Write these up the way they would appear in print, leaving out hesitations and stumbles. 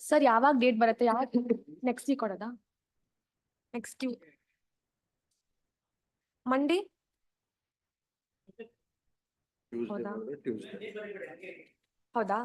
Sir ಯಾವಾಗ date ಬರುತ್ತೆ? ಯಾವಾಗ ನೆಕ್ಸ್ಟ್ ವೀಕ್ ಕೊಡೋದಾ? Next Monday? ಹೌದಾ ಹೌದಾ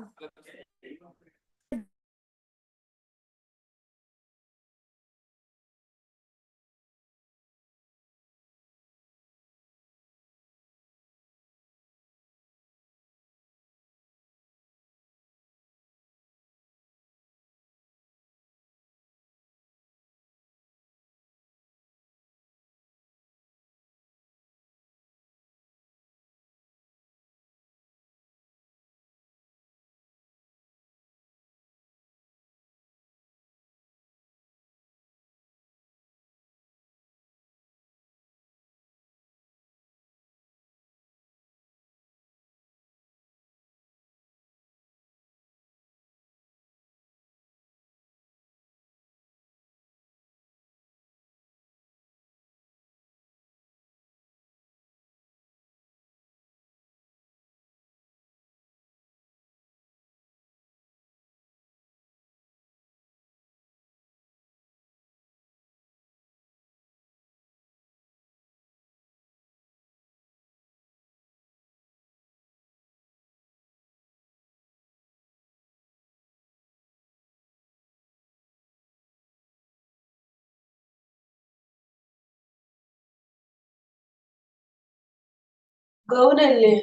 ಗೌನಲ್ಲಿ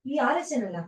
ಈ RSN ಅಲ್ಲ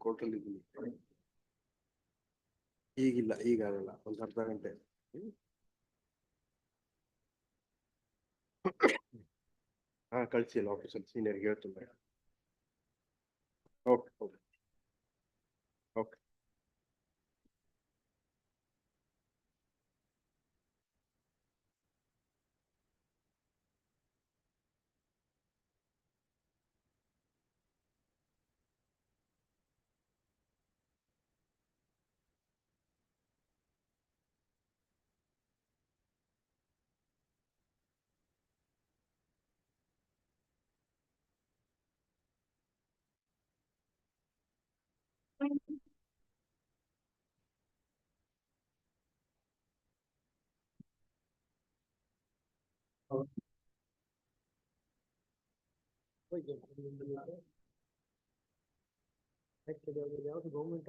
ಕೋರ್ಟಲ್ಲಿ ಈಗಿಲ್ಲ, ಈಗಾಗಲ್ಲ, ಒಂದು ಅರ್ಧ ಗಂಟೆ. ಹಾ, ಕಳಿಸಿಲ್ಲ ಆಫೀಸಲ್ಲಿ ಸೀನಿಯರ್ಗೆ ಹೇಳ್ತೀನಿ. Okay okay okay. ಯಾವ್ದು ಗೌರ್ಮೆಂಟ್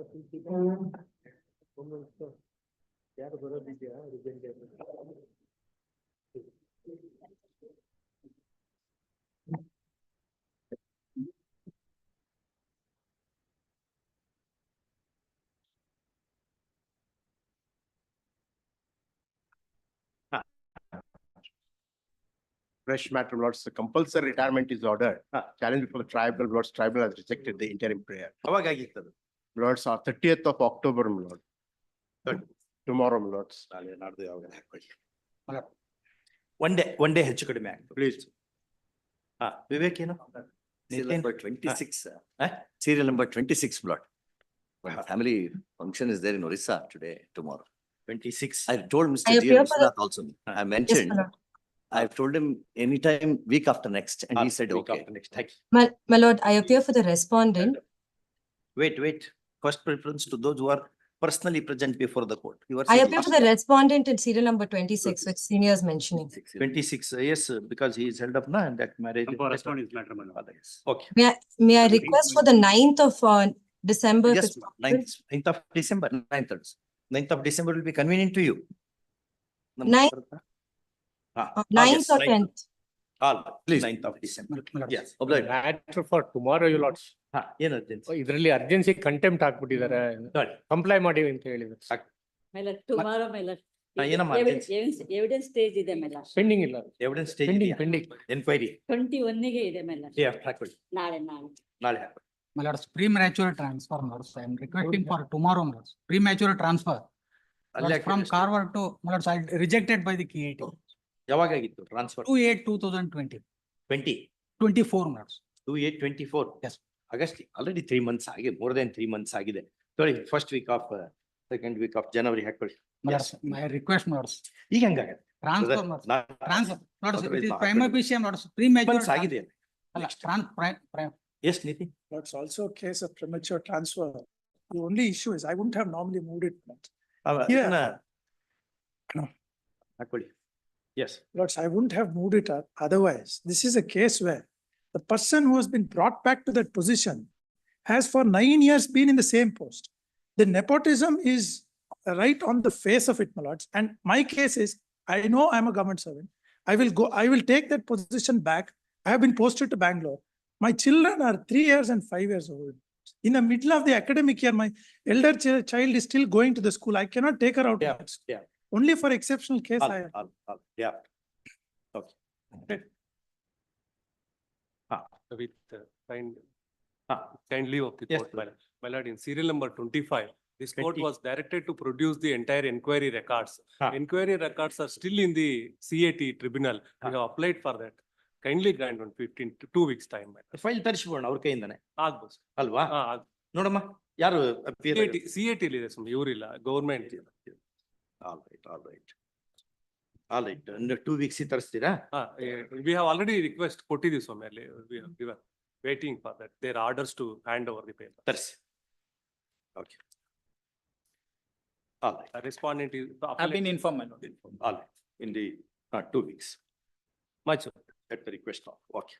ಯಾರು ಬರೋದಿದೆಯಾ? Fresh matter, Lords. The compulsory retirement is ordered. Challenge before the tribunal, Lords. Tribunal has rejected the interim prayer. Lords, 30th of October, Lord. Tomorrow, Lords. One day ಹೆಚ್ಚು ಕಡಿಮೆ ಆಗ್ತದೆ. Please. Vivek ಏನು? Serial number 26. Serial number 26, Lord. Family function is there in Orissa today, tomorrow. 26. I told Mr. I G. appear for Vishwanath also. I mentioned, Yes, my lord. I've told him anytime week after next, and he said, Week okay. after next. Thank you. My lord, I appear for the respondent. Wait. First preference to those who are personally present before the court. You are I saying appear for the respondent in serial number 26, which senior is mentioning. 26. Yes, because he is held up now and that marriage. Correspondence matter, my lord. Okay. May I request for the 9th of December? if Yes, it's possible? 9th of December. 9th of December will be convenient to you. 9th or 10th? Please. 9th of December. Yes. Obliged. Matter for tomorrow, you lords. ಏನು urgency? ಇದರಲ್ಲಿ urgency contempt ಹಾಕ್ಬಿಟ್ಟಿದ್ದಾರೆ, comply ಮಾಡಿ ಅಂತ ಹೇಳಿದ್ರು. Tomorrow, my lord. ಏನಮ್ಮ Evidence stage ಇದೆ, my lord. Pending ಇಲ್ಲ, evidence stage pending. Enquiry 21 ಗೆ ಇದೆ, my lord. ಹಾಕೊಳ್ಳಿ. ನಾಳೆ. ನಾಳೆ ಹಾಕೊಳ್ಳಿ. My lords, premature transfer, lords. I am requesting for tomorrow, my lords. Premature transfer. ಅಲ್ಲೇ From Carver to, my lords, I rejected by the KAT. ಯಾವಾಗಾಗಿತ್ತು transfer? 2/8/2020. 24, my lords. 2/8/24. Yes. August already 3 months ಆಗಿದೆ, more than 3 months ಆಗಿದೆ. ನೋಡಿ, first week of second week of ಜನವರಿ ಹಾಕೊಳ್ಳಿ. My lords, my request, my lords. ಈಗ ಹಂಗಾಗತ್ತೆ Transfer, my lords. Transfer, my lords, it is prima facie, my lords. Premature. ಆಗಿದೆ. Yes, Niti. That's also a case of premature transfer. The only issue is I wouldn't have normally moved it. ಹಾಕೊಳ್ಳಿ. Yes. Lords, I wouldn't have moved it otherwise. This is a case where the person who has been brought back to that position has for 9 years been in the same post. The nepotism is right on the face of it, my lords. And my case is, I know I'm a government servant. I will take that position back. I have been posted to Bangalore. My children are 3 years and 5 years old. In the middle of the academic year, my elder child is still going to the school. I cannot take her out. Yeah. Only for exceptional case. Yeah. Okay. With kind leave of the Yes, court, my lord, in serial number 25, this court 20. was directed to produce the entire inquiry records. Inquiry records are still in the CAT tribunal. We have applied for that. Kindly grant on 15 to 2 weeks time. File ತರಿಸ್ಬೋಣ ಅವ್ರ ಕೈಯಿಂದಾನೆ ಆಗ್ಬೋದು ಅಲ್ವಾ? ನೋಡಮ್ಮ, ಯಾರು CAT ಇದೆ, ಸುಮ್ಮನೆ ಇವರಿಲ್ಲ, ಗೌರ್ಮೆಂಟ್. All right. 2 weeks ತರಿಸ್ತೀರಾ? We have already request ಕೊಟ್ಟಿದ್ದೀವಿ ಸ್ವಾಮಿ, ಅಲ್ಲಿ we were waiting for that. Their orders to hand over the paper. ತರಿಸಿ. Okay. All right. Respondent is. I've been informed, my lord. All right. In the 2 weeks. Much. At the request of. Okay.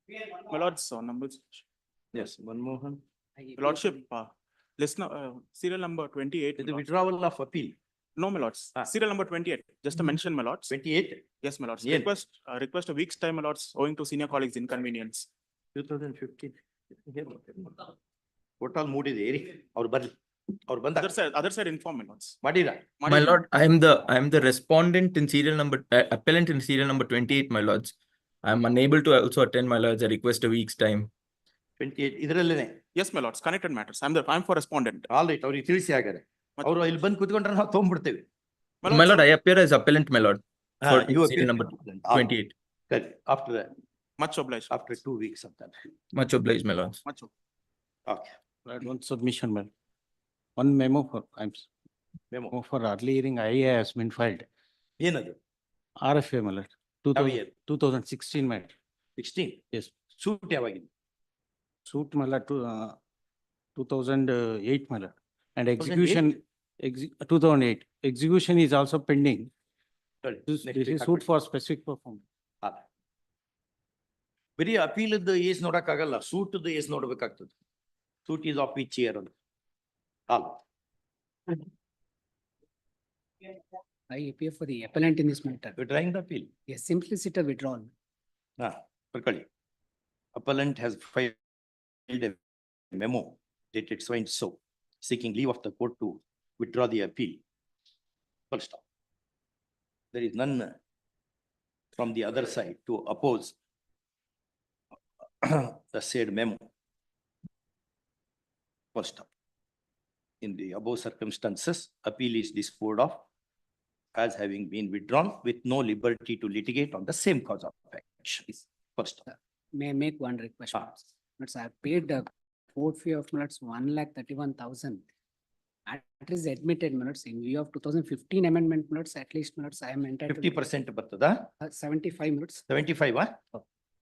My lords, numbers. Yes, Manmohan. Lordship, list serial number 28. The my lords. withdrawal of appeal. No, my lords. Ah. Serial number 28. Just to mention, my lords. 28, Yes, my lords. Yeah. Request a week's time, my lords, owing to senior colleagues' inconvenience. 2015. Total mood is airy. Or ಬರ್ಲಿ. ಅವ್ರು ಬಂದ Other side inform, my lords. ಮಾಡಿರಾ? My lord, I am the respondent in serial number, appellant in serial number 28, my lords. I am unable to also attend, my lords. I request a week's time. 28 ಇದರಲ್ಲೇನೆ. Yes, my lords. Connected matters. I'm for respondent. All right, ಅವ್ರಿಗೆ ತಿಳಿಸಿ ಹಾಗಾರೆ. ಅವ್ರು ಇಲ್ಲಿ ಬಂದು ಕುತ್ಕೊಂಡ್ರೆ ನಾವು ತೊಗೊಂಡ್ಬಿಡ್ತೇವೆ. My lord, I appear as appellant, my lord. For You serial appear number to all. 28. Correct. After that, Much obliged. after 2 weeks of that. Much obliged, my lords. Much obliged. Okay. One submission, ma'am. One memo Memo. for early hearing IA has been filed. ಏನದು? RFA, my lord. ಯಾವ year? 2016, my lord. 16. Yes. Suit ಯಾವಾಗಿದೆ? Suit, my lord, 2008, my lord. And execution, 2008. Execution is also pending. Sorry, This next this week is suit ಹಾಕ್ಬಿಡಿ. for specific performance. ಬರೀ ಅಪೀಲದ್ದು age ನೋಡಕ್ಕಾಗಲ್ಲ, ಸೂಟ್ದು age ನೋಡ್ಬೇಕಾಗ್ತದೆ. Suit is of which year ಅಂತ. ಅಲ್ಲ. I appear for the appellant in this matter. Withdrawing the appeal. Yes, simplicity withdrawal. ಹಾ, ಬರ್ಕೊಳ್ಳಿ. Appellant has filed a memo dated so and so, seeking leave of the court to withdraw the appeal. Full stop. There is none from the other side to oppose the said memo. Full stop. In the above circumstances, appeal is disposed of as having been withdrawn with no liberty to litigate on the same cause of action. Full stop. May I make one request? Ah. But I have paid the court fee of minutes 1,31,000. That is admitted minutes in view of 2015 amendment minutes, at least minutes I am entitled. 50% ಬರ್ತದಾ? 75 minutes. 75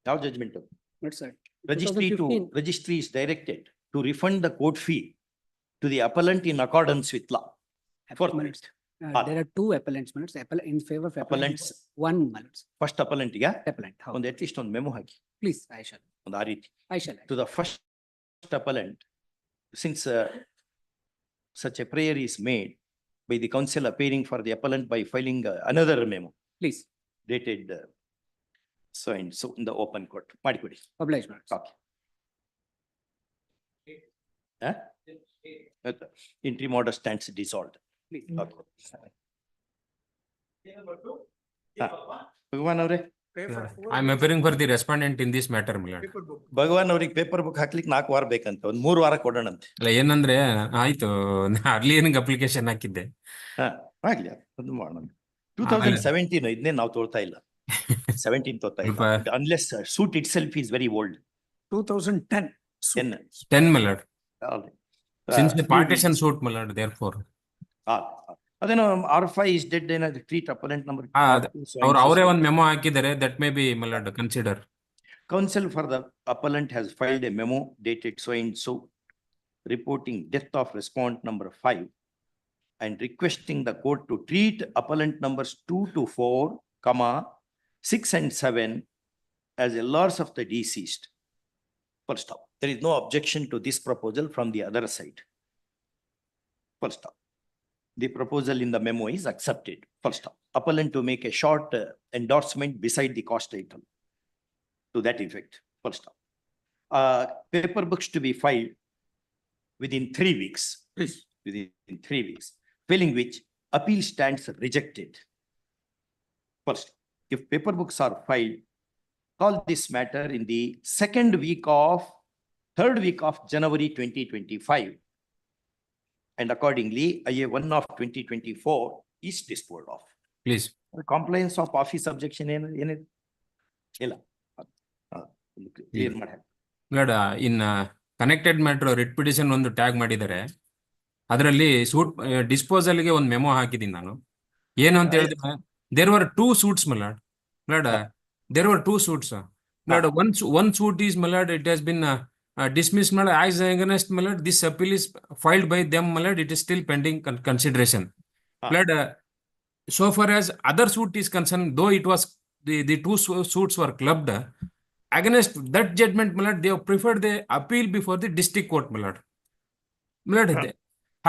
ಯಾವ judgment? Minutes, sir. Registry 2015. registry is directed to refund the court fee to the appellant in accordance with law. Fourth Minutes. Ah. There are two appellants minutes, in favor of Appellants. one minutes, First appellant ಗೆ appellant. How? ಒಂದು at least ಒಂದು memo hockey, Please, I shall, ಒಂದು ಆ ರೀತಿ. I shall. To the first appellant, since such a prayer is made by the counsel appearing for the appellant by filing another memo Please, dated so and so in the open court. ಮಾಡಿಕೊಡಿ. oblige minutes. Okay. Interim order stands dissolved. Please. Okay. ಭಗವಾನ್ ಅವ್ರೆ, I am appearing for the respondent in this matter, my lord. ಭಗವಾನ್ ಅವ್ರಿಗೆ paper book ಹಾಕ್ಲಿಕ್ಕೆ 4 ವಾರ ಬೇಕಂತ, ಒಂದ್ 3 ವಾರ ಕೊಡೋಣಂತೆ. ಅಲ್ಲ ಏನಂದ್ರೆ ಆಯ್ತು, ಅರ್ಲಿ ಏನಿಂಗ್ ಅಪ್ಲಿಕೇಶನ್ ಹಾಕಿದ್ದೆ. ಹಾ, ಆಗ್ಲಿ ಒಂದು ಮಾಡೋಣ. 2017 ಇದನ್ನೇ ನಾವು ತೋಳ್ತಾ ಇಲ್ಲ. 17 ತೋಳ್ತಾ ಇಲ್ಲ. Unless suit itself is very old. 2010. 10, my lord. Since the partition suit, my lord, therefore. ಅದೇನೋ R5 is dead, ಏನಾದ್ರು treat appellant number. ಅವರೇ ಒಂದು ಮೆಮೊ ಹಾಕಿದ್ದಾರೆ, that may be, my lord, consider. Counsel for the appellant has filed a memo dated so and so, reporting death of respondent number 5 and requesting the court to treat appellant numbers 2 to 4, 6 and 7 as a loss of the deceased. Full stop. There is no objection to this proposal from the other side. Full stop. The proposal in the memo is accepted. Full stop. Appellant to make a short endorsement beside the cost item to that effect. Full stop. Paper books to be filed within 3 weeks. Please. Within 3 weeks. Failing which, appeal stands rejected. Full stop. If paper books are filed, call this matter in the third week of January 2025. And accordingly, IA 1 of 2024 is disposed of. Please. Compliance of office objection ಏನಿದೆ? ಇಲ್ಲ. Clear ಮಾಡಿ. Lord, in connected matter writ petition ಒಂದು tag ಮಾಡಿದ್ದಾರೆ. ಅದರಲ್ಲಿ suit ಡಿಸ್ಪೋಸಲ್ಗೆ ಒಂದು memo ಹಾಕಿದ್ದೀನಿ ನಾನು. ಏನು ಅಂತ ಹೇಳಿದ್ರೆ, there were 2 suits, my lord. Lord, there were 2 suits. Lord, one suit is, my lord, it has been dismissed, my lord, as against, my lord, this appeal is filed by them, my lord, it is still pending consideration. Lord, so far as other suit is concerned, though it was the 2 suits were clubbed, against that judgment, my lord, they have preferred the appeal before the district court, my lord. My lord,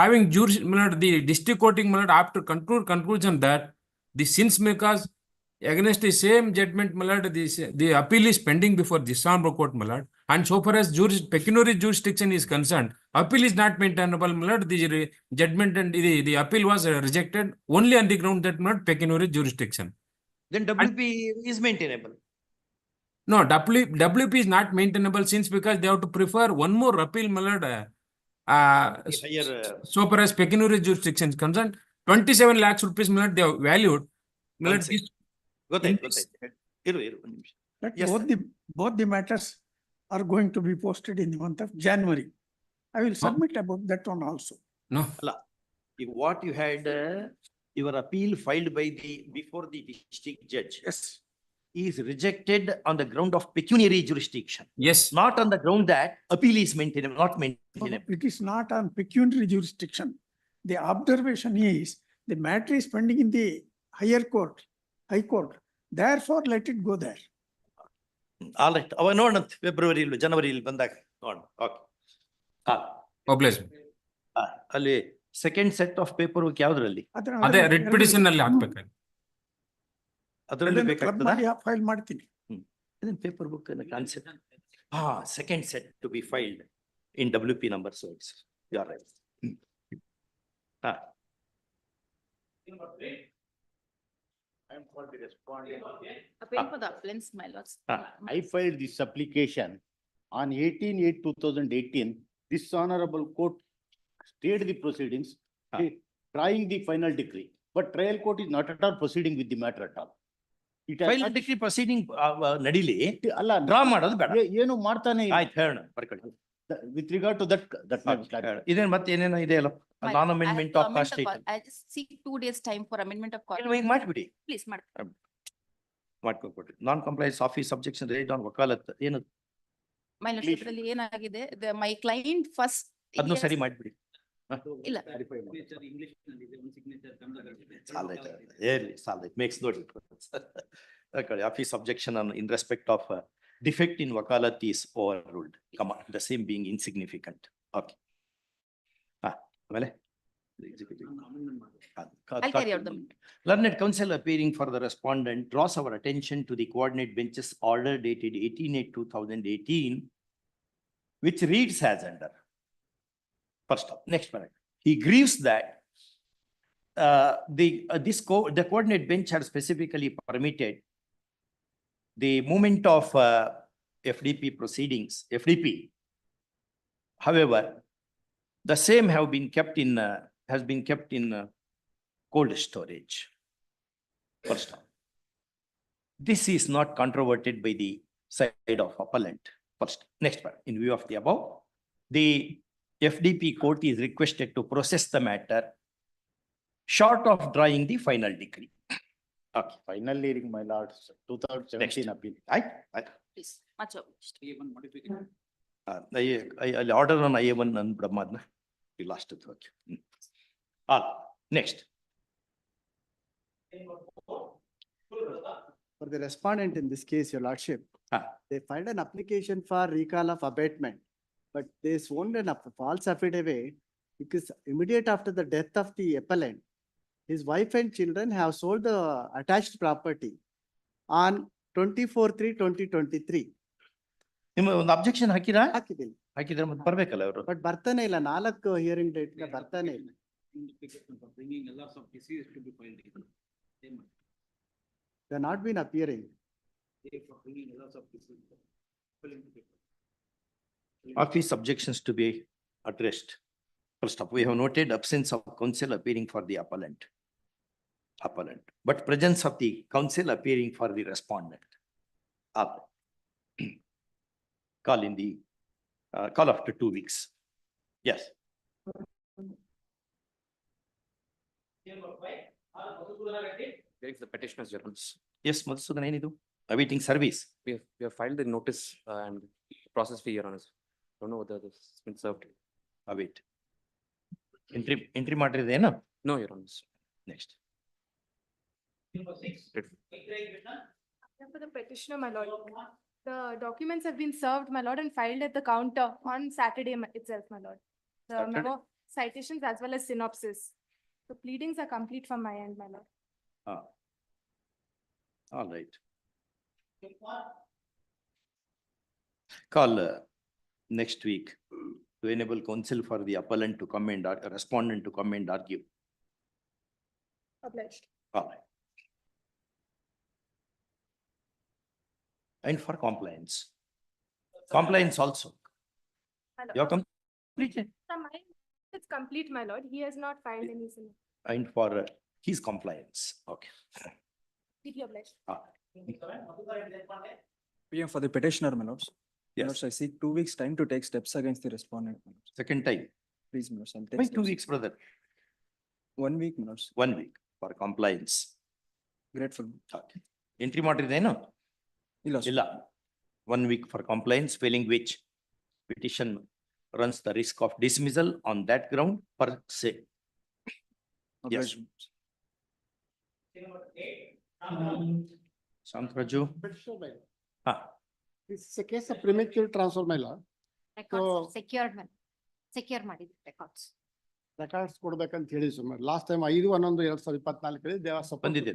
having my lord, the district courting, my lord, after conclusion that the sins may cause against the same judgment, my lord, the appeal is pending before the dishonorable court, my lord. And so far as pecuniary jurisdiction is concerned, appeal is not maintainable, my lord. The judgment and the appeal was rejected only on the ground that, my lord, pecuniary jurisdiction. Then WP is maintainable. No, WP is not maintainable since because they have to prefer one more appeal, my lord. Higher, So far as pecuniary jurisdiction is concerned, 27 lakhs rupees, my lord, they have valued. My lord, this- ಗೊತ್ತಾಯ್ತು. ಇರು ಒಂದು ನಿಮಿಷ. But Yes, both the matters are going to be posted in the month of January. I will submit about that one also. No, What you had, your appeal filed by before the district judge Yes. is rejected on the ground of pecuniary jurisdiction, yes, not on the ground that appeal is maintainable, not maintainable. It is not on pecuniary jurisdiction. The observation is the matter is pending in the higher court, high court. Therefore, let it go there. All right, ಅವ ನೋಡೋಣ February ಜನವರಿ ಬಂದಾಗ ನೋಡೋಣ. Okay. obligation. ಅಲ್ಲಿ second set of paper work ಯಾವ್ದ್ರಲ್ಲಿ? ಅದೇ writ petition ಅಲ್ಲಿ ಹಾಕ್ಬೇಕಾಗಿ. ಅದರಲ್ಲಿ ಬೇಕಾಗ್ತದ? ಫೈಲ್ ಮಾಡ್ತೀನಿ. ಇದನ್ನ paper book concept. Second set to be filed in WP number, so it's you are right. I am for the respondent. Appeal for the appellants, my lords. I filed this application on 18/8/2018. This honorable court stayed the proceedings, trying the final decree, but trial court is not at all proceeding with the matter at all. It has final decree proceeding ನಡೀಲಿ, ಅಲ್ಲ draw ಮಾಡೋದು ಬೇಡ. ಏನು ಮಾಡ್ತಾನೆ ಇಲ್ಲ. ಆಯ್ತು ಹೇಳೋಣ, ಬರ್ಕೊಳ್ಳಿ. With regard to that. ಇದೇನು ಮತ್ತೆ ಏನೇನೋ ಇದೆ ಅಲ್ಲ, non amendment of cost item. I just seek 2 days time for amendment of court. ಹಿಂಗ್ ಮಾಡ್ಬಿಡಿ, Please, madam. ಮಾಡ್ಕೊಡ್ರಿ. Non compliance office subjection rate on vakalat ಏನು My lord, ಇದ್ರಲ್ಲಿ ಏನಾಗಿದೆ, my client first. ಅದನ್ನು ಸರಿ ಮಾಡ್ಬಿಡಿ. ಇಲ್ಲ. Makes no difference. Office objection on in respect of defect in wakalat is overruled. Come on, the same being insignificant. Okay. ಆಮೇಲೆ I'll carry out them. Learned counsel appearing for the respondent draws our attention to the coordinate bench's order dated 18/8/2018, which reads as under. First up, next paragraph. He grieves that the coordinate bench had specifically permitted the movement of FDP proceedings, FDP. However, the same has been kept in cold storage. First up, this is not controverted by the side of appellant. First, next part. In view of the above, the FDP court is requested to process the matter short of drawing the final decree. Okay. Final hearing, my lords, 2017 appeal. Right? Please, much obliged. I'll order on I1 and Brahmadna. We lost it. Okay. Next. For the respondent in this case, your lordship, they filed an application for recall of abatement, but they sworn a false affidavit because immediate after the death of the appellant, his wife and children have sold the attached property on 24/3/2023. ನಿಮ್ಮ ಒಂದು objection ಹಾಕಿರಾ? ಹಾಕಿದ್ದೀನಿ. ಹಾಕಿದ್ರೆ ಮತ್ತೆ ಬರ್ಬೇಕಲ್ಲ ಅವರು. But ಬರ್ತಾನೆ ಇಲ್ಲ, 4 hearing date ಬರ್ತಾನೆ ಇಲ್ಲ. They have not been appearing. Office objections to be addressed. First up, we have noted absence of counsel appearing for the appellant, but presence of the counsel appearing for the respondent. Call in the call after 2 weeks. Yes. The petitioner's journals. Yes, Madhusudan, ಏನಿದು? Awaiting service. We have filed the notice and process fee, Your Honor. Don't know whether this has been served. Await. Entry ಮಾಡಿದೇನಾ? No, Your Honor. Next. For the petitioner, my lord. The documents have been served, my lord, and filed at the counter on Saturday itself, my lord. The Saturday? memo citations as well as synopsis. The pleadings are complete from my end, my lord. Ah. All right. Call next week to enable counsel for the appellant to come and respondent to come and argue. Obliged. All right. And for compliance. Compliance also. My lord. You're completed. From my end, it's complete, my lord. He has not filed any sin. And for his compliance. Okay. Deeply obliged. Ah. PM for the petitioner, my lords. My Yes. lords, I seek 2 weeks time to take steps against the respondent. My lords. Second time. Please, my lords, I'll take Why 2 steps. weeks, brother? 1 week, my lords. 1 week for compliance. Grateful. Okay. Entry ಮಾಡಿದ್ದೇನು? ಇಲ್ಲ, sir. ಇಲ್ಲ. 1 week for compliance, failing which petition runs the risk of dismissal on that ground per se. Yes. Obliged. Santraju. This is a case of premature transfer, my lord. Records secure ಮಾಡಿದ್ರು records. Records ಕೊಡ್ಬೇಕಂತ ಹೇಳಿ ಸುಮ್ಮನೆ. Last time 5/11/2024 they are supposed ಬಂದಿದೆ.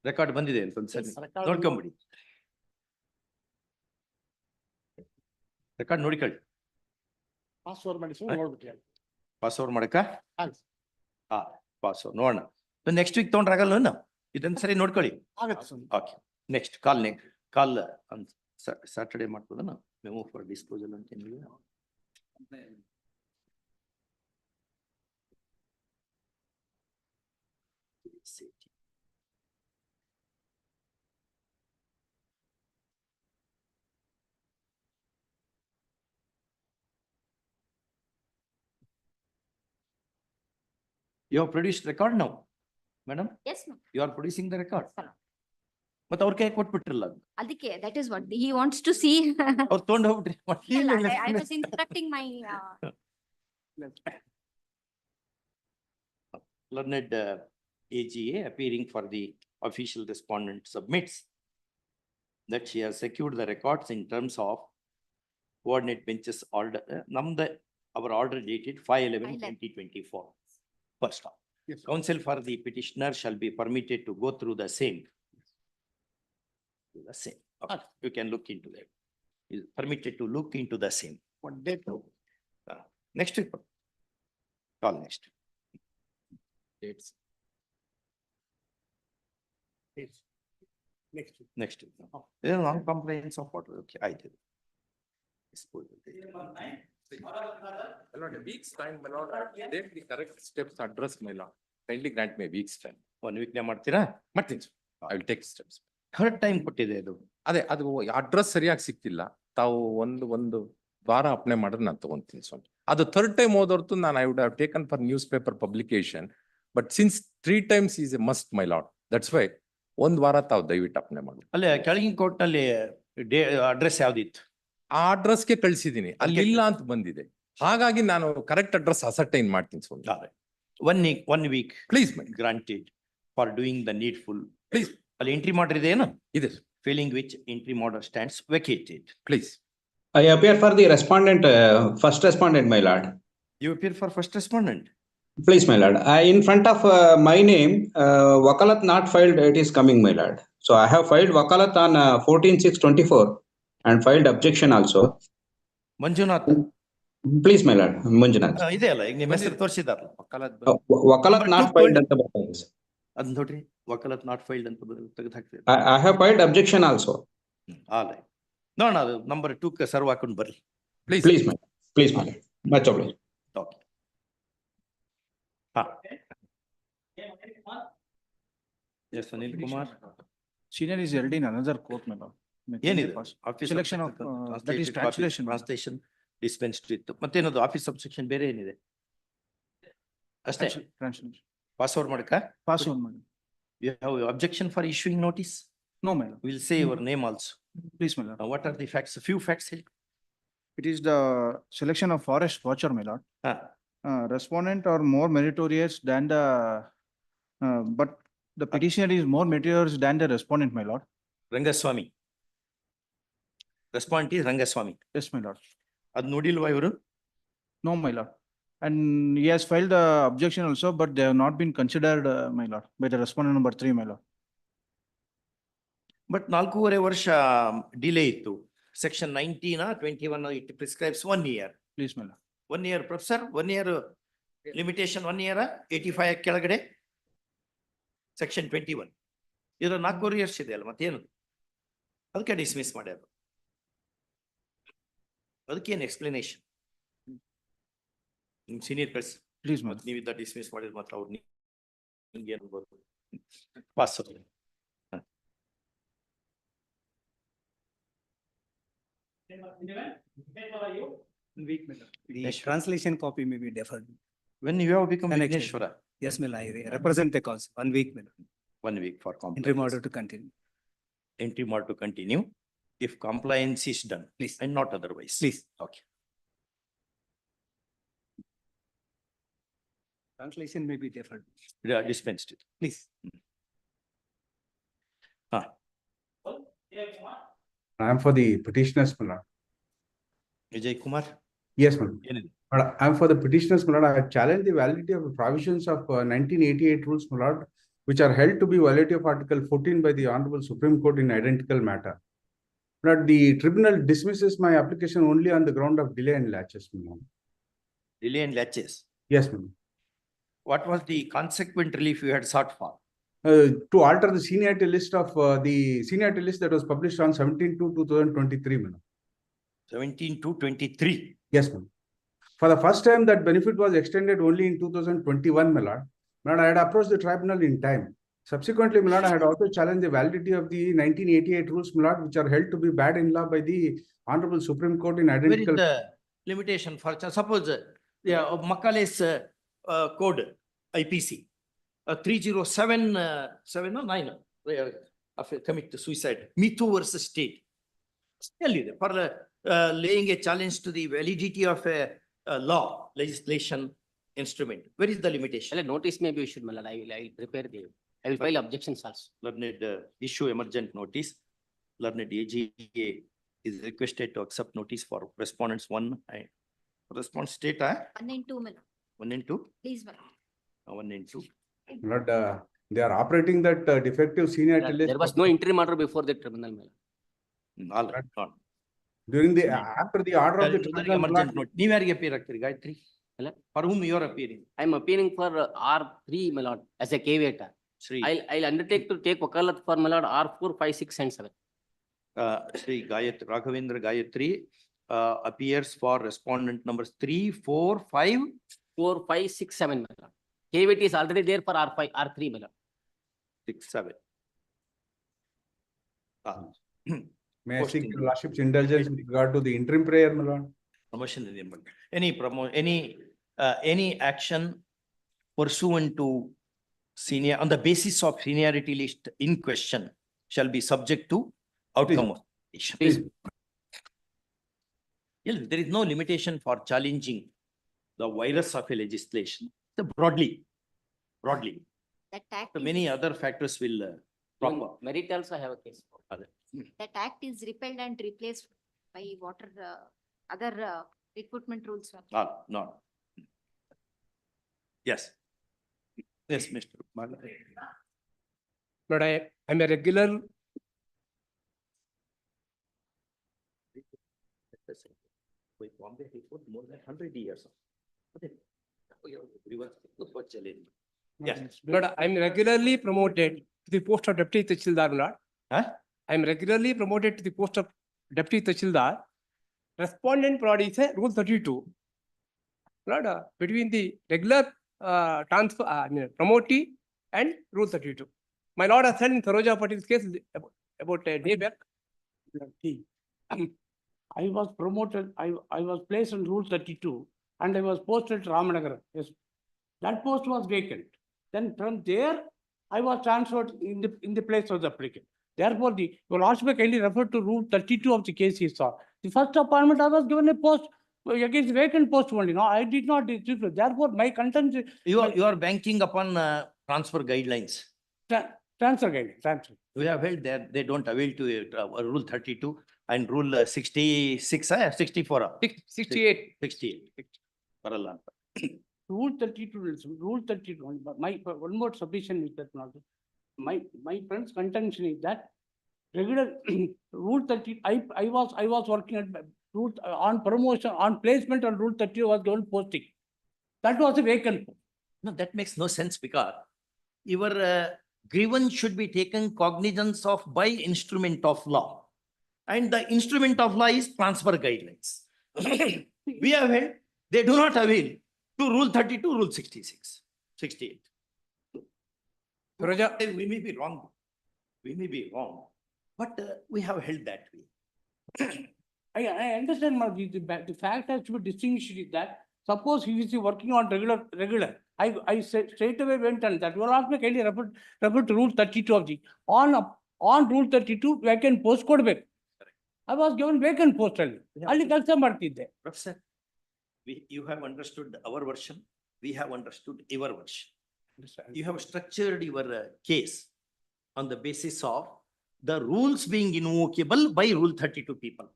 Record ಬಂದಿದೆ ಅಂತ ಒಂದ್ಸರಿ Record ನೋಡ್ಕೊಂಬಿಡಿ. Record ನೋಡಿಕೊಳ್ಳಿ. ಪಾಸ್ವರ್ಡ್ ಮಾಡಿ ಸುಮ್ಮನೆ ನೋಡ್ಬಿಟ್ಟು ಹೇಳಿ. ಪಾಸ್ ಓವರ್ ಮಾಡಕ್ಕ? ಆಗುತ್ತೆ. ಹಾ, ಪಾಸ್ ಓವರ್ ನೋಡೋಣ. ನೆಕ್ಸ್ಟ್ ವೀಕ್ ತಗೊಂಡ್ರಾಗಲ್ಲ ಇದೊಂದ್ ಸರಿ ನೋಡ್ಕೊಳ್ಳಿ. ಆಗುತ್ತೆ ಸುಮ್ಮನೆ. ಓಕೆ. ನೆಕ್ಸ್ಟ್ ಕಾಲ್ ಸ್ಯಾಟರ್ಡೆ ಮಾಡ್ಬೋದನ್ನ ಮೆಮೋ ಫಾರ್ ಡಿಸ್ಕ್ಲೋಸರ್ ಅಂತ ಏನಿದೆ. You have produced record now, madam? Yes, ma'am. You are producing the record. Yes, ma'am. ಮತ್ತೆ ಅವ್ರ ಕೈ ಕೊಟ್ಬಿಟ್ರಲ್ಲ ಅದಕ್ಕೆ that is what he wants to see. ಅವ್ರು ತಗೊಂಡು ಹೋಗ್ಬಿಟ್ರಿ. I was instructing my Learned AGA appearing for the official respondent submits that she has secured the records in terms of coordinate benches order. Our order dated 5/11/2024. First off, Yes. counsel for the petitioner shall be permitted to go through the same. The same. Okay. You can look into that. Is permitted to look into the same. What date? Next week. Call next. Dates. Next week. Next week. There is non-compliance of what? Okay, I did. A week's time, my lord. Take the correct steps to address, my lord. Kindly grant me a week's time. 1 week ನೇ ಮಾಡ್ತೀರಾ? ಮಾಡ್ತೀನಿ sir. I will take steps. Third time ಕೊಟ್ಟಿದೆ ಅದು. ಅದೇ ಅದು address ಸರಿಯಾಗಿ ಸಿಕ್ತಿಲ್ಲ. ತಾವು ಒಂದು ವಾರ ಅಪ್ಲೈ ಮಾಡಿದ್ರೆ ನಾನು ತಗೊಂತೀನಿ ಸ್ವಾಮಿ. ಅದು ಥರ್ಡ್ ಟೈಮ್ ಹೋದೊರ್ತು ನಾನು I would have taken for news paper publication. But since 3 times is A must my lord. That's why 1 ವಾರ ತಾವು ದಯವಿಟ್ಟು ಅಪ್ಲೈ ಮಾಡಿ. ಅಲ್ಲೇ ಕೆಳಗಿನ ಕೋರ್ಟ್ ನಲ್ಲಿ ಅಡ್ರೆಸ್ ಯಾವ್ದಿತ್ತು? ಆ ಅಡ್ರೆಸ್ಗೆ ಕಳಿಸಿದೀನಿ, ಅಲ್ಲಿ ಇಲ್ಲ ಅಂತ ಬಂದಿದೆ. ಹಾಗಾಗಿ ನಾನು ಕರೆಕ್ಟ್ ಅಡ್ರೆಸ್ ಅಸರ್ಟೈನ್ ಮಾಡ್ತೀನಿ ಸ್ವಾಮಿ. 1 week please my granted for doing the needful. Please. ಅಲ್ಲಿ ಎಂಟ್ರಿ ಮಾಡಿದ್ರೆ ಏನು? ಇದೆ. Failing which entry order stands vacated. Please. I appear for the respondent, first respondent, my lord. You appear for first respondent. Please, my lord. In front of my name, Wakalat not filed, it is coming, my lord. So I have filed Wakalat on 14/6/24 and filed objection also. Manjunath. Please, my lord, Manjunath. ಇದೆ ಅಲ್ಲ, ಈಗ ನಿಮ್ಮ ಹೆಸರು ತೋರಿಸಿದಾರಲ್ಲ. Wakalat not filed ಅಂತ ಬರ್ತಾ ಇದೆ. ಅದ್ ನೋಡ್ರಿ, ವಕಾಲತ್ ನಾಟ್ ಫೈಲ್ಡ್ ಅಂತ ತೆಗೆದು ಹಾಕ್ತೀವಿ. I have filed objection also. All right. ನೋಡೋಣ, ಅದು ನಂಬರ್ 2 ಸರ್ವ್ ಹಾಕೊಂಡು ಬರ್ರಿ. Please, my lord. Please, my lord. Much obliged. Okay. ಹಾ. S Anil Kumar. Senior is held in another court, my lord. ಏನಿದೆ? Selection of, that is translation. Translation dispensed ಇತ್ತು. ಮತ್ತೇನದು office subsection ಬೇರೆ ಏನಿದೆ? ಅಷ್ಟೇ. Translation. ಪಾಸ್ ಓವರ್ ಮಾಡಕ? Password, my lord. You have objection for issuing notice? No, my lord. We'll say your name also. Please, my lord. What are the facts? A few facts. It is the selection of forest watcher, my lord. Ah. Respondent are more meritorious than the, but the petitioner is more meritorious than the respondent, my lord. Rangaswamy. Respondent is Rangaswamy. Yes, my lord. ಅದ್ ನೋಡಿಲ್ವಾ ಇವರು? No, my lord. And he has filed the objection also, but they have not been considered, my lord, by the respondent number 3, my lord. But 4.5 ವರ್ಷ delay ಇತ್ತು. Section 19 21 it prescribes 1 year. Please, my lord. 1 year, professor, 1 year limitation 1 year 85 ಕೆಳಗಡೆ. Section 21. ಇದು 4 ವರ್ಷ ಇದೆ ಅಲ್ಲ ಮತ್ತೇನು? ಅದಕ್ಕೆ dismiss ಮಾಡ್ಯಾರ. ಅದಕ್ಕೇನು ಎಕ್ಸ್ಪ್ಲನೇಷನ್? ನಿಮ್ ಸೀನಿಯರ್ ಕಳ್ಸಿ. Please, my lord. ನೀವಿದ್ದ ಡಿಸ್ಮಿಸ್ ಮಾಡಿದ್ ಮಾತ್ರ ಅವ್ರು ನಿಮ್ಗೆ ಏನು ಗೊತ್ತು? Pass. Week, my lord. The translation copy may be deferred. When you have become Connected. Vigneshwara? Yes, my lord, I represent the cause. 1 week, my lord. 1 week for compliance. Interim order to continue. Interim order to continue if compliance is done. Please. And not otherwise. Please. Okay. Translation may be deferred. Yeah, dispensed. Please. I am for the petitioners, my lord. Vijay Kumar? Yes, my lord. ಏನಿದೆ? I am for the petitioners, my lord. I have challenged the validity of the provisions of 1988 rules, my lord, which are held to be violative of Article 14 by the Honorable Supreme Court in identical matter. But the tribunal dismisses my application only on the ground of delay and laches, my lord. Delay and laches. Yes, my lord. What was the consequent relief you had sought for? To alter the seniority list of the seniority list that was published on 17/2/2023, my lord. 17/2/23. Yes, ma'am. For the first time, that benefit was extended only in 2021, my lord. My lord, I had approached the tribunal in time. Subsequently, my lord, I had also challenged the validity of the 1988 rules, my lord, which are held to be bad in law by the Honorable Supreme Court in Where is identical. the limitation for, suppose, Makale's code, IPC, 307, 7 or 9, commit suicide, Me Too versus state. For laying a challenge to the validity of a law, legislation, instrument. Where is the limitation? Notice may be issued, my lord. I will prepare I will file objections also. Learned issue emergent notice. Learned AGA is requested to accept notice for respondents 1. Response state, 1 and 2, my lord. 1 and 2? Please, my lord. 1 and 2. My lord, they are operating that defective seniority list. There was no interim order before the tribunal, my lord. All right. Gone. During the, after the order of the tribunal, my Emergent lord, note. ನೀವು ಯಾರಿಗೆ appear ಆಗ್ತೀರಿ Gayatri? Hello? For whom you are appearing? I am appearing for R3, my lord, as a caveator. Sri. I'll undertake to take wakalat for, my lord, R4, 5, 6 and 7. Sri Raghavendra Gayatri appears for respondent numbers 3, 4, 5. 4, 5, 6, 7, my lord. Caveat is already there for R5, R3, my lord. 6, 7. may I seek your lordship's indulgence with regard to the interim prayer, my lord? Promotion in the any action pursuant to senior on the basis of seniority list in question shall be subject to outcome of petition. Please. Yes, there is no limitation for challenging the virus of a legislation. So broadly. That act So is- many other factors will crop up. Merit also have a case. That act is repealed and replaced by other recruitment rules. sir. No. Yes. Yes, Mr. Kumar. Lord, I am a regular. Wait, Bombay report more than 100 years. Yes. Lord, I am regularly promoted to the post of Deputy Tahsildar, Lord. Huh? I am regularly promoted to the post of Deputy Tahsildar. Respondent prod is a Rule 32. Lord, between the regular transfer, promotee and Rule 32. My lord has said in Saroja Patil's case about a day back. I was promoted, I was placed on Rule 32 and I was posted to Ramanagaram. Yes. That post was vacant. Then from there, I was transferred in the place of the applicant. Therefore, your lordship kindly referred to Rule 32 of the case he saw. The first appointment, I was given a post against vacant post only. No, I did not. Therefore, my content. You are banking upon transfer guidelines. Transfer guidelines, transfer. We have held that they don't avail to Rule 32. And rule 66, 64. 68. 68. ಬರಲ್ಲ ಅಂತ. Rule 32, but one more submission is that not, my friend's contention is that regular rule 30, I was working at rule on promotion, on placement on rule 30 was given posting. That was a vacant post. No, that makes no sense because your grievance should be taken cognizance of by instrument of law. And the instrument of law is transfer guidelines. We have held, they do not avail to rule 32, rule 66, 68. Raja, We may be wrong. We may be wrong, but we have held that way. I understand, the fact has to be distinguished is that suppose he is working on regular, I straight away went and that will also kindly refer to rule 32 of the, on rule 32, vacant post code back. I was given vacant post only. Ali kalsa martidde. Professor, you have understood our version, we have understood your version. You have structured your case on the basis of the rules being invocable by rule 32 people.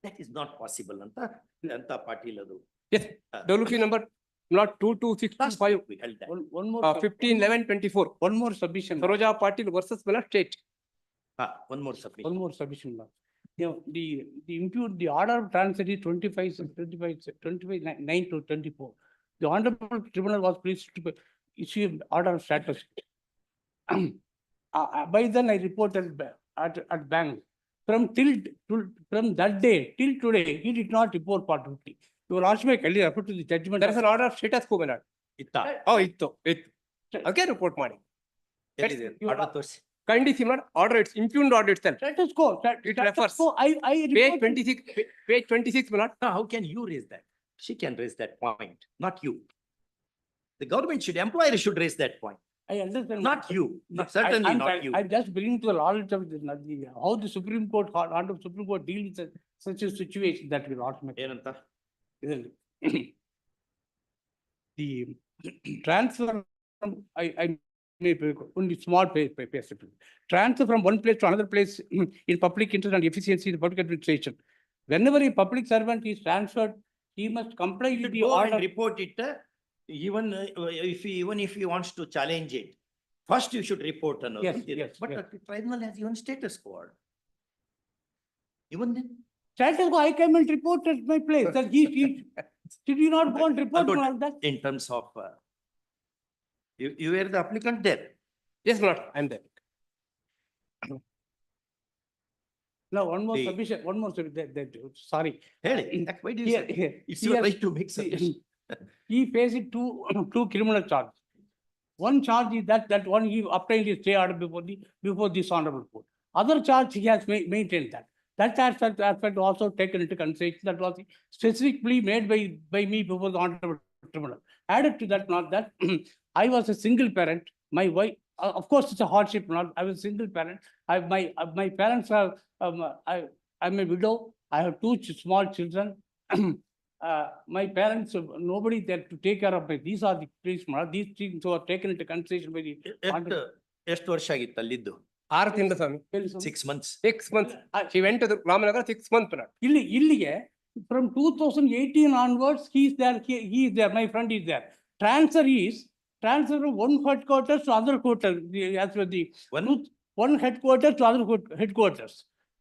That is not possible, anta Patil adu. yes, WP number not 22625. We held that. One more. 15/11/24. One more submission. Saroja Patil versus Miller State. One more submission. One more submission. You know, the order of transfer is 25, 9 to 24. The honorable tribunal was pleased to issue order of status. By then I reported at bank. From that day till today, he did not report part 50. You will also make earlier refer to the judgment. There is an order of status quo, my lord. Itta. Oh, itto. Again report ಮಾಡಿ. ಎಲ್ಲಿದೆ? Order ತೋರಿಸಿ. Kindly see, my lord, order, it's impugned order itself. Status quo. It refers. I Page 26, my lord. Now, how can you raise that? She can raise that point, not you. The government should, employer should raise that point, I understand. not you, certainly not you. I'm just bringing to the knowledge of how the Supreme Court, Honorable Supreme Court deals with such a situation that will not make. ಏನಂತ? The transfer, I may only small place. Transfer from one place to another place in public interest and efficiency in the public administration. Whenever a public servant is transferred, he must comply You with should the go and order. report it, even if he wants to challenge it. First, you should report another. Yes, But yes. the tribunal has even status quo. Even then. Status quo, I came and reported my place, that he, did you not go and report Don't- all that? In terms of, you were the applicant there. Yes, my lord, I'm there. Now, one more The- submission, sorry. ಹೇಳಿ, why do you Here, say? here. It's your Here, right to make submission. He faces two criminal charges. One charge is that one he obtained his stay order before this honorable court. Other charge he has maintained that. That aspect also taken into consideration, that was specifically made by me before the honorable tribunal. Added to that, not that I was a single parent, my wife, of course, it's a hardship, not, I was a single parent. My parents are, I'm a widow, I have two small children. My parents, nobody there to take care of me. These are the things were taken into consideration by the. ಎಷ್ಟು ವರ್ಷ ಆಗಿತ್ತು ಅಲ್ಲಿದ್ದು? 6 ತಿಂಗಳು ಸ್ವಾಮಿ. 6 months. 6 months. She went to the Ramanagara 6 months, my lord. Illige, from 2018 onwards, he is there, my friend is there. Transfer from one headquarters to other quarters, as per the one headquarters to other headquarters,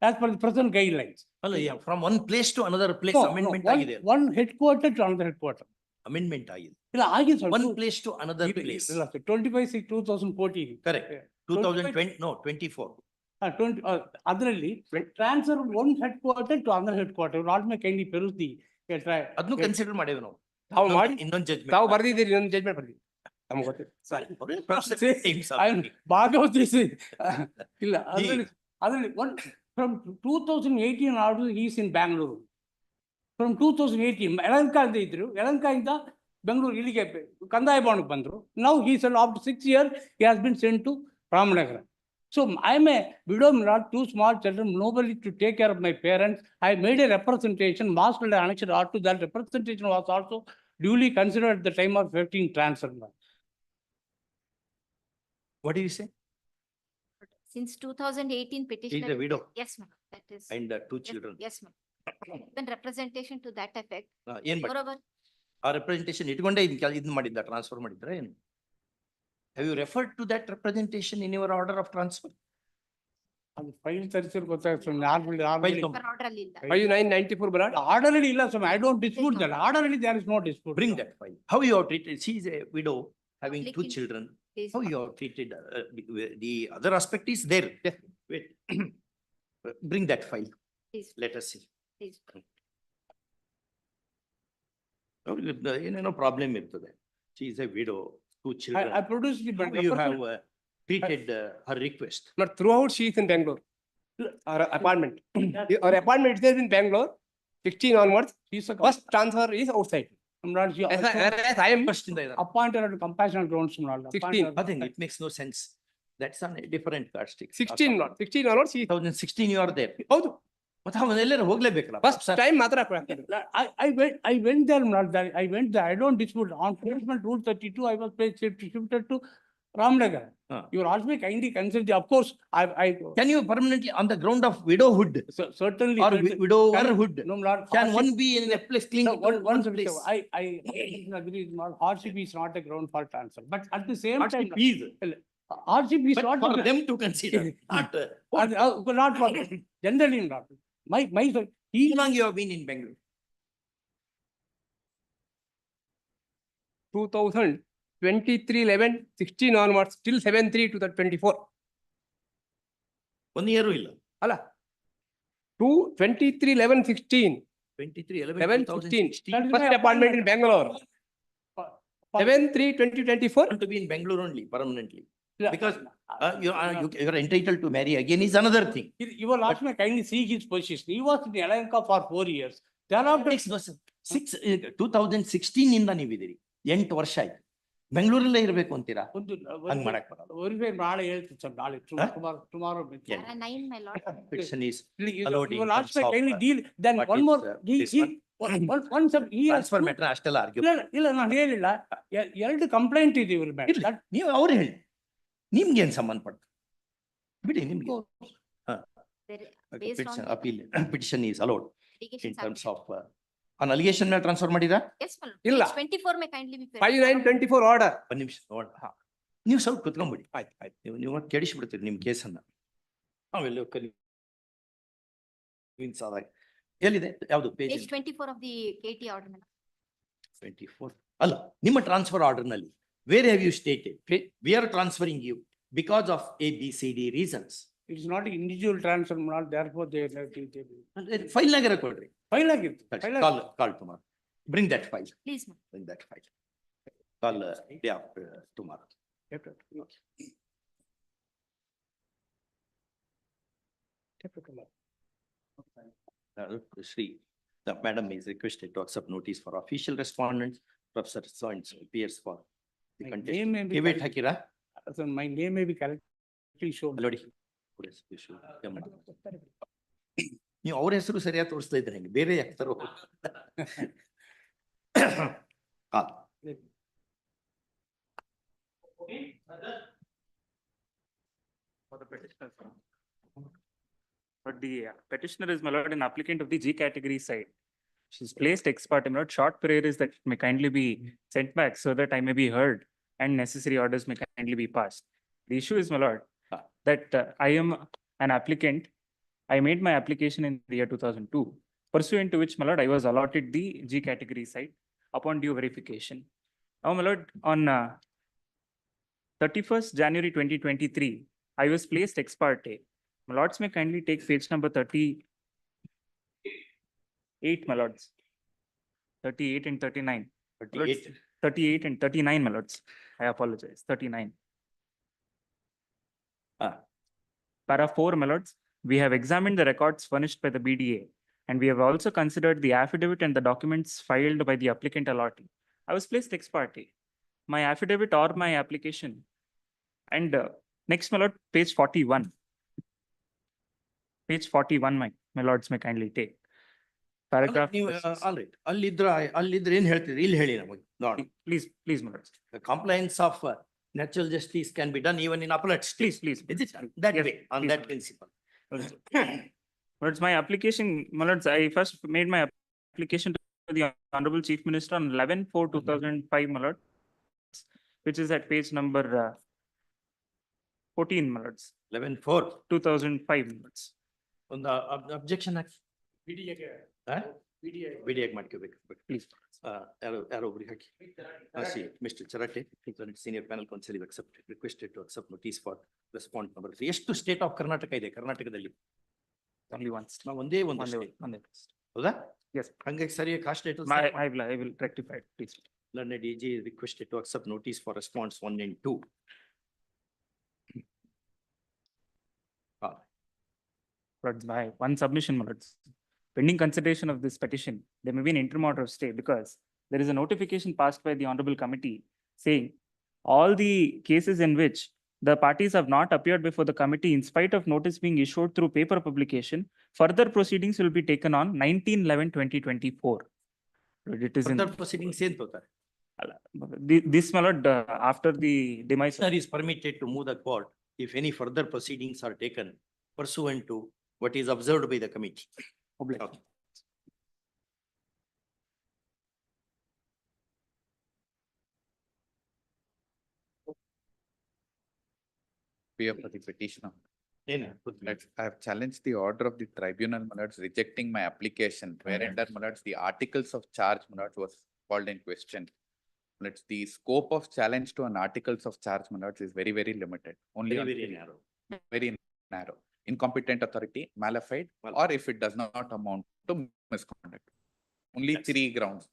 as per the present guidelines. ಅಲ್ಲ, from one place to another place amendment ಆಗಿದೆ. One headquarter to another headquarter. Amendment ಆಗಿದೆ. ಇಲ್ಲ ಆಗಿದೆ sir. One place to another place. 25/6/2014. Correct. 2020, no, 24. ಅದರಲ್ಲಿ transfer one headquarter to another headquarter, not may kindly peruse the. ಅದನ್ನು consider ಮಾಡೇವೆ ನಾವು. ತಾವು ಮಾಡಿ ಇನ್ನೊಂದು ಜಡ್ಜ್ಮೆಂಟ್. ತಾವು ಬರ್ದಿದ್ದೀರಿ, ಇನ್ನೊಂದು ಜಡ್ಜ್ಮೆಂಟ್ ಬರ್ದಿದ್ದೀರಿ. ನಮ್ಗೆ ಗೊತ್ತಿಲ್ಲ. ಭಾಗವತಿಸಿ ಇಲ್ಲ ಅದರಲ್ಲಿ from 2018 onwards he is in Bangalore. From 2018 ಯಲಹಂಕದಿಂದ ಇದ್ರು, ಯಲಹಂಕದಿಂದ ಬೆಂಗಳೂರು ಇಲ್ಲಿಗೆ ಕಂದಾಯ ಭವನಕ್ಕೆ ಬಂದ್ರು. Now he said after 6 years he has been sent to Ramanagara. So I am a widow, not two small children, nobody to take care of my parents. I made a representation, master annexed to that representation was also duly considered at the time of effecting transfer. What do you say? Since 2018 petitioner. widow. Yes, ma'am. That is. And two Yes, children. Yes, ma'am. Then representation to that effect. ಏನ್ ಮಾಡಿ Moreover, ಆ representation ಇಟ್ಕೊಂಡೇ ಇದನ್ನ ಮಾಡಿದ್ದ transfer ಮಾಡಿದ್ರ ಏನು? Have you referred to that representation in your order of transfer? ಅದು file ತರಿಸಿರ್ ಗೊತ್ತಾಗ್ತದೆ. Normally. per order ಅಲ್ಲಿ ಇಲ್ಲ. 5994 blood. Order ಅಲ್ಲಿ ಇಲ್ಲ, so I don't dispute that. Order ಅಲ್ಲಿ there is no dispute. Bring that file. How you have treated, she is a widow having two Public children. Please, How you have treated, the other aspect is there. Wait. Bring that file. please, Let us see. please. ಏನೇನೋ problem ಇರ್ತದೆ. She is a widow, two children. I produced the. How you have treated her request. But throughout she is in Bangalore. Her apartment. Her apartment is in Bangalore. 16 onwards. First transfer is outside. As I am First in the appointed on compassionate grounds. 16. I think it makes no sense. That's on a different casting. 16 not. 16 onwards she is. 2016 you are there. ಹೌದು. ಮತ್ತೆ ಅವನ್ನೆಲ್ಲರೂ ಹೋಗ್ಲೇಬೇಕಲ್ಲ. First time ಮಾತ್ರ ಕೊಡ್ತಾರೆ. I went there, I went there. I don't dispute. On enforcement rule 32, I was shifted to Ramnagar. You are also kindly consider, of course, I. Can you permanently on the ground of widowhood Certainly. or widowerhood? No, Lord. Can one be in a place clean? No, one place. I agree, hardship is not a ground for transfer, but at the same time. Hardship is not. For them to consider, not. Not for, generally not. My. How long you have been in Bangalore? 2023-11-16 onwards till 7/3/2024. 1 year ಇಲ್ಲ. ಅಲ್ಲ. 23-11-16. 23-11-16. First appointment in Bangalore. 7/3/2024. Want to be in Bangalore only permanently. Because you are entitled to marry again is another thing. You will ask me kindly see his position. He was in Alanka for 4 years. Thereafter. 2016 ಇಂದ ನೀವಿದ್ದೀರಿ. 8 ವರ್ಷ ಆಯ್ತು. ಬೆಂಗಳೂರಲ್ಲೇ ಇರ್ಬೇಕು ಅಂತೀರಾ? ಹಂಗ್ ಮಾಡಕ್ ಬರಲ್ಲ. ನಾಳೆ ಹೇಳ್ತೀನಿ sir, ನಾಳೆ tomorrow. 9, my lord. Petition is You allowed in will ask terms me of, kindly deal, then what one is, more. this one. One sub. Transfer matter ಅಷ್ಟೆಲ್ಲ argue. ಇಲ್ಲ ನಾನು ಹೇಳಿಲ್ಲ. 2 ಕಂಪ್ಲೇಂಟ್ ಇದೆ ಇವ್ರ ಮೇಲೆ. ಇರ್ಲಿ, ನೀವು ಅವ್ರು ಹೇಳಿ. ನಿಮ್ಗೇನ್ ಸಂಬಂಧಪಟ್ಟ? ಬಿಡಿ ನಿಮ್ಗೆ. Based on Appeal petition is allowed in allegations terms are- of an allegation ಮೇಲೆ ಟ್ರಾನ್ಸ್ಫರ್ ಮಾಡಿರಾ? Yes, my lord. ಇಲ್ಲ. Page 24 may kindly be. 5/9/24 order. ಒಂದ್ ನಿಮಿಷ ನೋಡ. ನೀವು ಸ್ವಲ್ಪ ಕುತ್ಕೊಂಡ್ಬಿಡಿ. ಆಯ್ತು. ನೀವು ಕೆಡಿಸ್ಬಿಡ್ತೀರಿ ನಿಮ್ ಕೇಸನ್ನ. ಆಮೇಲೆ ಎಲ್ಲಿದೆ ಯಾವ್ದು Page page? 24 of the KT order, my lord. 24 ಅಲ್ಲ, ನಿಮ್ಮ ಟ್ರಾನ್ಸ್ಫರ್ ಆರ್ಡರ್ ನಲ್ಲಿ where have you stated we are transferring you because of ABCD reasons? It is not individual transfer, not therefore they. File ನಾಗರ ಕೊಡ್ರಿ. File ಆಗಿತ್ತು. Call tomorrow. Bring that file. Please, ma'am. Bring that file. Call day after tomorrow. Shri, the madam is requested to accept notice for official respondents. Professor so-and-so appears for the My name may contest. be Give it correct. Hakira. So my name may be correctly shown. Lodi. ನೀವು ಅವ್ರ ಹೆಸರು ಸರಿಯಾಗಿ ತೋರಿಸ್ತಾ ಇದ್ರೆ ಹೆಂಗೆ ಬೇರೆ ಯಾಕ್ತಾರೋ? But the petitioner is, my lord, an applicant of the G category side. She's placed ex parte, my lord. Short prayer is that it may kindly be sent back so that I may be heard and necessary orders may kindly be passed. The issue is, my lord, that I am an applicant. I made my application in the year 2002, pursuant to which, my lord, I was allotted the G category side upon due verification. Now, my lord, on 31st January 2023, I was placed ex parte. My lords may kindly take page number 38, my lords. 38 and 39. 38. 38 and 39, my lords. I apologize. 39. Para 4, my lords. We have examined the records furnished by the BDA, and we have also considered the affidavit and the documents filed by the applicant allottee. I was placed ex parte. My affidavit or my application. And next, my lord, page 41. Page 41, my lords may kindly take. Paragraph. All right. ಅಲ್ಲಿದ್ರೆ ಏನ್ ಹೇಳ್ತೀರಿ? ಇಲ್ಲಿ ಹೇಳಿ ನಮಗೆ ನೋಡಿ. Please, my lords. The compliance of natural justice can be done even in appellate stage. Please. Is it that Yes, way, on please, that my principle? But my application, my lords, I first made my application to the Honorable Chief Minister on 11/4/2005, my lord, which is at page number 14, my lords, 11/4. 2005, my lords. On the objection act. ವಿಡಿಯಾಗಿ ಮಾಡ್ಕೋಬೇಕು. Please. ಯಾರೋ ಒಬ್ರಿಗೆ ಹಾಕಿ. Mr. Charate, senior panel counsel is requested to accept notice for response number 3. ಎಷ್ಟು state of Karnataka ಇದೆ ಕರ್ನಾಟಕದಲ್ಲಿ? Only once. ನಾವು ಒಂದೇ ಒಂದು state. ಹೌದಾ? Yes. ಹಂಗಾಗಿ ಸರಿಯಾಗಿ cost status. I will rectify it, please. Learned DG is requested to accept notice for response 1 and 2. But by one submission, my lords. Pending consideration of this petition, there may be an interim order of stay because there is a notification passed by the Honorable Committee saying all the cases in which the parties have not appeared before the committee in spite of notice being issued through paper publication, further proceedings will be taken on 19/11/2024. It is in Further proceedings ಏನ್ ತಗೋತಾರೆ? this, my lord, after the demise. Sir is permitted to move the court if any further proceedings are taken pursuant to what is observed by the committee. Okay. Fear for the petitioner. Let's, I have challenged the order of the tribunal, my lords, rejecting my application, wherein, my lords, the articles of charge, my lords, was called in question. Let's, the scope of challenge to an articles of charge, my lords, is very, very limited. Only very, on very three- narrow. Very narrow. Incompetent authority, malafide, or if it does not amount to misconduct. Only Yes. 3 grounds.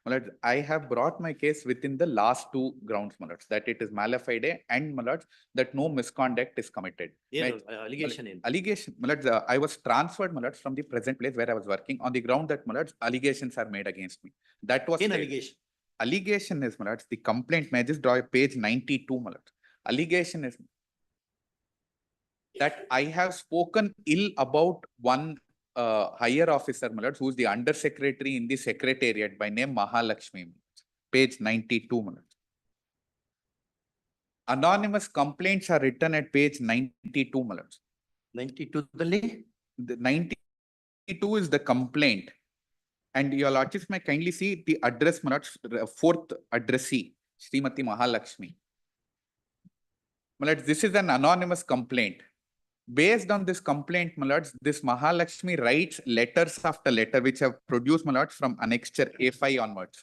My lords, I have brought my case within the last 2 grounds, my lords, that it is malafide and, my lords, that no misconduct is committed. ಏನು My- allegation ಏನು? Allegation, my lords, I was transferred, my lords, from the present place where I was working on the ground that, my lords, allegations are made against me. That was. ಏನು stated. allegation? Allegation is, my lords, the complaint, may I just draw a page 92, my lords. Allegation is that I have spoken ill about one higher officer, my lords, who is the under secretary in the secretariat by name Mahalakshmi, page 92, my lords. Anonymous complaints are written at page 92, my lords. 92 ದಲ್ಲಿ The 92 is the complaint. And your lordships may kindly see the address, my lords, 4th addressee, Srimati Mahalakshmi. My lords, this is an anonymous complaint. Based on this complaint, my lords, this Mahalakshmi writes letters after letter, which have produced, my lords, from annexure A5 onwards.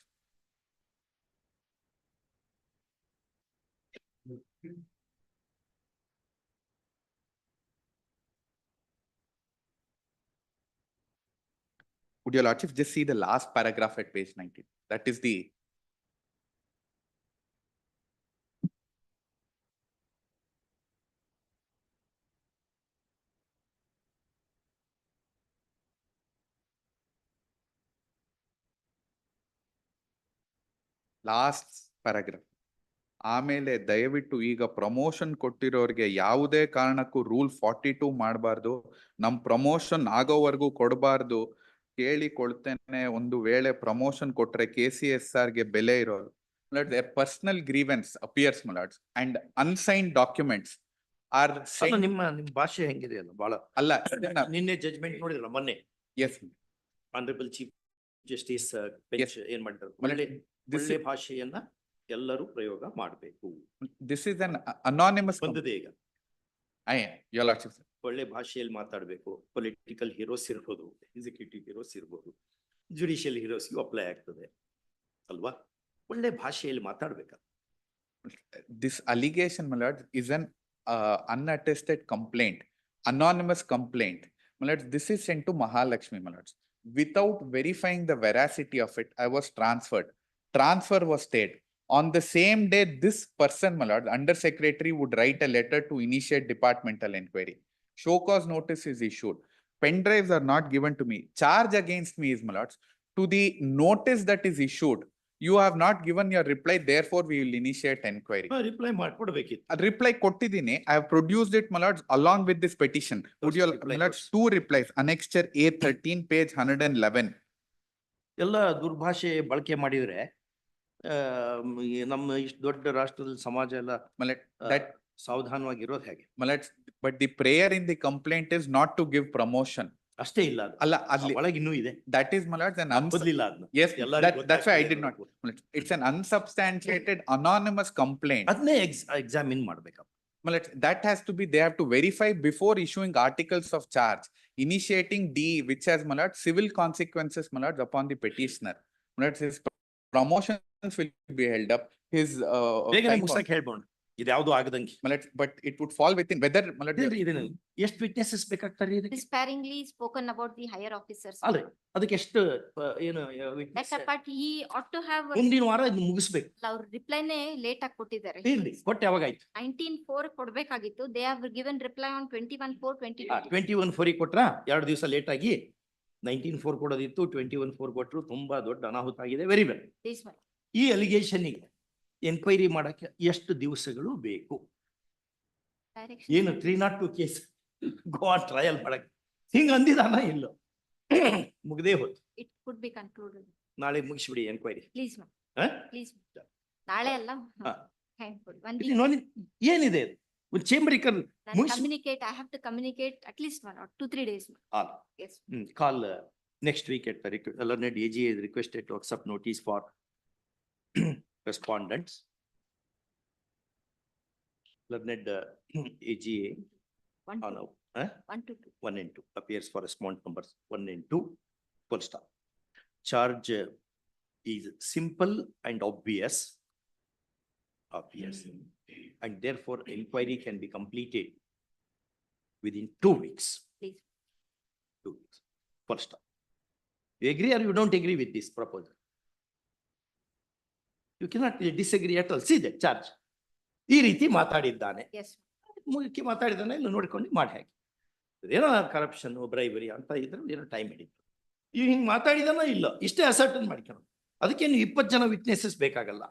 Would your lordship just see the last paragraph at page 19? That is the. Last paragraph. ಆಮೇಲೆ ದಯವಿಟ್ಟು ಈಗ promotion ಕೊಟ್ಟಿರೋರಿಗೆ ಯಾವುದೇ ಕಾರಣಕ್ಕೂ rule 42 ಮಾಡಬಾರ್ದು. ನಮ್ promotion ಆಗೋವರೆಗೂ ಕೊಡಬಾರ್ದು. ಕೇಳಿಕೊಳ್ತೇನೆ, ಒಂದು ವೇಳೆ ಪ್ರಮೋಷನ್ ಕೊಟ್ರೆ KCSR ಗೆ ಬೆಲೆ ಇರೋದು. Their personal grievance appears, my lords, and unsigned documents are sent. ನಿಮ್ಮ ಭಾಷೆ ಹೆಂಗಿದೆ ಅಲ್ಲ ಬಹಳ ಅಲ್ಲ ನಿನ್ನೆ ಜಡ್ಜ್ಮೆಂಟ್ ನೋಡಿದ್ರಲ್ಲ ಮೊನ್ನೆ. Yes honourable chief justice bench ಏನ್ ಮಾಡ್ತಾರೆ, ಒಳ್ಳೆ ಭಾಷೆಯನ್ನ ಎಲ್ಲರೂ ಪ್ರಯೋಗ ಮಾಡಬೇಕು. This is an anonymous. ಬಂದಿದೆ ಈಗ. Your lordship. ಒಳ್ಳೆ ಭಾಷೆಯಲ್ಲಿ ಮಾತಾಡಬೇಕು. ಪೊಲಿಟಿಕಲ್ ಹೀರೋಸ್ ಇರ್ಬೋದು, ಎಕ್ಸಿಕ್ಯೂಟಿವ್ ಹೀರೋಸ್ ಇರ್ಬೋದು, ಜುಡಿಷಿಯಲ್ ಹೀರೋಸ್ಗೂ ಅಪ್ಲೈ ಆಗ್ತದೆ ಅಲ್ವಾ? ಒಳ್ಳೆ ಭಾಷೆಯಲ್ಲಿ ಮಾತಾಡ್ಬೇಕು. This allegation, my lord, is an unattested complaint, anonymous complaint. My lord, this is sent to Mahalakshmi, my lords. Without verifying the veracity of it, I was transferred. Transfer was stayed. On the same day, this person, my lord, under secretary, would write a letter to initiate departmental inquiry. Show cause notice is issued. Pen drives are not given to me. Charge against me is, my lords, to the notice that is issued. You have not given your reply, therefore we will initiate inquiry. Reply ಮಾಡ್ಕೊಡ್ಬೇಕಿತ್ತು. Reply kottidini. I have produced it, my lords, along with this petition. Would you, my lords, 2 replies, annexure A13, page 111. ಎಲ್ಲ ದುರ್ಭಾಷೆ ಬಳಕೆ ಮಾಡಿದ್ರೆ ನಮ್ಮ ಇಷ್ಟು ದೊಡ್ಡ ರಾಷ್ಟ್ರದಲ್ಲಿ ಸಮಾಜ ಎಲ್ಲ that ಸಾವಧಾನವಾಗಿರೋದು ಹೇಗೆ? but the prayer in the complaint is not to give promotion. ಅಷ್ಟೇ ಇಲ್ಲ ಅದು. ಅಲ್ಲ ಅಲ್ಲಿ ಒಳಗೆ ಇನ್ನೂ ಇದೆ. that is my lord, ಬದಲಿಲ್ಲ ಅದನ್ನ. yes, ಎಲ್ಲರಿಗೂ that's why I ಗೊತ್ತಾಗ್ತದೆ did not. ಅನ್ನೋದು. My lord, it's an unsubstantiated anonymous complaint. ಅದನ್ನೇ ಎಕ್ಸಾಮಿನ್ ಮಾಡ್ಬೇಕಪ್ಪ. My lord, that has to be, they have to verify before issuing articles of charge, initiating D, which has, my lord, civil consequences, my lord, upon the petitioner. My lord, his promotions will be held up, his ಬೇಗನೆ time of- ಮುಗಿಸಕ್ಕೆ ಹೇಳ್ಬೋಣ. ಇದು ಯಾವ್ದು ಆಗದಂಗೆ. my lord, but it would fall within whether, my lord, ಎಷ್ಟು witnesses ಬೇಕಾಗ್ತಾರೆ ಇದಕ್ಕೆ? Disparingly spoken about the higher officers. ಅಲ್ರಿ ಅದಕ್ಕೆ ಎಷ್ಟು ಏನು That apart, he ought to have. ಮುಂದಿನ ವಾರ ಇದನ್ನ ಮುಗಿಸ್ಬೇಕು. ಅವ್ರ ರಿಪ್ಲೈನೇ ಲೇಟ್ ಆಗಿ ಕೊಟ್ಟಿದ್ದಾರೆ. ಇರ್ಲಿ ಕೊಟ್ಟು ಯಾವಾಗಾಯ್ತು? 19/4 ಕೊಡ್ಬೇಕಾಗಿತ್ತು. They have given reply on 21/4/2020. 21/4 ಕೊಟ್ರ 2 ದಿವಸ ಲೇಟ್ ಆಗಿ 19/4 ಕೊಡೋದಿತ್ತು, 21/4 ಕೊಟ್ರು. ತುಂಬಾ ದೊಡ್ಡ ಅನಾಹುತ ಆಗಿದೆ. Very well. This one. ಈ ಅಲಿಗೇಷನ್ಗೆ ಎನ್ಕ್ವೈರಿ ಮಾಡಕ್ಕೆ ಎಷ್ಟು ದಿವಸಗಳು ಬೇಕು? Direction. ಏನು 302 ಕೇಸ್ ಗೋ ಆನ್ ಟ್ರಯಲ್ ಮಾಡಕ್ಕೆ ಹಿಂಗ ಅಂದಿದಾನ ಇಲ್ಲ? ಮುಗ್ದೇ ಹೋಯ್ತು. It could be concluded. ನಾಳೆ ಮುಗಿಸ್ಬಿಡಿ ಎನ್ಕ್ವೈರಿ. Please, ma'am. Please. ನಾಳೆ ಅಲ್ಲ. ಹಾ. Time ಕೊಡಿ. One ಇಲ್ಲಿ week. ನೋಡಿ ಏನಿದೆ ಒಂದು ಚೇಂಬರಿಗೆ ನಾನು communicate, I have to communicate at least 1 or 2-3 days. ma'am. Yes. Call next week at the learned AGA is requested to accept notice for respondents. Learned AGA 1 on to 1 to 2. 1 and 2 appears for respondent numbers 1 and 2. Full stop. Charge is simple and obvious. And therefore inquiry can be completed within 2 weeks. Please. 2 weeks. Full stop. You agree or you don't agree with this proposal? You cannot disagree at all. See that charge. ಈ ರೀತಿ ಮಾತಾಡಿದ್ದಾನೆ. Yes. ಮುಗಿಸಿ ಮಾತಾಡಿದ್ದಾನೆ ಇಲ್ಲ ನೋಡ್ಕೊಂಡು ಮಾಡಿ ಹಾಕಿ. ಏನೋ corruption bribery ಅಂತ ಇದ್ರೆ ಏನೋ ಟೈಮ್ ಹಿಡಿತು. ಈ ಹಿಂಗ್ ಮಾತಾಡಿದಾನ ಇಲ್ಲ ಇಷ್ಟೇ ಅಸರ್ಟನ್ ಮಾಡ್ಕೊಂಡು ಅದಕ್ಕೆ ನೀವು 20 ಜನ ವಿಟ್ನೆಸಸ್ ಬೇಕಾಗಲ್ಲ.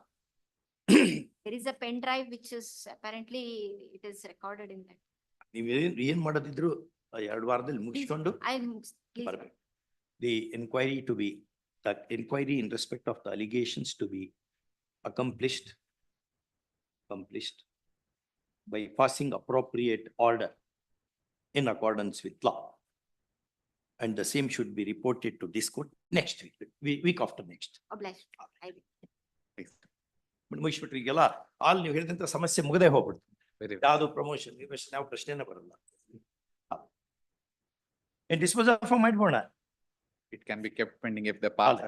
There is a pen drive which is apparently it is recorded in that. ನೀವು ಏನ್ ಮಾಡೋದಿದ್ರು 2 ವಾರದಲ್ಲಿ ಮುಗಿಸ್ಕೊಂಡು Please. ಬರ್ಬೇಕು. The inquiry in respect of the allegations to be accomplished by passing appropriate order in accordance with law. And the same should be reported to this court next week after next. Obliged. I will. ಮುಗಿಸ್ಬಿಟ್ರಿಗೆಲ್ಲ ಆಲ್ ನೀವು ಹೇಳಿದಂತ ಸಮಸ್ಯೆ ಮುಗದೆ ಹೋಗ್ಬಿಡ್ತು. ಯಾವ್ದು promotion ಯಾವ ಪ್ರಶ್ನೆನ ಬರಲ್ಲ. ಏನ್ ಡಿಸ್ಪೋಸಲ್ ಫಾರ್ಮ್ ಮಾಡ್ಬೋಣ? it can be kept pending if the path.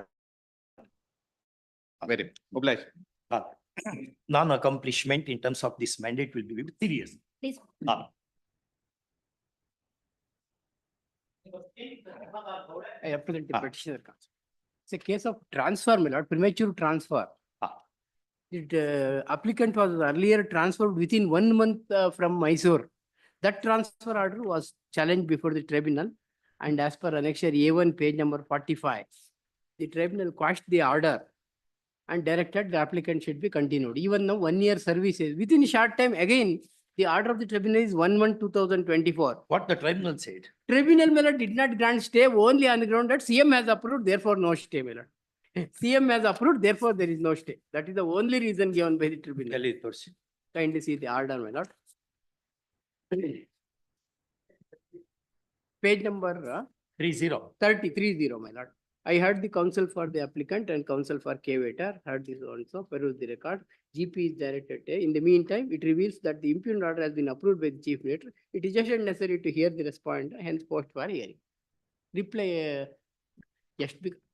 Very obliged. Non-accomplishment in terms of this mandate will be serious. Please. I represent the petitioner counsel. It's a case of transfer, my lord, premature transfer. The applicant was earlier transferred within 1 month from Mysore. That transfer order was challenged before the tribunal, and as per annexure A1, page number 45, the tribunal quashed the order and directed the applicant should be continued. Even now, 1 year services within a short time again. The order of the tribunal is 1/1/2024. What the tribunal said? Tribunal, my lord, did not grant stay only on the ground that CM has approved, therefore no stay, my lord. CM has approved, therefore there is no stay. That is the only reason given by the tribunal. Kindly see the order, my lord. Page number 30, my lord. I heard the counsel for the applicant and counsel for K-Waiter, heard this also, peruse the record. GP is directed. In the meantime, it reveals that the impugned order has been approved by the chief minister. It is just necessary to hear the respondent, hence post for hearing. Reply,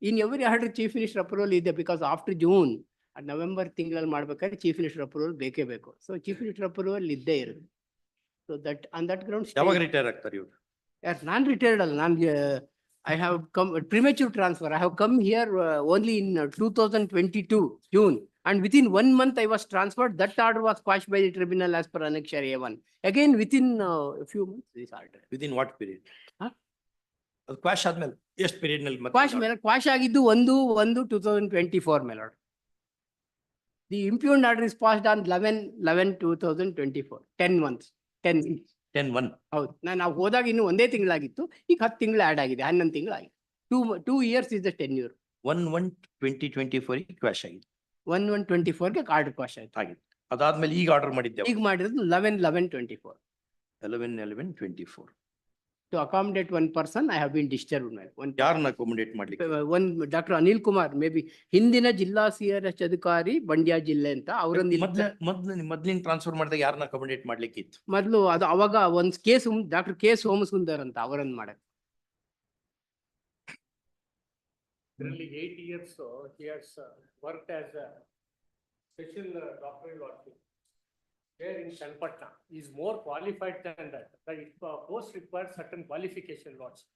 in every order chief minister approval is there because after June and November ತಿಂಗಳಲ್ಲಿ ಮಾಡ್ಬೇಕಾದ್ರೆ chief minister approval ಬೇಕೇ ಬೇಕು. So chief minister approval ಇದ್ದೇ ಇರುತ್ತೆ. So that on that ground. ಯಾವಾಗ retire ಆಗ್ತಾರೆ ಇವರು? ನಾನು ರಿಟೈರ್ಡ್ ಅಲ್ಲ, I have come premature transfer. I have come here only in 2022 June, and within 1 month I was transferred. That order was quashed by the tribunal as per annexure A1. Again within a few months this order. Within what period? ಅದು quash ಆದ್ಮೇಲೆ ಎಷ್ಟು period ನಲ್ಲಿ? Quash ಆಗಿದ್ದು 1/1/2024, my lord. The impugned order is passed on 11/11/2024. 10 months. 10/1. ಹೌದು, ನಾವು ಹೋದಾಗ ಇನ್ನು 1 ತಿಂಗಳಾಗಿತ್ತು, ಈಗ 10 ತಿಂಗಳು ಆಡ್ ಆಗಿದೆ, 11 ತಿಂಗಳಾಗಿದೆ. 2 years is the tenure. 1/1/2024 quash ಆಗಿದೆ. 1124 ಗೆ ಆರ್ಡರ್ ಪಾಸ್ ಆಯ್ತು. ಹಾಗೆ ಅದಾದ್ಮೇಲೆ ಈಗ ಆರ್ಡರ್ ಮಾಡಿದ್ದೇವೆ ಈಗ ಮಾಡಿರೋದು 11/11/24. 11/11/24. To accommodate one person, I have been disturbed. ಯಾರನ್ನ ಅಕೊಮಡೇಟ್ ಮಾಡ್ಲಿಕ್ಕೆ? One Dr. Anil Kumar, maybe ಹಿಂದಿನ ಜಿಲ್ಲಾ CRS ಅಧಿಕಾರಿ ಮಂಡ್ಯ ಜಿಲ್ಲೆ ಅಂತ ಅವರನ್ನು ಮೊದ್ಲಿನ ಟ್ರಾನ್ಸ್ಫರ್ ಮಾಡಿದಾಗ ಯಾರನ್ನ ಅಕೊಮಡೇಟ್ ಮಾಡ್ಲಿಕ್ಕೆ ಇತ್ತು? ಮೊದಲು ಅದು ಅವಾಗ ಒಂದು ಕೇಸ್ ಡಾಕ್ಟರ್ ಕೆ ಸೋಮಸುಂದರ್ ಅಂತ ಅವರನ್ನು ಮಾಡ. Really 8 years, so he has worked as a special doctoral officer here in Chalpatna. He is more qualified than that. The post requires certain qualification, Lordship.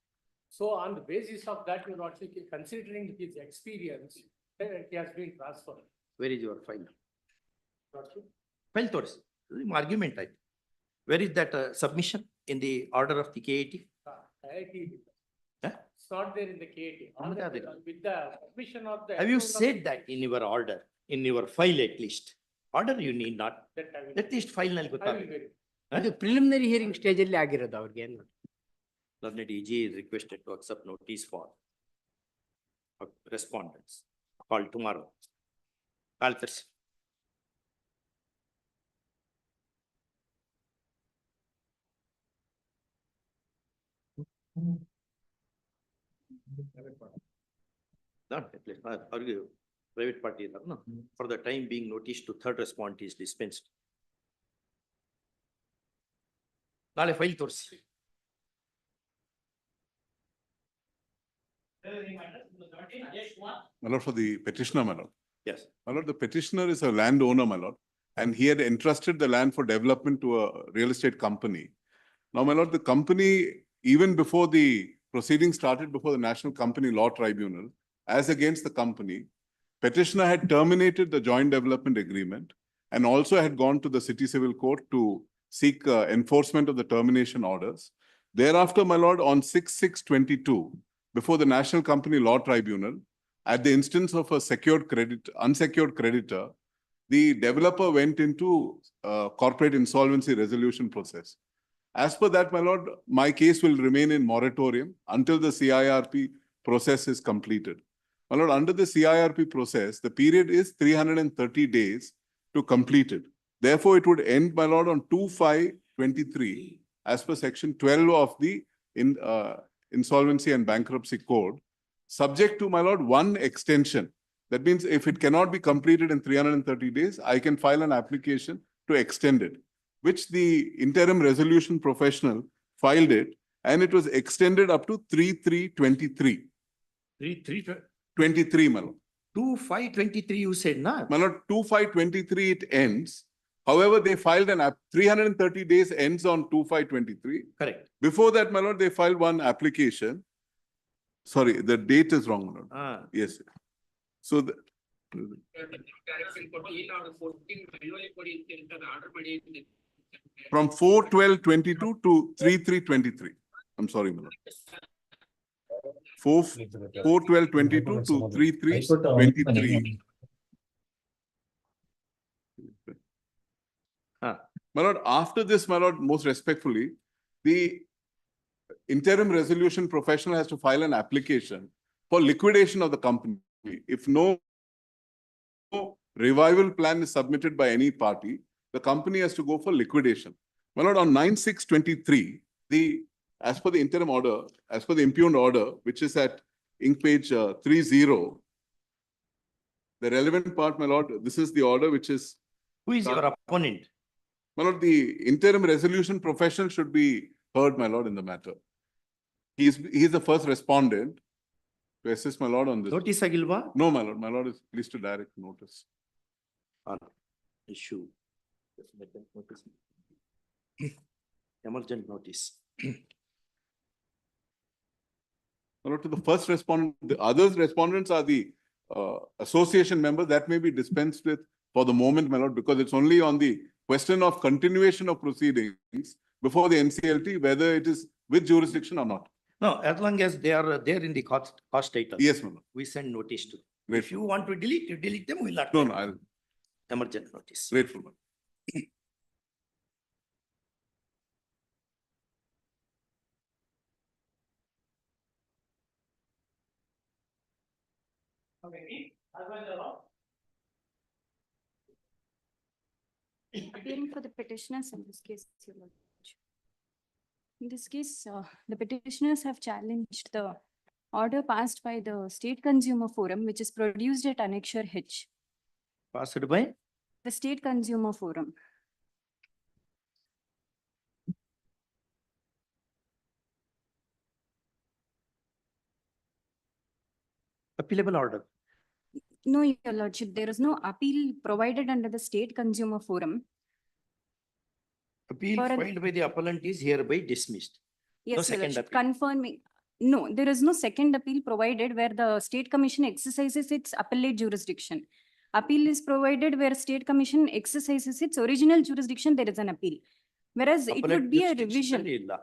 So on the basis of that, Your Lordship, considering his experience, he has been transferred. Where is your file? Lordship. File ತೋರಿಸಿ. ನಿಮ್ಮ argument ಆಯ್ತು. Where is that submission in the order of the KAT? KAT. It's not there in the KAT. With the permission of the. Have you said that in your order, in your file at least? Order you need not. At least file ನಲ್ಲಿ ಗೊತ್ತಾಗುತ್ತೆ. ಅದು preliminary hearing stage ಅಲ್ಲಿ ಆಗಿರೋದು ಅವ್ರಿಗೆ. ಏನು Learned EG is requested to accept notice for respondents. Call tomorrow. Call Thursday. Not argue. Private party is no. For the time being, notice to third respondent is dispensed. ನಾಳೆ file ತೋರಿಸಿ. My lord, for the petitioner, my lord. Yes. My lord, the petitioner is a landowner, my lord, and he had entrusted the land for development to a real estate company. Now, my lord, the company, even before the proceedings started before the National Company Law Tribunal, as against the company, petitioner had terminated the joint development agreement and also had gone to the city civil court to seek enforcement of the termination orders. Thereafter, my lord, on 6/6/22, before the National Company Law Tribunal, at the instance of a unsecured creditor, the developer went into corporate insolvency resolution process. As per that, my lord, my case will remain in moratorium until the CIRP process is completed. My lord, under the CIRP process, the period is 330 days to complete it. Therefore, it would end, my lord, on 2/5/23, as per section 12 of the Insolvency and Bankruptcy Code, subject to, my lord, one extension. That means if it cannot be completed in 330 days, I can file an application to extend it, which the interim resolution professional filed it, and it was extended up to 3/3/23. 3/3/23, my lord. 2/5/23 you said, na? My lord, 2/5/23 it ends. However, they filed 330 days ends on 2/5/23. Correct. Before that, my lord, they filed one application. Sorry, the date is wrong, my lord. Yes. So the from 4/12/22 to 3/3/23. I'm sorry, my lord. 4/12/22 to 3/3/23. My lord, after this, my lord, most respectfully, the interim resolution professional has to file an application for liquidation of the company. If no revival plan is submitted by any party, the company has to go for liquidation. My lord, on 9/6/23, as per the interim order, as per the impugned order, which is at ink page 30, the relevant part, my lord, this is the order which is. Who is your opponent? My lord, the interim resolution professional should be heard, my lord, in the matter. He is the first respondent to assist, my lord, on this. Notice agilva? No, my lord. My lord is pleased to direct notice. Issue. Emergent notice. My lord, to the first respondent, the other respondents are the association members that may be dispensed with for the moment, my lord, because it's only on the question of continuation of proceedings before the NCLT, whether it is with jurisdiction or not. No, as long as they are there in the cost title. Yes, my lord. We send notice to. Great. If you want to delete, you delete them, we'll not. No, no, I'll. Emergent notice. Grateful, my lord. Okay. Appearing for the petitioners in this case, Your Lordship. In this case, the petitioners have challenged the order passed by the State Consumer Forum, which is produced at Annexure H. Passed by? The State Consumer Forum. Appealable order. No, Your Lordship, there is no appeal provided under the State Consumer Forum. Appeal For an- filed by the appellant is hereby dismissed. No Yes, Your second Lordship, appeal. confirming. No, there is no second appeal provided where the State Commission exercises its appellate jurisdiction. Appeal is provided where State Commission exercises its original jurisdiction, there is an appeal. Whereas it Appellate would be a jurisdiction revision. ಇಲ್ಲ.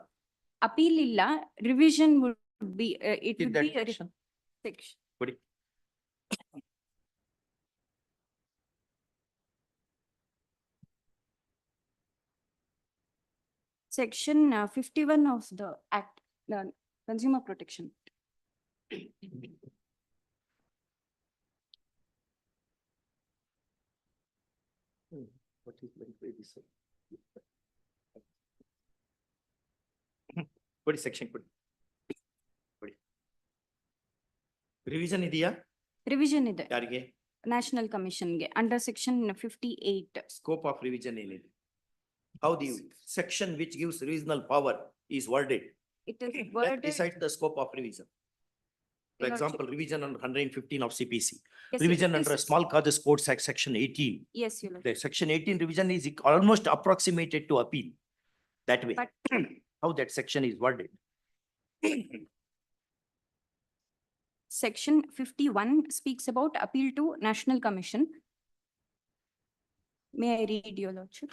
Appeal illa, revision would be, it In would that be a section. section. ಕೊಡಿ. Section 51 of the Act, the Consumer Protection. What is meant by this? ಕೊಡಿ section ಕೊಡಿ. ಕೊಡಿ. Revision ಇದೆಯಾ? Revision ಇದೆ. ಯಾರಿಗೆ? National Commission ಗೆ under section 58. Scope of revision ಏನಿದೆ? How the section which gives revisional power is worded. It is That worded. decides the scope of revision. For Your example, revision under 115 of CPC. Yes, Revision it under is- Small Causes Courts Act, section 18. Yes, Your Lordship. The section 18 revision is almost approximated to appeal. That way, But- how that section is worded. Section 51 speaks about appeal to National Commission. May I read, Your Lordship?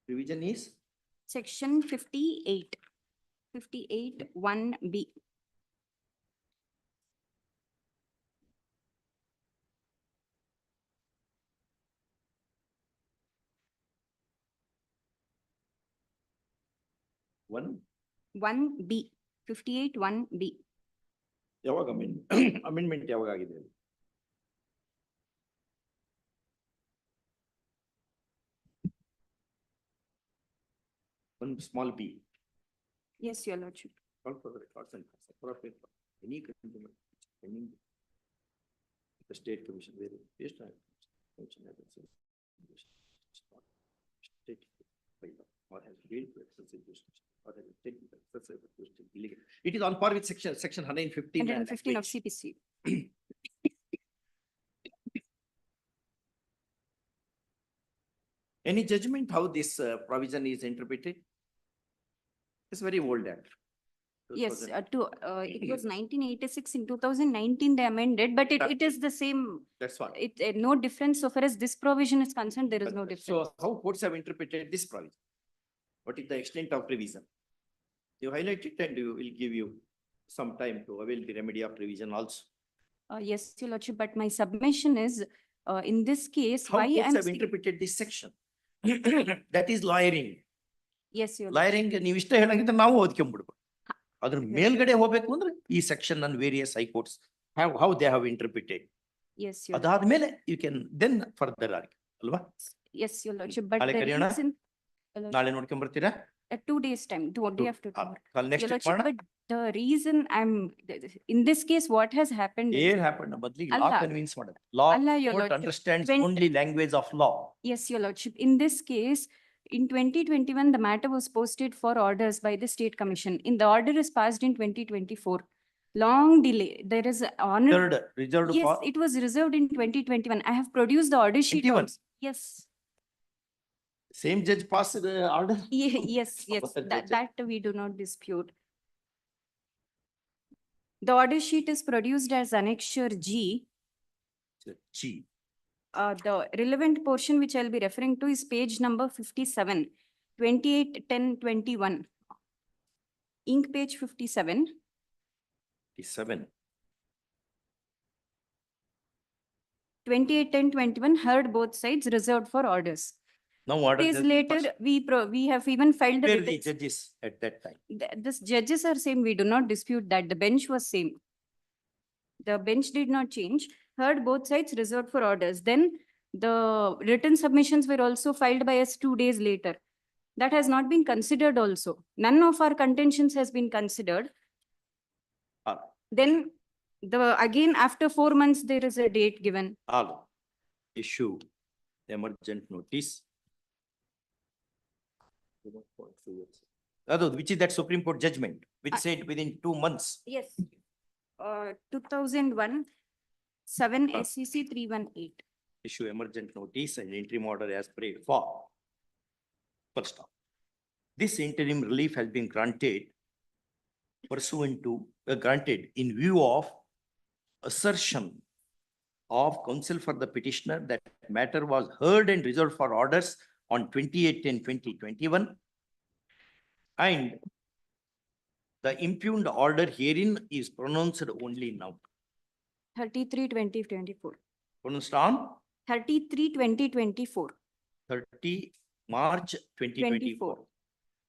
Revision is Section 58. 58 1B. one. 1B. 58 1B. ಯಾವಾಗ amendment ಯಾವಾಗ ಆಗಿದೆ? One small b. Yes, Your Lordship. Call for the records and appropriate for any consumer pending the state commission where based on state by law or has failed to exercise jurisdiction or has taken the exercise of jurisdiction illegal. It is on par with section 115. 115 of CPC. Any judgment how this provision is interpreted? It's very old act. Yes, 2000. it was 1986. In 2019, they amended, but it is the same. That's what. No difference so far as this provision is concerned, there is no difference. So how courts have interpreted this provision? What is the extent of revision? You highlight it and you will give you some time to avail the remedy of revision also. Yes, Your Lordship, but my submission is, in this case, How why courts I'm. have interpreted this section? That is lawyering. Yes, Your Lordship. Lawyering ನೀವು ಇಷ್ಟ ಹೇಳಂಗಿದ್ರೆ ನಾವು ಓದ್ಕೊಂಡ್ಬಿಡ್ಬೇಕು. ಅದ್ರ ಮೇಲ್ಗಡೆ ಹೋಗ್ಬೇಕು ಅಂದ್ರೆ ಈ section and various high courts how they have interpreted. Yes, Your Lordship. ಅದಾದ್ಮೇಲೆ you can then further argue ಅಲ್ವಾ? Yes, Your Lordship, but ನಾಳೆ the ಕರೆಯೋಣ? reason. Your Lordship, ನಾಳೆ ನೋಡ್ಕೊಂಡ್ ಬರ್ತೀರಾ? 2 days time, day after tomorrow. next Your week Lordship, ಮಾಡೋಣ? but the reason in this case, what has happened is. ಏನ್ happen ಬದ್ಲಿಗೆ law ಅಲ್ಲ. convince ಮಾಡೋದು. Law ಅಲ್ಲ, Your court Lordship. understands 20 only language of law. Yes, Your Lordship. In this case, in 2021, the matter was posted for orders by the State Commission. The order is passed in 2024. Long delay. There is honor. Reserved Yes, for it was reserved in 2021. I have produced the order sheet. 21. also. Yes. same judge passed the order. Yes, yes, Our that judge. we do not dispute. The order sheet is produced as Annexure G. G. The relevant portion which I'll be referring to is page number 57, 28-10-21. Ink page 57. 7. 28/10/21 heard both sides, reserved for orders. Now order. Days the later, first- we have even filed the Where the written- judges at that time? This judges are same, we do not dispute that, the bench was same. The bench did not change, heard both sides, reserved for orders. Then the written submissions were also filed by us 2 days later. That has not been considered also. None of our contentions has been considered. Then again, after 4 months, there is a date given. All issue emergent notice. Which is that Supreme Court judgment, which said within 2 months. Yes. 2001, 7 SCC 318. Issue emergent notice and interim order as prayed for. First off, this interim relief has been granted pursuant to, granted in view of assertion of counsel for the petitioner that matter was heard and reserved for orders on 28/10/2021. And the impugned order herein is pronounced only now. 33/20/24. Pronounced on 33/20/24. 30 March 2024.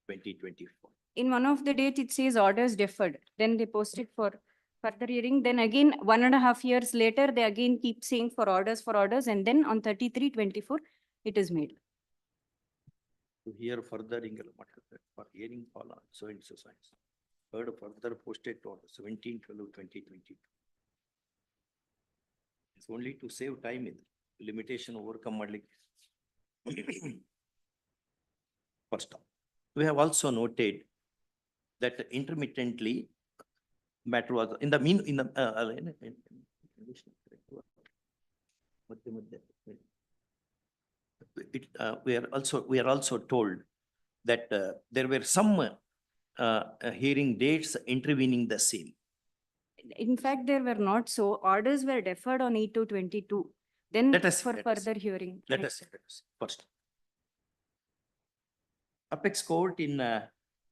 2024. In one of the dates, it says orders deferred. Then they post it for further hearing. Then again, 1.5 years later, they again keep saying for orders. And then on 33/24, it is made. To hear further for hearing follow so and so signs. Heard further posted to order 17/12/2022. It's only to save time in limitation overcome. First off, we have also noted that intermittently matter was in the mean, in the we are also told that there were some hearing dates intervening the same. In fact, there were not so. Orders were deferred on 8/2/22. Then Let us- for let us- further hearing. Let us first. Apex Court in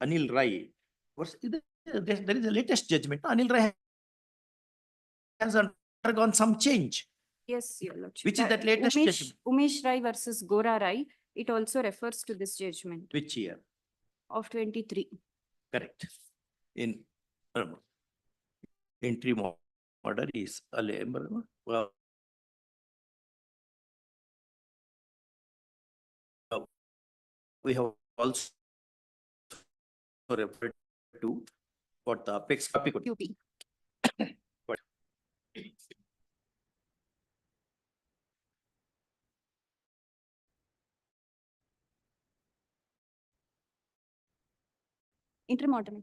Anil Rai. There is a latest judgment. Anil Rai has undergone some change. Yes, Your Lordship. Which is that latest judgment? Umesh Rai versus Gora Rai. It also refers to this judgment Which year? of 23. Correct. In interim order is well, we have also referred to what the Apex QP. Interim order.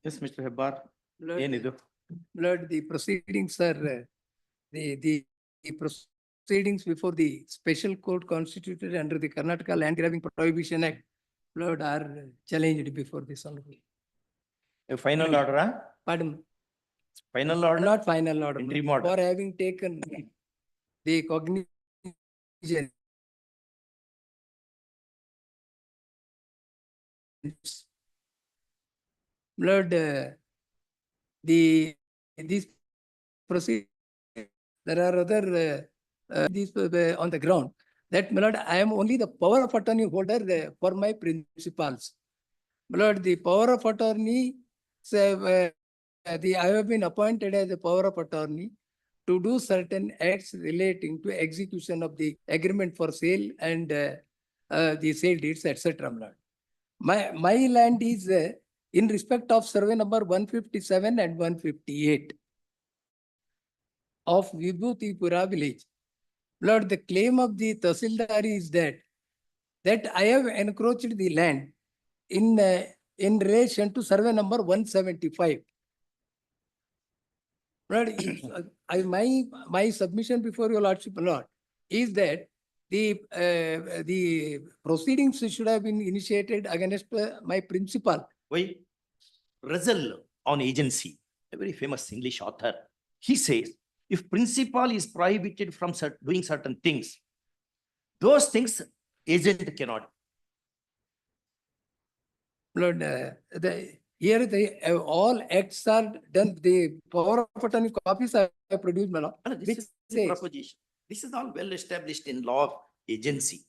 Yes, Mr. Hebbar. Yenidu. Lord, the proceedings are, the proceedings before the special court constituted under the Karnataka Land Grabbing Prohibition Act, Lord, are challenged before this honorable. A final order, huh? Pardon, Final order? not final order, Interim Lord, order. for having taken the cognizance. Lord, these proceed, there are other these on the ground. That, my lord, I am only the power of attorney holder for my principals. My lord, the power of attorney, I have been appointed as a power of attorney to do certain acts relating to execution of the agreement for sale and the sale deeds, etc. My land is in respect of survey number 157 and 158 of Vibhutipura village. Lord, the claim of the Tahsildar is that I have encroached the land in relation to survey number 175. Lord, my submission before your lordship, Lord, is that the proceedings should have been initiated against my principal. Why? Russell on agency, a very famous English author, he says, if principal is prohibited from doing certain things, those things agent cannot. Lord, here all acts are done, the power of attorney copies are produced, my lord. This Which is the says, proposition. This is all well established in law of agency.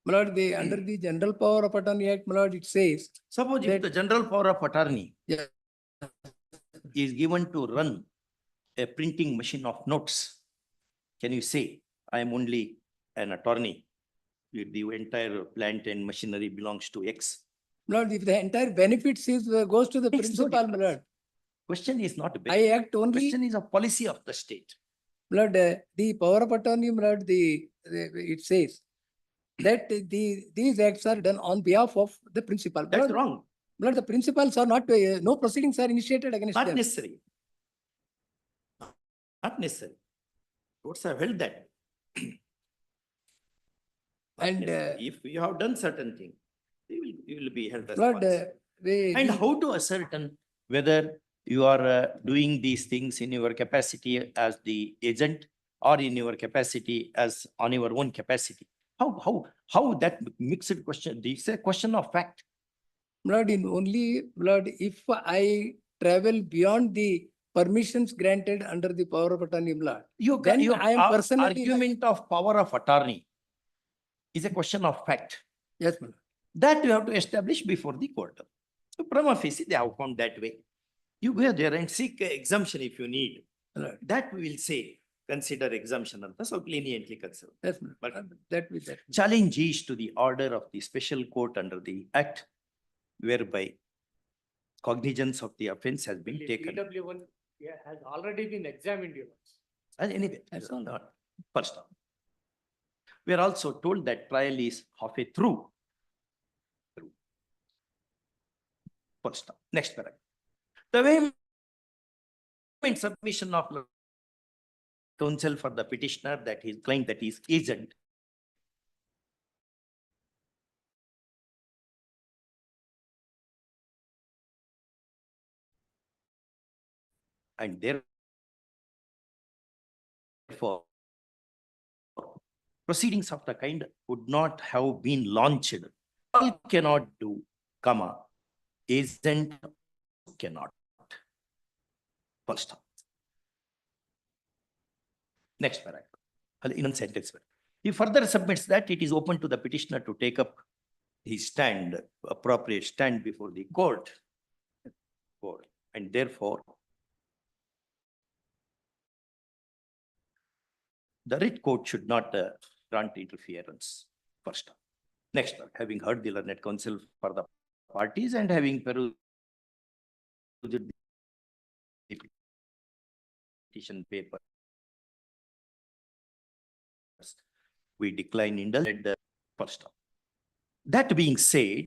my lord, under the General Power of Attorney Act, my lord, it says. Suppose if that- the general power of attorney Yeah. is given to run a printing machine of notes, can you say, I am only an attorney? The entire plant and machinery belongs to X. Lord, if the entire benefits is, goes to the Makes no principal, my lord. Question is not. I act only, Question is a policy of the state. Lord, the power of attorney, my lord, it says that these acts are done on behalf of the principal. That's Lord, wrong. Lord, the principals are not, no proceedings are initiated against Not them. necessary. Not necessary. Courts have held that. Not And, necessary. If you have done certain thing, you will be held Lord, responsible. And how to ascertain whether you are doing these things in your capacity as the agent or in your capacity as on your own capacity? How that mixed question? This is a question of fact. Lord, Lord, if I travel beyond the permissions granted under the power of attorney, Lord, then I am personally. Argument of power of attorney is a question of fact. Yes, my lord. That you have to establish before the court. So prima facie, they have found that way. You go there and seek exemption if you need. That we will say, consider exemption. So leniently consider. Yes, my But lord. That will, that. challenge is to the order of the special court under the act, whereby cognizance of the offense has been taken. PW1 has already been examined. And anyway, that's all not first. We are also told that trial is halfway through. First, next paragraph. The way in submission of counsel for the petitioner that he claimed that he is agent. And therefore, proceedings of the kind would not have been launched. All cannot do, comma, agent cannot. First. Next paragraph. In a sentence. He further submits that it is open to the petitioner to take up his stand, appropriate stand before the court. And therefore, the writ court should not grant interference. First. Next, having heard the learned counsel for the parties and having perused the petition paper, we decline indulgence. First. That being said,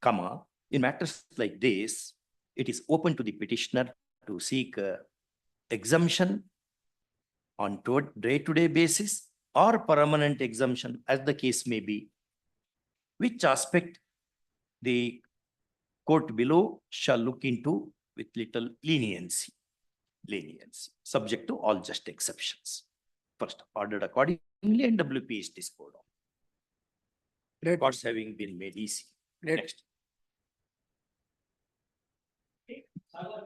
comma, in matters like this, it is open to the petitioner to seek exemption on day-to-day basis or permanent exemption as the case may be, which aspect the court below shall look into with little leniency, subject to all just exceptions. First, ordered accordingly and WP is disposed of. Records having been made easy. Next. For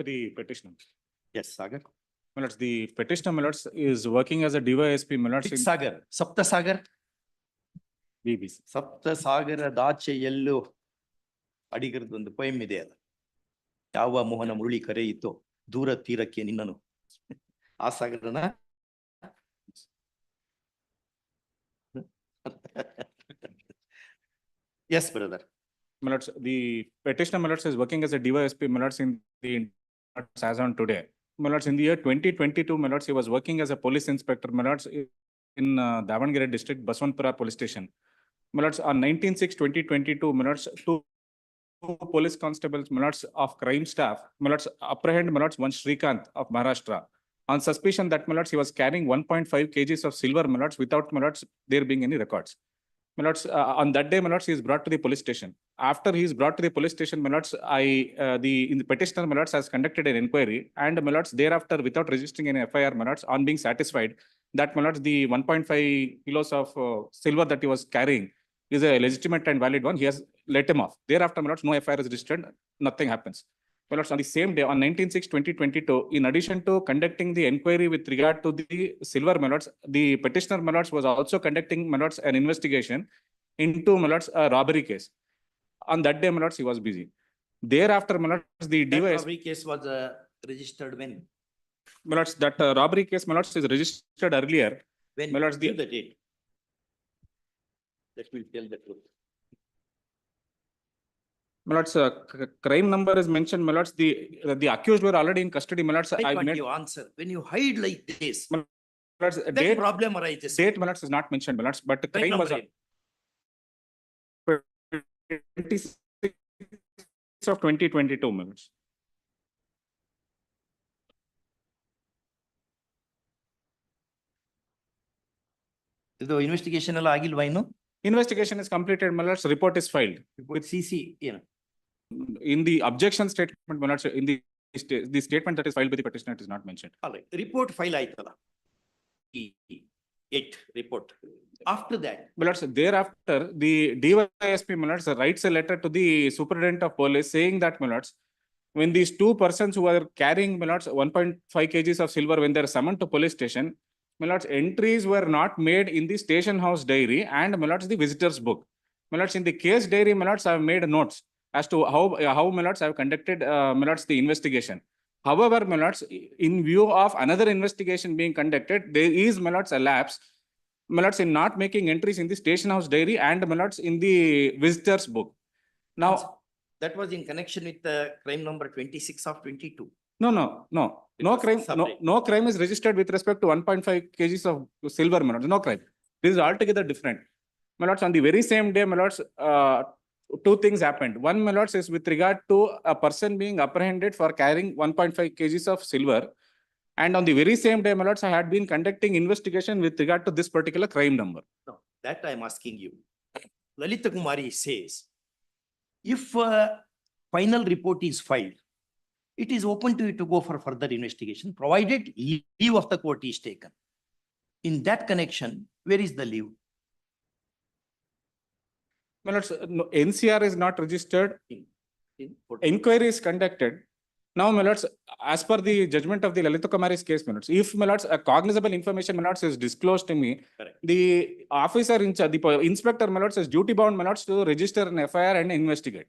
the petitioner. Yes, Sagar. Millards, the petitioner Millards is working as a DYSP Millards. Which Sagar? Sapta Sagar? BBC. Sapta Sagar Dache Yellow Adigardu the poem there. Yawa Mohana Murli Kareito, Dura Tiraki Ninano. Asagarana. Yes, brother. Millards, the petitioner Millards is working as a DYSP Millards in the as on today. Millards, in the year 2022, Millards, he was working as a police inspector Millards in Davangere district, Baswanpura police station. Millards, on 19/6/2022, Millards, two police constables Millards of crime staff Millards apprehend Millards one Srikanth of Maharashtra on suspicion that Millards he was carrying 1.5 kgs of silver Millards without Millards there being any records. Millards, on that day, Millards, he is brought to the police station. After he is brought to the police station, Millards, in the petitioner, Millards has conducted an inquiry, and Millards thereafter, without registering any FIR, Millards, on being satisfied that Millards, the 1.5 kilos of silver that he was carrying is a legitimate and valid one, he has let him off. Thereafter, my lords, no FIR is registered, nothing happens. My lords, on the same day, on 19/6/2022, in addition to conducting the inquiry with regard to the silver, my lords, the petitioner, my lords, was also conducting, my lords, an investigation into, my lords, a robbery case. On that day, my lords, he was busy. Thereafter, my lords, the That DYS, robbery case was registered when? my lords, that robbery case, my lords, is registered earlier. When? My lords, Give the date. That will tell the truth. My lords, crime number is mentioned, my lords, the accused were already in custody, my lords. I I can't made, give answer. When you hide like this, my lords, that date, problem arises. date, my lords, is not mentioned, my lords, but the Crime crime was number. 26 of 2022, my lords. ಇದು investigation ಎಲ್ಲ ಆಗಿಲ್ವಾ ಇನ್ನು? Investigation is completed, my lords, report is filed. With CC ಏನು? In the objection statement, my lords, in the statement that is filed by the petitioner, it is not mentioned. All right, report file ಆಯ್ತಲ್ಲ. Report. After that, My lords, thereafter, the DYSP, my lords, writes a letter to the superintendent of police saying that, my lords, when these two persons who are carrying, my lords, 1.5 kgs of silver, when they are summoned to police station, my lords, entries were not made in the station house diary and, my lords, the visitors book. My lords, in the case diary, my lords, I have made notes as to how my lords, I have conducted, my lords, the investigation. However, my lords, in view of another investigation being conducted, there is, my lords, a lapse, my lords, in not making entries in the station house diary and, my lords, in the visitors book. Now, that was in connection with the crime number 26 of 22. no was crime, separate. no crime is registered with respect to 1.5 kgs of silver, my lords, no crime. This is altogether different. My lords, on the very same day, my lords, two things happened. One, my lords, is with regard to a person being apprehended for carrying 1.5 kgs of silver. And on the very same day, my lords, I had been conducting investigation with regard to this particular crime number. No, that I am asking you. Lalita Kumari says, if a final report is filed, it is open to you to go for further investigation, provided leave of the court is taken. In that connection, where is the leave? My lords, NCR is not registered. Inquiry is conducted. Now, my lords, as per the judgment of the Lalita Kumari's case, my lords, if, my lords, a cognizable information, my lords, is disclosed to me, Correct. the officer in charge, the inspector, my lords, is duty bound, my lords, to register an FIR and investigate.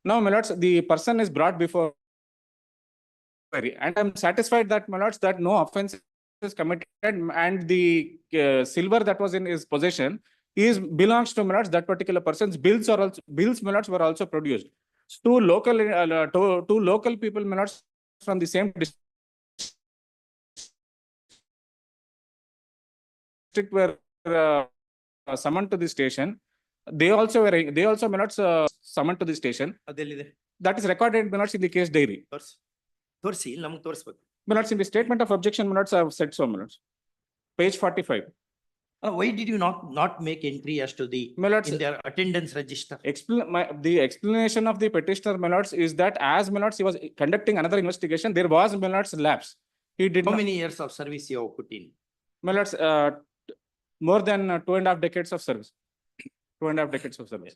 Now, my lords, the person is brought before inquiry, and I'm satisfied that, my lords, that no offense is committed and the silver that was in his possession belongs to, my lords, that particular person's bills, my lords, were also produced. Two local people, my lords, from the same district were summoned to the station. They also, my lords, summoned to the station. ಅದೆಲ್ಲಿದೆ? That is recorded, my lords, in the case diary. ತೋರಿಸಿ, ಇಲ್ಲಿ ನಮ್ಗೆ ತೋರಿಸ್ಬೇಕು. My lords, in the statement of objection, my lords, I have said so, my lords. Page 45. Why did you not make entry as to the, My lords, in their attendance register? the explanation of the petitioner, my lords, is that as, my lords, he was conducting another investigation, there was, my lords, lapse. He did How not, many years of service you have put in? my lords, more than 2.5 decades of service. 2.5 decades of service.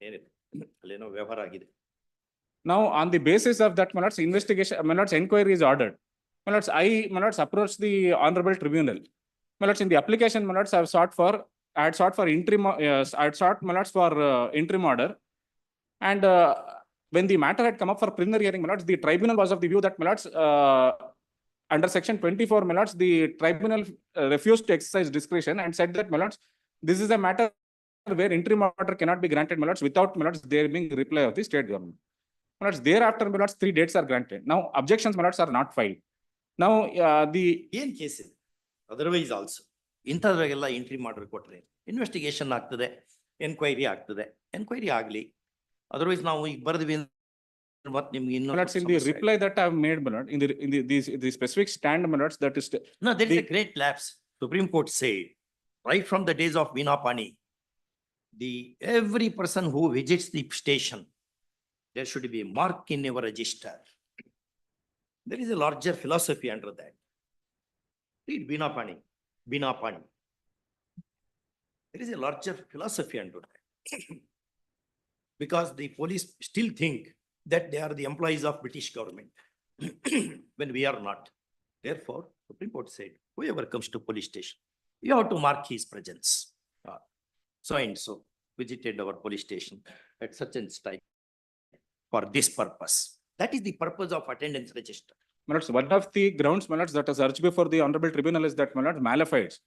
ಏನಿದೆ? ಅಲ್ಲೇನೋ ವ್ಯವಹಾರ ಆಗಿದೆ. Now, on the basis of that, my lords, investigation, my lords, inquiry is ordered. My lords, my lords, approached the honorable tribunal. My lords, in the application, my lords, I had sought for interim, my lords, for interim order. And when the matter had come up for preliminary hearing, my lords, the tribunal was of the view that, my lords, under section 24, my lords, the tribunal refused to exercise discretion and said that, my lords, this is a matter where interim order cannot be granted, my lords, without, my lords, there being reply of the state government. My lords, thereafter, my lords, 3 dates are granted. Now, objections, my lords, are not filed. Now, ಏನ್ case ಇದೆ? Otherwise also ಇಂಥದ್ರಾಗೆಲ್ಲ entry ಮಾಡ್ರಿ ಕೊಟ್ರೆ investigation ಆಗ್ತದೆ, enquiry ಆಗ್ತದೆ. Enquiry ಆಗ್ಲಿ, otherwise ನಾವು ಈಗ ಬರೆದ್ವಿ ಮತ್ತೆ ನಿಮ್ಗೆ ಇನ್ನೂ. my lords, in the reply that I have made, my lord, in the specific stand, my lords, that is No, there is a great lapse. Supreme Court said, right from the days of Veena Pani, every person who visits the station, there should be a mark in your register. There is a larger philosophy under that. Read Veena Pani. There is a larger philosophy under that. Because the police still think that they are the employees of British government, when we are not. Therefore, Supreme Court said, whoever comes to police station, you have to mark his presence. So and so visited our police station at such and such time for this purpose. That is the purpose of attendance register. My lords, one of the grounds, my lords, that is urged before the honorable tribunal is that, my lords, malafides.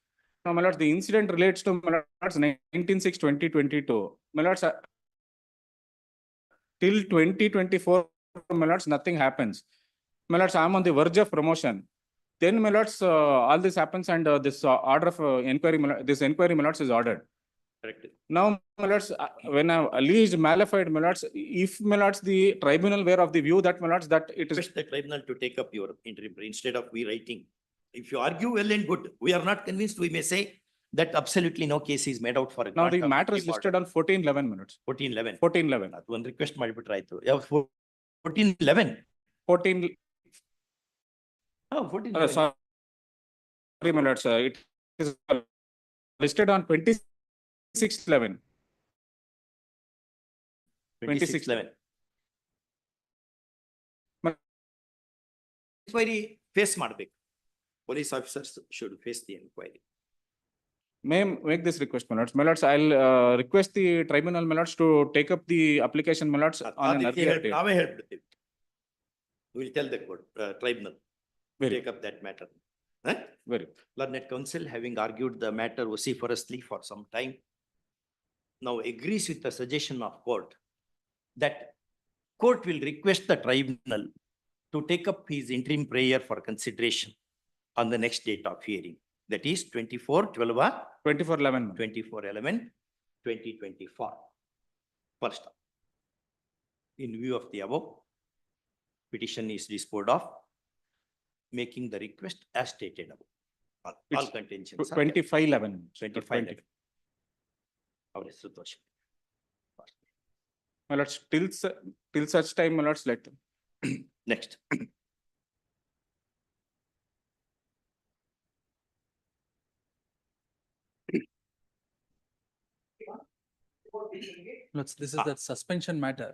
Now, my lords, the incident relates to, my lords, 19/6/2022. My lords, till 2024, my lords, nothing happens. My lords, I am on the verge of promotion. Then, my lords, all this happens and this order of inquiry, this inquiry, my lords, is ordered. Correct. Now, my lords, when I alleged malified, my lords, if, my lords, the tribunal were of the view that, my lords, that it is. Request the tribunal to take up your interim instead of we writing. If you argue well and good, we are not convinced, we may say that absolutely no case is made out for a. Now, the matter is listed on 1411 minutes. 1411. 1411. One request might be tried to. Yeah, 1411. 14. Oh, 1411. Sorry, my lords, it is listed on 2611. 2611. Inquiry face ಮಾಡಬೇಕು. Police officers should face the inquiry. May I make this request, my lords? My lords, I'll request the tribunal, my lords, to take up the application, my lords, on an earlier date. ನಾವೇ ಹೇಳ್ಬಿಡ್ತೀವಿ. We will tell the court, tribunal, take up that matter. Very. Learned counsel, having argued the matter vociferously for some time, now agrees with the suggestion of court that court will request the tribunal to take up his interim prayer for consideration on the next date of hearing. That is 24/12. 24/11. 24/11/2024. First, in view of the above, petition is disposed of, making the request as stated above. All contentions. 25/11. 25/11. Our situation. My lords, till such time, my lords, let them. Next. Lords, this is that suspension matter.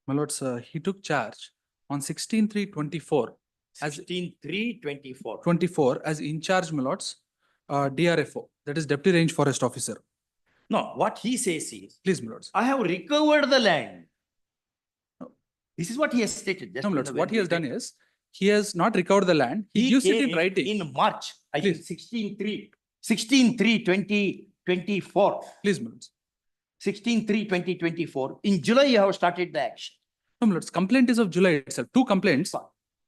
My lords, he took charge on 16/3/24 as 16/3/24. 24 as in charge, my lords, DRFO, that is Deputy Range Forest Officer. No, what he says is, Please, my lords. I have recovered the land. This is what he has stated. No, my lords, what he has done is, he has not recovered the land, he used it in came writing. In March, I think 16/3/2024. Please, my lords. 16/3/2024. In July, you have started the action. No, my lords, complaint is of July itself, 2 complaints.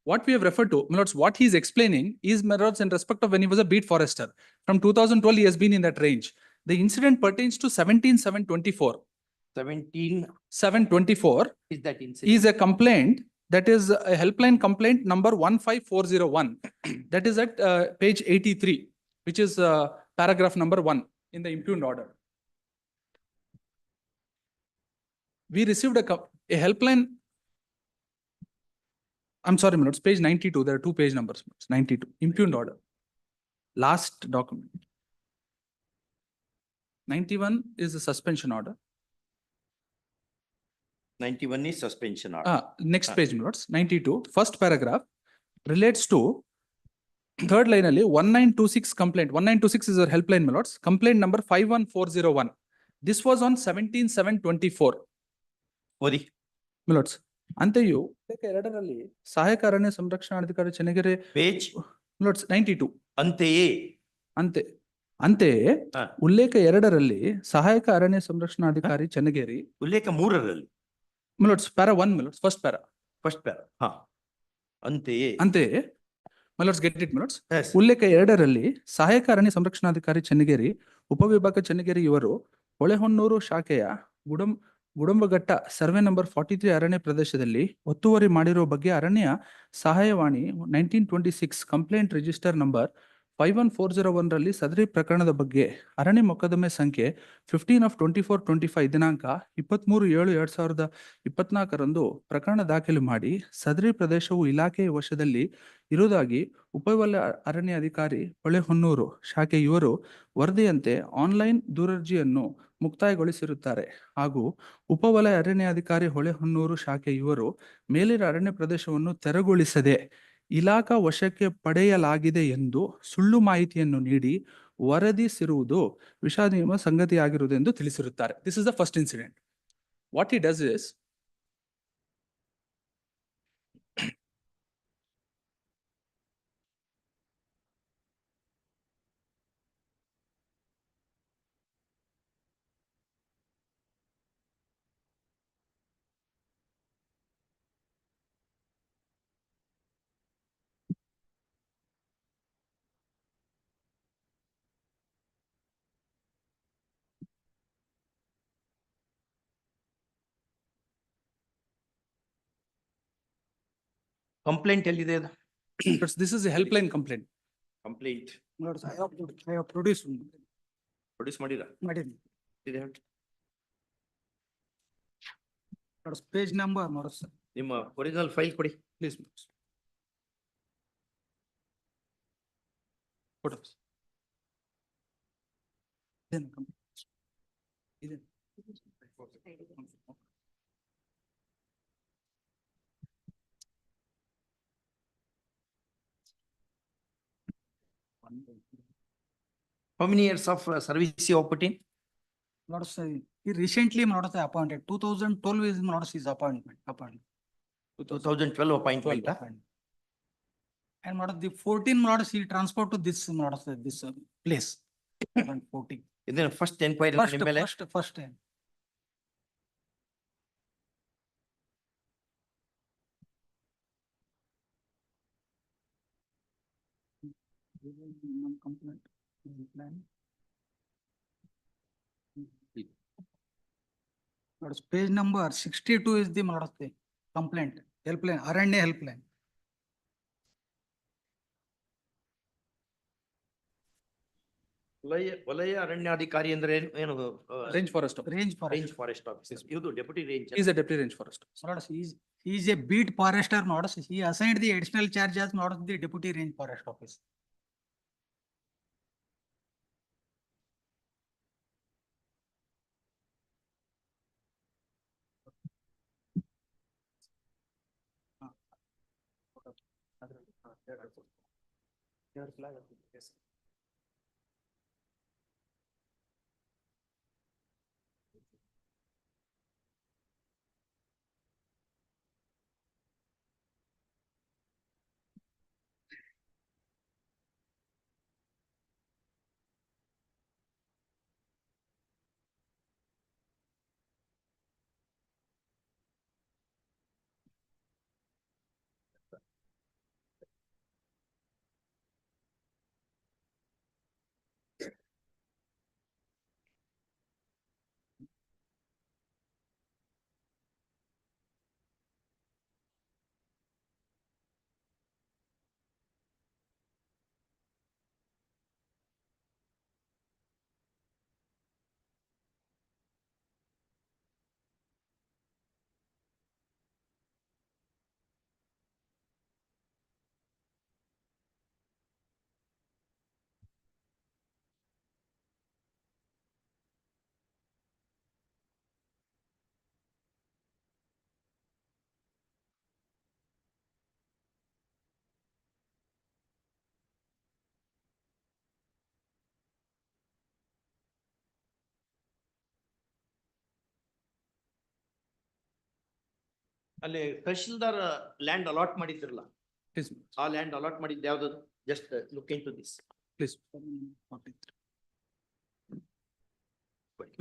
What we have referred to, my lords, what he is explaining is, my lords, in respect of when he was a beat forester. From 2012, he has been in that range. The incident pertains to 17/7/24. 17/7/24 is that incident? Is a complaint that is a helpline complaint number 15401. That is at page 83, which is paragraph number 1 in the impugned order. We received a helpline. I'm sorry, my lords, page 92. There are 2 page numbers. 92, impugned order. Last document. 91 is the suspension order. 91 is suspension order. Next page, my lords. 92, first paragraph relates to 3rd line ali 1926 complaint. 1926 is our helpline, my lords. Complaint number 51401. This was on 17/7/24. ಓದಿ. My lords, ಅಂತೆಯೂ ಎರಡರಲ್ಲಿ ಸಹಾಯಕ ಅರಣ್ಯ ಸಂರಕ್ಷಣಾಧಿಕಾರಿ ಚೆನ್ನಗೆರೆ page lords 92. ಅಂತೆಯೇ ಅಂತೆಯೇ ಉಲ್ಲೇಖ 2ರಲ್ಲಿ ಸಹಾಯಕ ಅರಣ್ಯ ಸಂರಕ್ಷಣಾಧಿಕಾರಿ ಚೆನ್ನಗೇರಿ. ಉಲ್ಲೇಖ 3ರಲ್ಲಿ My lords, para 1, my lords, first para. ಅಂತೆಯೇ my lords, get it, my lords. ಉಲ್ಲೇಖ 2ರಲ್ಲಿ ಸಹಾಯಕ ಅರಣ್ಯ ಸಂರಕ್ಷಣಾಧಿಕಾರಿ ಚೆನ್ನಗೇರಿ ಉಪವಿಭಾಗ ಚೆನ್ನಗೇರಿ ಇವರು ಹೊಳೆಹೊನ್ನೂರು ಶಾಖೆಯ ಗುಡಂಬಘಟ್ಟ ಸರ್ವೆ ನಂಬರ್ 43 ಅರಣ್ಯ ಪ್ರದೇಶದಲ್ಲಿ ಒತ್ತುವರಿ ಮಾಡಿರುವ ಬಗ್ಗೆ ಅರಣ್ಯ ಸಹಾಯವಾಣಿ 1926 ಕಂಪ್ಲೇಂಟ್ ರಿಜಿಸ್ಟರ್ ನಂಬರ್ 51,401 ರಲ್ಲಿ ಸದರಿ ಪ್ರಕರಣದ ಬಗ್ಗೆ ಅರಣ್ಯ ಮೊಕದ್ದಮೆ ಸಂಖ್ಯೆ 15/24/25 ದಿನಾಂಕ 23/7/2024 ಪ್ರಕರಣ ದಾಖಲು ಮಾಡಿ ಸದರಿ ಪ್ರದೇಶವು ಇಲಾಖೆಯ ವಶದಲ್ಲಿ ಇರುವುದಾಗಿ ಉಪವಲಯ ಅರಣ್ಯ ಅಧಿಕಾರಿ ಹೊಳೆಹೊನ್ನೂರು ಶಾಖೆ ಇವರು ವರದಿಯಂತೆ ಆನ್ಲೈನ್ ದೂರರ್ಜಿಯನ್ನು ಮುಕ್ತಾಯಗೊಳಿಸಿರುತ್ತಾರೆ ಹಾಗೂ ಉಪವಲಯ ಅರಣ್ಯಾಧಿಕಾರಿ ಹೊಳೆಹೊನ್ನೂರು ಶಾಖೆ ಇವರು ಮೇಲಿನ ಅರಣ್ಯ ಪ್ರದೇಶವನ್ನು ತೆರವುಗೊಳಿಸದೆ ಇಲಾಖಾ ವಶಕ್ಕೆ ಪಡೆಯಲಾಗಿದೆ ಎಂದು ಸುಳ್ಳು ಮಾಹಿತಿಯನ್ನು ನೀಡಿ ವರದಿಸಿರುವುದು ವಿಷಾದನೀಯ ಸಂಗತಿಯಾಗಿರುವುದೆಂದು ತಿಳಿಸಿರುತ್ತಾರೆ. This is the first incident. What he does is complaint ಎಲ್ಲಿದೆ ಅದು? this is a helpline complaint. Complaint Lords, I have produced. Produce ಮಾಡಿರಾ? Madam, ಇದೆ ಹೇಳಿ. Lords, page number, Lords. ನಿಮ್ಮ ಒರಿಜಿನಲ್ ಫೈಲ್ ಕೊಡಿ. Please. Photos. How many years of service you have put in? Lords, he recently Lords appointed. 2012 is Lords his appointment. 2012 appointment. And Lords, the 14 Lords he transferred to this Lords this place. 14. ಇದನ್ನ first enquiry ಮೇಲೆ First time. Complaint. Lords, page number 62 is the Lords the complaint. Helpline, Aranya helpline. ವಲಯ ಅರಣ್ಯಾಧಿಕಾರಿ ಅಂದ್ರೆ ಏನು? Range forest. Range forest. Range forest officer. ಇದು deputy range. He is a deputy range forest. Lords, he is a beat forester Lords. He assigned the additional charge as Lords the deputy range forest office. ಅಲ್ಲಿ tahsildar land allot ಮಾಡಿದ್ರಲ್ಲ, ಆ land allot ಮಾಡಿದ್ದು ಯಾವ್ದು? Just look into this. Please.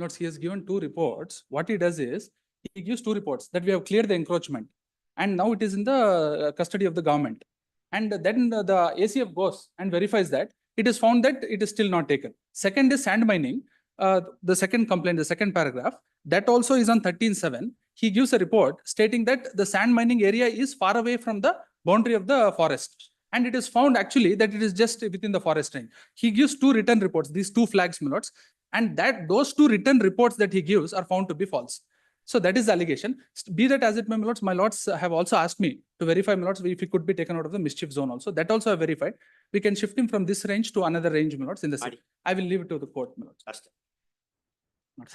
Lords, he has given two reports. What he does is, he gives two reports that we have cleared the encroachment and now it is in the custody of the government. And then the ACF goes and verifies that it is found that it is still not taken. Second is sand mining. The second complaint, the second paragraph, that also is on 13/7. He gives a report stating that the sand mining area is far away from the boundary of the forest. And it is found actually that it is just within the forest range. He gives 2 written reports, these 2 flags, my lords, and that those 2 written reports that he gives are found to be false. So that is the allegation. Be that as it may, my lords have also asked me to verify, my lords, if he could be taken out of the mischief zone also. That also I verified. We can shift him from this range to another range, my lords, in the city. I will leave it to the court, my lords.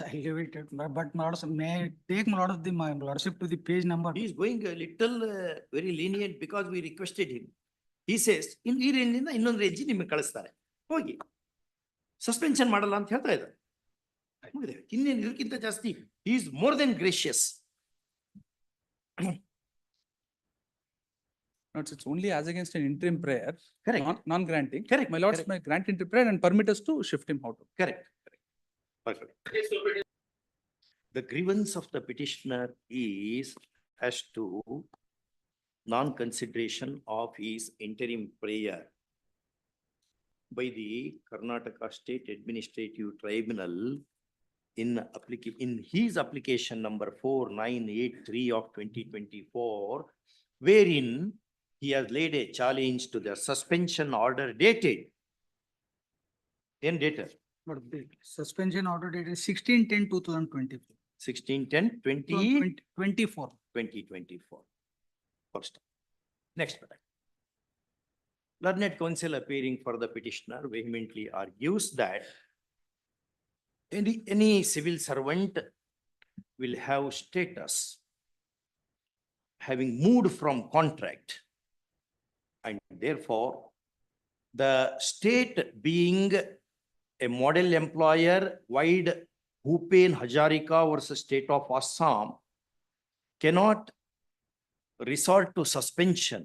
I leave it, but my lords, may I take my lord of the, my lordship to the page number? He is going a little very lenient because we requested him. He says, in ಈ range ಇಂದ ಇನ್ನೊಂದು range ನಿಮಗೆ ಕಳಿಸ್ತಾರೆ ಹೋಗಿ suspension ಮಾಡಲ್ಲ ಅಂತ ಹೇಳ್ತಾ ಇದ್ದಾರೆ. ಇನ್ನೇನು ಇದಕ್ಕಿಂತ ಜಾಸ್ತಿ he is more than gracious. It's only as against an interim prayer, Correct. non-granting. Correct. My lords Correct. may grant interim prayer and permit us to shift him out. Correct. Perfect. The grievance of the petitioner is as to non-consideration of his interim prayer by the Karnataka State Administrative Tribunal in his application number 4983 of 2024, wherein he has laid a challenge to the suspension order dated. Dated? But the suspension order dated 16/10/2024. 16/10/2024. 2024. First. Next. Learned counsel appearing for the petitioner vehemently argues that any civil servant will have status having moved from contract, and therefore the state being a model employer, wide Bhupen Hazarika versus State of Assam, cannot resort to suspension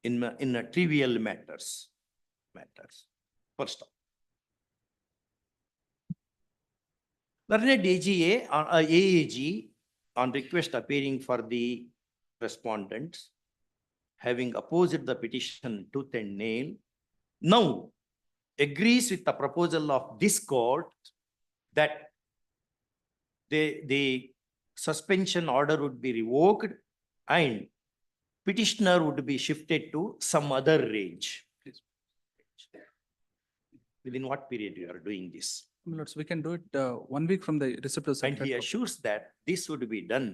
in a trivial matters. First off, learned AAG on request appearing for the respondents, having opposed the petition tooth and nail, now agrees with the proposal of this court that the suspension order would be revoked and petitioner would be shifted to some other range. Within what period you are doing this? My lords, we can do it 1 week from the receipt of And he certificate. assures that this would be done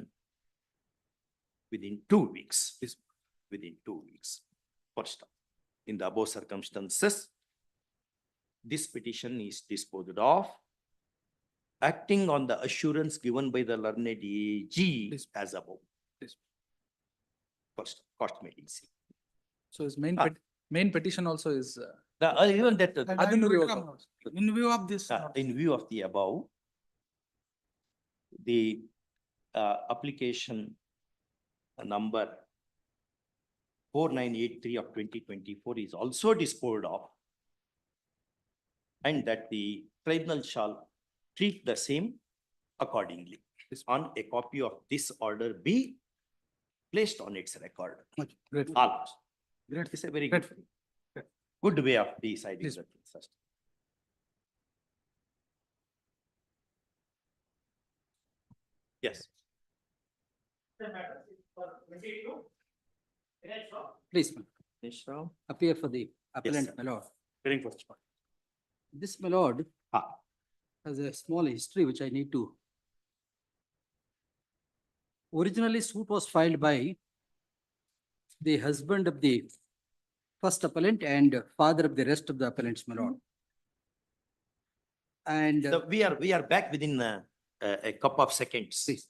within 2 weeks. Within 2 weeks. First, in the above circumstances, this petition is disposed of, acting on the assurance given by the learned AG as above. First, cost may see. So his main petition also is Even that. In view of this. In view of the above, the application number 4983 of 2024 is also disposed of, and that the tribunal shall treat the same accordingly. On a copy of this order be placed on its record. Grateful. Almost. Great. It's a very good way of deciding the things. Yes. Please, Ma'am. appear for the appellant, sir. my lord. Hearing first. This, my lord, has a small history which I need to. Originally, suit was filed by the husband of the first appellant and father of the rest of the appellants, my lord. And So we are back within a couple of seconds. Please.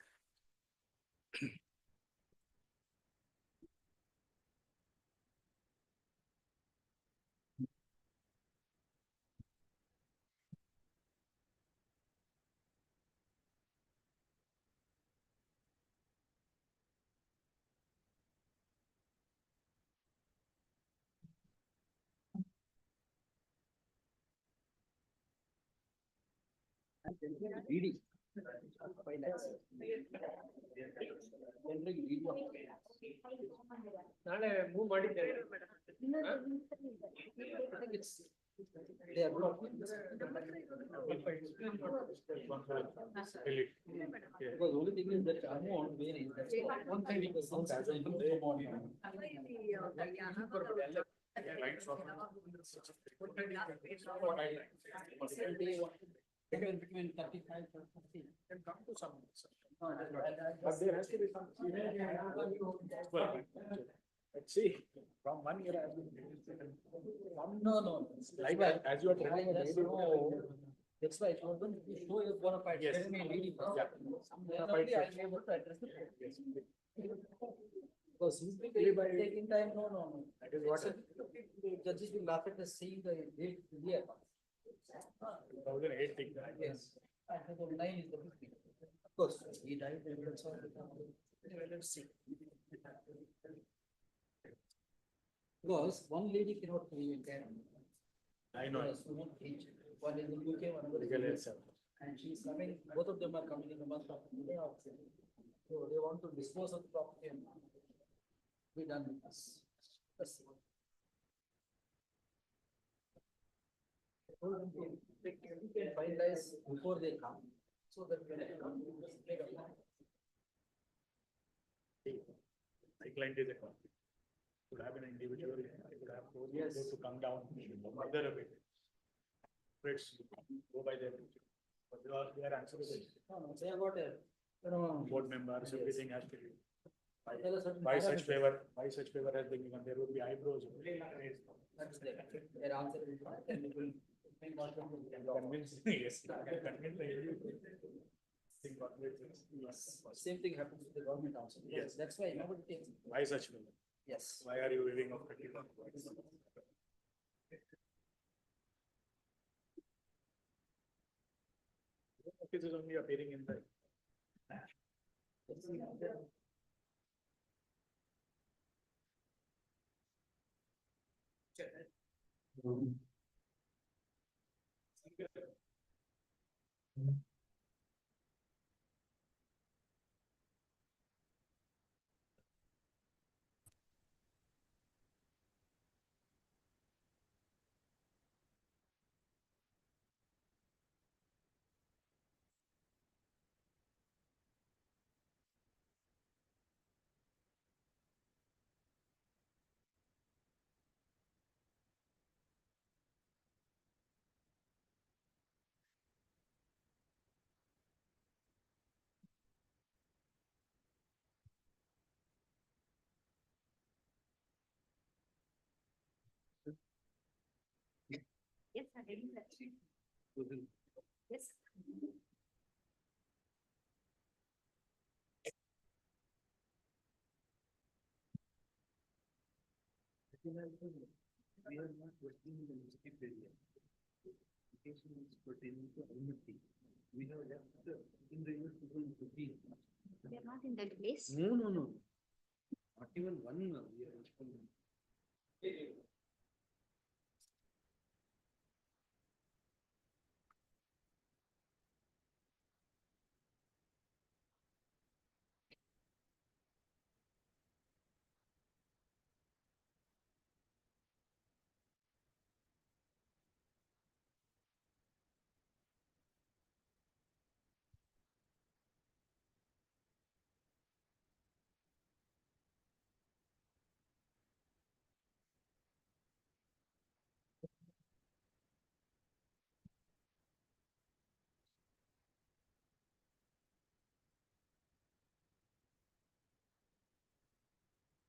ನಾಳೆ move ಮಾಡಿದ್ದೇವೆ. They are not. Because only thing is that amount varies, that's what one thing because some as I know between 35 and 50. Can come to some. But there has to be some. Let's see, from 1 year. No. Like as you are trying. That's why it was going to show you bona fide. Yes. Tell me really first. Then only I'll be able to address the problem. Because simply by taking time, no. That is what. Judges will laugh at us seeing the date here. 2008 thing. Yes. 2009 is the big thing. Of course, he died. Let's see. Because one lady cannot even carry. I know. One is in UK, one is in US. And she's coming, both of them are coming in the month of May. So they want to dispose of the property and be done with us. Let's see. You can finalize before they come, so that when they come, you just make a plan. My client is a conflict. Could have an individual, could have to come down further a bit. Let's go by their, but they are answerable. No, they have got a board members, everything has to be. Why such favor has been given, there will be eyebrows. That's their answer is not, and it will convince. Yes. Yes. Same thing happens with the government also. Yes, that's why nobody takes. Why such favor? Yes. Why are you living off 31? It is only appearing in the. Yes, I'm reading that. Yes. We are not working in the municipal area. Application is pertaining to allotment. We have left in the year 2015. They are not in that place. No. Not even one year.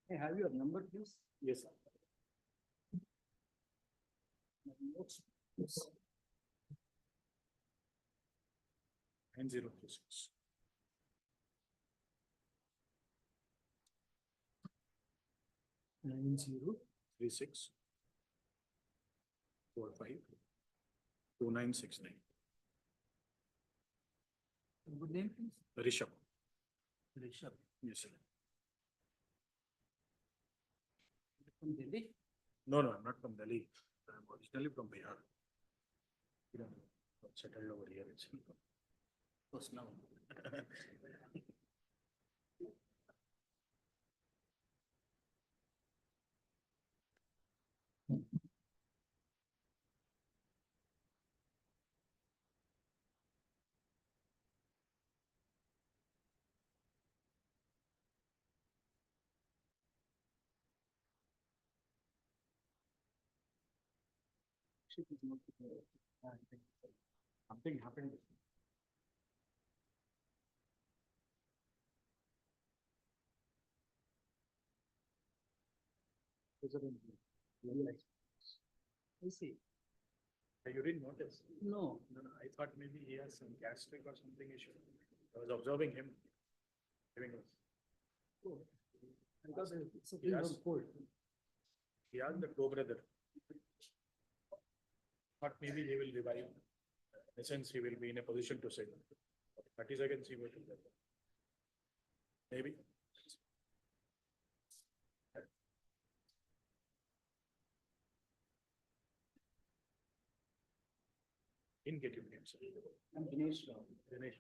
Hey, have your number, please? Yes, sir. Yes. 9026. 9036 45 2969. Good name, please. Rishabh. Yes, sir. From Delhi? No, I'm not from Delhi. I'm originally from Bihar. Settled over here. It's close now. Something happened. I see. You didn't notice? No. No, no, I thought maybe he has some gastric or something issue. I was observing him. Giving us. Oh. Because it's a cold. He asked the co-brother. Thought maybe he will revive. In a sense, he will be in a position to say. 30 seconds he will. Maybe. Didn't get your name, sir. I'm Dinesh. Dinesh.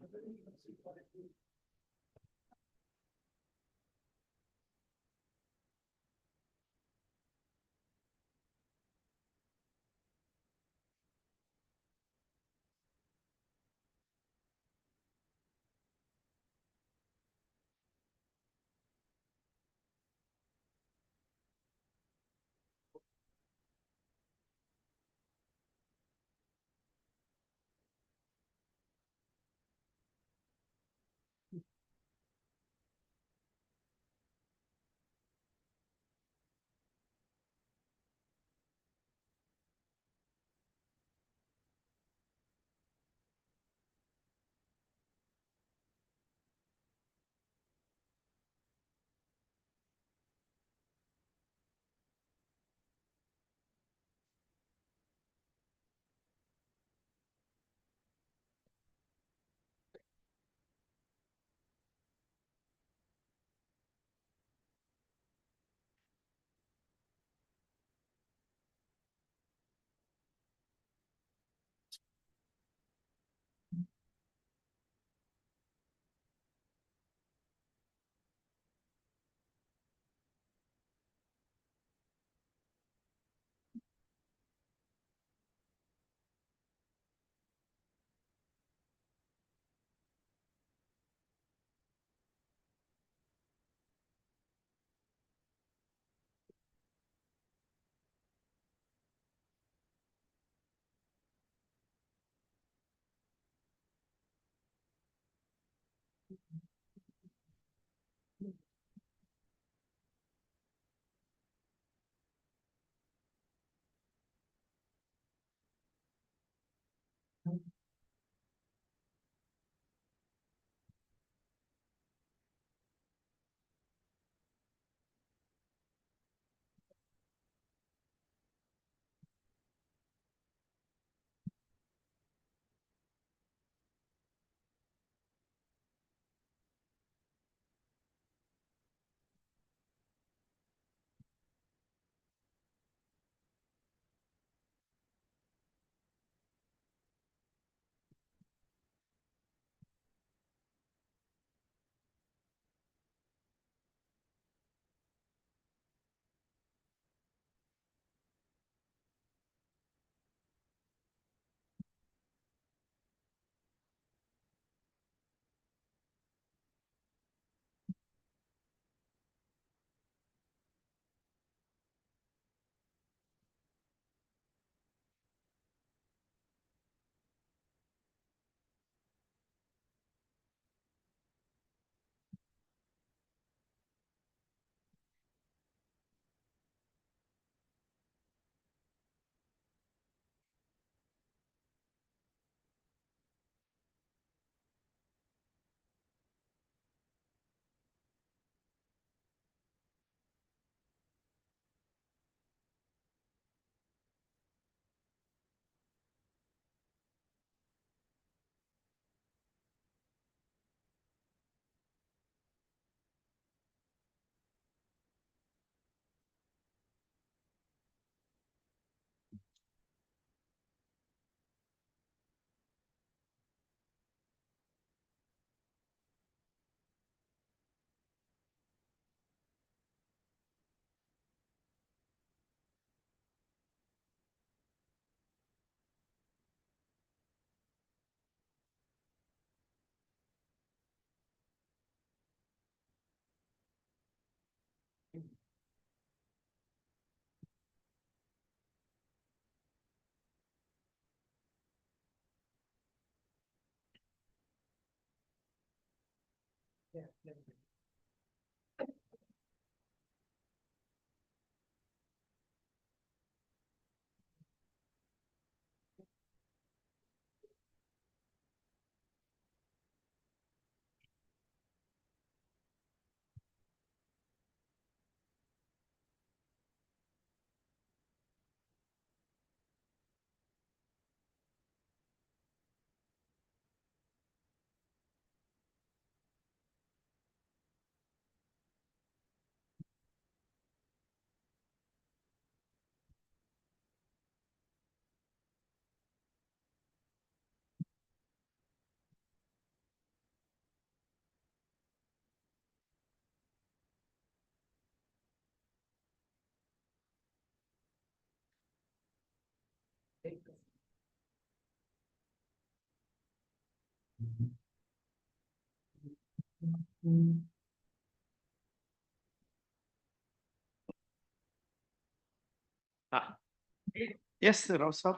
Yes, Rao sir.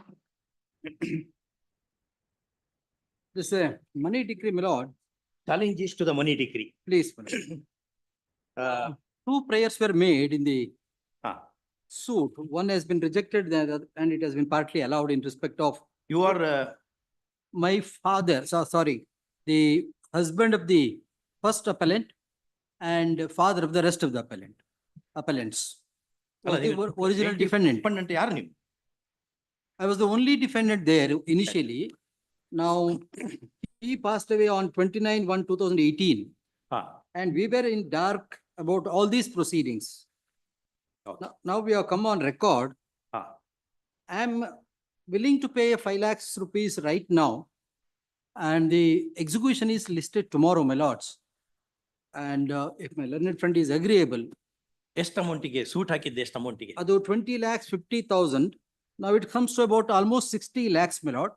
This money decree, my lord, Challenge is to the money decree. please. my lord. Two prayers were made in the suit. One has been rejected and it has been partly allowed in respect of You are my father, sorry, the husband of the first appellant and father of the rest of the appellants. Was the original defendant. I was the only defendant there initially. Now, he passed away on 29/1/2018. And we were in dark about all these proceedings. Now we have come on record. I am willing to pay 5 lakhs rupees right now. And the execution is listed tomorrow, my lords. And if my learned friend is agreeable. Ado 20 lakhs 50,000. Now it comes to about almost 60 lakhs, my lord.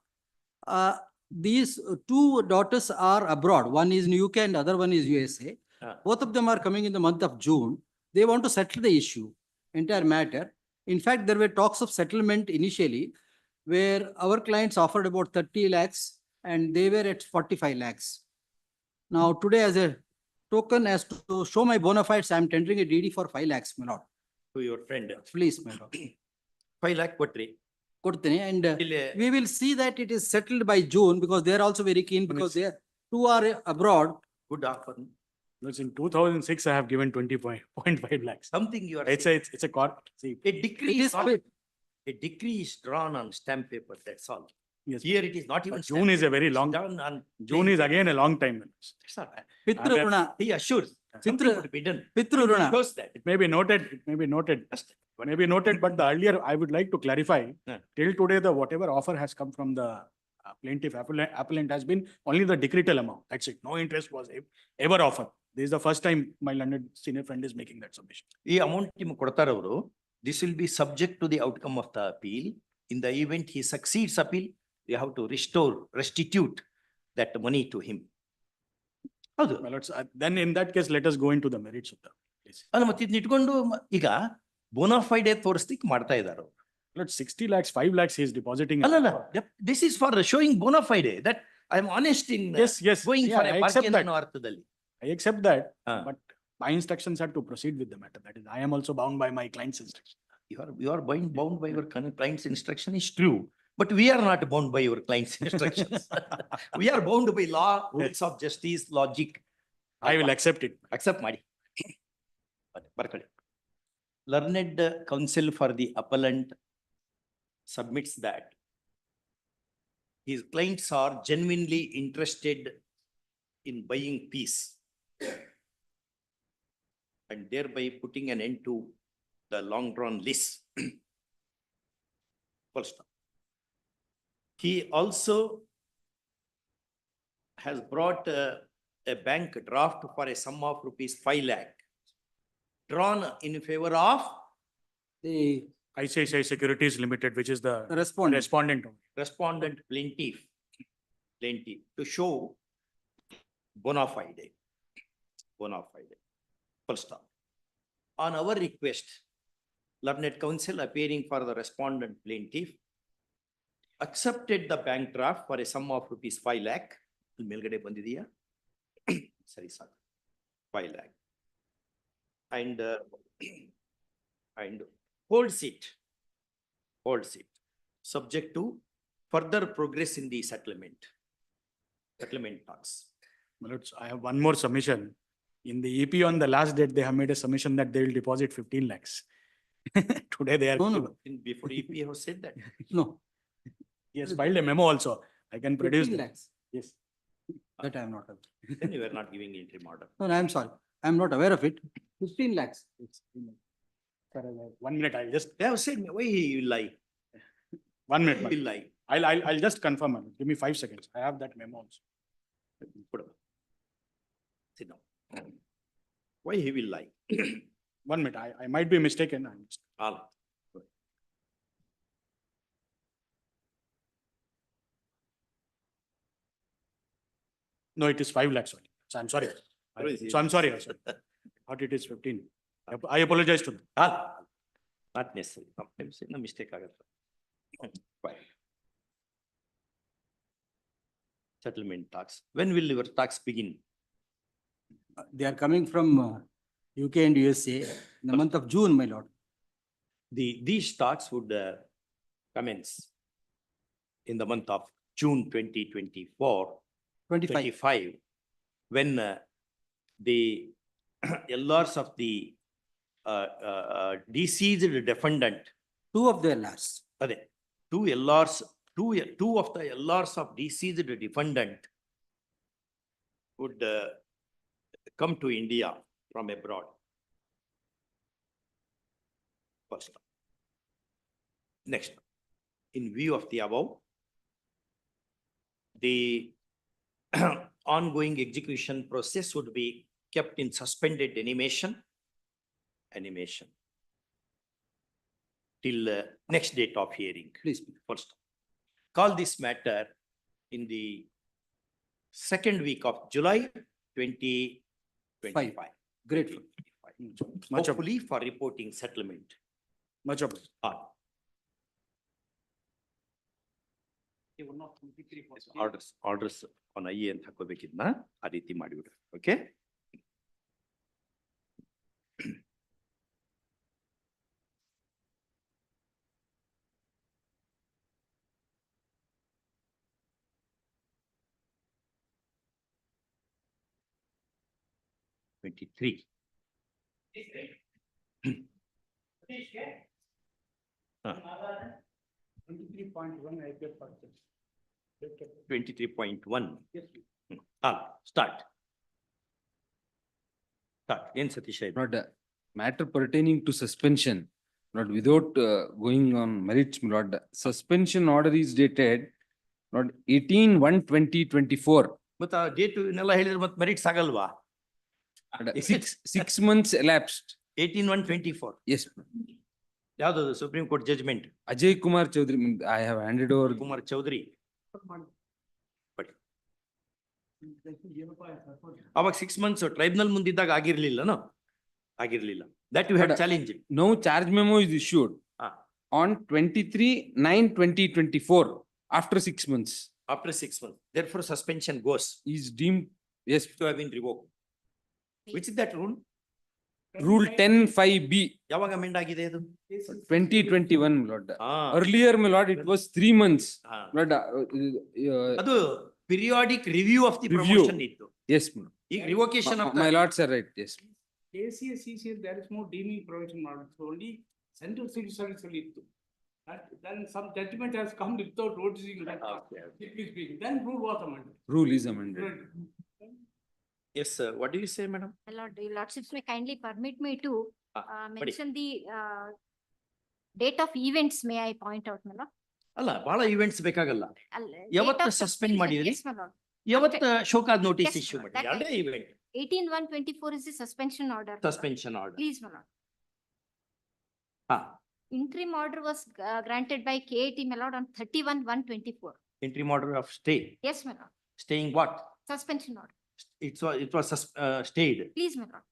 These two daughters are abroad. One is in UK and other one is USA. Both of them are coming in the month of June. They want to settle the issue, entire matter. In fact, there were talks of settlement initially where our clients offered about 30 lakhs and they were at 45 lakhs. Now today as a token as to show my bona fides, I am tendering a DD for 5 lakhs, my lord. To your friend. Please, my lord. 5 lakh kotri. And we will see that it is settled by June because they are also very keen because they are two are abroad. Good offer. In 2006, I have given 20.5 lakhs. Something you are. It's a court. See, a decree is not, a decree is drawn on stamp paper. That's all. Yes. Here it is not even. June is a very long. June is again a long time. That's all right. Pitru Runa. He assures. Pitru Something would be done. Pitru Runa. Shows that. It may be noted. It may be noted. Maybe noted, but the earlier, I would like to clarify, till today, the whatever offer has come from the plaintiff appellant has been only the decretal amount. That's it. No interest was ever offered. This is the first time my learned senior friend is making that submission. This will be subject to the outcome of the appeal. In the event he succeeds appeal, we have to restitute that money to him. Then in that case, let us go into the merits of the case. Bona fide ತೋರಿಸ್ಲಿಕ್ಕೆ ಮಾಡ್ತಾ ಇದ್ದಾರೆ. 60 lakhs, 5 lakhs he is depositing. This is for showing bona fide that I am honest in going for a bargain ಅನ್ನೋ ಅರ್ಥದಲ್ಲಿ. I accept that, but my instructions are to proceed with the matter. That is, I am also bound by my client's instruction. You are bound by your client's instruction is true, but we are not bound by your client's instructions. We are bound by law, rules of justice, logic. I will accept it. Accept ಮಾಡಿ. ಬರ್ಕೊಳ್ಳಿ. Learned counsel for the appellant submits that his clients are genuinely interested in buying peace and thereby putting an end to the long drawn list. Full stop. He also has brought a bank draft for a sum of rupees 5 lakh drawn in favor of the ICICI Securities Limited, which is the respondent plaintiff to show bona fide. Full stop. On our request, learned counsel appearing for the respondent plaintiff accepted the bank draft for a sum of rupees 5 lakh. ಮೇಲ್ಗಡೆ ಬಂದಿದೆಯಾ? ಸರಿ ಸಾಕು. 5 lakh. And and holds it, subject to further progress in the settlement talks. My lords, I have one more submission. In the EP on the last date, they have made a submission that they will deposit 15 lakhs. Today they are. No. Before EP have said that. No. He has filed a memo also. I can produce 15 that. lakhs. Yes. That I am not aware. Then you are not giving interim order. No, I am sorry. I am not aware of it. 15 lakhs. Sir, 1 minute, I'll just, They have said, why you lie? 1 minute. Why my you lord. lie? I'll just confirm. My lord. Give me 5 seconds. I have that memo also. Put up. Sit down. Why he will lie? 1 minute, I might be mistaken. All. No, it is 5 lakhs only. So I'm sorry. So I'm sorry also. Thought it is 15. I apologize to them. All. Not necessary. Sometimes no mistake agata. Fine. Settlement talks. When will your talks begin? They are coming from UK and USA in the month of June, my lord. These talks would commence in the month of June 2024. 25, when the LRs of the deceased defendant. Two of the LRs. Two LRs, two of the LRs of deceased defendant would come to India from abroad. First. Next, in view of the above, the ongoing execution process would be kept in suspended animation till next date of hearing. Please. First, call this matter in the second week of July 2025. Grateful. Hopefully for reporting settlement. Much obliged. Orders on IE and ಹಾಕೋಬೇಕಿದ್ನ ಆ ರೀತಿ ಮಾಡಿಬಿಡ್ರಿ. Okay? (23) 23.1 I get purchase. 23.1. Start. Yen Satish. Not matter pertaining to suspension, not without going on merits, Lord. Suspension order is dated not 18/1/2024. But date ಇನ್ನೆಲ್ಲ ಹೇಳಿದ್ರೆ ಮತ್ತೆ merits ಆಗಲ್ವಾ? 6 months elapsed. 18/1/24. Yes. ಯಾವ್ದು supreme court judgment? Ajay Kumar Chaudhary, I have handed over. Kumar Chaudhary. ಅವಾಗ 6 months tribunal ಮುಂದಿದ್ದಾಗ ಆಗಿರ್ಲಿಲ್ಲನೋ? ಆಗಿರ್ಲಿಲ್ಲ. That you had challenged. No charge memo is issued on 23/9/2024 after 6 months. After 6 months. Therefore suspension goes. Is deemed, yes, to have been revoked. Which is that rule? Rule 10(5)B. ಯಾವಾಗ amend ಆಗಿದೆ ಅದು? 2021, Lord. Earlier, my lord, it was 3 months. Lord, ಅದು periodic review of the promotion ಇತ್ತು. Yes, ಈಗ revocation of my lords are right. Yes. ACS, CCS, there is no deeming provision model. So only central civil service will iತ್ತು. Then some judgment has come without noticing that. Then rule was amended. Rule is amended. Yes, sir. What do you say, madam? Your lordships may kindly permit me to mention the date of events. May I point out, my lord? ಅಲ್ಲ ಬಹಳ events ಬೇಕಾಗಲ್ಲ. ಯಾವತ್ತ suspend ಮಾಡಿದ್ರಿ? Yes, my lord. ಯಾವತ್ತ show cause notice Yes, issue my lord. ಮಾಡಿದ್ರಿ? ಎರಡೇ event. 18/1/24 is the suspension order. Suspension order. Please, my lord. Interim order was granted by KAT, my lord, on 31/1/24. Interim order of stay. Yes, my lord. Staying what? Suspension order. It was stayed. Please, my lord.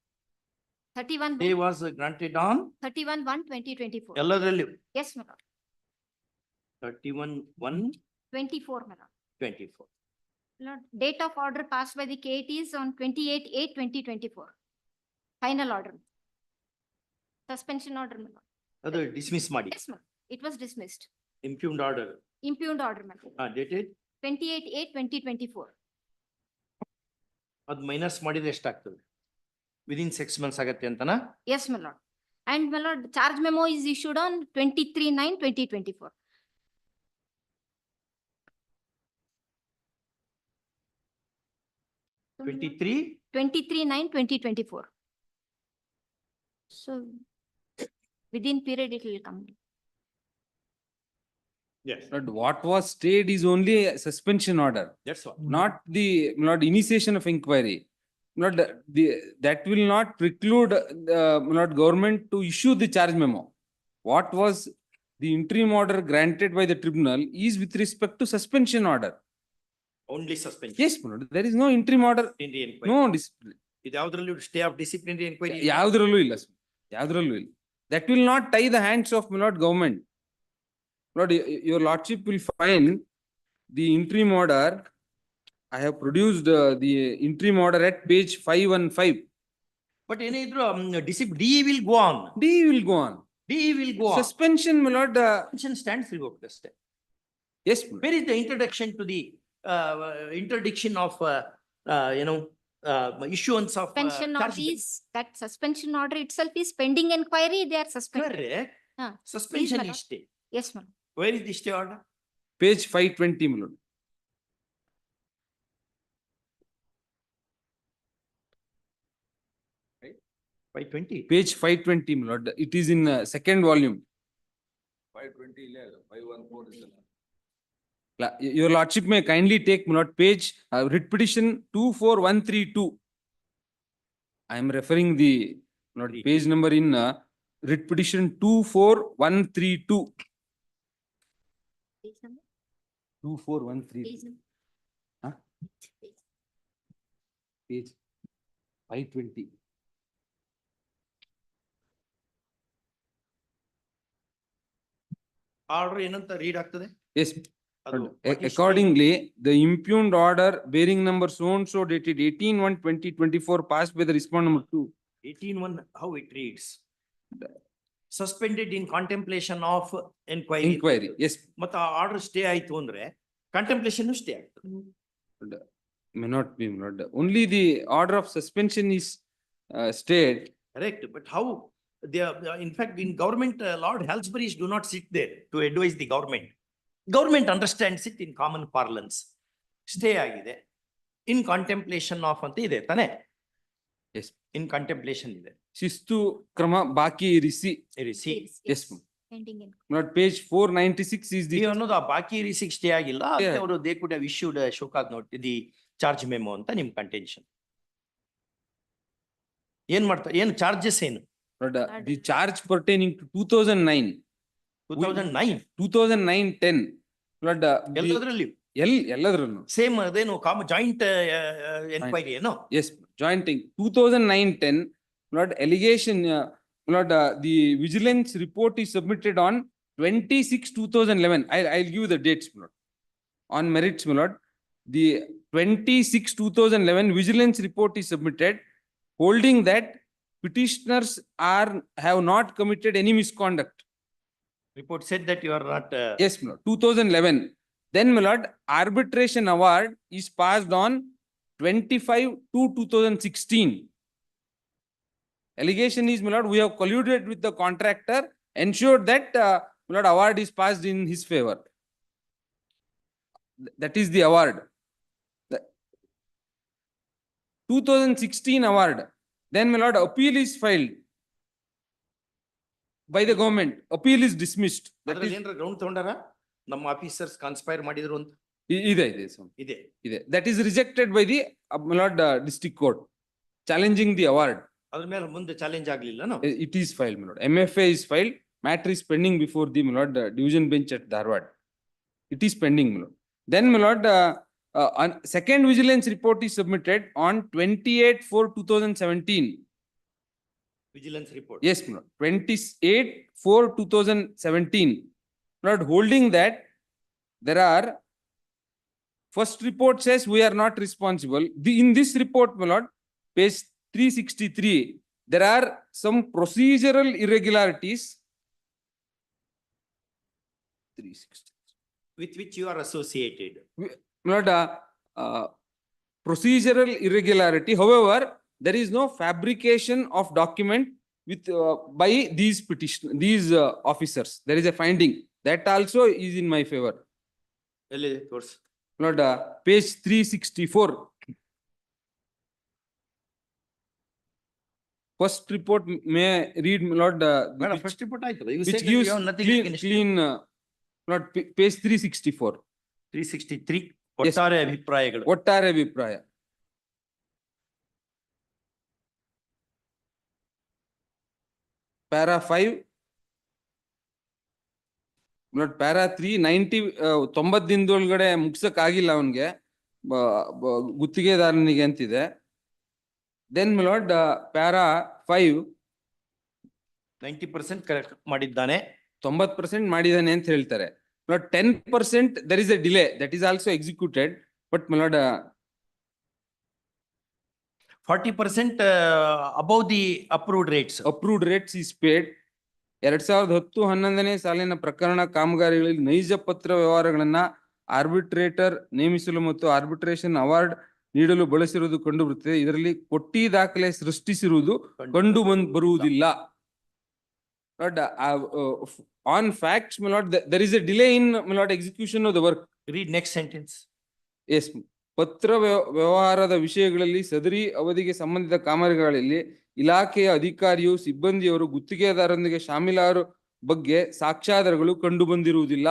31. Stay was granted on 31/1/2024. ಎಲ್ಲದರಲ್ಲಿ. Yes, my lord. 31/1/24. 24, my lord. Lord, date of order passed by the KAT is on 28/8/2024. Final order. Suspension order, my lord. ಅದು dismiss ಮಾಡಿ. Yes, ma'am. It was dismissed. Impugned order. Impugned order, my lord. Dated 28/8/2024. ಅದು minus ಮಾಡಿದ್ರೆ ಎಷ್ಟಾಗ್ತದೆ? Within 6 months ಆಗತ್ತೆ ಅಂತನಾ? Yes, my lord. And my lord, charge memo is issued on 23/9/2024. So, my lord, 23/9/2024. So within period it will come. Yes. But what was stayed is only a suspension order, That's what. not the, not initiation of inquiry. Not the, that will not preclude not government to issue the charge memo. What was the interim order granted by the tribunal is with respect to suspension order. Only suspension. Yes, my lord, there is no interim order, Disciplinary inquiry. no discipline. ಇದು ಯಾವ್ದ್ರಲ್ಲೂ stay of disciplinary inquiry? ಯಾವ್ದ್ರಲ್ಲೂ ಇಲ್ಲ sir. ಯಾವ್ದ್ರಲ್ಲೂ ಇಲ್ಲ. That will not tie the hands of my lord government. Lord, your lordship will find the interim order. I have produced the interim order at page 515. But ಏನೇ ಇದ್ರು D will go on. D will go on. D will go on. Suspension, my lord. Suspension stands revoked ಅಷ್ಟೇ. Yes. Where is the introduction to the interdiction of issuance of Suspension of charge bill? is, that suspension order itself is pending inquiry, they are suspended. Correct. Huh. Suspension Please, is stay. Yes, ma'am. Where is the stay order? Page 520, my lord. Right? 520. Page 520, my lord. It is in second volume. 520 ಇಲ್ಲ 514 is Your lordship may kindly take, my lord, page writ petition 24132. I am referring the, my lord, page number in writ petition 24132. Page number? 24132. Page number? Huh? Page 520. Order ಏನಂತ read ಆಗ್ತದೆ? Yes. ಅದು what is Accordingly, the impugned order bearing number so and so dated 18/1/2024 passed by the respondent number 2. 18(1), how it reads? Suspended in contemplation of inquiry. Inquiry, yes. ಮತ್ತೆ order stay ಆಯ್ತು ಅಂದ್ರೆ ಕಂಟೆಂಪ್ಲೇಷನ್ stay ಆಗ್ತದೆ. May not be, my lord. Only the order of suspension is stayed. Correct, but how they are, in fact, in government, Lord Halsbury's do not sit there to advise the government. Government understands it in common parlance. Stay ಆಗಿದೆ. In contemplation of ಅಂತ ಇದೆ ತಾನೆ? Yes. In contemplation ಇದೆ. ಶಿಸ್ತು ಕ್ರಮ ಬಾಕಿ ಇರಿಸಿ. ಇರಿಸಿ. Yes, ma'am. Pending inquiry. Not page 496 is the. ಈ ಅನ್ನೋದು ಆ ಬಾಕಿ ಇರಿಸಿಗೆ ಸ್ಟೇ ಆಗಿಲ್ಲ. Yeah. ಅವರು they could have issued a shokad note, the charge memo ಅಂತ ನಿಮ್ contention. ಏನ್ ಮಾಡ್ತಾರೆ? ಏನು ಚಾರ್ಜಸ್ ಏನು? The charge pertaining to 2009. 2009. 2009-10. Lord, ಎಲ್ಲದರಲ್ಲಿ ಎಲ್ಲದರಲ್ಲೂ. ಸೇಮ್ ಅದೇನು ಜಾಯಿಂಟ್ ಎನ್ಕ್ವೈರಿ ಏನೋ? Yes, jointing 2009-10. Lord, allegation, Lord, the vigilance report is submitted on 26/2011. I'll give you the dates, my lord. On merits, my lord, the 26/2011 vigilance report is submitted, holding that petitioners have not committed any misconduct. Report said that you are not. Yes, my lord, 2011. Then, my lord, arbitration award is passed on 25/2/2016. Allegation is, my lord, we have colluded with the contractor, ensured that, my lord, award is passed in his favor. That is the award. The 2016 award. Then, my lord, appeal is filed by the government. Appeal is dismissed. That ಅದ್ರಲ್ಲಿ is, ಏನಾರ ground ತಗೊಂಡಾರ? ನಮ್ಮ officers ಕಾನ್ಸ್ಪೈರ್ ಮಾಡಿದ್ರು ಅಂತ ಇದೆ. ಇದೆ. That is rejected by the, my lord, district court, challenging the award. ಅದ್ರ ಮೇಲೆ ಮುಂದೆ ಚಾಲೆಂಜ್ ಆಗ್ಲಿಲ್ಲ. It is filed, my lord. MFA is filed. Matter is pending before the, my lord, division bench at Dharwad. It is pending, my lord. Then, my lord, second vigilance report is submitted on 28/4/2017. Vigilance report. Yes, my lord. 28/4/2017. Lord, holding that there are, first report says we are not responsible. In this report, my lord, page 363, there are some procedural irregularities. 360. With which you are associated. Not procedural irregularity. However, there is no fabrication of document with by these officers. There is a finding that also is in my favor. Not page 364. First report may I read, Lord, First report which gives clean, not page 364. 363. Yes. ಒಟ್ಟಾರೆ ಅಭಿಪ್ರಾಯಗಳು. ಒಟ್ಟಾರೆ ಅಭಿಪ್ರಾಯ. Para 5. Not para 3, 90 ದಿನದೊಳಗಡೆ ಮುಗ್ಸಕ್ ಆಗಿಲ್ಲ ಅವನ್ಗೆ ಗುತ್ತಿಗೆದಾರನಿಗೆ ಅಂತಿದೆ. Then Lord, para 5. 90% correct ಮಾಡಿದ್ದಾನೆ. 90% ಮಾಡಿದಾನೆ ಅಂತ ಹೇಳ್ತಾರೆ. But 10% there is a delay that is also executed, but my lord, 40% above the approved rates. Approved rates is paid. 2010-11ನೇ ಸಾಲಿನ ಪ್ರಕರಣ ಕಾಮಗಾರಿಗಳಲ್ಲಿ ನೈಜ ಪತ್ರ ವ್ಯವಹಾರಗಳನ್ನ ಆರ್ಬಿಟ್ರೇಟರ್ ನೇಮಿಸಲು ಮತ್ತು ಆರ್ಬಿಟ್ರೇಷನ್ ಅವಾರ್ಡ್ ನೀಡಲು ಬಳಸಿರುವುದು ಕಂಡು ಬರುತ್ತದೆ. ಇದರಲ್ಲಿ ಕೊಟ್ಟಿ ದಾಖಲೆ ಸೃಷ್ಟಿಸಿರುವುದು ಕಂಡು ಬರುವುದಿಲ್ಲ. On facts, my lord, there is a delay in, my lord, execution of the work. Read next sentence. Yes. ಪತ್ರ ವ್ಯವಹಾರದ ವಿಷಯಗಳಲ್ಲಿ ಸದರಿ ಅವಧಿಗೆ ಸಂಬಂಧಿತ ಕಾಮಗಾರಿಗಳಲ್ಲಿ ಇಲಾಖೆಯ ಅಧಿಕಾರಿಯು ಸಿಬ್ಬಂದಿಯವರು ಗುತ್ತಿಗೆದಾರರೊಂದಿಗೆ ಶಾಮೀಲಾರು ಬಗ್ಗೆ ಸಾಕ್ಷ್ಯಾಧಾರಗಳು ಕಂಡು ಬಂದಿರುವುದಿಲ್ಲ.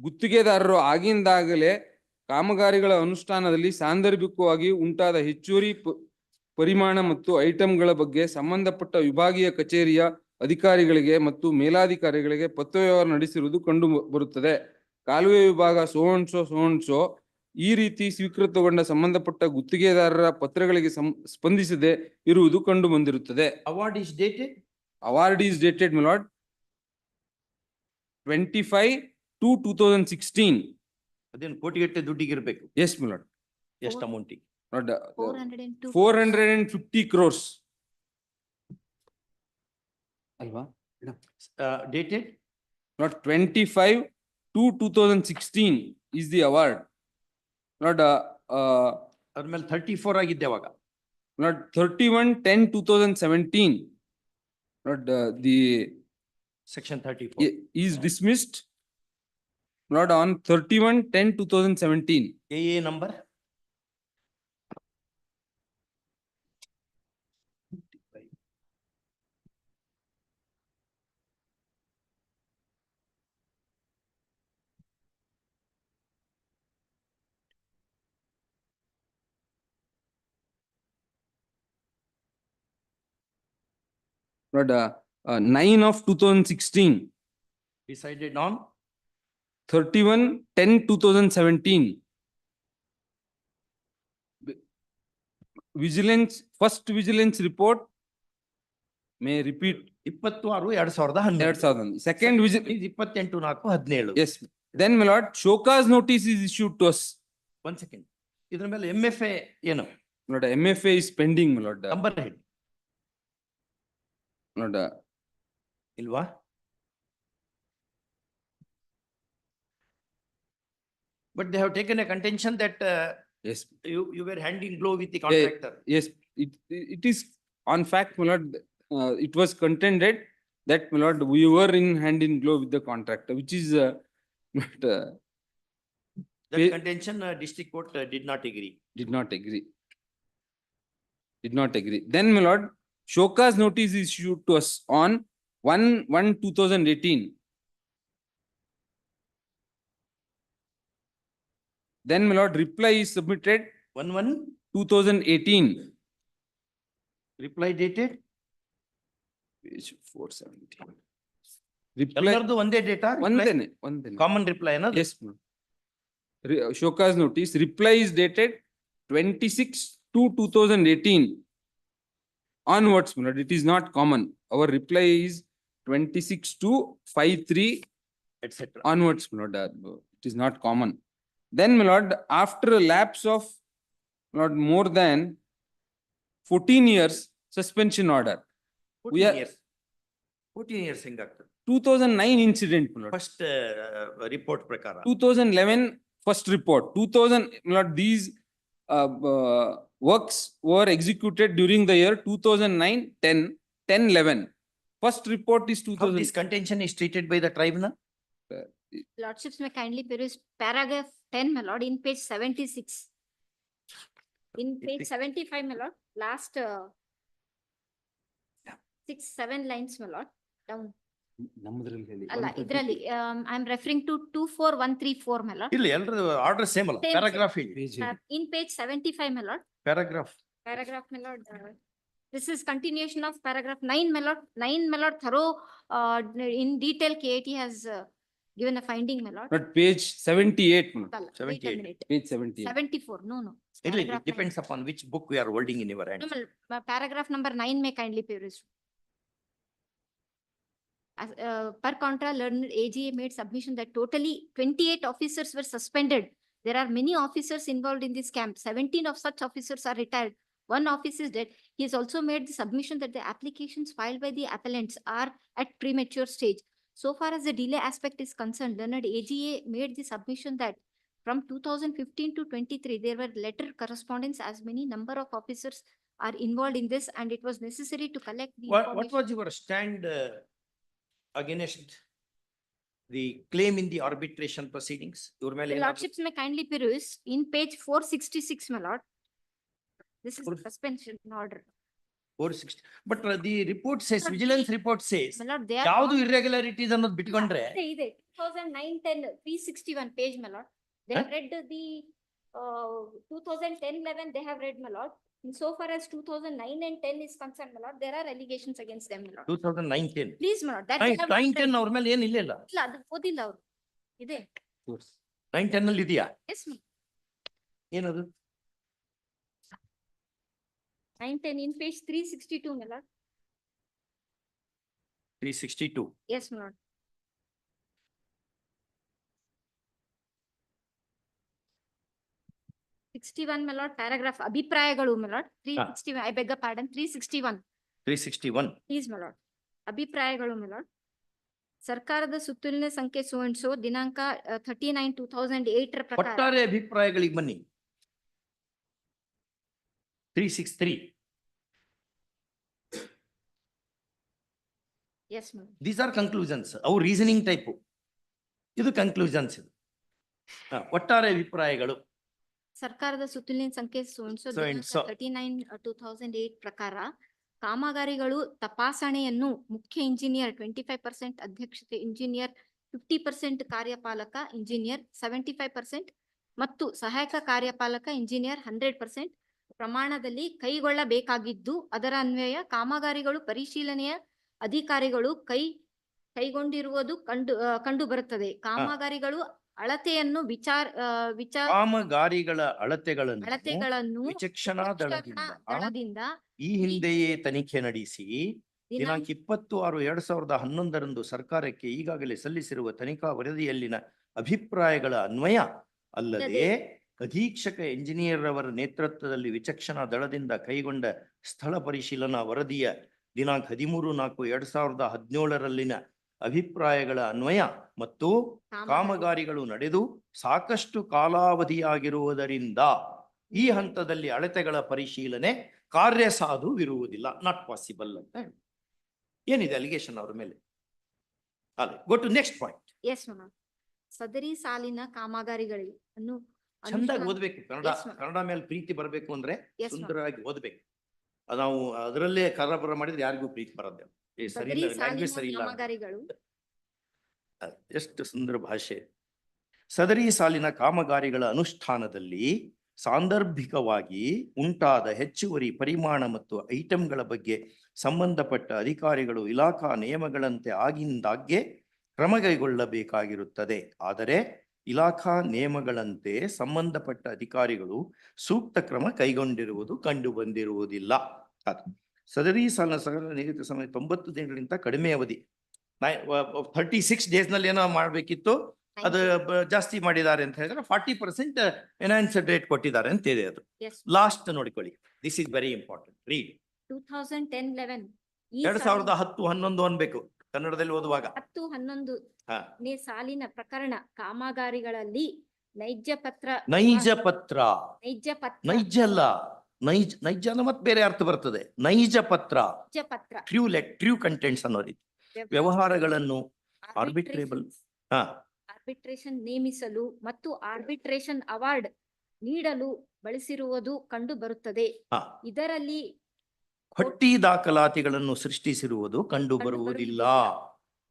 ಗುತ್ತಿಗೆದಾರರು ಆಗಿಂದಾಗಲೇ ಕಾಮಗಾರಿಗಳ ಅನುಷ್ಠಾನದಲ್ಲಿ ಸಾಂದರ್ಭಿಕವಾಗಿ ಉಂಟಾದ ಹೆಚ್ಚುವರಿ ಪರಿಮಾಣ ಮತ್ತು ಐಟಂಗಳ ಬಗ್ಗೆ ಸಂಬಂಧಪಟ್ಟ ವಿಭಾಗೀಯ ಕಚೇರಿಯ ಅಧಿಕಾರಿಗಳಿಗೆ ಮತ್ತು ಮೇಲಾಧಿಕಾರಿಗಳಿಗೆ ಪತ್ರ ವ್ಯವಹಾರ ನಡೆಸಿರುವುದು ಕಂಡು ಬರುತ್ತದೆ. ಕಾಲುವೆ ವಿಭಾಗ ಸೋನ್ಸೋ ಈ ರೀತಿ ಸ್ವೀಕೃತಗೊಂಡ ಸಂಬಂಧಪಟ್ಟ ಗುತ್ತಿಗೆದಾರರ ಪತ್ರಗಳಿಗೆ ಸ್ಪಂದಿಸದೆ ಇರುವುದು ಕಂಡು ಬಂದಿರುತ್ತದೆ. Award is dated. Award is dated, my lord, 25/2/2016. ಅದೇನು ಕೋಟಿಗಟ್ಟಲೆ ದುಡ್ಡಿಗೆ ಇರಬೇಕು. Yes, my lord. ಎಷ್ಟು ಅಮೌಂಟ್? 450 crores. ಅಲ್ವಾ? Dated? Not 25/2/2016 is the award. Not ಅದ್ಮೇಲೆ 34 ಆಗಿದ್ದೆ ಅವಾಗ. Not 31/10/2017. Not the section 34 is dismissed. Not on 31/10/2017. AA number? Not 9/2016. Decided on 31/10/2017. Vigilance, first vigilance report may repeat. 26/2011. Second vigilance is 28/4/17. Yes. Then my lord, showcase notice is issued to us. One second. ಇದ್ರ ಮೇಲೆ MFA ಏನು? Lord, MFA is pending, my lord. Number head. Lord, ಇಲ್ವಾ? But they have taken a contention that yes, you were hand in glove with the contractor. Yes, it is on fact, my lord. It was contended that, my lord, we were in hand in glove with the contractor, which is not, That contention district court did not agree. Did not agree. Then, my lord, showcase notice is issued to us on 1/1/2018. Then, my lord, reply is submitted 1/1/2018. Reply dated? Page 470. ಎಲ್ಲರದು ಒಂದೇ data? ಒಂದೇನೆ. Common reply ಏನದು? Yes, ma'am. Showcase notice. Reply is dated 26/2/2018. Onwards, my lord, it is not common. Our reply is 26/2/53, etc. onwards, my lord. It is not common. Then, my lord, after a lapse of, my lord, more than 14 years, suspension order. We 14 are years. 14 years ಹೆಂಗಾಗ್ತದೆ? 2009 incident, my lord. First report ಪ್ರಕಾರ. 2011 first report. 2000, my lord, these works were executed during the year 2009, 10, 10, 11. First report is How 2000. this contention is treated by the tribunal? Lordships may kindly peruse paragraph 10, my lord, in page 76. In page 75, my lord, last 6-7 lines, my lord, down. Alla, idrali, I am referring to 24134, my lord. ಇಲ್ಲ ಎಲ್ಲರೂ order same ಅಲ್ಲ, Same, paragraph In page 75, my lord, paragraph. paragraph, my lord, this is continuation of paragraph 9, my lord. 9, my lord, thorough, in detail, KAT has given a finding, my lord. But page 78, my lord. Alla, wait a 78. minute. Page 78. 74, no. It Paragraph depends upon which book we are holding in your hand. No, paragraph number 9 may kindly peruse. As, per contra, learned AGA made submission that totally 28 officers were suspended. There are many officers involved in this camp. 17 of such officers are retired. One officer is dead. He has also made the submission that the applications filed by the appellants are at premature stage. So far as the delay aspect is concerned, learned AGA made the submission that from 2015 to 23, there were letter correspondence as many number of officers are involved in this, and it was necessary to collect the What information. was your stand against the claim in the arbitration proceedings? Your ಮೇಲೆ The ಏನಾದ್ರು- Lordships may kindly peruse in page 466, my lord. This is suspension order. 460. But the report says, vigilance report says, My lord, they are. ಯಾವ್ದು irregularities ಅನ್ನೋದು ಬಿಟ್ಕೊಂಡ್ರೆ ಇದೆ 2009-10, 361 page, my lord. They have read the 2010-11, they have read, my lord. In so far as 2009 and 10 is concerned, my lord, there are allegations against them, my lord. 2019. Please, my lord, that they have not 910 read. ಅವ್ರ ಮೇಲೆ ಏನಿಲ್ಲ ಇಲ್ಲ. ಇಲ್ಲ, ಅದು ಓದಿಲ್ಲ ಅವರು. ಇದೆ. 910 ಅಲ್ಲಿ ಇದೆಯಾ? Yes, ma'am. ಏನದು? 910 in page 362, my lord. 362. Yes, my lord. Sixty-one, my lord, paragraph ಅಭಿಪ್ರಾಯಗಳು, my lord. 361, I beg your pardon, 361. 361. Please, my lord. ಅಭಿಪ್ರಾಯಗಳು, my lord. ಸರ್ಕಾರದ ಸುತ್ತೋಲಿನ ಸಂಖ್ಯೆ so and so ದಿನಾಂಕ 39/2008 ರ ಪ್ರಕಾರ. ಒಟ್ಟಾರೆ ಅಭಿಪ್ರಾಯಗಳಿಗೆ ಬನ್ನಿ. 363. Yes, ma'am. These are conclusions. ಅವು reasoning type. ಇದು conclusions. ಒಟ್ಟಾರೆ ಅಭಿಪ್ರಾಯಗಳು. ಸರ್ಕಾರದ ಸುತ್ತೋಲಿನ ಸಂಖ್ಯೆ so and so So and so. 39/2008 ಪ್ರಕಾರ ಕಾಮಗಾರಿಗಳು ತಪಾಸಣೆಯನ್ನು ಮುಖ್ಯ ಇಂಜಿನಿಯರ್ 25% ಅಧ್ಯಕ್ಷತೆ ಇಂಜಿನಿಯರ್ 50% ಕಾರ್ಯಪಾಲಕ ಇಂಜಿನಿಯರ್ 75% ಮತ್ತು ಸಹಾಯಕ ಕಾರ್ಯಪಾಲಕ ಇಂಜಿನಿಯರ್ 100% ಪ್ರಮಾಣದಲ್ಲಿ ಕೈಗೊಳ್ಳಬೇಕಾಗಿದ್ದು ಅದರ ಅನ್ವಯ ಕಾಮಗಾರಿಗಳು ಪರಿಶೀಲನೆಯ ಅಧಿಕಾರಿಗಳು ಕೈಗೊಂಡಿರುವುದು ಕಂಡು ಬರುತ್ತದೆ. ಕಾಮಗಾರಿಗಳು ಅಳತೆಯನ್ನು ಕಾಮಗಾರಿಗಳ ಅಳತೆಗಳನ್ನು ವಿಚಕ್ಷಣಾ ದಳದಿಂದ ಈ ಹಿಂದೆಯೇ ತನಿಖೆ ನಡೆಸಿ ದಿನಾಂಕ 26/2011 ಸರ್ಕಾರಕ್ಕೆ ಈಗಾಗಲೇ ಸಲ್ಲಿಸಿರುವ ತನಿಖಾ ವರದಿಯಲ್ಲಿನ ಅಭಿಪ್ರಾಯಗಳ ಅನ್ವಯ ಅಲ್ಲದೆ ಅಧೀಕ್ಷಕ ಇಂಜಿನಿಯರ್ ಅವರ ನೇತೃತ್ವದಲ್ಲಿ ವಿಚಕ್ಷಣಾ ದಳದಿಂದ ಕೈಗೊಂಡ ಸ್ಥಳ ಪರಿಶೀಲನಾ ವರದಿಯ ದಿನಾಂಕ 13/4/2017 ಅಭಿಪ್ರಾಯಗಳ ಅನ್ವಯ ಮತ್ತು ಕಾಮಗಾರಿಗಳು ನಡೆದು ಸಾಕಷ್ಟು ಕಾಲಾವಧಿಯಾಗಿರುವುದರಿಂದ ಈ ಹಂತದಲ್ಲಿ ಅಳತೆಗಳ ಪರಿಶೀಲನೆ ಕಾರ್ಯಸಾಧುವಿರುವುದಿಲ್ಲ, ನಾಟ್ ಪಾಸಿಬಲ್ ಅಂತ ಹೇಳಿ. ಏನಿದೆ ಅಲಿಗೇಷನ್ ಅವರ ಮೇಲೆ? Go to next point. Yes ma'am. ಸದರಿ ಸಾಲಿನ ಕಾಮಗಾರಿಗಳನ್ನು ಚಂದಾಗಿ ಓದ್ಬೇಕು. ಕನ್ನಡ ಮೇಲೆ ಪ್ರೀತಿ ಬರಬೇಕು ಅಂದ್ರೆ ಸುಂದರವಾಗಿ ಓದ್ಬೇಕು. ನಾವು ಅದರಲ್ಲೇ ಕರ್ರಬರ ಮಾಡಿದ್ರೆ ಯಾರಿಗೂ ಪ್ರೀತಿ ಬರೋದು ಸರಿ ಇಲ್ಲ, ಲ್ಯಾಂಗ್ವೇಜ್ ಸರಿ ಇಲ್ಲ. ಎಷ್ಟು ಸುಂದರ ಭಾಷೆ. ಸದರಿ ಸಾಲಿನ ಕಾಮಗಾರಿಗಳ ಅನುಷ್ಠಾನದಲ್ಲಿ ಸಾಂದರ್ಭಿಕವಾಗಿ ಉಂಟಾದ ಹೆಚ್ಚುವರಿ ಪರಿಮಾಣ ಮತ್ತು ಐಟಂಗಳ ಬಗ್ಗೆ ಸಂಬಂಧಪಟ್ಟ ಅಧಿಕಾರಿಗಳು ಇಲಾಖಾ ನಿಯಮಗಳಂತೆ ಆಗಿಂದಾಗ್ಗೆ ಕ್ರಮ ಕೈಗೊಳ್ಳಬೇಕಾಗಿರುತ್ತದೆ. ಆದರೆ ಇಲಾಖಾ ನಿಯಮಗಳಂತೆ ಸಂಬಂಧಪಟ್ಟ ಅಧಿಕಾರಿಗಳು ಸೂಕ್ತ ಕ್ರಮ ಕೈಗೊಂಡಿರುವುದು ಕಂಡು ಬಂದಿರುವುದಿಲ್ಲ. ಸದರಿ ಸಾಲಿನ ಸಗರ ನಿಗದಿತ ಸಮಯ 90 ದಿನಗಳಿಗಿಂತ ಕಡಿಮೆ ಅವಧಿ 36 days ನಲ್ಲಿ ಏನೋ ಮಾಡ್ಬೇಕಿತ್ತು, ಅದು ಜಾಸ್ತಿ ಮಾಡಿದ್ದಾರೆ ಅಂತ ಹೇಳಿದ್ರೆ 40% ಎನ್ಹಾನ್ಸ್ಡ್ ರೇಟ್ ಕೊಟ್ಟಿದ್ದಾರೆ ಅಂತ ಇದೆ. ಅದು ಲಾಸ್ಟ್ ನೋಡಿಕೊಳ್ಳಿ. This is very important. Read 2010-11 ಈ 2010-11 ಅನ್ಬೇಕು ಕನ್ನಡದಲ್ಲಿ ಓದುವಾಗ. 10-11 ಹಾ. ನೇ ಸಾಲಿನ ಪ್ರಕರಣ ಕಾಮಗಾರಿಗಳಲ್ಲಿ ನೈಜ ಪತ್ರ ನೈಜ ಪತ್ರ, ನೈಜ ಪತ್ರ ನೈಜ ಅಲ್ಲ, ನೈಜ ಅಂದ್ರೆ ಮತ್ತೆ ಬೇರೆ ಅರ್ಥ ಬರ್ತದೆ. ನೈಜ ಪತ್ರ, ನೈಜ ಪತ್ರ ಟ್ರೂ ಕಂಟೆಂಟ್ಸ್ ಅನ್ನೋ ರೀತಿ ವ್ಯವಹಾರಗಳನ್ನು ಆರ್ಬಿಟ್ರೇಬಲ್ ಆರ್ಬಿಟ್ರೇಷನ್ ನೇಮಿಸಲು ಮತ್ತು ಆರ್ಬಿಟ್ರೇಷನ್ ಅವಾರ್ಡ್ ನೀಡಲು ಬಳಸಿರುವುದು ಕಂಡು ಬರುತ್ತದೆ. ಇದರಲ್ಲಿ ಪಟ್ಟಿ ದಾಖಲಾತಿಗಳನ್ನು ಸೃಷ್ಟಿಸಿರುವುದು ಕಂಡು ಬರುವುದಿಲ್ಲ.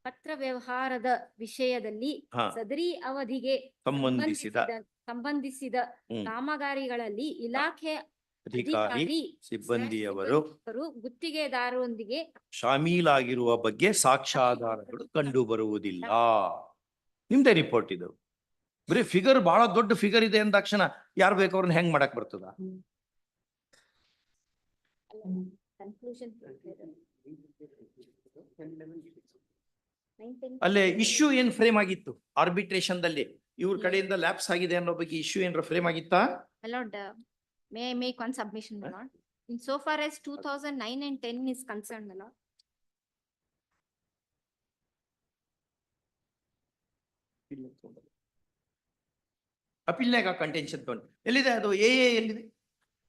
ಪತ್ರ ವ್ಯವಹಾರದ ವಿಷಯದಲ್ಲಿ ಸದರಿ ಅವಧಿಗೆ ಸಂಬಂಧಿಸಿದ ಕಾಮಗಾರಿಗಳಲ್ಲಿ ಇಲಾಖೆ ಅಧಿಕಾರಿ ಸಿಬ್ಬಂದಿಯವರು ಗುತ್ತಿಗೆದಾರರೊಂದಿಗೆ ಶಾಮೀಲಾಗಿರುವ ಬಗ್ಗೆ ಸಾಕ್ಷ್ಯಾಧಾರಗಳು ಕಂಡು ಬರುವುದಿಲ್ಲ. ನಿಮ್ದೇ ರಿಪೋರ್ಟ್ ಇದು. ಬರೀ ಫಿಗರ್ ಬಹಳ ದೊಡ್ಡ ಫಿಗರ್ ಇದೆ ಅಂದ ತಕ್ಷಣ ಯಾರು ಬೇಕು ಅವ್ರನ್ನ ಹೆಂಗ್ ಮಾಡಕ್ ಬರ್ತದ? ಅಲ್ಲೇ ಇಶ್ಯೂ ಏನ್ ಫ್ರೇಮ್ ಆಗಿತ್ತು ಆರ್ಬಿಟ್ರೇಷನ್ ದಲ್ಲಿ? ಇವ್ರ ಕಡೆಯಿಂದ ಲ್ಯಾಪ್ಸ್ ಆಗಿದೆ ಅನ್ನೋ ಬಗ್ಗೆ ಇಶ್ಯೂ ಏನಾರ ಫ್ರೇಮ್ ಆಗಿತ್ತಾ? May I make one submission, my lord? In so far as 2009 and 10 is concerned, my lord. ಅಪೀಲ್ನಾಗ ಕಂಟೆನ್ಷನ್ ತಗೊಂಡು ಎಲ್ಲಿದೆ ಅದು? ಎಲ್ಲಿದೆ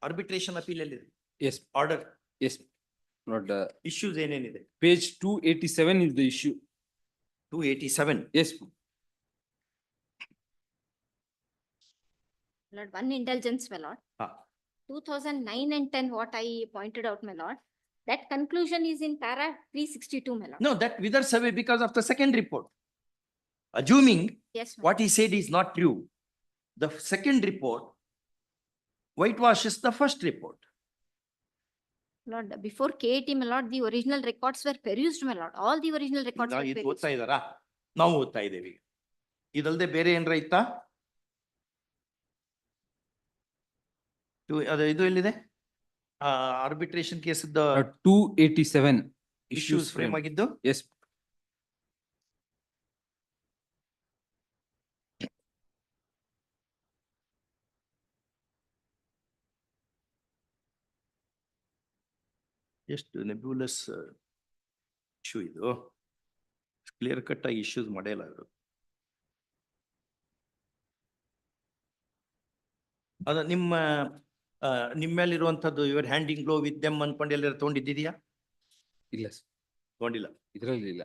ಆರ್ಬಿಟ್ರೇಷನ್ ಅಪೀಲ್ ಎಲ್ಲಿದೆ? Yes. Order. Yes. Not issues ಏನೇನಿದೆ? page 287 is the issue. 287. Yes. Lord, one indulgence, my lord. 2009 and 10, what I pointed out, my lord, that conclusion is in para 362, my lord. No, that withers away because of the second report. Assuming Yes, my what he said is not true, the second report whitewashes the first report. lord. Before KAT, my lord, the original records were perused, my lord. All the original records were ಇದು perused. ಓದ್ತಾ ಇದಾರಾ? ನಾವು ಓದ್ತಾ ಇದ್ದೇವೆ. ಇದಲ್ದೆ ಬೇರೆ ಏನ್ರ ಇತ್ತಾ? ಅದು ಇದು ಎಲ್ಲಿದೆ? ಆರ್ಬಿಟ್ರೇಷನ್ ಕೇಸ್ 287 issues ಫ್ರೇಮ್ ಆಗಿದ್ದು? Yes. ಎಷ್ಟು ನೆಬ್ಯುಲಸ್ ಇಶ್ಯೂ ಇದು. ಕ್ಲಿಯರ್ ಕಟ್ ಆಗಿ ಇಶ್ಯೂಸ್ ಮಾಡಿಲ್ಲ ಅವರು. ಅದ ನಿಮ್ಮಲ್ಲಿರುವಂತದ್ದು ಇವ್ರ ಹ್ಯಾಂಡಿಂಗ್ ಗ್ಲೋ ವಿತ್ ದೆಮ್ ಅನ್ಕೊಂಡು ಎಲ್ಲರೂ ತಗೊಂಡಿದ್ದೀಯಾ? ಇಲ್ಲ ತಗೊಂಡಿಲ್ಲ. ಇದ್ರಲ್ಲಿ ಇಲ್ಲ.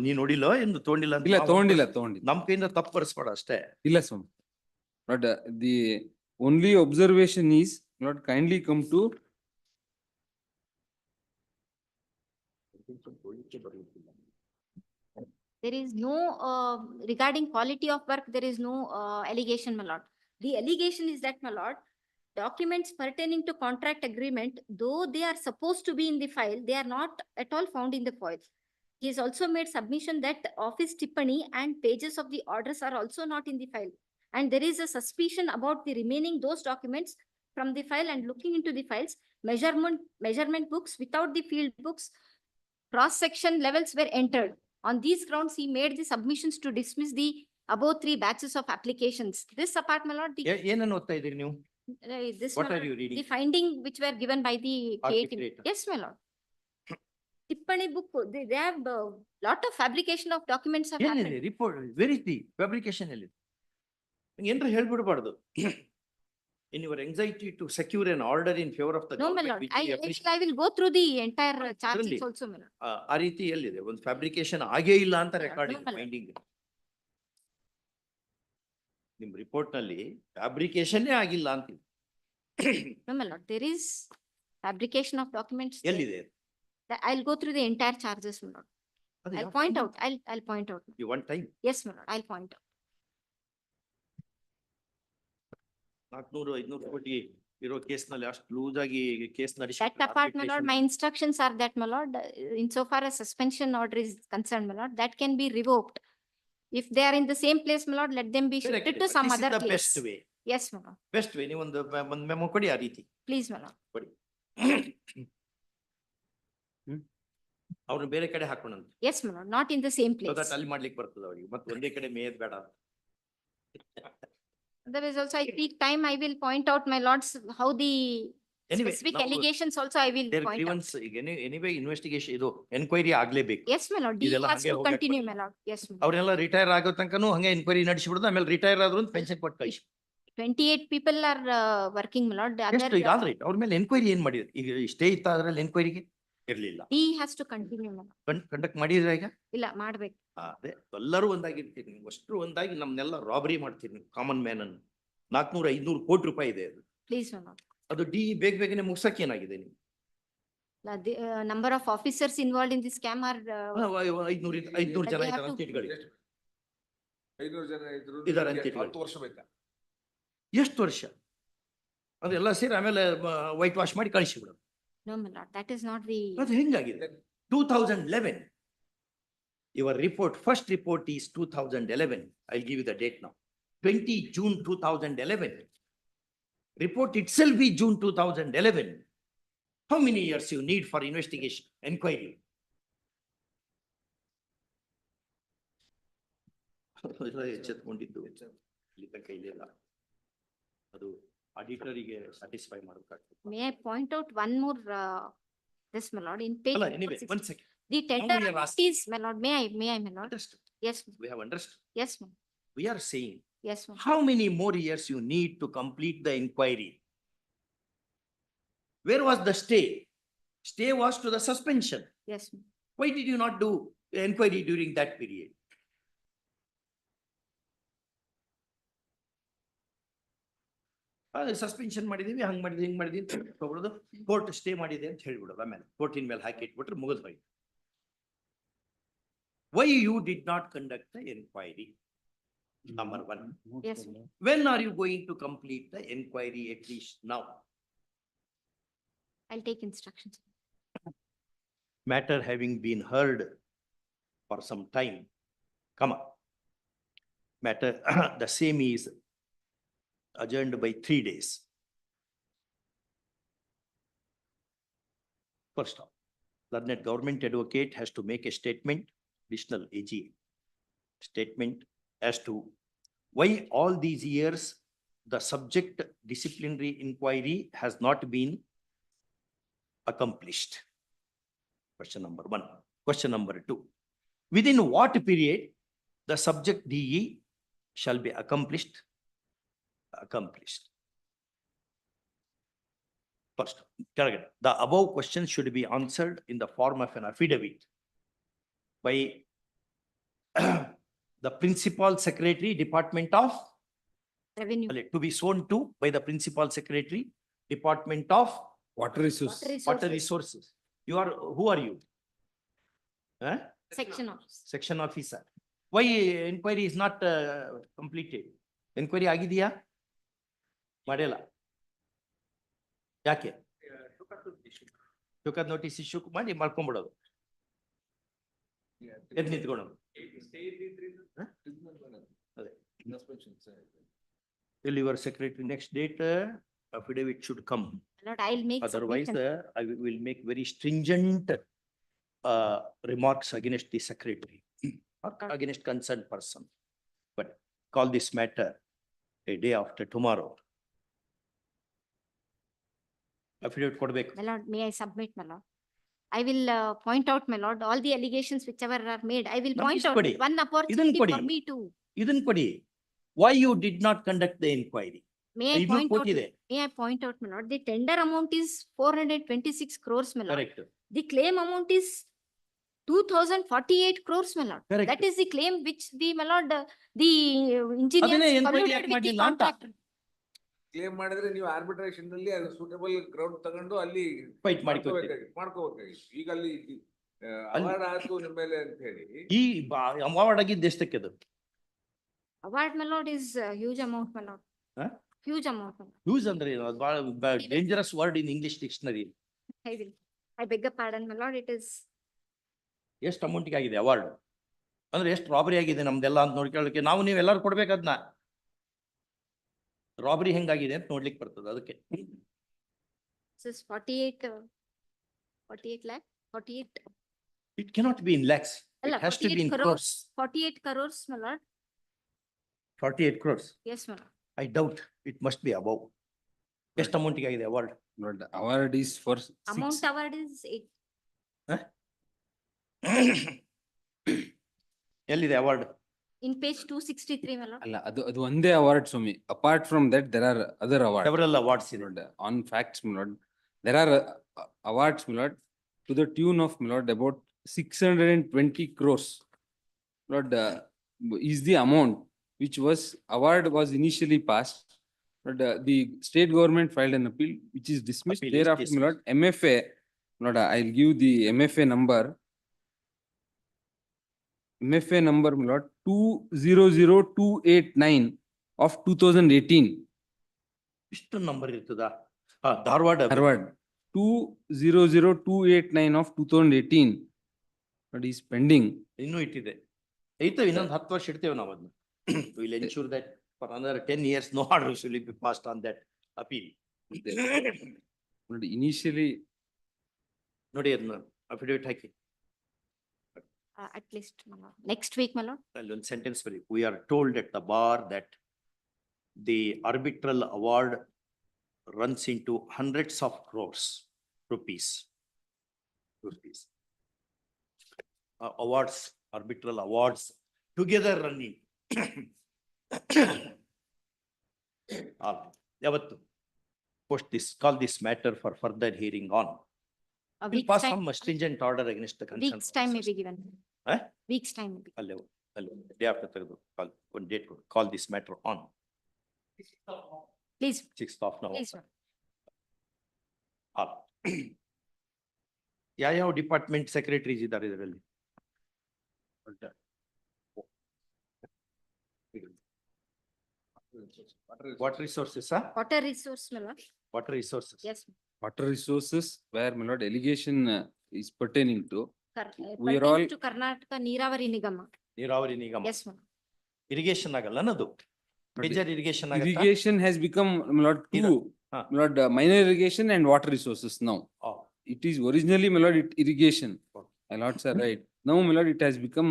ನೀ ನೋಡಿಲ್ಲ ಎಂದು ತಗೊಂಡಿಲ್ಲ? ಇಲ್ಲ ತಗೊಂಡಿಲ್ಲ. ನಮ್ ಕೈಯಿಂದ ತಪ್ಪು ಬರ್ಸ್ಬೇಡ ಅಷ್ಟೇ. ಇಲ್ಲ ಸ್ವಾಮಿ. But the only observation is not kindly come to There is no, regarding quality of work, there is no allegation, my lord. The allegation is that, my lord, documents pertaining to contract agreement, though they are supposed to be in the file, they are not at all found in the file. He has also made submission that office tippani and pages of the orders are also not in the file. And there is a suspicion about the remaining those documents from the file, and looking into the files, measurement books without the field books, cross-section levels were entered. On these grounds, he made the submissions to dismiss the above 3 batches of applications. This apart, my lord, ಏನನ್ನು ಓದ್ತಾ ಇದ್ದೀರಿ ನೀವು? this, What my are lord, you reading? the finding which were given by the KAT. Arbitrator. Yes, my lord. Tippani book, they have lot of fabrication of documents have ಎಲ್ಲಿದೆ happened. Report? Very the fabrication ಎಲ್ಲಿದೆ? ಏನ್ರ ಹೇಳ್ಬಿಡ್ಬಾರ್ದು. In your anxiety to secure an order in favor of the No, my government, lord, which we appreciate. I will go through the entire charges Really? also, my lord. ಆ ರೀತಿ ಎಲ್ಲಿದೆ? ಒಂದು fabrication ಆಗೇ ಇಲ್ಲ ಅಂತ record ಇದೆ finding. ನಿಮ್ report ನಲ್ಲಿ ಫ್ಯಾಬ್ರಿಕೇಶನ್ ಆಗಿಲ್ಲ ಅಂತಿದೆ. No, my lord, there is fabrication of documents. there. ಎಲ್ಲಿದೆ? I'll go through the entire charges, my lord. ಅದು I'll ಯಾವ point finding? out, I'll point out. You want time? Yes, my lord, I'll point out. 400-500 ಕೋಟಿ ಇರೋ case ನಲ್ಲಿ ಅಷ್ಟು loose ಆಗಿ case That apart, my lord, my instructions are that, my lord, insofar as suspension order is concerned, my lord, that can be revoked. If they are in the same place, my lord, let them be shifted to some other place. Best way. Yes, my lord, best way. ನೀವು ಒಂದು memo ಕೊಡಿ ಆ ರೀತಿ please, my lord. ಕೊಡಿ. ಅವ್ರನ್ನ ಬೇರೆ ಕಡೆ ಹಾಕೋಣಂತ. Yes, my lord, not in the same So place. that ಅಲ್ಲಿ ಮಾಡ್ಲಿಕ್ಕೆ ಬರ್ತದೆ ಅವ್ರಿಗೆ. ಮತ್ತೆ ಒಂದೇ ಕಡೆ ಮೇಯದ್ ಬೇಡ. Otherwise also I take time, I will point out, my lords, how the Anyway, specific now allegations also I will their point out. grievance, anyway, investigation, ಇದು enquiry ಆಗ್ಲೇಬೇಕು. Yes, my lord, D ಇದೆಲ್ಲ has ಹಾಗೆ to ಹೋಗಕ್ಕೆ continue, my lord. Yes, my lord. ಅವ್ರೆಲ್ಲ retire ಆಗೋ ತನಕನೂ ಹಂಗೆ enquiry ನಡೆಸಿಬಿಡೋದು, ಆಮೇಲೆ retire ಆದ್ರು ಪೆನ್ಷನ್ ಕೊಟ್ಟು ಕಳಿಸಿ. 28 people are working, my lord. ಎಷ್ಟು ಈಗ ಆಲ್ರೈಟ್ ಅವ್ರ ಮೇಲೆ ಎನ್ಕ್ವೈರಿ ಏನ್ ಮಾಡಿದ್ರು? ಈಗ ಸ್ಟೇ ಇತ್ತ ಅದ್ರಲ್ಲಿ ಎನ್ಕ್ವೈರಿಗೆ ಇರ್ಲಿಲ್ಲ. D has to continue, my lord. Conduct ಮಾಡಿದ್ರೆ ಈಗ ಇಲ್ಲ ಮಾಡ್ಬೇಕು. ಅದೇ ಎಲ್ಲರೂ ಒಂದಾಗಿರ್ತೀರಿ ನೀವು, ಅಷ್ಟು ಒಂದಾಗಿ ನಮ್ನೆಲ್ಲ ರಾಬರಿ ಮಾಡ್ತೀರಿ ನೀವು, ಕಾಮನ್ ಮ್ಯಾನ್ ಅನ್ನು. 400-500 ಕೋಟಿ ರೂಪಾಯಿ ಇದೆ ಅದು. Please, my lord. ಅದು ಡಿ ಬೇಗನೆ ಮುಗ್ಸಕ್ಕೆ ಏನಾಗಿದೆ ನೀವು? The number of officers involved in this scam are 500 ಜನ they have ಇದ್ದಾರೆ ಅಂತ to- ಇಟ್ಕೊಳ್ಳಿ. 500 ಜನ ಇದ್ದಾರೆ ಅಂತ ಇಟ್ಕೊಳ್ಳಿ. 10 ವರ್ಷ ಬೇಕಾ? ಎಷ್ಟು ವರ್ಷ? ಅದೆಲ್ಲ ಸೇರಿ ಆಮೇಲೆ ವೈಟ್ ವಾಶ್ ಮಾಡಿ ಕಳಿಸಿಬಿಡೋದು. No, my lord, that is not the. ಅದು ಹೆಂಗಾಗಿದೆ? 2011. Your report, first report is 2011. I'll give you the date now. 20 June 2011. Report itself is June 2011. How many years you need for investigation, inquiry? ಎಚ್ಚೆತ್ಕೊಂಡಿದ್ದು ಇಲ್ಲಿ ತನಕ ಇಲ್ಲ. ಅದು ಆಡಿಟರಿಗೆ satisfy ಮಾಡಬೇಕಾಗ್ತದೆ. May I point out one more, this, my lord, in page. ಅಲ್ಲ, anyway, 460. one second. The tender we are amount asking- is, my lord, may I, my lord? Understood. Yes, We have understood. yes, ma'am. We are saying, Yes, ma'am. how many more years you need to complete the inquiry? Where was the stay? Stay was to the suspension. Yes, ma'am. Why did you not do inquiry during that period? Suspension ಮಾಡಿದೀವಿ, ಹಂಗ್ ಮಾಡಿದೀವಿ, ಹಿಂಗ್ ಮಾಡಿದೀವಿ ಅಂತ ತಗೊಳ್ಳೋದು, court stay ಮಾಡಿದೆ ಅಂತ ಹೇಳ್ಬಿಡೋದು, ಆಮೇಲೆ ಕೋರ್ಟಿನ ಮೇಲೆ ಹಾಕಿ ಇಟ್ಬಿಟ್ರೆ ಮುಗಿದು ಹೋಯ್ತು. Why you did not conduct the inquiry? Number one. Yes, ma'am. When are you going to complete the inquiry, at least now? I'll take instructions. Matter having been heard for some time, come on. Matter, the same is adjourned by 3 days. First off, learned government advocate has to make a statement, additional AG statement as to why all these years the subject disciplinary inquiry has not been accomplished. Question number 1. Question number 2. Within what period the subject DE shall be accomplished? First, the above questions should be answered in the form of an affidavit by the Principal Secretary, Department of Revenue. to be sworn to by the Principal Secretary, Department of Water resources. Water Resources. You are, who are you? Huh? Section of. Section officer. Why inquiry is not completed? Inquiry ಆಗಿದೆಯಾ? ಮಾಡಿಲ್ಲ. ಯಾಕೆ? ಟುಕದ್ notice issue ಮಾಡಿ ಮಾಡ್ಕೊಂಡ್ಬಿಡೋದು. ಎದ್ ನಿಂತ್ಕೊಳ್ಳೋದು. ಅದೇ. Till your secretary next date, affidavit should come. Lord, I'll make. Otherwise, submission. I will make very stringent remarks against the secretary or against concerned person. But call this matter a day after tomorrow. Affidavit ಕೊಡ್ಬೇಕು. My lord, may I submit, my lord? I will point out, my lord, all the allegations whichever are made. I will No, point this out ಕೊಡಿ. one opportunity ಕೊಡಿ. for me to. ಇದನ್ ಕೊಡಿ. Why you did not conduct the inquiry? May I ಇದು point out, ಕೊಟ್ಟಿದೆ. may I point out, my lord, the tender amount is 426 crores, my lord. Correct. The claim amount is 2048 crores, my lord. Correct. That is the claim which the, my lord, the engineers ಅದನ್ನೇ enquiry colluded ಯಾಕ್ with the ಮಾಡ್ಲಿಲ್ಲ ಅಂತ. contractor. Claim ಮಾಡಿದ್ರೆ ನೀವು arbitration ನಲ್ಲಿ ಅದು suitable ground ತಗೊಂಡು ಅಲ್ಲಿ Fight ಮಾಡ್ಕೊತೀರಿ. ಮಾಡ್ಕೋಬೇಕಾಗಿತ್ತು. ಈಗ ಅಲ್ಲಿ ಅವಾರ್ಡ್ ಆಯ್ತು ನಿಮ್ಮ ಮೇಲೆ ಅಂತ ಹೇಳಿ. ಈ ಅವಾರ್ಡ್ ಆಗಿದ್ದು ಎಷ್ಟಕ್ಕೆ ಅದು? Award, my lord, is a huge amount, my lord. Huh? Huge amount, my lord. Use ಅಂದ್ರೆ ಏನು? ಅದು ಬಹಳ dangerous word in English dictionary. I beg your pardon, my lord, it is. ಎಷ್ಟು ಅಮೌಂಟ್ಗೆ ಆಗಿದೆ ಅವಾರ್ಡ್? ಅಂದ್ರೆ ಎಷ್ಟು ರಾಬರಿ ಆಗಿದೆ ನಮ್ದೆಲ್ಲ ಅಂತ ನೋಡ್ಕೊಳ್ಳಕ್ಕೆ ನಾವು ನೀವು ಎಲ್ಲರೂ ಕೊಡ್ಬೇಕು ಅದನ್ನ. ರಾಬರಿ ಹೆಂಗಾಗಿದೆ ಅಂತ ನೋಡ್ಲಿಕ್ಕೆ ಬರ್ತದೆ ಅದಕ್ಕೆ. This is 48 lakh, 48. It cannot be in lakhs. It ಅಲ್ಲ, has to be in 48 crores. 48 crores, my lord. 48 crores. Yes, my lord. I doubt it must be above. ಎಷ್ಟು ಅಮೌಂಟ್ಗೆ ಆಗಿದೆ award? But the award is for Amount six. award is eight. ಎಲ್ಲಿದೆ award? In page 263, my lord. ಅಲ್ಲ, ಅದು ಒಂದೇ award Swami. Apart from that, there are other awards. Several awards ಇದೆ. My lord, on facts, my lord. There are awards, my lord, to the tune of, my lord, about 620 crores. Lord, is the amount which was award was initially passed. But the state government filed an appeal which is dismissed. Appeal is Thereafter, my lord, dismissed. MFA, Lord, I'll give the MFA number. MFA number, my lord, 200289 of 2018. ಇಷ್ಟು number ಇರ್ತದ? Dharwad. Harvard, 200289 of 2018. But is pending. ಇನ್ನೂ ಇಟ್ಟಿದೆ. ಐತೆ ಇನ್ನೊಂದು 10 ವರ್ಷ ಇಡ್ತೇವೆ ನಾವು ಅದನ್ನ. We'll ensure that for another 10 years, no orders will be passed on that appeal. But initially, ನೋಡಿ ಅದನ್ನ affidavit hockey. At least, my lord. Next week, my lord. ಅಲ್ಲೊಂದು sentence ಬರಿ. We are told at the bar that the arbitral award runs into hundreds of crores rupees. Awards, arbitral awards together running. ಯಾವತ್ತು? Post this, call this matter for further hearing on. A We'll week's pass time, some stringent order against the concerned. week's time may be given. Eh? Week's time may be. ಅಲ್ಲೇ day after ತೆಗೆದು call, one date, call this matter on. Please, 6th of November. please, ma'am. ಯಾವ department secretaries ಇದ್ದಾರೆ ಇದರಲ್ಲಿ? Water resources, Water resource, my lord. Water resources. Yes. ma'am. water resources where, my lord, allegation is pertaining to. We are Pertains all- to Karnataka Neeravari Nigama. ನೀರಾವರಿ ನಿಗಮ. Yes, ma'am. Irrigation ಆಗಲ್ಲ ಅನ್ನೋದು. Major irrigation ಆಗತ್ತಾ? Irrigation has become, my lord, two, ಹಾ. my lord, minor irrigation and water resources now. Oh. It is originally, my lord, irrigation. Okay. My lords are right. Now, my lord, it has become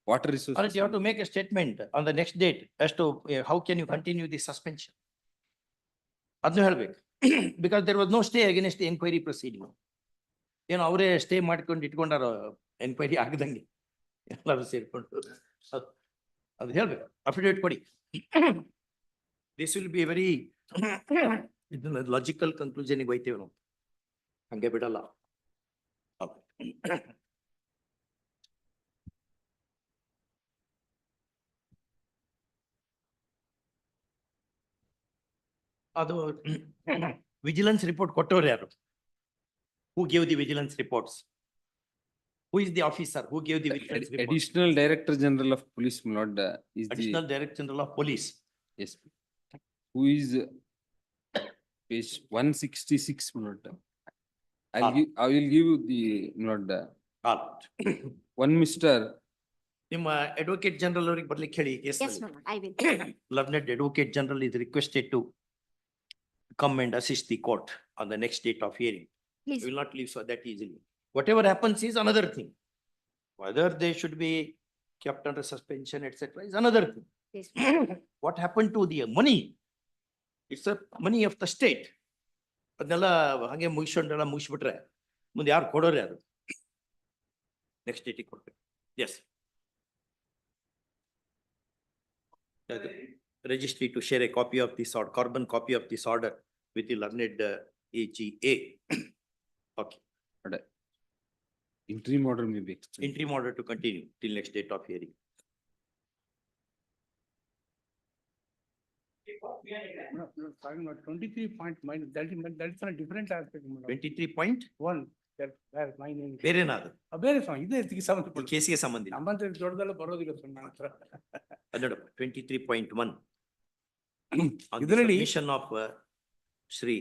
water Or resources. you have to make a statement on the next date as to how can you continue the suspension. ಅದನ್ನು ಹೇಳ್ಬೇಕು. Because there was no stay against the inquiry proceeding. ಏನು ಅವರೇ stay ಮಾಡ್ಕೊಂಡು ಇಟ್ಕೊಂಡಾರ enquiry ಆಗದಂಗೆ ಎಲ್ಲರೂ ಸೇರ್ಕೊಂಡು ಅದು ಹೇಳ್ಬೇಕು. Affidavit ಕೊಡಿ. ದಿಸ್ ವಿಲ್ ಬಿ ವೆರಿ ಇದನ್ನ ಲಾಜಿಕಲ್ ಕನ್ಕ್ಲೂಷನ್ಗೆ ಹೋಯ್ತೇವೆ ನಾವು, ಹಂಗೆ ಬಿಡಲ್ಲ. ಅದು ವಿಜಿಲೆನ್ಸ್ ರಿಪೋರ್ಟ್ ಕೊಟ್ಟವ್ರು ಯಾರು? Who gave the vigilance reports? Who is the officer who gave the vigilance report? Additional Director General of Police, my lord, is Additional the, Director General of Police. yes. Who is page 166, my lord. I will give you the, my lord, one Mr. ನಿಮ್ಮ advocate general ಅವರಿಗೆ ಬರ್ಲಿಕ್ಕೆ ಹೇಳಿ. Yes, my lord, I will. Learned Advocate General is requested to come and assist the court on the next date of hearing. Please. We will not leave so that easily. Whatever happens is another thing. Whether they should be kept under suspension, etc., is another thing. Yes. What happened to the money? It's the money of the state. ಅದನ್ನೆಲ್ಲ ಹಾಗೆ ಮುಗಿಸ್ಕೊಂಡೆಲ್ಲ ಮುಗಿಸ್ಬಿಟ್ರೆ ಮುಂದೆ ಯಾರು ಕೊಡೋರು ಯಾರು? Next ಡೇಟಿಗೆ ಕೊಡ್ಬೇಕು. S. Registry to share a copy of this order, carbon copy of this order with the learned AGA. Okay. Interim order may be extended. Interim order to continue till next date of hearing. No, no, talking about 23 point minus, that is a different aspect. my lord. 23.1 That where my name. ಬೇರೆನಾದ್ರು ಬೇರೆ ಸ್ವಾಮಿ, ಇದೇ ಇದಕ್ಕೆ ಸಂಬಂಧಪಟ್ಟ. ಕೇಸಿಗೆ ಸಂಬಂಧಿತ. ನಮ್ಮಂತ ದೊಡ್ಡದೆಲ್ಲ ಬರೋದಿಲ್ಲ ಸ್ವಾಮಿ ನನ್ನ ಹತ್ರ. ಅದನ್ನು 23.1 ಇದರಲ್ಲಿ mission of Shri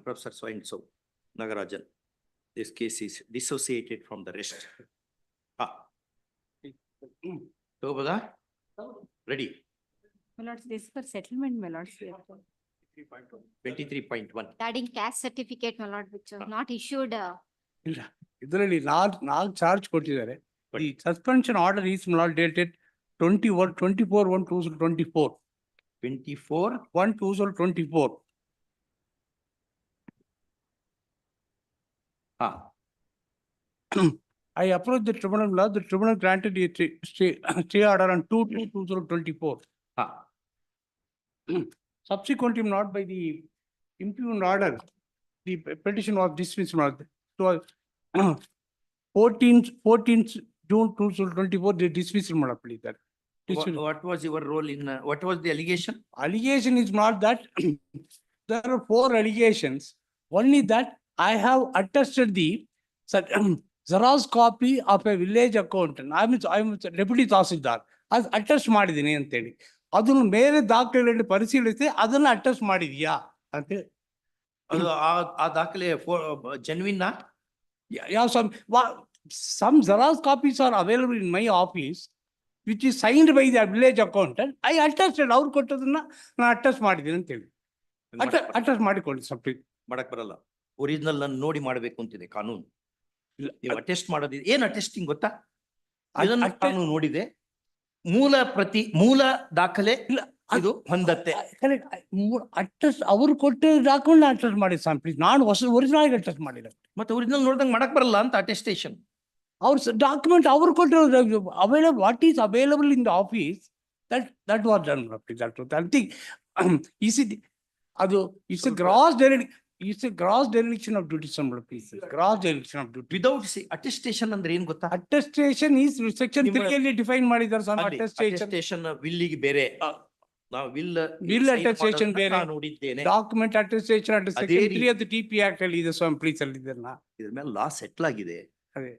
professor so and so Nagarajan. This case is dissociated from the rest. ತಗೋಬೋದಾ? Ready? My lords, this is for settlement, my lords. 23.1. Adding cash certificate, my lord, which was not issued. ಇಲ್ಲ, ಇದರಲ್ಲಿ ನಾಲ್ಕು charge ಕೊಟ್ಟಿದ್ದಾರೆ. The suspension order is not dated 24/1/2024. 24/1/2024. I approached the tribunal, law. The tribunal granted a stay order on 2/2/2024. Subsequently, not by the impugned order, the petition was dismissed. So 14th June 2024, they dismissed that. What was your role in, what was the allegation? Allegation is not that. There are 4 allegations. One is that I have attested the Xerox copy of a village accountant. I'm deputy Tahsildar. As attest ಮಾಡಿದೀನಿ ಅಂತ ಹೇಳಿ. ಅದನ್ನು ಬೇರೆ ದಾಖಲೆಗಳನ್ನು ಪರಿಶೀಲಿಸಿ ಅದನ್ನ attest ಮಾಡಿದ್ಯಾ ಅಂತ ಹೇಳಿ. ಅದು ಆ ದಾಖಲೆ genuine ನಾ? Yeah, some Xerox copies are available in my office, which is signed by the village accountant. I attested ಅವ್ರು ಕೊಟ್ಟದನ್ನ ನಾನು ಅಟೆಸ್ಟ್ ಮಾಡಿದ್ದೀನಿ ಅಂತ ಹೇಳಿ. ಅಟೆಸ್ಟ್ ಮಾಡಿಕೊಳ್ಳಿ ಸಪ್ರೇಟ್. ಮಾಡಕ್ ಬರಲ್ಲ. ಒರಿಜಿನಲ್ ಅನ್ನು ನೋಡಿ ಮಾಡ್ಬೇಕು ಅಂತಿದೆ ಕಾನೂನು. ನೀವು ಅಟೆಸ್ಟ್ ಮಾಡೋದಿದೆ. ಏನ್ ಅಟೆಸ್ಟಿಂಗ್ ಗೊತ್ತಾ? ಅದನ್ನು ನಾನು ನೋಡಿದೆ. ಮೂಲ ದಾಖಲೆ ಇದು ಹೊಂದತ್ತೆ. ಅಟೆಸ್ಟ್ ಅವ್ರು ಕೊಟ್ಟು ಡಾಕ್ಯುಮೆಂಟ್ ಅಟೆಸ್ಟ್ ಮಾಡಿ ಪ್ಲೀಸ್. ನಾನು ಒರಿಜಿನಲ್ ಅಟೆಸ್ಟ್ ಮಾಡಿಲ್ಲ. ಮತ್ತೆ ಒರಿಜಿನಲ್ ನೋಡಿದಂಗೆ ಮಾಡಕ್ ಬರಲ್ಲ ಅಂತ ಅಟೆಸ್ಟೇಷನ್. ಅವ್ರ ಡಾಕ್ಯುಮೆಂಟ್ ಅವ್ರು ಕೊಟ್ಟಿರೋ available, what is available in the office, that was done. I think ಅದು it's a gross dereliction of duty. Gross dereliction of duty. Without attestation ಅಂದ್ರೆ ಏನ್ ಗೊತ್ತಾ? Attestation is section 3 ಅಲ್ಲಿ ಡಿಫೈನ್ ಮಾಡಿದ್ದಾರೆ ಸರ್. attestation will ಗೆ ಬೇರೆ. ನಾವು will attestation ಬೇರೆ. ನೋಡಿದ್ದೇನೆ. Document attestation under section 3 of the TP Act ಅಲ್ಲಿ ಇದೆ ಸ್ವಾಮಿ. ಪ್ಲೀಸ್ ಅಲ್ಲಿ ಇದನ್ನ ಇದ್ರ ಮೇಲೆ ಲಾ ಸೆಟ್ಲ್ ಆಗಿದೆ. ಅದೇ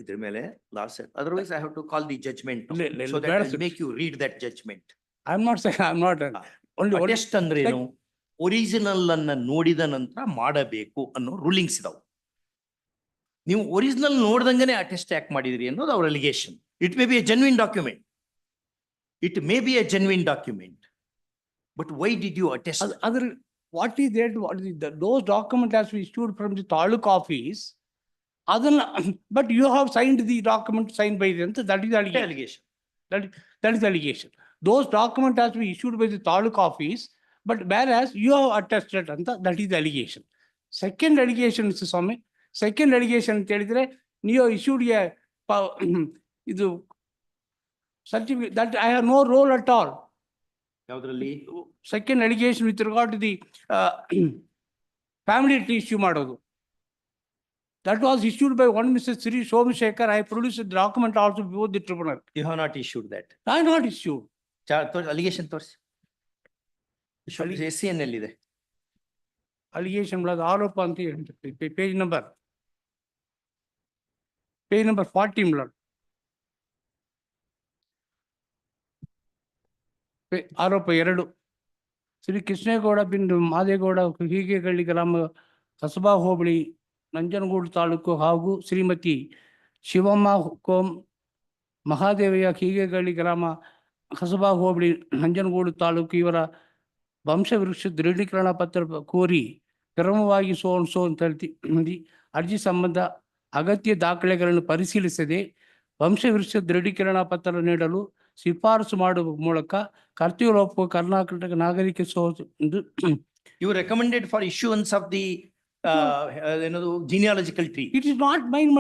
ಇದ್ರ ಮೇಲೆ ಲಾ set. Otherwise I have to call the judgment so that I make you read that judgment. I'm not saying I'm not only attest ಅಂದ್ರೆ ಏನು? ಒರಿಜಿನಲ್ ಅನ್ನ ನೋಡಿದ ನಂತರ ಮಾಡಬೇಕು ಅನ್ನೋ ರೂಲಿಂಗ್ಸ್ ಇದಾವೆ. ನೀವು ಒರಿಜಿನಲ್ ನೋಡ್ದಂಗೆನೆ ಅಟೆಸ್ಟ್ ಯಾಕೆ ಮಾಡಿದ್ರಿ ಅನ್ನೋದು ಅವ್ರ allegation. It may be A genuine document. It may be a genuine document, but why did you attest? What is that? Those documents has been issued from the Taluk office. But you have signed the document signed by them. That is the allegation. That is the allegation. Those documents has been issued by the Taluk office, but whereas you have attested, that is the allegation. Second allegation is Swami. Second allegation you issued a certificate that I have no role at all. Second allegation with regard to the family tree issue ಮಾಡೋದು. That was issued by one Mr. Sri Somashekar. I produced the document also before the tribunal. You have not issued that. I have not issued. Allegation ತೋರಿಸಿ. SCN ಎಲ್ಲಿದೆ? Allegation ಆರೋಪ ಅಂತ ಹೇಳ್ತೀವಿ. Page number 40 ಆರೋಪ 2. ಶ್ರೀ ಕೃಷ್ಣೇಗೌಡ ಬಿಂದು ಮಾದೇಗೌಡ ಹೀಗೆಗಳ್ಳಿ ಗ್ರಾಮ ಕಸಬಾ ಹೋಬಳಿ ನಂಜನಗೂಡು ತಾಲೂಕು ಹಾಗೂ ಶ್ರೀಮತಿ ಶಿವಮ್ಮ ಕೋಮ್ ಮಹಾದೇವಯ್ಯ ಹೀಗೆಗಳ್ಳಿ ಗ್ರಾಮ ಕಸಬಾ ಹೋಬಳಿ ನಂಜನಗೂಡು ತಾಲೂಕು ಇವರ ವಂಶವೃಕ್ಷ ದೃಢೀಕರಣ ಪತ್ರ ಕೋರಿ ಕ್ರಮವಾಗಿ ಸೋ ಅಂತ ಹೇಳ್ತಿ ಅರ್ಜಿ ಸಂಬಂಧ ಅಗತ್ಯ ದಾಖಲೆಗಳನ್ನು ಪರಿಶೀಲಿಸದೆ ವಂಶವೃಕ್ಷ ದೃಢೀಕರಣ ಪತ್ರ ನೀಡಲು ಶಿಫಾರಸು ಮಾಡುವ ಮೂಲಕ ಕರ್ತವ್ಯಲೋಪ ಕರ್ನಾಟಕ ನಾಗರಿಕ You recommended for issuance of the genealogical tree. It is not mine.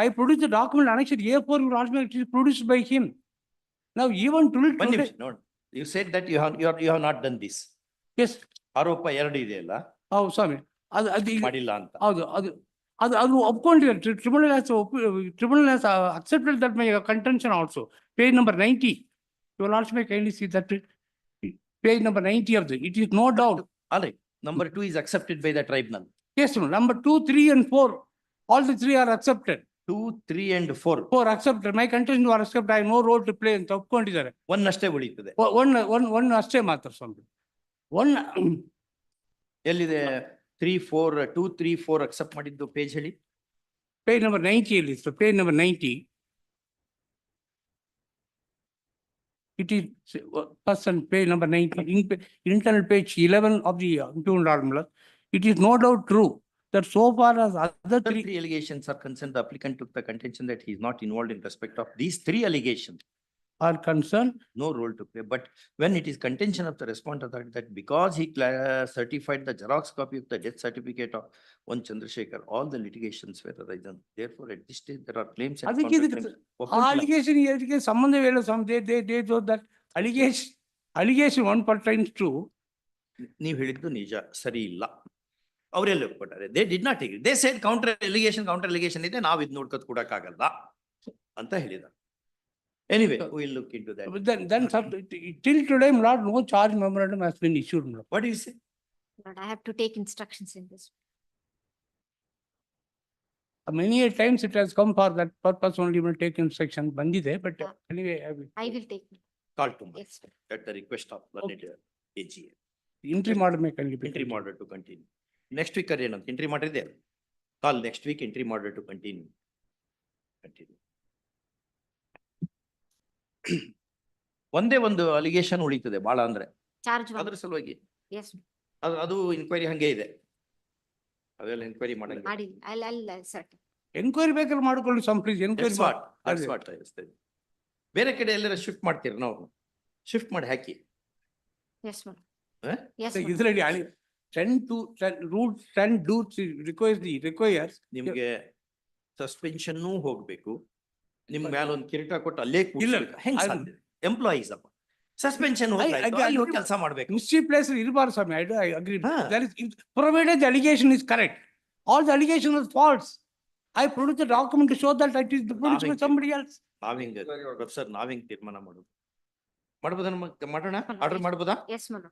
I produced the document annexed A4. It is produced by him. Now even today. No, you said that you have not done this. Yes. ಆರೋಪ 2 ಇದೆಯಲ್ಲ? ಹೌದು ಸ್ವಾಮಿ. ಮಾಡಿಲ್ಲ ಅಂತ. ಅದು ಒಪ್ಕೊಂಡಿದ್ದಾರೆ. Tribunal has accepted that my contention also. Page number 90. You will also may kindly see that page number 90 of the. It is no doubt. All right. Number 2 is accepted by the tribunal. Yes, number 2, 3 and 4. All the 3 are accepted. 2, 3 and 4. 4 accepted. My contention are accepted. I have no role to play ಅಂತ ಒಪ್ಕೊಂಡಿದ್ದಾರೆ. 1 ಅಷ್ಟೇ ಉಳಿಯುತ್ತದೆ. 1 ಅಷ್ಟೇ ಮಾತ್ರ ಸ್ವಾಮಿ. 1 ಎಲ್ಲಿದೆ? 3, 4, 2, 3, 4 accept ಮಾಡಿದ್ದು page ಹೇಳಿ. Page number 90 ಅಲ್ಲಿ ಇತ್ತು. Page number 90. It is person page number 90, internal page 11 of the impugned order. It is no doubt true that so far as other 3 allegations are concerned, the applicant took the contention that he is not involved in respect of these 3 allegations. are concerned, no role to play. But when it is contention of the respondent authority that because he certified the Xerox copy of the death certificate of one Chandrasekhar, all the litigations were arisen. Therefore, at this stage, there are claims and ಅದಕ್ಕೆ ಇದಕ್ಕೆ counterclaims. ಆ allegation ಇದಕ್ಕೆ ಸಂಬಂಧವಿಲ್ಲ. They thought that allegation one pertains to. ನೀವು ಹೇಳಿದ್ದು ನಿಜ, ಸರಿ ಇಲ್ಲ. ಅವರೆಲ್ಲ ಒಪ್ಕೊಟ್ಟಾರೆ. They did not agree. They said counter allegation ಇದೆ, ನಾವು ಇದು ನೋಡ್ಕೊತ್ ಕೊಡಕ್ಕಾಗಲ್ಲ ಅಂತ ಹೇಳಿದ. Anyway, we'll look into that. But then till today, my lord, no charge memorandum has been issued, my lord. What do you say? Lord, I have to take instructions in this. Many a times it has come for that purpose only will take instruction bandide, but anyway, I will take. Call to mind Yes, sir. at the request of learned AGA. entry order may can be. Entry order to continue. Next week ಏನಂತ entry ಮಾಡಿದೆ? Call next week entry order to continue. Continue. ಒಂದೇ ಒಂದು allegation ಉಳಿತದೆ ಬಹಳ ಅಂದ್ರೆ Charge one. ಅದ್ರ ಸಲುವಾಗಿ Yes, ಅದು ಇನ್ಕ್ವೈರಿ ಹಂಗೆ ಇದೆ. ಅವೆಲ್ಲ ಇನ್ಕ್ವೈರಿ ಮಾಡಂಗಿಲ್ಲ. ಮಾಡಿ. I'll sir. Enquiry ಬೇಕಾದ್ರೆ ಮಾಡ್ಕೊಳ್ಳಿ some please enquiry. That's what I said. ಬೇರೆ ಕಡೆ ಎಲ್ಲರ ಶಿಫ್ಟ್ ಮಾಡ್ತೀರಿ ನಾವು ಶಿಫ್ಟ್ ಮಾಡಿ ಹಾಕಿ. Yes, ma'am. Yes, ma'am. ಇದರಲ್ಲಿ 10 rule 10 do requires ನಿಮ್ಗೆ ಸಸ್ಪೆನ್ಷನ್ ಹೋಗ್ಬೇಕು. ನಿಮ್ ಮೇಲೆ ಒಂದು ಕಿರೀಟ ಕೊಟ್ಟು ಅಲ್ಲೇ ಕೂರಿಸ್ಬೇಕು. ಹೆಂಗ್ ಸಾಧ್ಯ? ಎಂಪ್ಲಾಯೀಸ್ ಅಪ್ಪ ಸಸ್ಪೆನ್ಷನ್ ಕೆಲಸ ಮಾಡ್ಬೇಕು. mischief place ಇರಬಾರ್ದು ಸ್ವಾಮಿ. I agree. There is provided the allegation is correct. All the allegation is false. I produced a document to show that it is produced by somebody else. ನಾವಿಂಗ professor ನಾವಿಂಗ್ ತೀರ್ಮಾನ ಮಾಡೋದು ಮಾಡ್ಬೋದಾ? ಮಾಡೋಣ order ಮಾಡ್ಬೋದಾ? Yes, ma'am.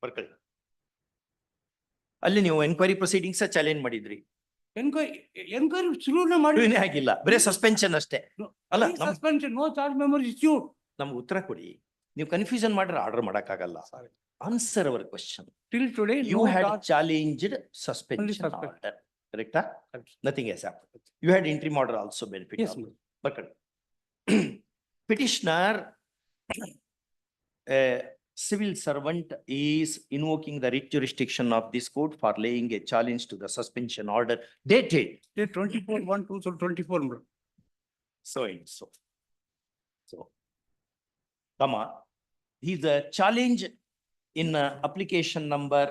ಬರ್ಕೊಳ್ಳಿ. ಅಲ್ಲಿ ನೀವು ಎನ್ಕ್ವೈರಿ ಪ್ರೊಸೀಡಿಂಗ್ಸ್ ಚಾಲೆಂಜ್ ಮಾಡಿದ್ರಿ. Enquiry ಶುರುನೇ ಮಾಡಿ ಆಗಿಲ್ಲ, ಬರೀ ಸಸ್ಪೆನ್ಷನ್ ಅಷ್ಟೇ ಅಲ್ಲ. suspension, no charge memo issued. ನಮ್ಗೆ ಉತ್ತರ ಕೊಡಿ. ನೀವು ಕನ್ಫ್ಯೂಷನ್ ಮಾಡ್ರೆ ಆರ್ಡರ್ ಮಾಡಕ್ಕಾಗಲ್ಲ. Answer our question. Till today, You no had charge. challenged suspension order, correct? Nothing has happened. You had interim order also benefit. Yes, ma'am. But petitioner, a civil servant is invoking the writ jurisdiction of this court for laying a challenge to the suspension order dated. Date 24/1/2024, bro. So and so. So, comma, he's a challenge in application number.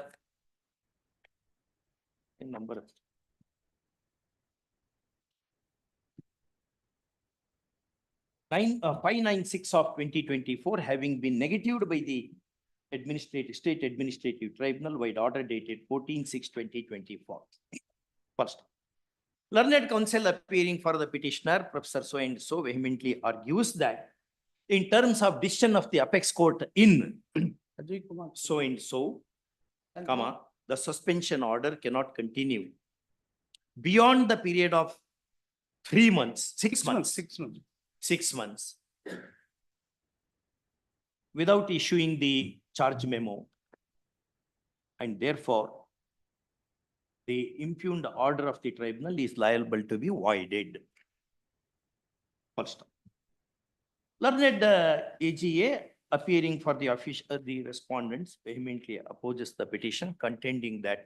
In number. 596 of 2024 having been negatived by the state administrative tribunal wide order dated 14/6/2024. First, learned counsel appearing for the petitioner, Professor so and so vehemently argues that in terms of decision of the apex court in so and so, comma, the suspension order cannot continue beyond the period of 3 months, 6 months. 6 months without issuing the charge memo, and therefore the impugned order of the tribunal is liable to be voided. First, learned AGA appearing for the the respondents vehemently opposes the petition, contending that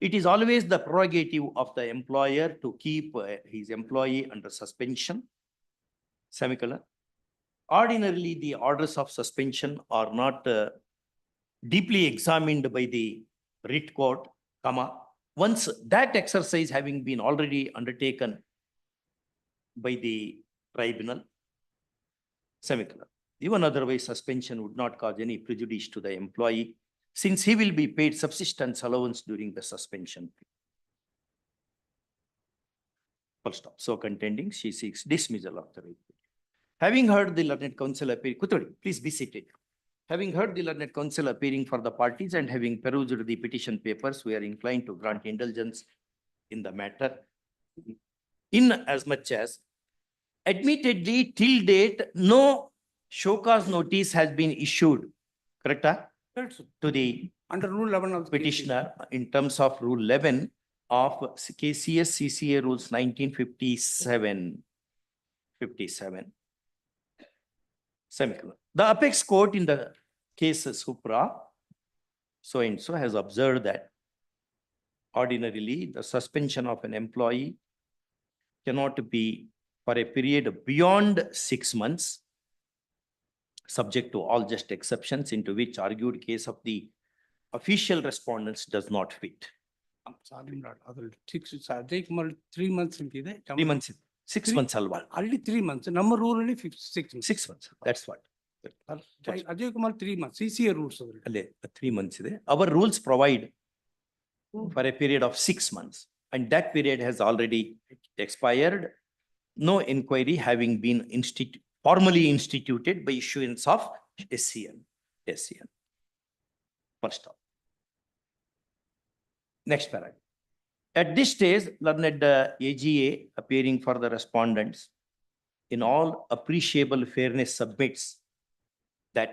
it is always the prerogative of the employer to keep his employee under suspension. Semicolon. Ordinarily, the orders of suspension are not deeply examined by the writ court, comma, once that exercise having been already undertaken by the tribunal, semicolon. Even otherwise, suspension would not cause any prejudice to the employee, since he will be paid subsistence allowance during the suspension. Full stop. So contending, she seeks dismissal of the writ. Having heard the learned counsel appearing, Kuthodi, please be seated. Having heard the learned counsel appearing for the parties and having perused the petition papers, we are inclined to grant indulgence in the matter, in as much as admittedly till date, no show cause notice has been issued, correct? To the under rule 11 of the petitioner in terms of rule 11 of KCS CCA rules 1957. Semicolon. The apex court in the case Supra so and so has observed that ordinarily the suspension of an employee cannot be for a period beyond 6 months subject to all just exceptions into which argued case of the official respondents does not fit. Sorry, not other 3 months into the. 3 months, 6 months alva. Already 3 months. Number rule only 6 months. 6 months, that's what. Ajay Kumar 3 months. CCA rules. Alle, 3 months ಇದೆ. Our rules provide for a period of 6 months, and that period has already expired. No inquiry having been formally instituted by issuance of SCN. First off. Next paragraph. At this stage, learned AGA appearing for the respondents in all appreciable fairness submits that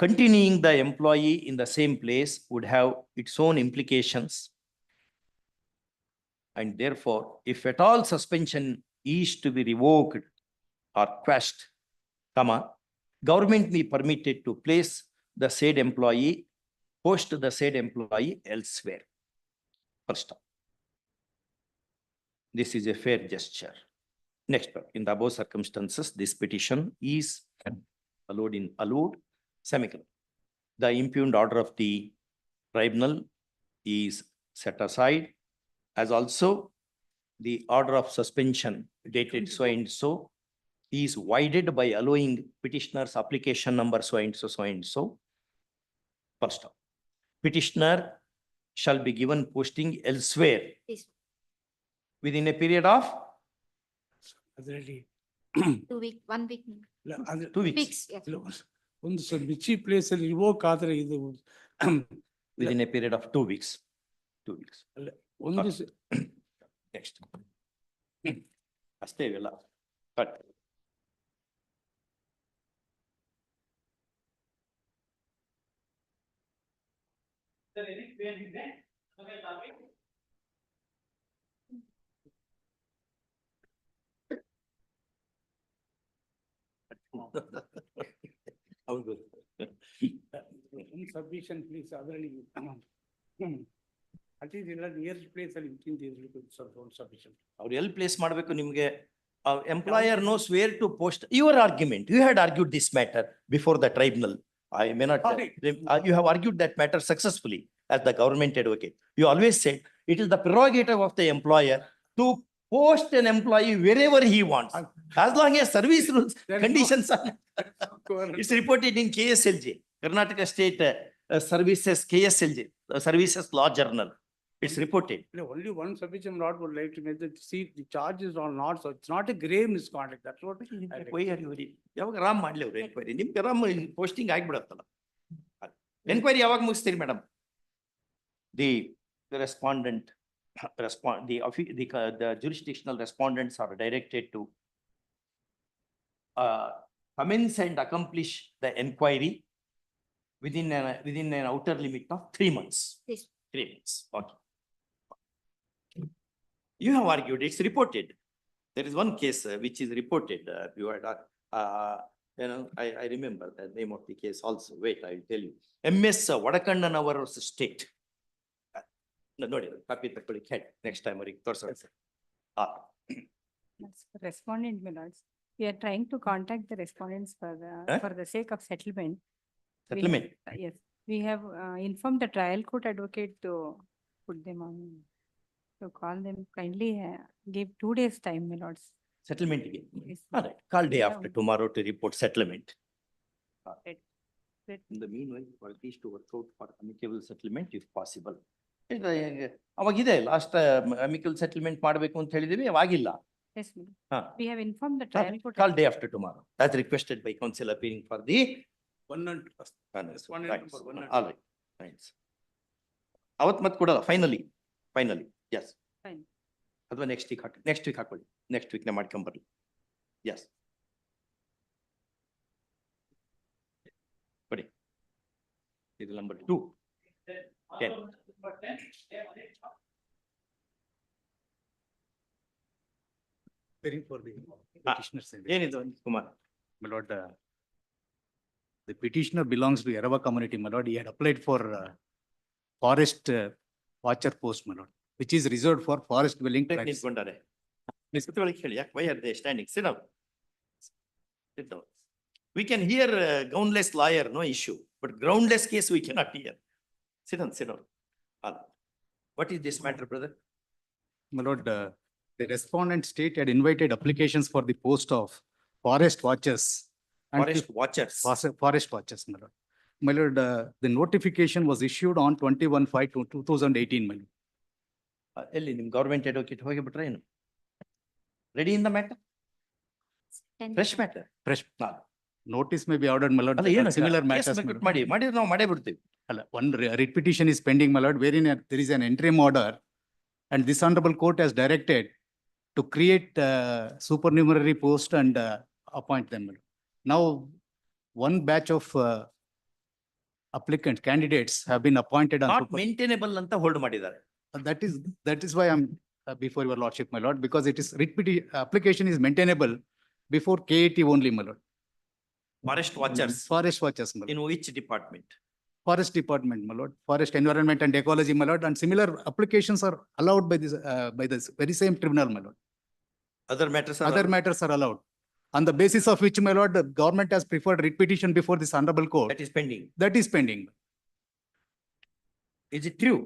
continuing the employee in the same place would have its own implications. And therefore, if at all suspension is to be revoked or quashed, government may permit it to place the said employee, post the said employee elsewhere. First off, this is a fair gesture. Next, in the above circumstances, this petition is allowed, semicolon. The impugned order of the tribunal is set aside, as also the order of suspension dated so and so is voided by allowing petitioner's application number so and so. First off, petitioner shall be given posting elsewhere within a period of 2 weeks, 1 week. 2 weeks. Yes. ಒಂದು ಬಿಚ್ಚಿ place ಅಲ್ಲಿ revoke ಆದ್ರೆ ಇದು Within a period of 2 weeks. 2 weeks. ಒಂದು Next. ಅಷ್ಟೇ ಇವೆಲ್ಲ. But ಹೌದು. Submission please ಅದರಲ್ಲಿ ಅಟ್ಲೀಸ್ಟ್ ಇಲ್ಲ ನಿಯರ್ ಪ್ಲೇಸ್ ಅಲ್ಲಿ ಸಬ್ಮಿಷನ್ ಅವ್ರು ಎಲ್ಲಿ ಪ್ಲೇಸ್ ಮಾಡಬೇಕು ನಿಮಗೆ? Employer knows where to post. Your argument, you had argued this matter before the tribunal. I may not, you have argued that matter successfully as the government advocate. You always said it is the prerogative of the employer to post an employee wherever he wants, as long as service rules, conditions are. It's reported in KSLJ, Karnataka State Services, KSLJ, Services Law Journal. It's reported. Only one submission lot would like to make the the charges are not, so it's not a grave misconduct. That's what. Why are you worried? ಯಾವಾಗ ರಾಮ್ ಮಾಡ್ಲಿ ಅವ್ರು enquiry? ನಿಮ್ಗೆ Ram posting ಆಗ್ಬಿಡತ್ತಲ್ಲ. Enquiry ಯಾವಾಗ ಮುಗಿಸ್ತೀರಿ madam? The respondent, the jurisdictional respondents are directed to commence and accomplish the inquiry within an outer limit of 3 months. Yes. 3 months. Okay. You have argued, it's reported. There is one case which is reported. You had, I remember the name of the case also. Wait, I will tell you. MS Vadakandanavara state. No, copy the next time. Respondent, my lords, we are trying to contact the respondents for the sake of settlement. Settlement? Yes, we have informed the trial court advocate to put them on, to call them kindly, give 2 days time, my lords. Settlement again. Yes. All right, call day after tomorrow to report settlement. Right. In the meanwhile, for at least to work out for amicable settlement if possible. ಅವಾಗಿದೆ last amicable settlement ಮಾಡಬೇಕು ಅಂತ ಹೇಳಿದೀವಿ, ಅವಾಗಿಲ್ಲ. Yes, ma'am. We have informed the trial court. Call day after tomorrow. That's requested by counsel appearing for the one and all right. Thanks. ಅವತ್ ಮತ್ ಕೊಡಲ್ಲ finally. Yes. Fine. ಅಥವಾ next week ಹಾಕೊಳ್ಳಿ. Next week ನೇ ಮಾಡ್ಕೊಂಬರ್ಲಿ. Yes. ಕೊಡಿ. ಇದು number 2. 10. For the petitioner's ಏನಿದು Kumar? My lord, the petitioner belongs to Yarava community, my lord. He had applied for forest watcher post, my lord, which is reserved for forest dwelling tracts. ನಿಂತ್ಕೊಂಡಾರೆ. Why are they standing? Sit down. We can hear groundless lawyer, no issue, but groundless case we cannot hear. Sit down, sit down. What is this matter, brother? My lord, the respondent state had invited applications for the post of forest watchers. and Forest watchers. Forest watchers, my lord. My lord, the notification was issued on 21/5/2018, my lord. ಎಲ್ಲಿ ನಿಮ್ government advocate ಹೋಗಿಬಿಟ್ರೆ ಏನು? Ready in the matter? Fresh matter? Fresh. Notice may be ordered, my lord. ಅಲ್ಲ ಏನು Similar case matters. ಬೇಕು my lord. ಮಾಡಿದ್ರೆ ನಾವು ಮಾಡೇ ಬಿಡ್ತೀವಿ. ಅಲ್ಲ, one writ petition is pending, my lord, wherein there is an interim order. And this honorable court has directed to create supernumerary post and appoint them. my lord. Now, one batch of applicant candidates have been appointed on. Not maintainable ಅಂತ hold ಮಾಡಿದ್ದಾರೆ. That is why I'm before your lordship, my lord, because it is application is maintainable before KAT only, my lord. Forest watchers. Forest watchers, my lord. In which department? Forest department, my lord. Forest environment and ecology, my lord. And similar applications are allowed by this very same tribunal, my lord. Other matters are. Other matters are allowed. On the basis of which, my lord, the government has preferred writ petition before this honorable court. That is pending. That is pending. Is it true,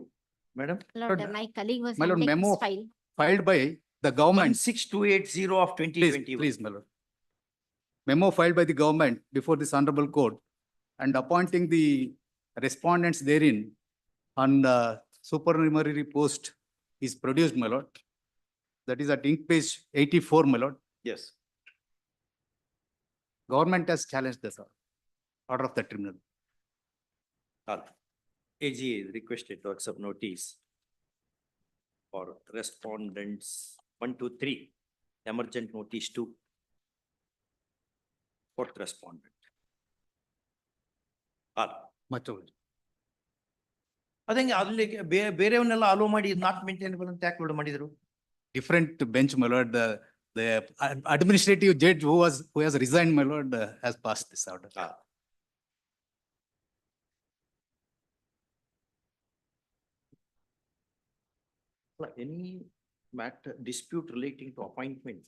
madam? Lord, my colleague was My lord, handling memo this file. filed by the government. 16280 of 2021. Please, my lord. Memo filed by the government before this honorable court and appointing the respondents therein on supernumerary post is produced, my lord. That is at ink page 84, my lord. Yes. Government has challenged this order of the tribunal. AG is requested to accept notice for respondents 1, 2, 3, emergent notice 2. Fourth respondent. Much over. ಅದಂಗೆ ಅಲ್ಲಿ ಬೇರೆಯವನ್ನೆಲ್ಲ hello ಮಾಡಿ not maintainable ಅಂತ ಯಾಕೆ ಮಾಡಿದ್ರು? Different bench, my lord. The administrative judge who has resigned, my lord, has passed this order. Any matter dispute relating to appointment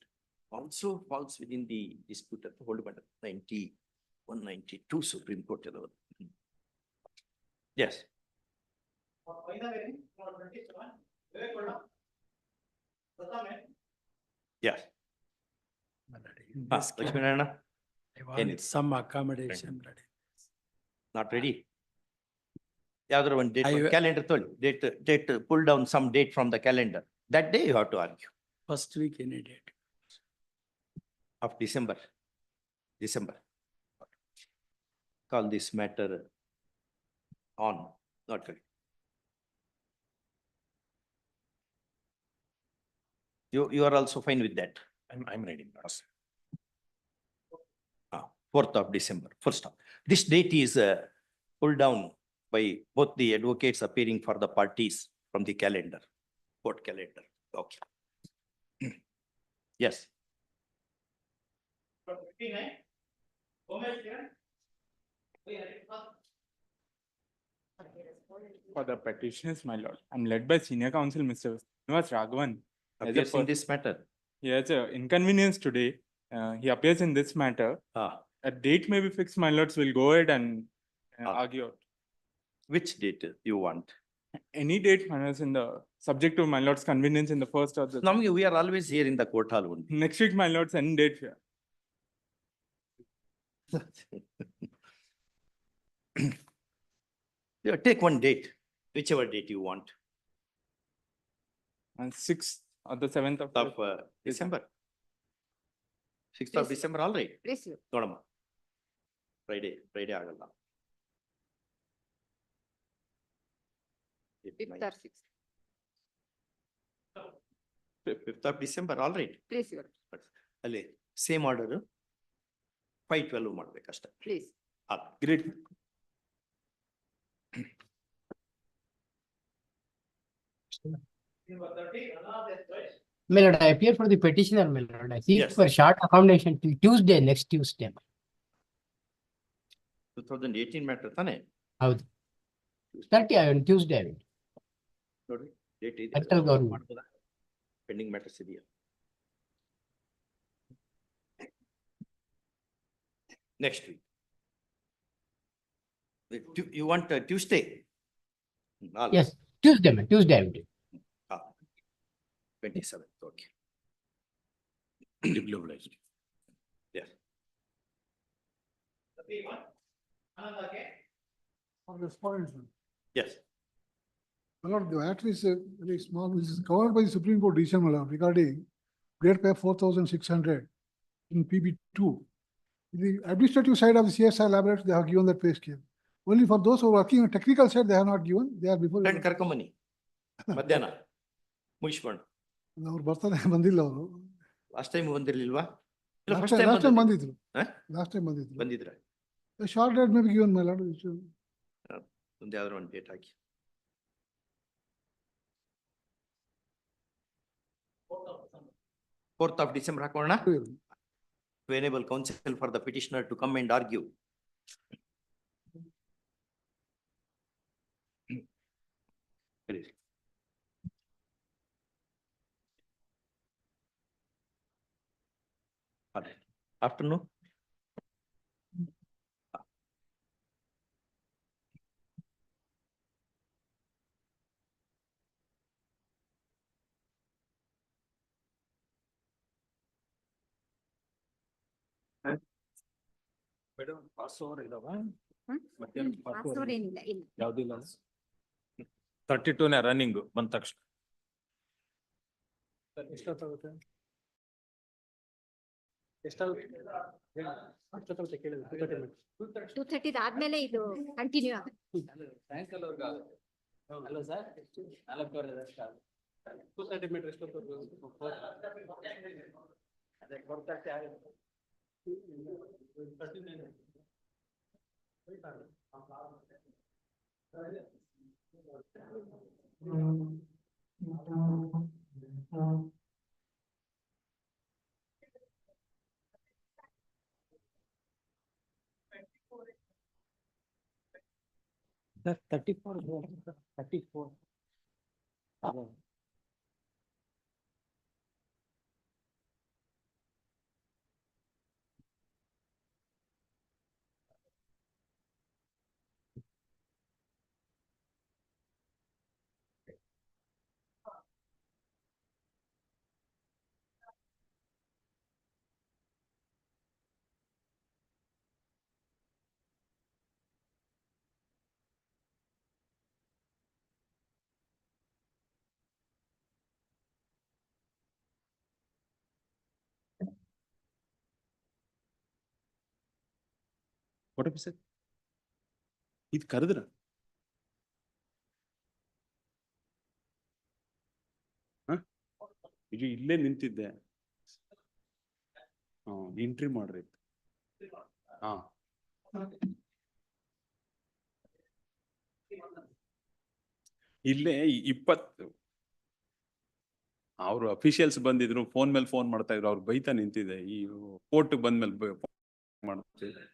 also falls within the dispute at the hold matter 192 Supreme Court. Yes. Yes. Lakshminarayana? Some accommodation. Not ready? Yahdar one date, calendar told, date, pull down some date from the calendar. That day you have to argue. First week any date. Of December. Call this matter on, not correct. You are also fine with that? I'm ready. 4th of December, first off. This date is pulled down by both the advocates appearing for the parties from the calendar, court calendar. Okay. Yes. For the petitioners, my lord, I'm led by senior counsel, Mr. Srinivas Raghavan. Appears in this matter. He has an inconvenience today. He appears in this matter. A date may be fixed, my lords. Will go ahead and argue out. Which date you want? Any date, my lords, in the subject to my lord's convenience in the first or the. We are always here in the court hall only. Next week, my lords, any date here. Yeah, take one date, whichever date you want. And 6th or the 7th of December. 6th of December, all right. Please, you. Nodama. Friday agalla. 5th or 6th. 5th of December, all right. Please, you. ಅಲ್ಲಿ same order 5/12 ಮಾಡ್ಬೇಕಷ್ಟೇ. Please. Great. My lord, I appear for the petitioner, my lord. I seek Yes. for short accommodation till Tuesday, next Tuesday. 2018 matter ತಾನೆ? ಹೌದು. 30 Tuesday. ನೋಡ್ರಿ date ಇದೆ. Central government. ಮಾಡ್ಬೋದಾ? Pending matters ಇದೆಯಾ? Next week. You want Tuesday? All Yes, Tuesday, man, Tuesday I will do. 27th, okay. Yes. On the spot. Yes. My lord, the matter is very small, which is covered by the Supreme Court decision, my lord, regarding grade pay 4,600 in PB2. The administrative side of the CSI laboratory, they have given that pay scale. Only for those who are working on technical side, they have not given, they are before. And ಕರ್ಕೊಂಬನ್ನಿ ಮಧ್ಯಾಹ್ನ ಮುಗಿಸ್ಕೊಂಡು. ಅವ್ರು ಬರ್ತಾರೆ ಬಂದಿಲ್ಲ ಅವರು. Last time ಬಂದಿರ್ಲಿಲ್ವಾ? Last time ಬಂದಿದ್ರು. Last time ಬಂದಿದ್ರು. ಬಂದಿದ್ರ? A short date may be given, my lord. ಒಂದು ಯಾವ್ದಾದ್ರು ಒಂದು date hockey. Fourth of December ಹಾಕೋಣ. To enable counsel for the petitioner to come and argue. Afternoon. Madam pass over ಇದಾವ? Password ಏನಿಲ್ಲ, ಇಲ್ಲ. ಯಾವ್ದಿಲ್ಲ? 32ನೇ ರನ್ನಿಂಗ್ ಬಂದ ತಕ್ಷಣ. ಎಷ್ಟಾಗುತ್ತೆ? 2:30 ಆದ್ಮೇಲೆ ಇದು ಕಂಟಿನ್ಯೂ ಆಗುತ್ತೆ. ಅಲ್ಲ ಸರ್, 4:30 2:30 ಮೀಟರ್ ಅದೇ 4:30 ಆಗುತ್ತೆ. Sir, 34. 34. ಸರ್ ಇದು ಕರೆದ್ರ ಇದು ಇಲ್ಲೇ ನಿಂತಿದ್ದೆ. ಎಂಟ್ರಿ ಮಾಡ್ರಿ. ಹಾ ಇಲ್ಲೇ 20 ಅವ್ರು ಅಫಿಷಿಯಲ್ಸ್ ಬಂದಿದ್ರು, ಫೋನ್ ಮೇಲೆ ಫೋನ್ ಮಾಡ್ತಾ ಇದ್ರು, ಅವ್ರು ಬೈತಾ ನಿಂತಿದೆ. ಈ ಕೋರ್ಟ್ ಬಂದ್ಮೇಲೆ ಮಾಡ್ತಿದ್ದೆ,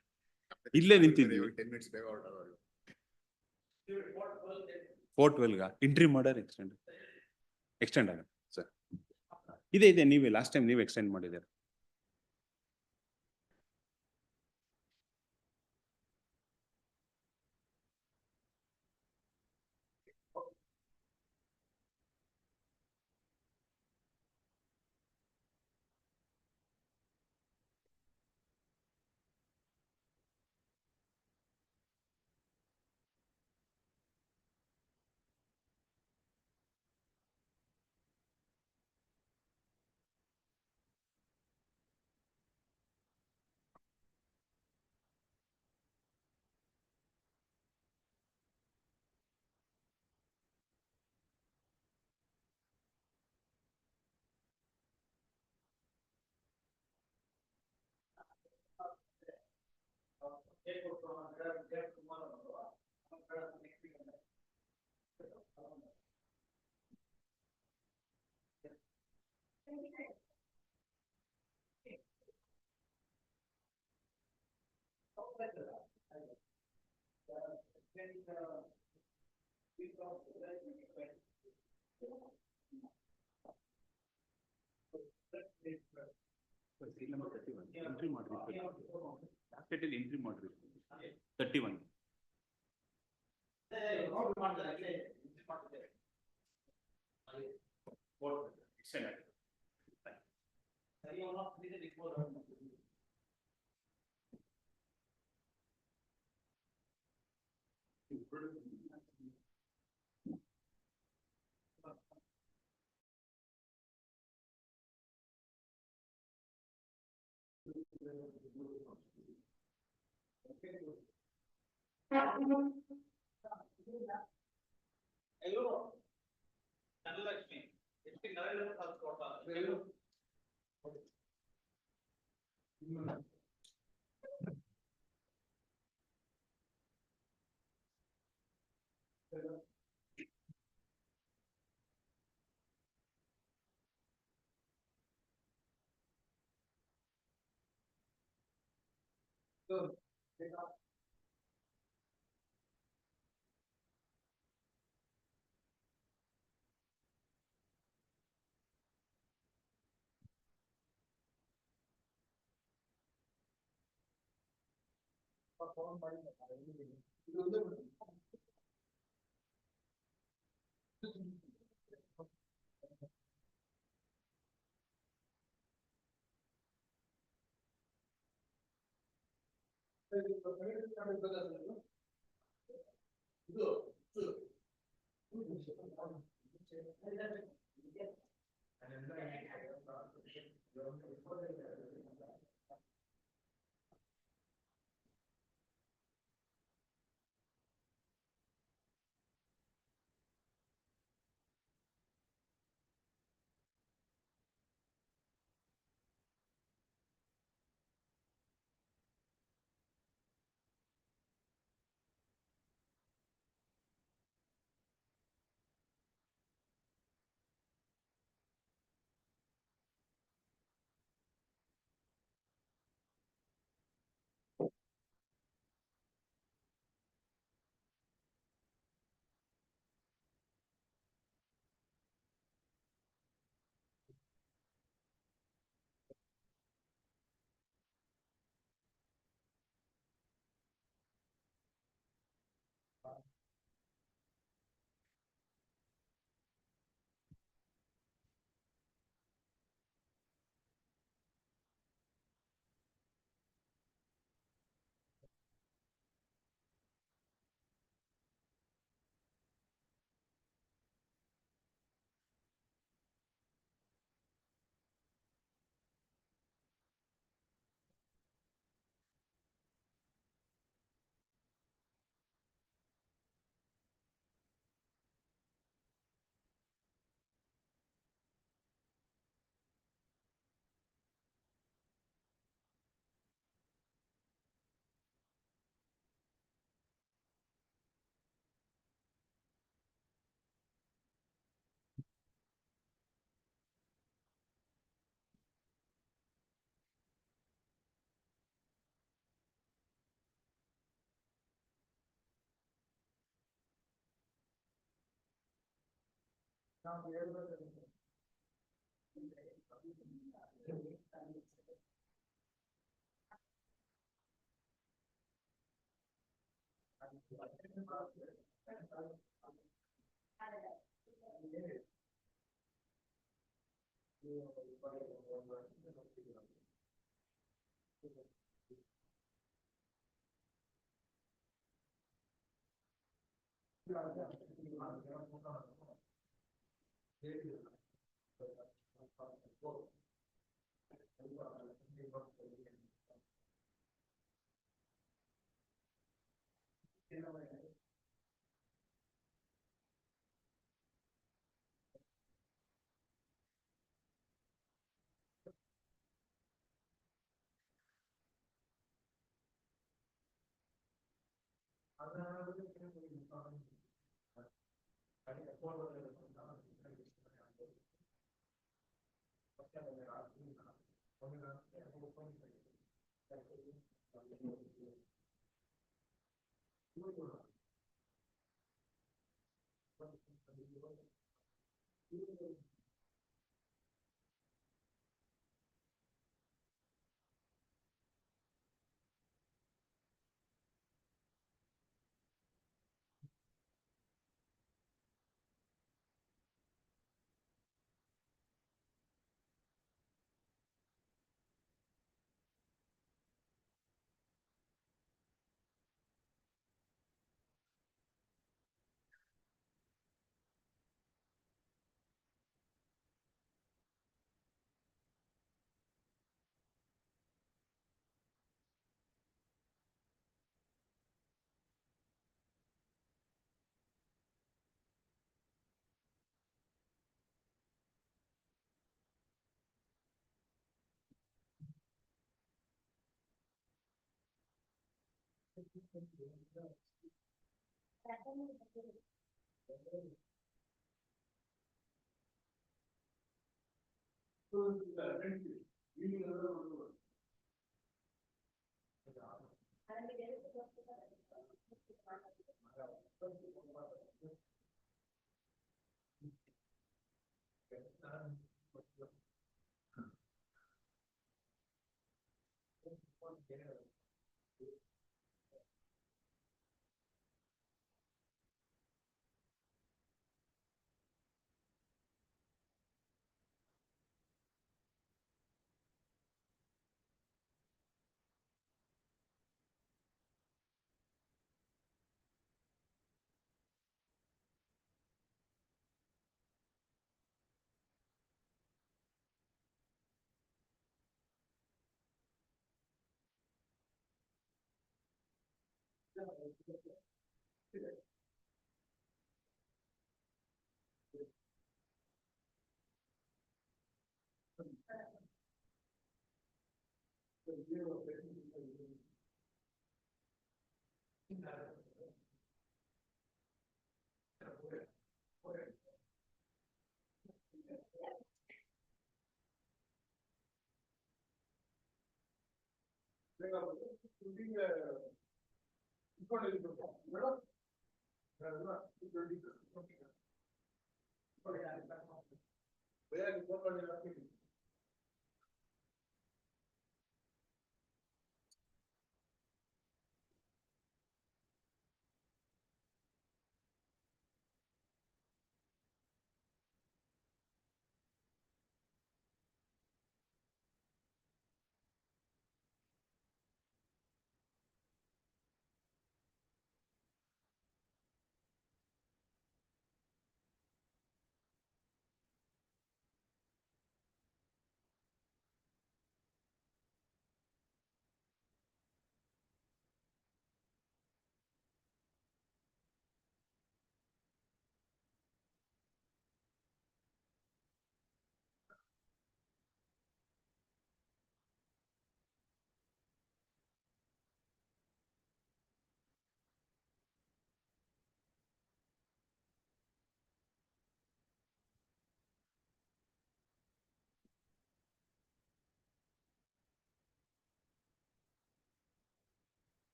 ಇಲ್ಲೇ ನಿಂತಿದ್ದೀವಿ. 4:12 ಎಂಟ್ರಿ ಮಾಡ್ಯಾರ. ಎಕ್ಸ್ಟೆಂಡ್ ಆಗ ಸರ್. ಇದೆ ನೀವೇ ಲಾಸ್ಟ್ ಟೈಮ್ ನೀವು ಎಕ್ಸ್ಟೆಂಡ್ ಮಾಡಿದ್ದೀರ. Seal number 31, entry moderation. Last title entry moderation. 31.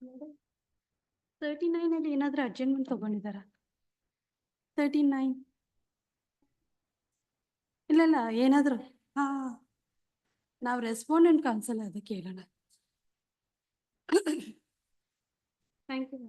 39 ಅಲ್ಲಿ ಏನಾದ್ರೂ ಅಡ್ಜಸ್ಟ್ಮೆಂಟ್ ತಗೊಂಡಿದಾರ? 39 ಇಲ್ಲ ಏನಾದ್ರು ಹಾ ನಾವು ರೆಸ್ಪಾಂಡೆಂಟ್ ಕನ್ಸಲ್ ಅದು ಕೇಳೋಣ. Thank you.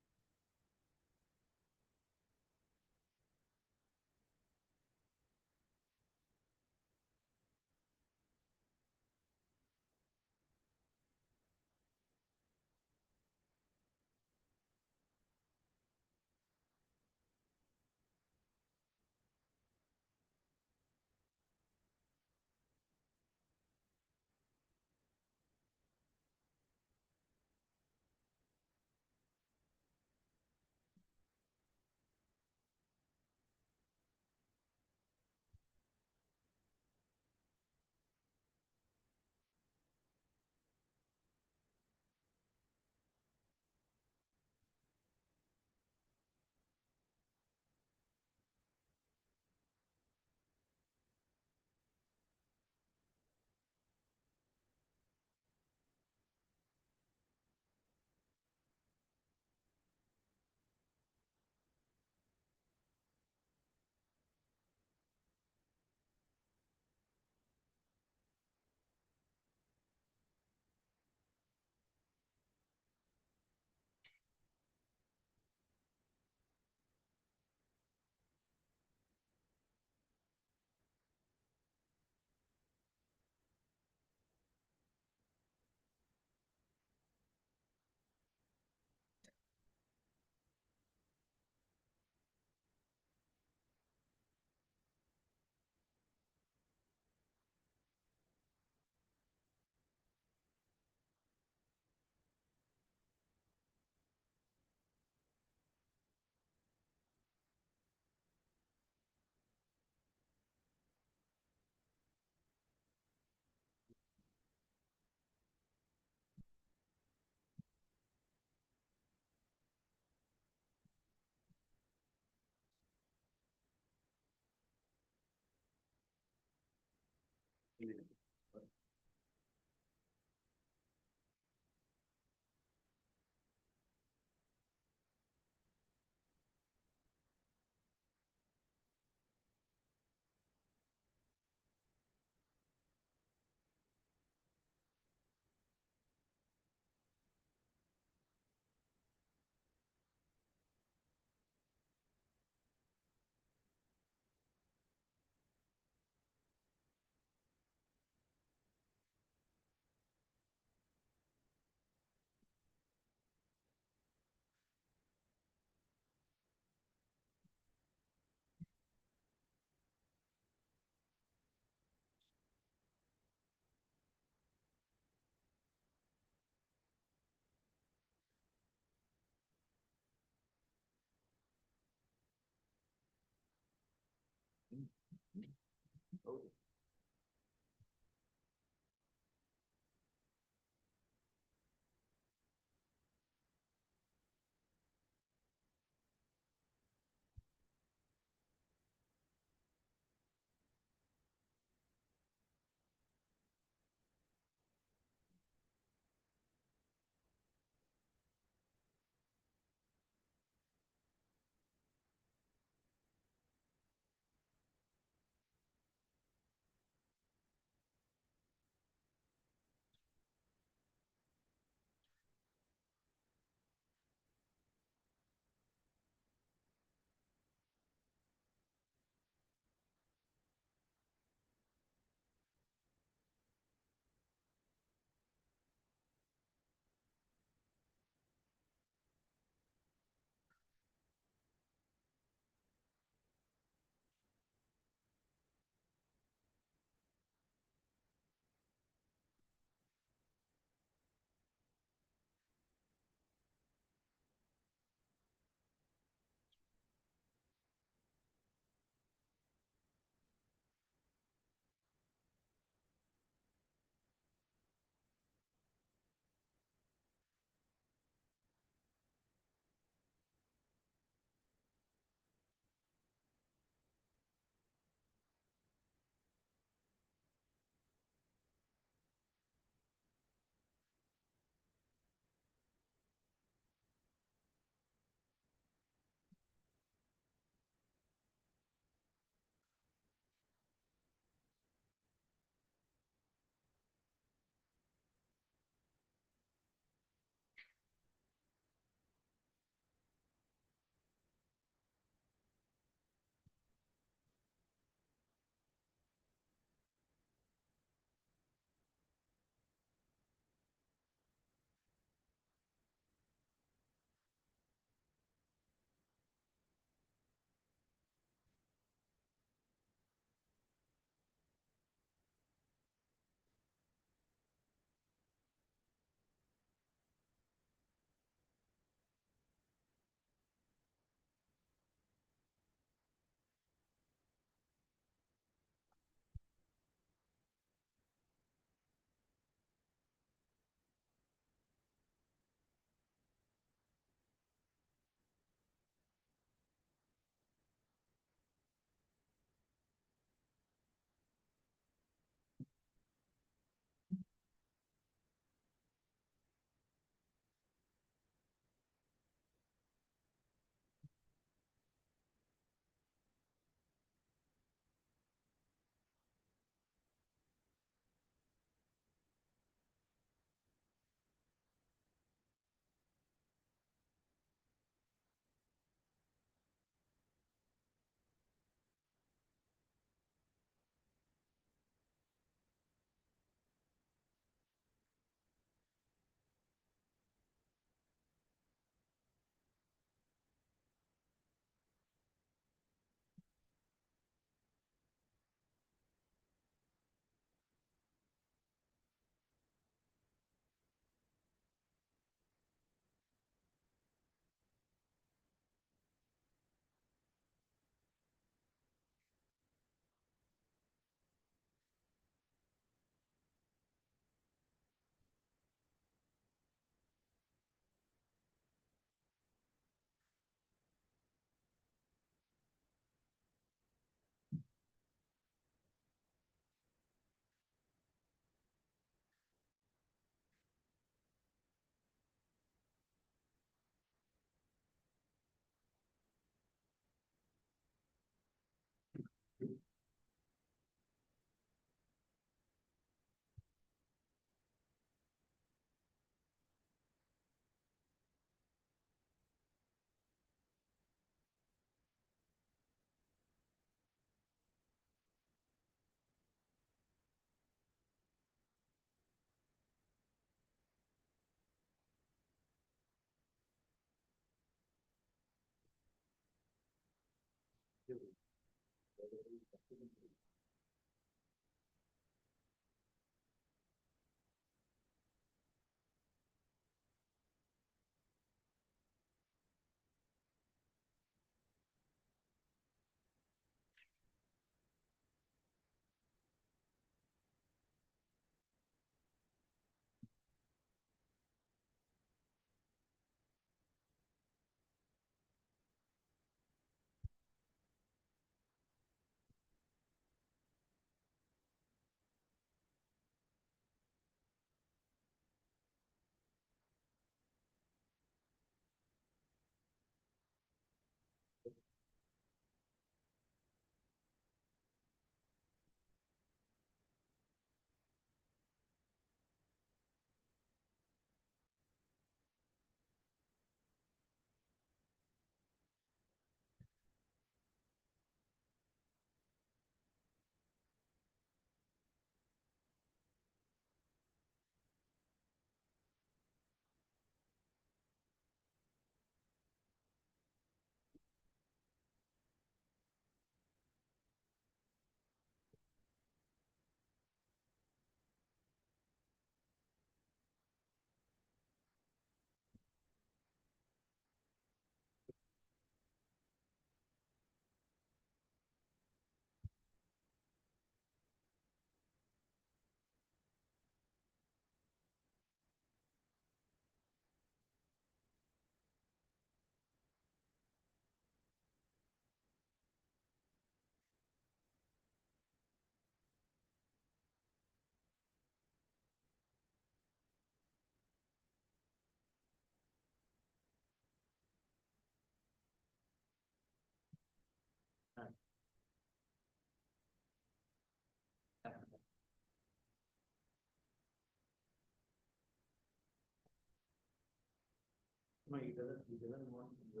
No, he doesn't want to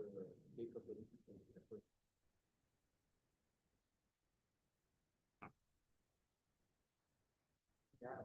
take up anything. Yeah.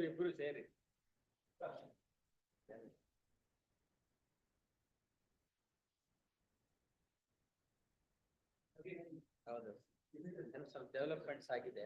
ಇಬ್ರು ಸೇರಿ ಹೌದು ಸ್ವಲ್ಪ ಡೆವಲಪ್ಮೆಂಟ್ಸ್ ಆಗಿದೆ.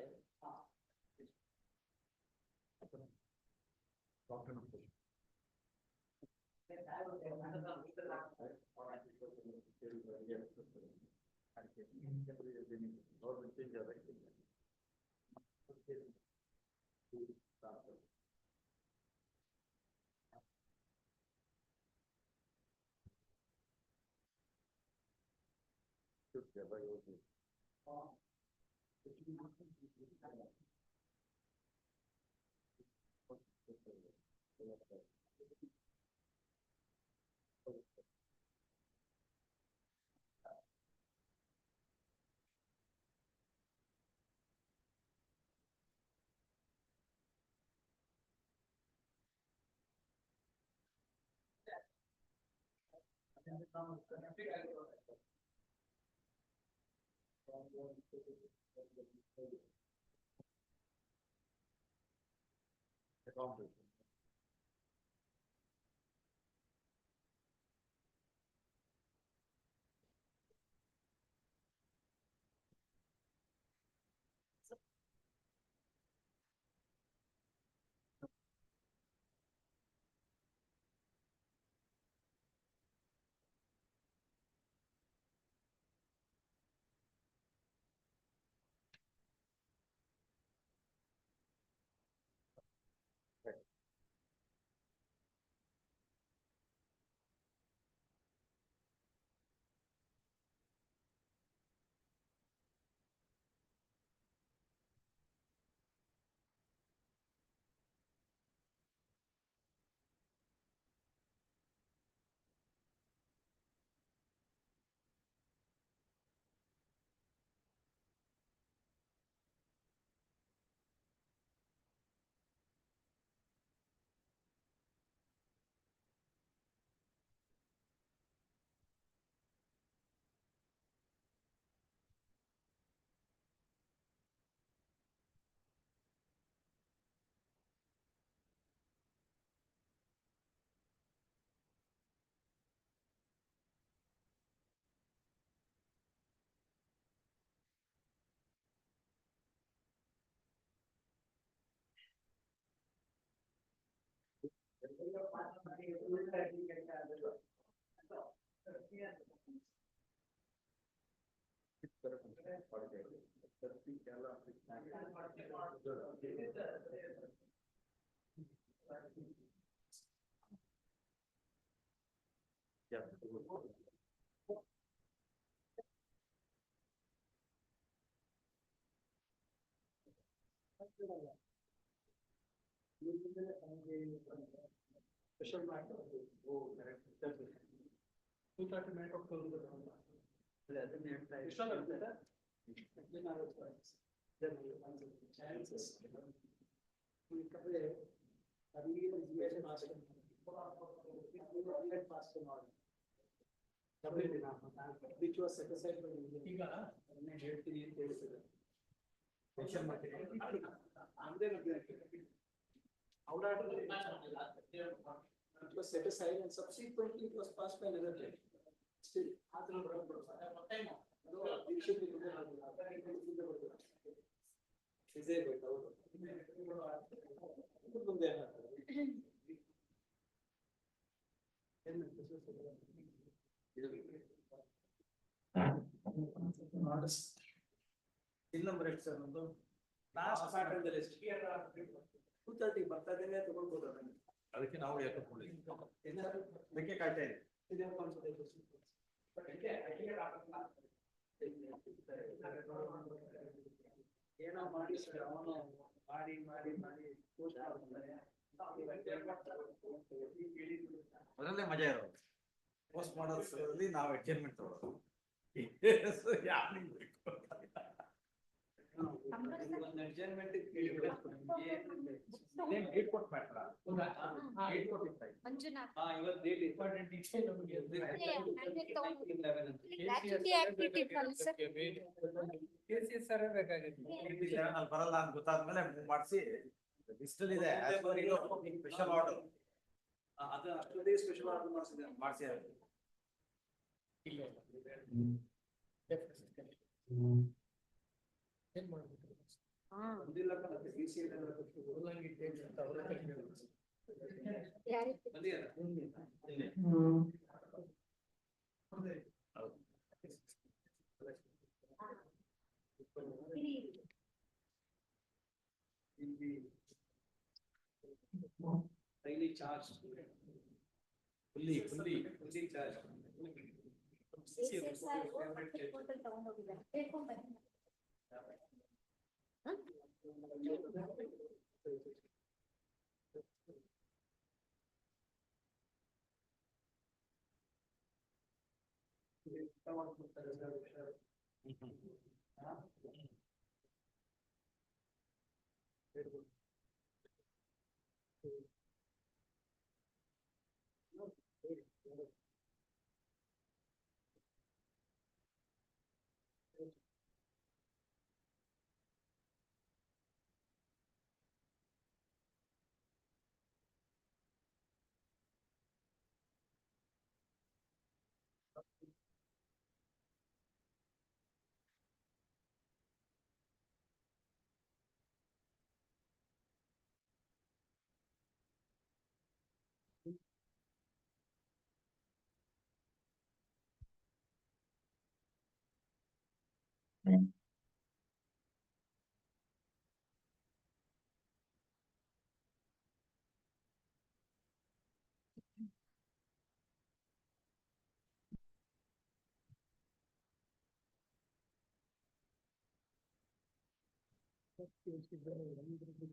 Special matter. Oh, correct. 230 minutes of close. Which was set aside for it was set aside and subsequently it was passed by another judge. Still, it should be. Still number eight, sir. Last pattern the list. 230 ಬರ್ತದೆ ತಗೊಳ್ಬೋದು ಅದನ್ನ. ಅದಕ್ಕೆ ನಾವು ಯಾಕೆ ಬೇಕೆ ಕಾಯ್ತಾ ಇದೆ. ಏನೋ ಮಾಡಿ ಸರ್ ಅವನು ಮಾಡಿ ಮೊದಲನೇ ಮಜಾ ಇರೋದು ಪೋಸ್ಟ್ ಮಾಡೋದ್ರಲ್ಲಿ ನಾವು ಅಡ್ಜಸ್ಟ್ಮೆಂಟ್ ತಗೊಳ್ಳೋದು. ಬರಲ್ಲ ಅಂತ ಗೊತ್ತಾದ್ಮೇಲೆ ಮಾಡಿಸಿ ಲಿಸ್ಟಲ್ಲಿ ಇದೆ ಸ್ಪೆಷಲ್ ಆರ್ಡರ್ ಅದು ಅಷ್ಟೊಂದೇ ಸ್ಪೆಷಲ್ ಆರ್ಡರ್ ಮಾಡಿಸಿ daily charge fully charge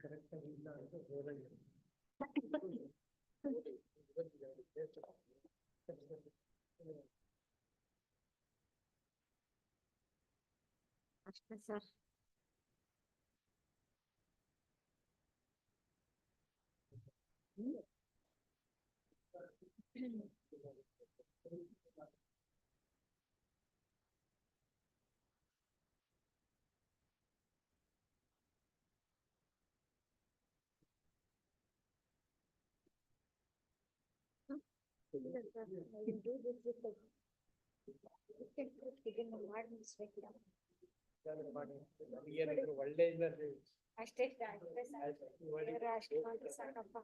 correct ಆಗಿಲ್ಲ ಅಂತ ಹೋರಾಗಿದೆ. ಅಷ್ಟೇ ಸರ್. ಒಳ್ಳೆ ಅಷ್ಟೇ ಸಾಕಪ್ಪ.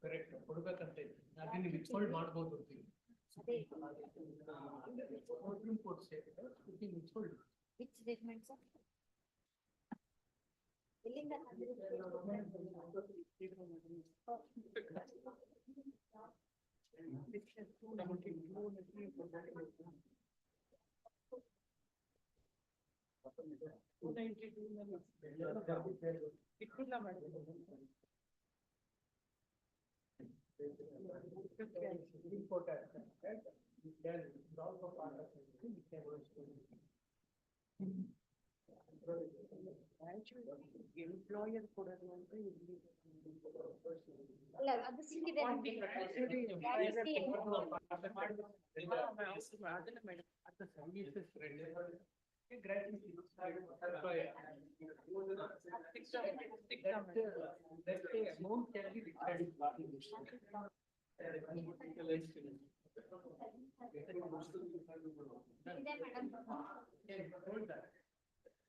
ಕರೆಕ್ಟ್ ಕೊಡ್ಬೇಕಂತ ಇದೆ ಅದನ್ನ ವಿತ್ಹೋಲ್ಡ್ ಮಾಡಬಹುದು supreme court withhold Which statement, sir? ಎಲ್ಲಿಂದ ಎಂಪ್ಲಾಯರ್ ಕೊಡೋದು ಅಂತ ಇಲ್ಲಿ ಅಲ್ಲ ಅದು ಸಿಕ್ಕಿದೆ ನಮ್ಗೆ. ಅದನ್ನ ಮೇಡಮ್ ಅದು services amount can be decided by the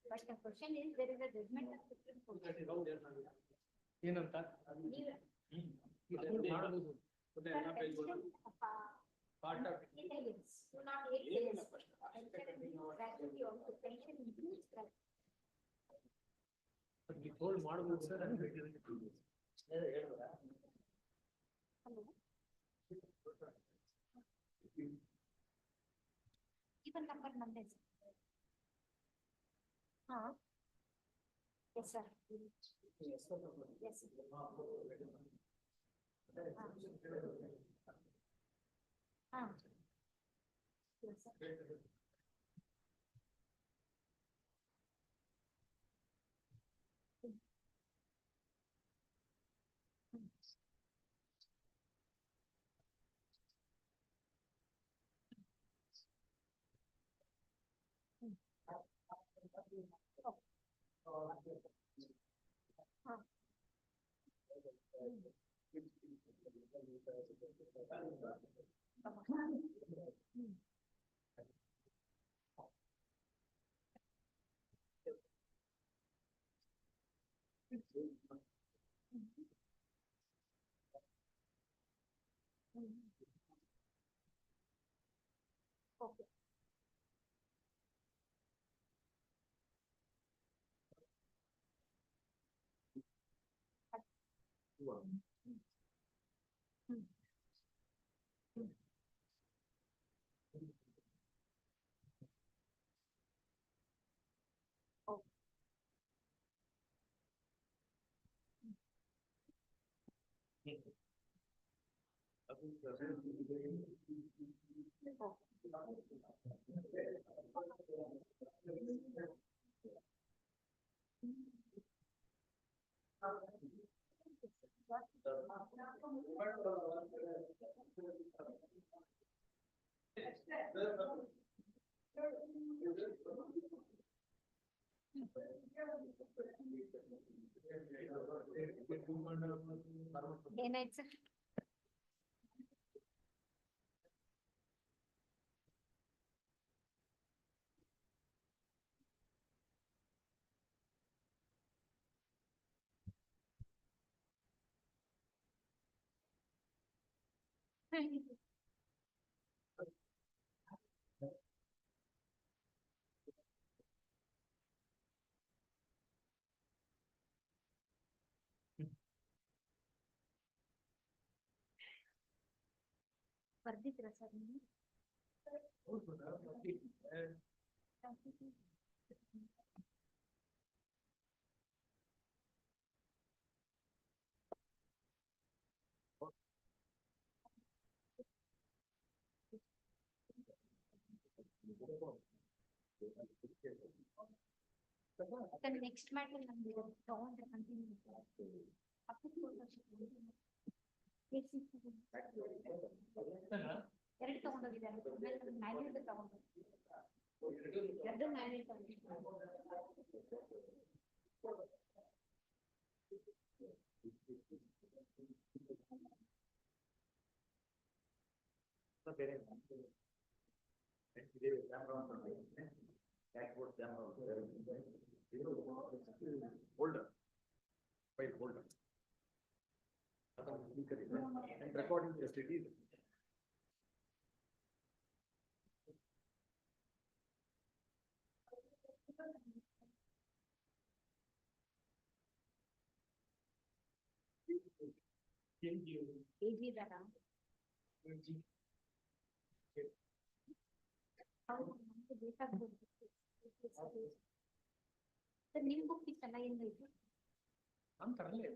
But the question is, there is a judgment of Supreme Court. ಏನಂತ ಇದನ್ನ ಮಾಡಬಹುದು part of it. But we told ಮಾಡಬಹುದು ಸರ್ ಅಂತ ಹೇಳಿದ್ರು. Even number ನಮ್ದೇ sir. ಹಾ. Yes sir. Yes sir. ಹಾ. Yes sir. Okay. ಏನಾಯ್ತು ಸರ್? ಬರ್ದಿದ್ರ ಸರ್ ನೀವು? ನೆಕ್ಸ್ಟ್ ಮ್ಯಾಟರ್ ನಮ್ಗೆ ತಗೊಂಡ್ರೆ ಕಂಟಿನ್ಯೂ ಎರಡು ತಗೊಂಡೋಗಿದ್ದಾರೆ ಮ್ಯಾನ್ಯೂಲ್ ತಗೊಂಡು Holder. File holder. And recording facility. ನಿಮ್ ಬುಕ್ ಇತ್ತಲ್ಲ ಏನಿದೆ I'm currently.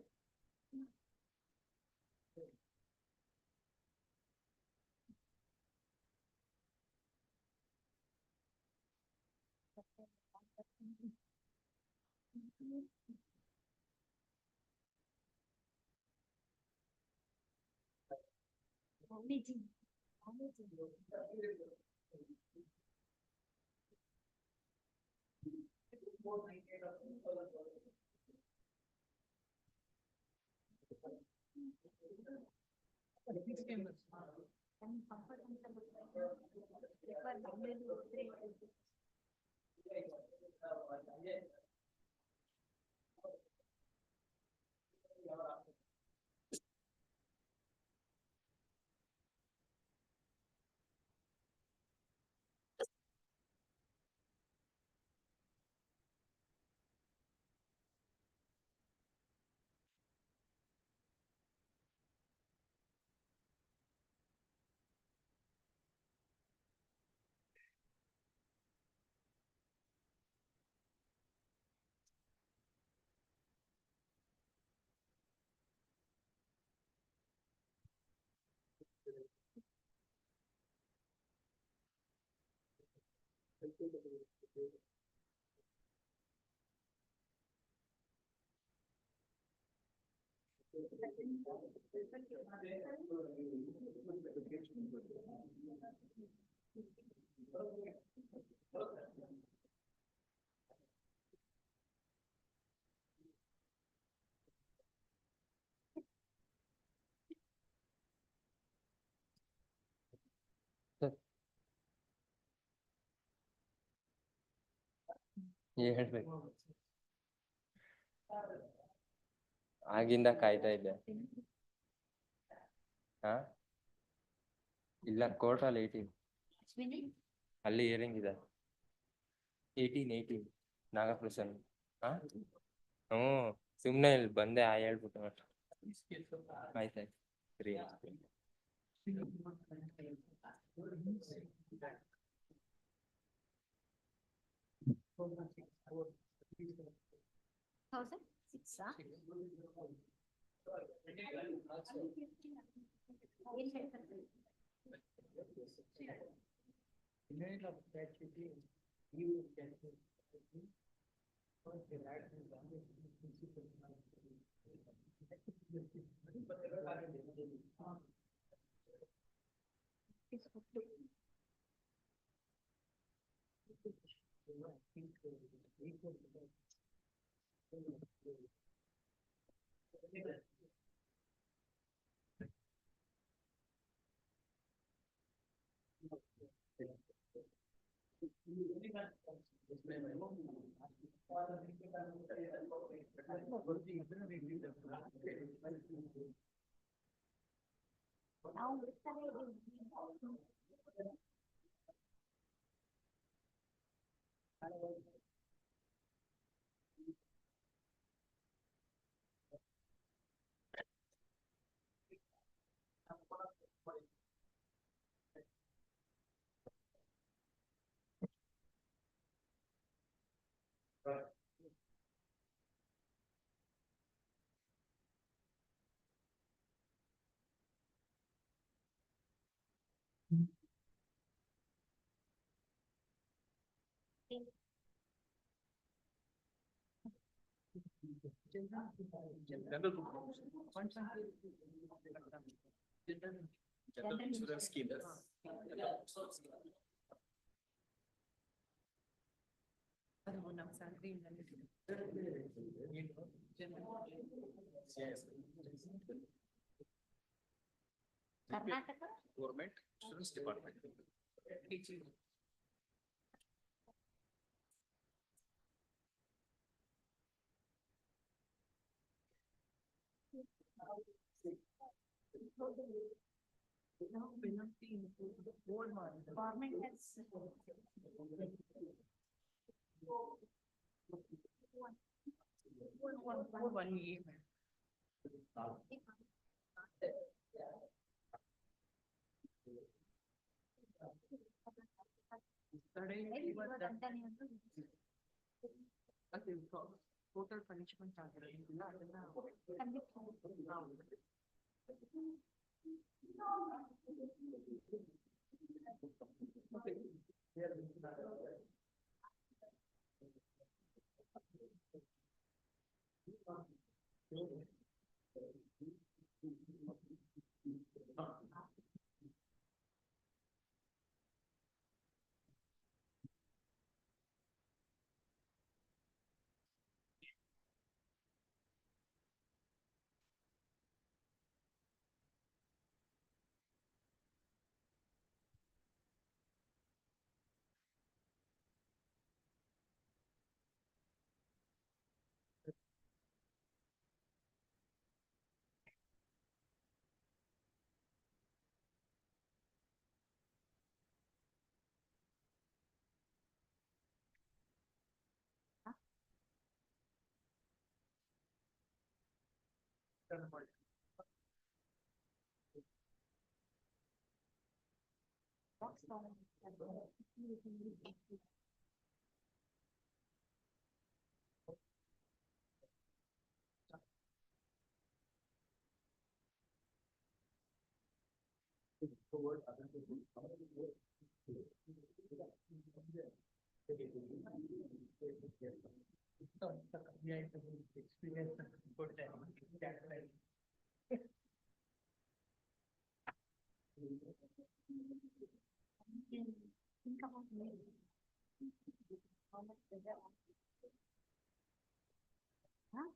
ಹೇಳ್ಬೇಕು ಆಗಿಂದ ಕಾಯ್ತಾ ಇದ್ದೆ ಹಾ ಇಲ್ಲ ಕೋರ್ಟ್ ಅಲ್ಲಿ 18 ಅಲ್ಲಿ ಹಿಯರಿಂಗ್ ಇದೆ 18 ನಾಗಪ್ರಸನ್ನ ಹಾ ಸುಮ್ನೆ ಇಲ್ಲಿ ಬಂದೆ ಹೇಳ್ಬಿಟ್ಟು ಆಯ್ತಾಯ್ತು ಸರಿ General insurance scheme. Karnataka? Government, Students Department. Government has. One year. Total punishment ಆಗಿರೋದ್ರಿಂದ Think about me. How much pressure? Huh?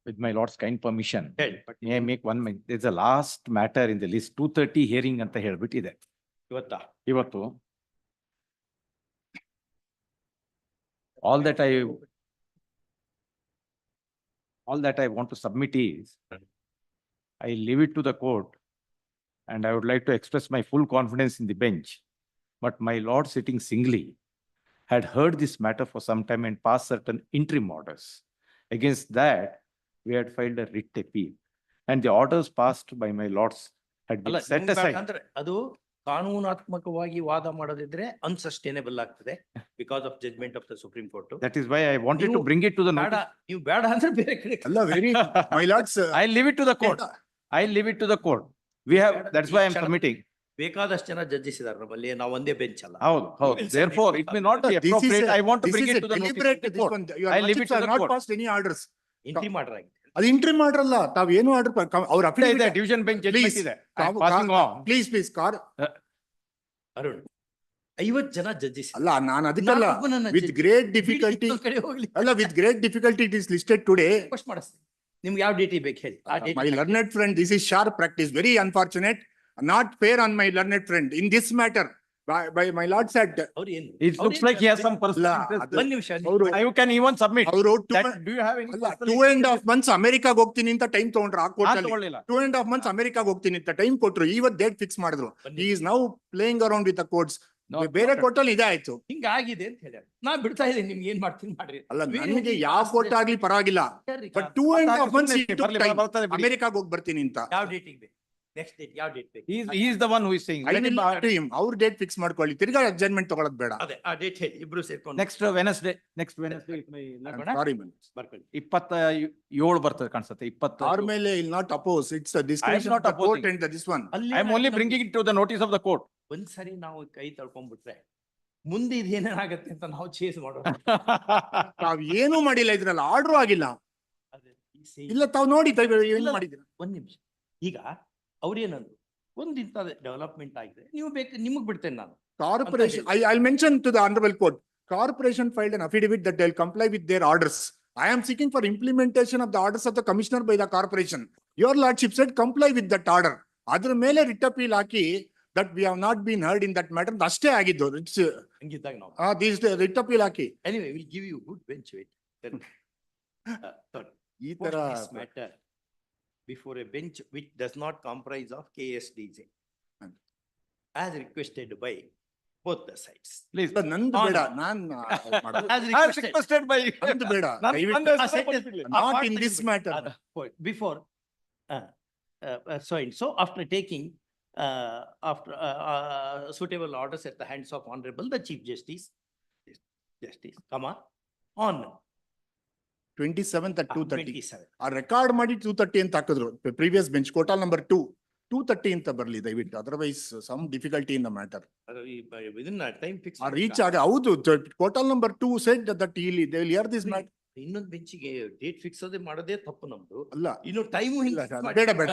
With my lord's kind permission, but may I make one, there's a last matter in the list, 230 hearing ಅಂತ ಹೇಳ್ಬಿಟ್ಟಿದೆ. ಇವತ್ತಾ? ಇವತ್ತು. All that I want to submit is, I leave it to the court and I would like to express my full confidence in the bench. But my lord sitting singly had heard this matter for some time and passed certain interim orders. Against that, we had filed a writ appeal. And the orders passed by my lords had been set aside. ಅಂದ್ರೆ ಅದು ಕಾನೂನಾತ್ಮಕವಾಗಿ ವಾದ ಮಾಡೋದಿದ್ರೆ unsustainable ಆಗ್ತದೆ because of judgement of the supreme court. That is why I wanted to bring it to the notice. ನೀವು ಬೇಡ ಅಂದ್ರೆ ಬೇರೆ ಕಡೆ ಅಲ್ಲ, very, my lords. I'll leave it to the court. I'll leave it to the court. We have, that's why I'm submitting. ಬೇಕಾದಷ್ಟು ಜನ judges ಇದಾರೆ ನಮ್ಮಲ್ಲಿ, ನಾವು ಒಂದೇ ಬೆಂಚ್ ಅಲ್ಲ. ಹೌದು. Therefore, it may not be appropriate. I want to bring it to the notice of the court. I'll leave it to the court. Any orders. Entry ಮಾಡ್ರಾಗಿದೆ. ಅದು ಇಂಟ್ರಿ ಮಾಡ್ರಲ್ಲ, ತಾವ್ ಏನು ಆರ್ಡರ್ ಅವ್ರ ಇದೆ, ಡಿವಿಷನ್ ಬೆಂಚ್ ಜಡ್ಜ್ಮೆಂಟ್ ಇದೆ. Please ಕಾರ್ ಅರುಣ್, 50 ಜನ ಜಡ್ಜಸ್ ಅಲ್ಲ, ನಾನು ಅದಕ್ಕಲ್ಲ, ವಿತ್ ಗ್ರೇಟ್ ಡಿಫಿಕಲ್ಟಿ ಅಲ್ಲ, with great difficulty it is listed today. Request ಮಾಡಿಸ್ತೀನಿ, ನಿಮ್ಗೆ ಯಾವ ಡೇಟ್ ಬೇಕು ಹೇಳಿ. My learned friend, this is sharp practice, very unfortunate, not fair on my learned friend in this matter. By my lord said. It looks like he has some personal interest. One ನಿಮಿಷ, You can even submit. ಅವರು Do you have any? 2.5 months ಅಮೆರಿಕಾಗ ಹೋಗ್ತೀನಿ ಅಂತ time ತಗೊಂಡ್ರು ಆ court ಅಲ್ಲಿ. 2.5 months ಅಮೆರಿಕಾಗ ಹೋಗ್ತೀನಿ ಅಂತ time ಕೊಟ್ರು, ಇವತ್ತು ಡೇಟ್ ಫಿಕ್ಸ್ ಮಾಡಿದ್ರು. He is now playing around with the courts. ಬೇರೆ ಕೋರ್ಟ್ ಅಲ್ಲಿ ಇದೇ ಆಯ್ತು. ಹಿಂಗಾಗಿದೆ ಅಂತ ಹೇಳಿ ನಾ ಬಿಡ್ತಾ ಇದ್ದೀನಿ, ನಿಮ್ಗೆ ಏನ್ ಮಾಡ್ತೀನಿ ಮಾಡ್ರಿ. ಅಲ್ಲ, ನನಗೆ ಯಾವ ಕೋರ್ಟ್ ಆಗ್ಲಿ ಪರವಾಗಿಲ್ಲ, ಬಟ್ 2.5 months ಅಮೆರಿಕಾಗ ಹೋಗಿ ಬರ್ತೀನಿ ಅಂತ. ಯಾವ ಡೇಟಿಗೆ ಬೇಕು? ನೆಕ್ಸ್ಟ್ ಡೇಟ್ ಯಾವ ಡೇಟ್ ಬೇಕು? He is the one who is saying. ಅವ್ರ ಡೇಟ್ ಫಿಕ್ಸ್ ಮಾಡ್ಕೊಳ್ಳಿ, ತಿರ್ಗಾ ಅಡ್ಜಸ್ಟ್ಮೆಂಟ್ ತಗೊಳಕ್ ಬೇಡ. ಅದೇ ಆ ಡೇಟ್ ಹೇಳಿ, ಇಬ್ರು ಸೇರ್ಕೊಂಡು. Next Wednesday. ಸಾರಿ ಮನ್, 27 ಬರ್ತದೆ ಕಾಣಿಸುತ್ತೆ. 20 ಅವ್ರ ಮೇಲೆ il not oppose, it's a discretion of the court and this one. I am only bringing it to the notice of the court. ಒಂದ್ಸರಿ ನಾವು ಕೈ ತಳ್ಕೊಂಡ್ಬಿಟ್ರೆ ಮುಂದೆ ಇದೇನಾಗತ್ತೆ ಅಂತ ನಾವು ಚೇಸ್ ಮಾಡೋಣ. ತಾವ್ ಏನು ಮಾಡಿಲ್ಲ ಇದ್ರಲ್ಲಿ, ಆರ್ಡರ್ ಆಗಿಲ್ಲ. ಇಲ್ಲ ತಾವ್ ನೋಡಿ ಏನ್ ಮಾಡಿದ್ದೀರಾ? ಒಂದ್ ನಿಮಿಷ. ಈಗ ಅವ್ರೇನಂದ್ರು ಒಂದಿಂತ ಡೆವಲಪ್ಮೆಂಟ್ ಆಗಿದೆ, ನೀವು ಬೇಕು ನಿಮಗ್ ಬಿಡ್ತೇನೆ ನಾನು. Corporation, I'll mention to the honorable court, corporation filed an affidavit that they'll comply with their orders. I am seeking for implementation of the orders of the commissioner by the corporation. Your lordship said comply with that order. Adra mele writ appeal haki that we have not been heard in that matter. Ashte agiddu. It's ಹಂಗಿದ್ದಾಗ ನಾವು this writ appeal haki. anyway we'll give you good bench wait. Then third, Ee post tara this matter before a bench which does not comprise of KSDJ as requested by both the sides. Please, ನಂದು ಬೇಡ, As requested by ನಂದು ಬೇಡ, not in this matter. Before so and so, after taking suitable orders at the hands of Honorable the Chief Justice, comma, on 27th at 2:30. 27. ಆ record ಮಾಡಿ 2:30 ಅಂತ ಹಾಕಿದ್ರು. Previous bench coastal number 2:30 ಅಂತ ಬರ್ಲಿ ದಯವಿಟ್ಟು. Otherwise some difficulty in the matter. Within a time fix. ಆ reach ಆಗ ಹೌದು. ಕೋಟಲ್ ನಂಬರ್ 2 ಸೆಡ್ ದಟ್ ಇಲ್ಲಿ they will hear this matter. ಇನ್ನೊಂದು ಬೆಂಚಿಗೆ ಡೇಟ್ ಫಿಕ್ಸ್ ಅದೇ ಮಾಡೋದೇ ತಪ್ಪು ನಮ್ದು. ಅಲ್ಲ ಇನ್ನು ಟೈಮು ಬೇಡ ಬೇಡ,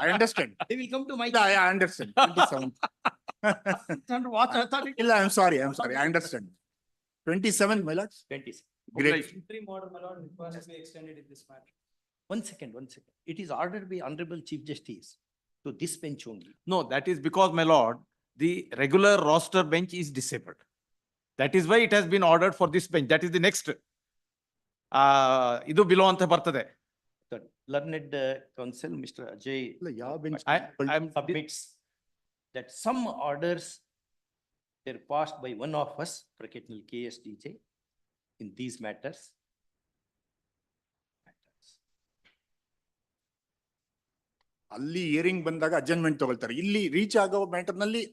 I understand. They will come to my. I understand. 27th. ಇಲ್ಲ, I am sorry, I understand. 27th, my lords. 27. Great. Three model, my lord, requires to be extended in this matter. One second. It is ordered by Honorable Chief Justice to this bench only. No, that is because, my lord, the regular roster bench is disabled. That is why it has been ordered for this bench. That is the next. Idu below ante bartade. Learned counsel, Mr. Ajay. ಇಲ್ಲ ಯಾವ bench I'm submits that some orders they're passed by one of us, Practical KSDJ, in these matters. ಅಲ್ಲಿ hearing ಬಂದಾಗ adjustment ತಗೊಳ್ತಾರೆ. ಇಲ್ಲಿ reach ಆಗೋ matter ನಲ್ಲಿ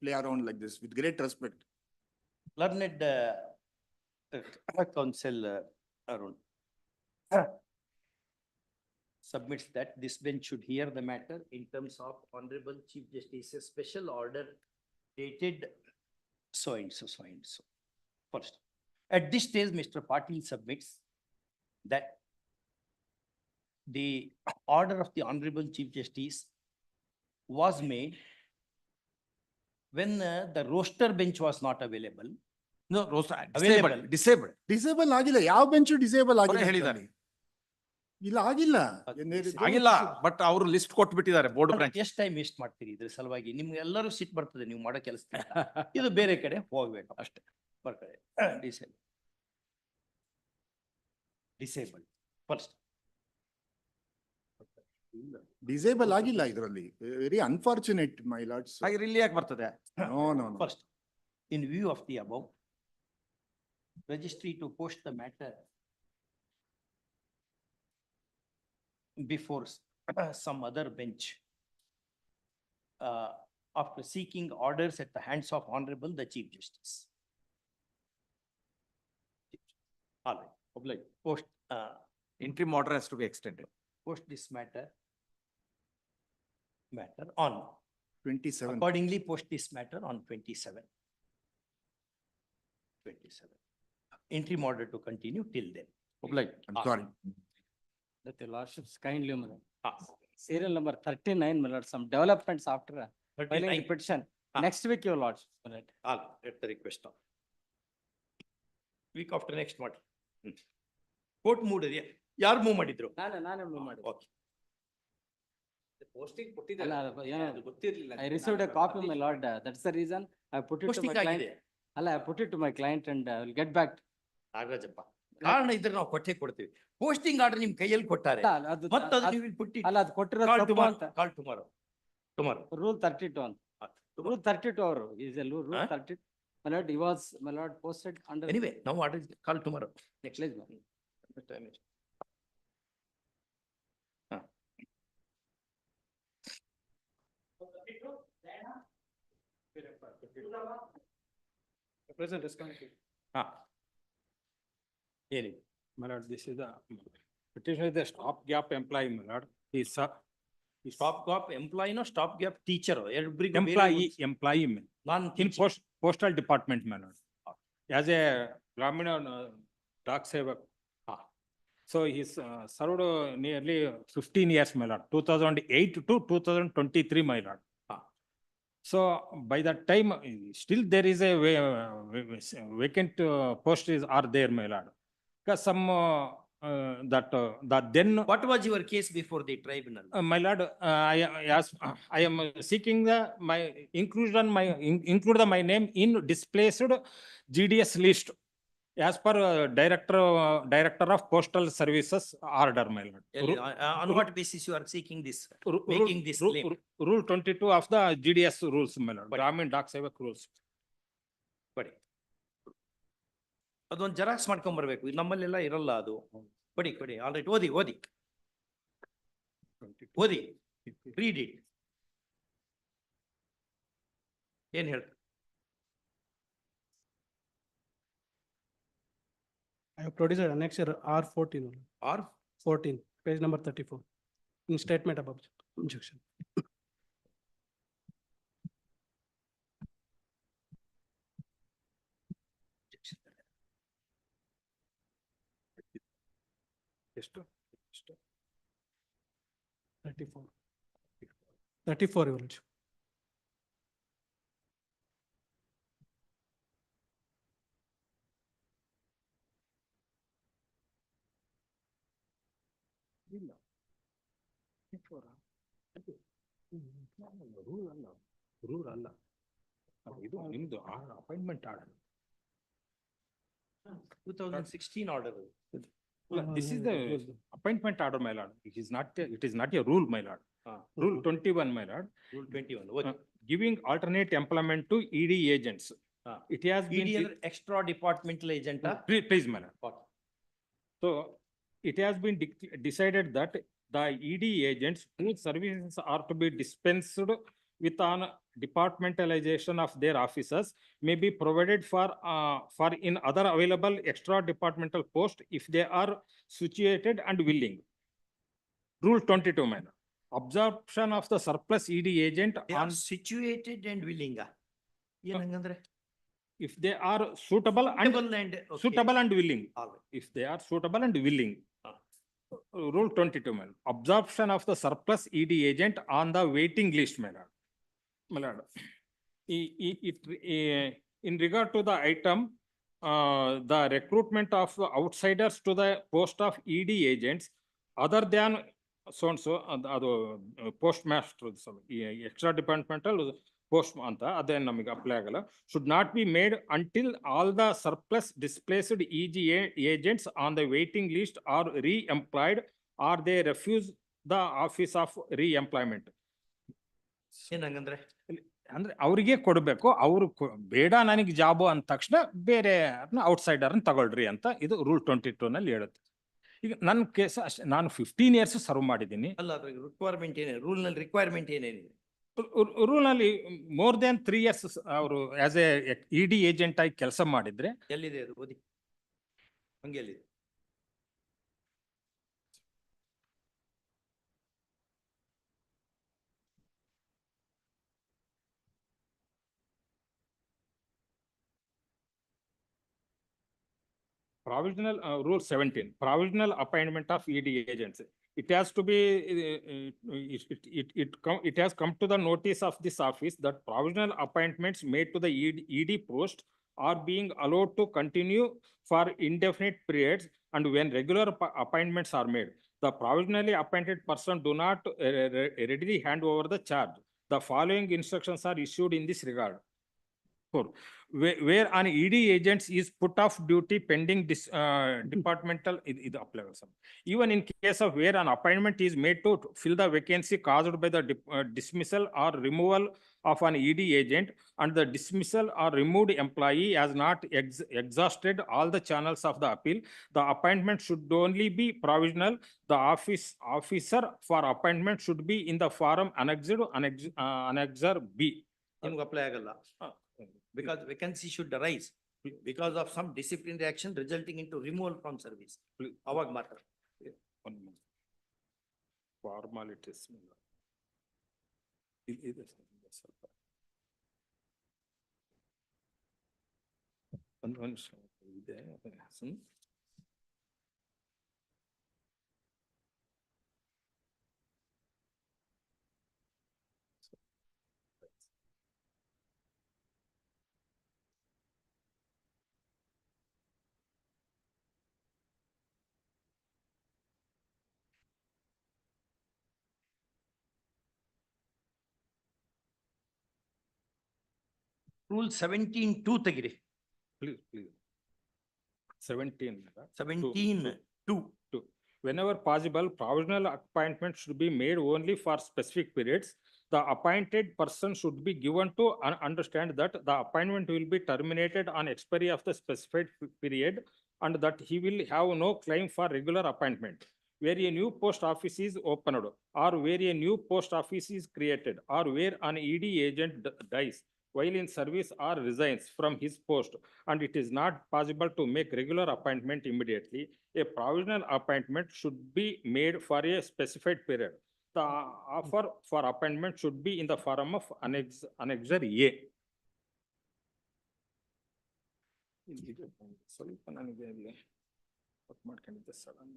play around like this with great respect. Learned counsel Arun submits that this bench should hear the matter in terms of Honorable Chief Justice's special order dated so and so. First, at this stage, Mr. Patil submits that the order of the Honorable Chief Justice was made when the roster bench was not available. No, roster, Available. Disable ಆಗಿಲ್ಲ. ಯಾವ bench disable ಆಗಿಲ್ಲ ಹೇಳಿದ್ದಾರೆ. ಇಲ್ಲ ಆಗಿಲ್ಲ. ಆಗಿಲ್ಲ, but ಅವರು list ಕೊಟ್ಟು ಬಿಟ್ಟಿದ್ದಾರೆ ಬೋರ್ಡ್ ಬ್ರಾಂಚ್. ಎಷ್ಟು ಟೈಮ್ ವೇಸ್ಟ್ ಮಾಡ್ತೀರಿ ಇದ್ರ ಸಲುವಾಗಿ? ನಿಮ್ಗೆ ಎಲ್ಲರೂ ಸಿಟ್ ಬರ್ತದೆ ನೀವು ಮಾಡೋ ಕೆಲಸ. ಇದು ಬೇರೆ ಕಡೆ ಹೋಗ್ಬೇಕು ಅಷ್ಟೇ. ಬರ್ಕಡೆ ಡಿಸೇಬಲ್ ಫಸ್ಟ್. ಡಿಸೇಬಲ್ ಆಗಿಲ್ಲ ಇದರಲ್ಲಿ. Very unfortunate my lords. ಹಾಗೆ ಇಲ್ಲಿ ಯಾಕೆ ಬರ್ತದೆ? No. First, in view of the above, registry to post the matter before some other bench after seeking orders at the hands of Honorable the Chief Justice. All right, post Interim order has to be extended. Post this matter on 27. accordingly post this matter on 27. Interim order to continue till then. I'm sorry. That your lordships kindly, my lord. Serial number 39, my lord, some developments after filing the petition. Next week, your lordships, my lord. All at the request of. Week after next what? Court mood idea. Yaar move madidru? ನಾನೇ move ಮಾಡಿದ್ದು. Okay. Posting I received a copy, my lord. That's the reason I put it to Posting my client. ಆಗಿದೆ. I put it to my client and I will get back. Nagarajappa, ಕಾರಣ ಇದ್ರೆ ನಾವು ಕೊಡ್ತೀವಿ. Posting order ನಿಮ್ ಕೈಯಲ್ಲಿ ಕೊಟ್ಟಾರೆ. ಮತ್ತೆ ಅದು ನೀವು ಪುಟ್ಟಿ ಅಲ್ಲ, ಅದು ಕೊಟ್ಟಿರೋ ತಪ್ಪು ಅಂತ. ಕಾಲ್ ಟುಮಾರೋ. Rule 32 ಅಂತ. Rule 32 ಅವರು is a rule 32. My lord, he was, my lord, posted under. Anyway, now order is call tomorrow. Next place. Present disconnected. Hearing. My lord, this is the petitioner is the stopgap employee, my lord. He Stopgap employee no stopgap teacher. Every Employee non in postal department manner. As a Brahmina Dak Sevak. So he's served nearly 15 years, my lord, 2008 to 2023, my lord. So by that time, still there is a vacant posts are there, my lord. Because some that then. What was your case before the tribunal? My lord, I am seeking include my name in displaced GDS list as per Director of Postal Services order, my lord. On what basis you are seeking this, making this claim? Rule 22 of the GDS rules, my lord, Brahmin Dak Sevak rules. ಕೊಡಿ ಅದೊಂದು xerox ಮಾಡ್ಕೊಂಡ್ಬರ್ಬೇಕು, ನಮ್ಮಲ್ಲೆಲ್ಲ ಇರಲ್ಲ ಅದು. ಕೊಡಿ ಕೊಡಿ, all right, ಓದಿ read it. ಏನ್ ಹೇಳ್ತಾರೆ? I have produced an annexure R14. R14, page number 34, in statement of objection. ಎಷ್ಟು? 34, your lordship. ರೂಲ್ ಅಲ್ಲ, ಇದು ನಿಮ್ದು appointment order. 2016 order. This is the appointment order, my lord. It is not a rule, my lord. Rule 21, my lord. Rule 21. Giving alternate employment to ED agents. It has been. ED ಅಂದ್ರೆ extra departmental agent. Please, my lord. So it has been decided that the ED agents whose services are to be dispensed with on departmentalization of their officers may be provided for in other available extra departmental post if they are situated and willing. Rule 22, man. Absorption of the surplus ED agent They are situated and willing. ಏನಂಗಂದ್ರೆ? If they are suitable and willing. If they are suitable and willing. Rule 22, man. Absorption of the surplus ED agent on the waiting list, my lord. My lord, in regard to the item, the recruitment of outsiders to the post of ED agents other than so and so, postmaster, extra departmental post anta aden namige apply agala, should not be made until all the surplus displaced ED agents on the waiting list are re-employed or they refuse the office of re-employment. ಏನಂಗಂದ್ರೆ? ಅಂದ್ರೆ ಅವ್ರಿಗೆ ಕೊಡ್ಬೇಕು, ಅವ್ರು ಬೇಡ ನನಗೆ job ಅಂದ ತಕ್ಷಣ ಬೇರೆ outsider ತಗೊಳ್ರಿ ಅಂತ ಇದು ರೂಲ್ 22 ನಲ್ಲಿ ಹೇಳುತ್ತೆ. ಈಗ ನನ್ನ ಕೇಸ್ ಅಷ್ಟೇ, ನಾನು 15 years ಸರ್ವ್ ಮಾಡಿದ್ದೀನಿ. ಅಲ್ಲ, ರಿಕ್ವೈರ್ಮೆಂಟ್ ಏನಿದೆ? ರೂಲ್ ನಲ್ಲಿ ರಿಕ್ವೈರ್ಮೆಂಟ್ ಏನೇನಿದೆ? ರೂಲ್ ನಲ್ಲಿ more than 3 years ಅವರು ಆಸ್ ಎ ED ಏಜೆಂಟ್ ಆಗಿ ಕೆಲಸ ಮಾಡಿದ್ರೆ. ಎಲ್ಲಿದೆ ಅದು? ಓದಿ, ಹಂಗೆಲ್ಲಿದೆ? Provisional rule 17, provisional appointment of ED agents. It has to be, it has come to the notice of this office that provisional appointments made to the ED post are being allowed to continue for indefinite periods, and when regular appointments are made, the provisionally appointed person do not readily hand over the charge. The following instructions are issued in this regard. Where an ED agent is put off duty pending departmental, even in case of where an appointment is made to fill the vacancy caused by the dismissal or removal of an ED agent, and the dismissal or removed employee has not exhausted all the channels of the appeal, the appointment should only be provisional. The officer for appointment should be in the form annexure B. ನಿಮ್ಗೆ apply ಆಗಲ್ಲ. Because vacancy should arise because of some disciplinary action resulting into removal from service. ಅವಾಗ ಮಾತ್ರ. Formalities. ಇದೆ ಸ್ವಲ್ಪ. ಒಂದು ನಿಮಿಷ ಇದೆ. Rule 17(2) ತೆಗಿರಿ. Please. 17. 17(2). Whenever possible, provisional appointment should be made only for specific periods. The appointed person should be given to understand that the appointment will be terminated on expiry of the specified period and that he will have no claim for regular appointment. Where a new post office is opened or where a new post office is created or where an ED agent dies while in service or resigns from his post and it is not possible to make regular appointment immediately, a provisional appointment should be made for a specified period. The offer for appointment should be in the form of Annexure A. ಸ್ವಲ್ಪ ನನಗೆ ಅಲ್ಲಿ ಮಾಡ್ಕೊಂಡಿದ್ದೆ sudden.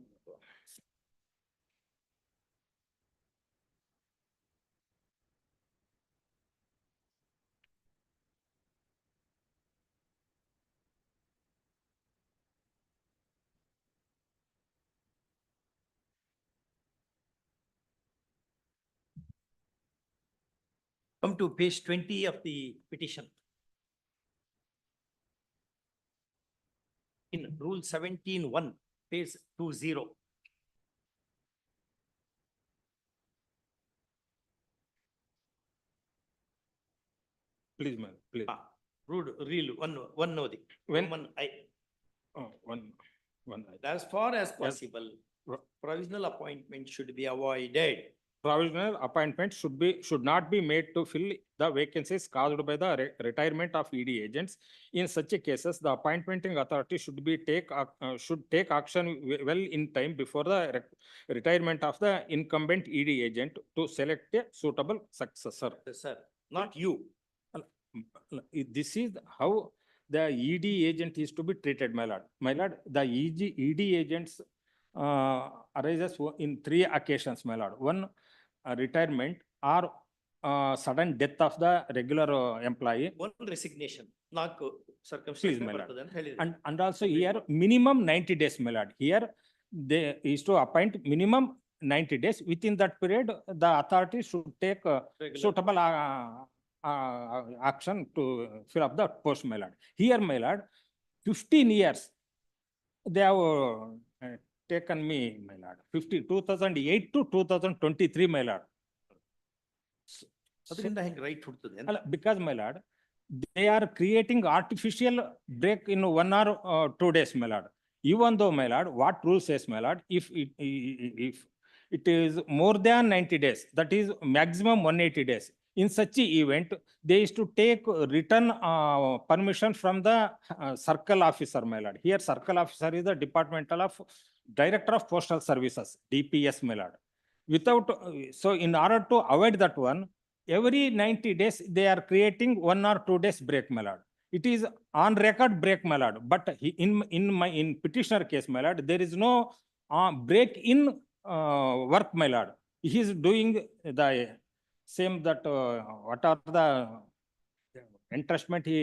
Come to page 20 of the petition. In Rule 17(1), page 20. Please, ma'am, please. Rule one ನೋಡಿ. When- Roman I. One. As far as possible, provisional appointment should be avoided. Provisional appointment should not be made to fill the vacancies caused by the retirement of ED agents. In such cases, the appointing authority should take action well in time before the retirement of the incumbent ED agent to select a suitable successor. Sir, not you. This is how the ED agent is to be treated, my lord. My lord, the ED agents arises in 3 occasions, my lord. One, retirement or sudden death of the regular employee. One resignation, not Please, circumstance. my lord. And also here, minimum 90 days, my lord. Here, they is to appoint minimum 90 days. Within that period, the authority should take suitable action to fill up the post, my lord. Here, my lord, 15 years, they have taken me, my lord, 2008 to 2023, my lord. ಅದರಿಂದ ಹೆಂಗ್ right ಹುಡ್ತದೆ? Because, my lord, they are creating artificial break in 1 or 2 days, my lord. Even though, my lord, what rule says, my lord, if it is more than 90 days, that is maximum 180 days. In such an event, they is to take written permission from the circle officer, my lord. Here, circle officer is the Departmental of Director of Postal Services, DPS, my lord. Without, so in order to avoid that one, every 90 days, they are creating 1 or 2 days break, my lord. It is on record break, my lord. But in petitioner case, my lord, there is no break in work, my lord. He is doing the same that what are the entrustment he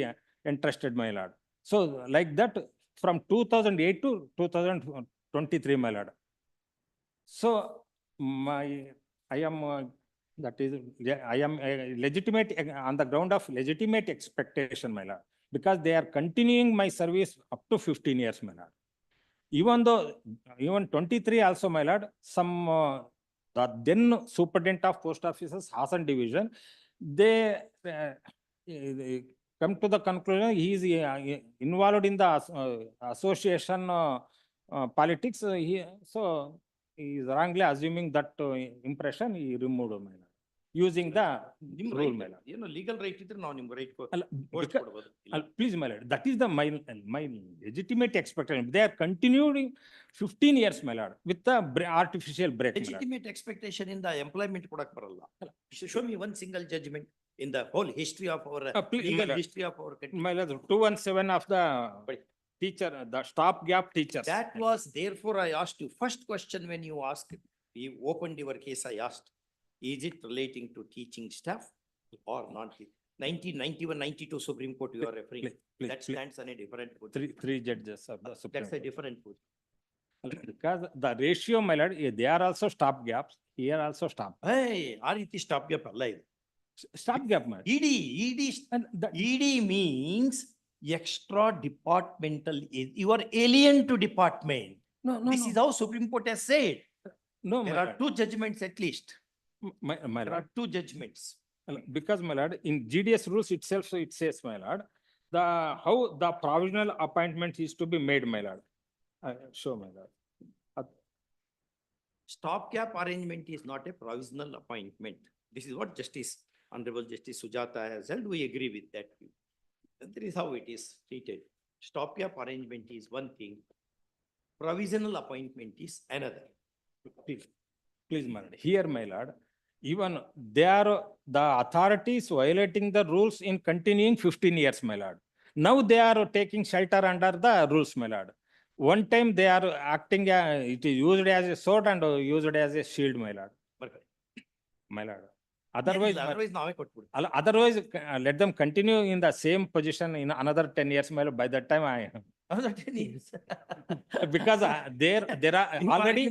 entrusted, my lord. So like that, from 2008 to 2023, my lord. So I am legitimate on the ground of legitimate expectation, my lord, because they are continuing my service up to 15 years, my lord. Even though, even 23 also, my lord, some the then superintendent of post offices, Hassan division, they come to the conclusion he is involved in the association politics. So he is wrongly assuming that impression. He removed, my lord, using the rule, my lord. ಏನು legal right ಇದ್ರೆ ನಾವು ನಿಮ್ಗೆ right Please, my lord, that is the my legitimate expectation. They are continuing 15 years, my lord, with the artificial break, my lord. Legitimate expectation in the employment ಕೊಡಕ್ ಬರಲ್ಲ. Show me one single judgment in the whole history of our please, my legal lord. history of our country. My lord, 217 of the teacher, the stopgap teachers. That was, therefore I asked you, first question when you asked, you opened your case, I asked, is it relating to teaching staff or not? 1991, 92 Supreme Court you are referring. That stands on a different position. Three judges of the Supreme That's a Court. different position. Because the ratio, my lord, they are also stopgaps, here also stop. Hey, ಆ ರೀತಿ stop gap ಅಲ್ಲ ಇದು. Stopgap, my lord. ED means extra departmental, you are alien to department. No, This is how Supreme Court has said. No, There my are lord. two judgments at least. My There lord. are two judgments. Because, my lord, in GDS rules itself, so it says, my lord, how the provisional appointment is to be made, my lord. Show, my lord. Stopgap arrangement is not a provisional appointment. This is what Justice, Honorable Justice Sujata has held. We agree with that view. And that is how it is treated. Stopgap arrangement is one thing. Provisional appointment is another. Please, my lord, here, my lord, even they are the authorities violating the rules in continuing 15 years, my lord. Now they are taking shelter under the rules, my lord. One time they are acting, it is used as a sword and used as a shield, my lord. My lord. Otherwise, Otherwise ನಾವೇ ಕೊಟ್ಬಿಡು. otherwise, let them continue in the same position in another 10 years, my lord. By that time, Another 10 years. because there are already,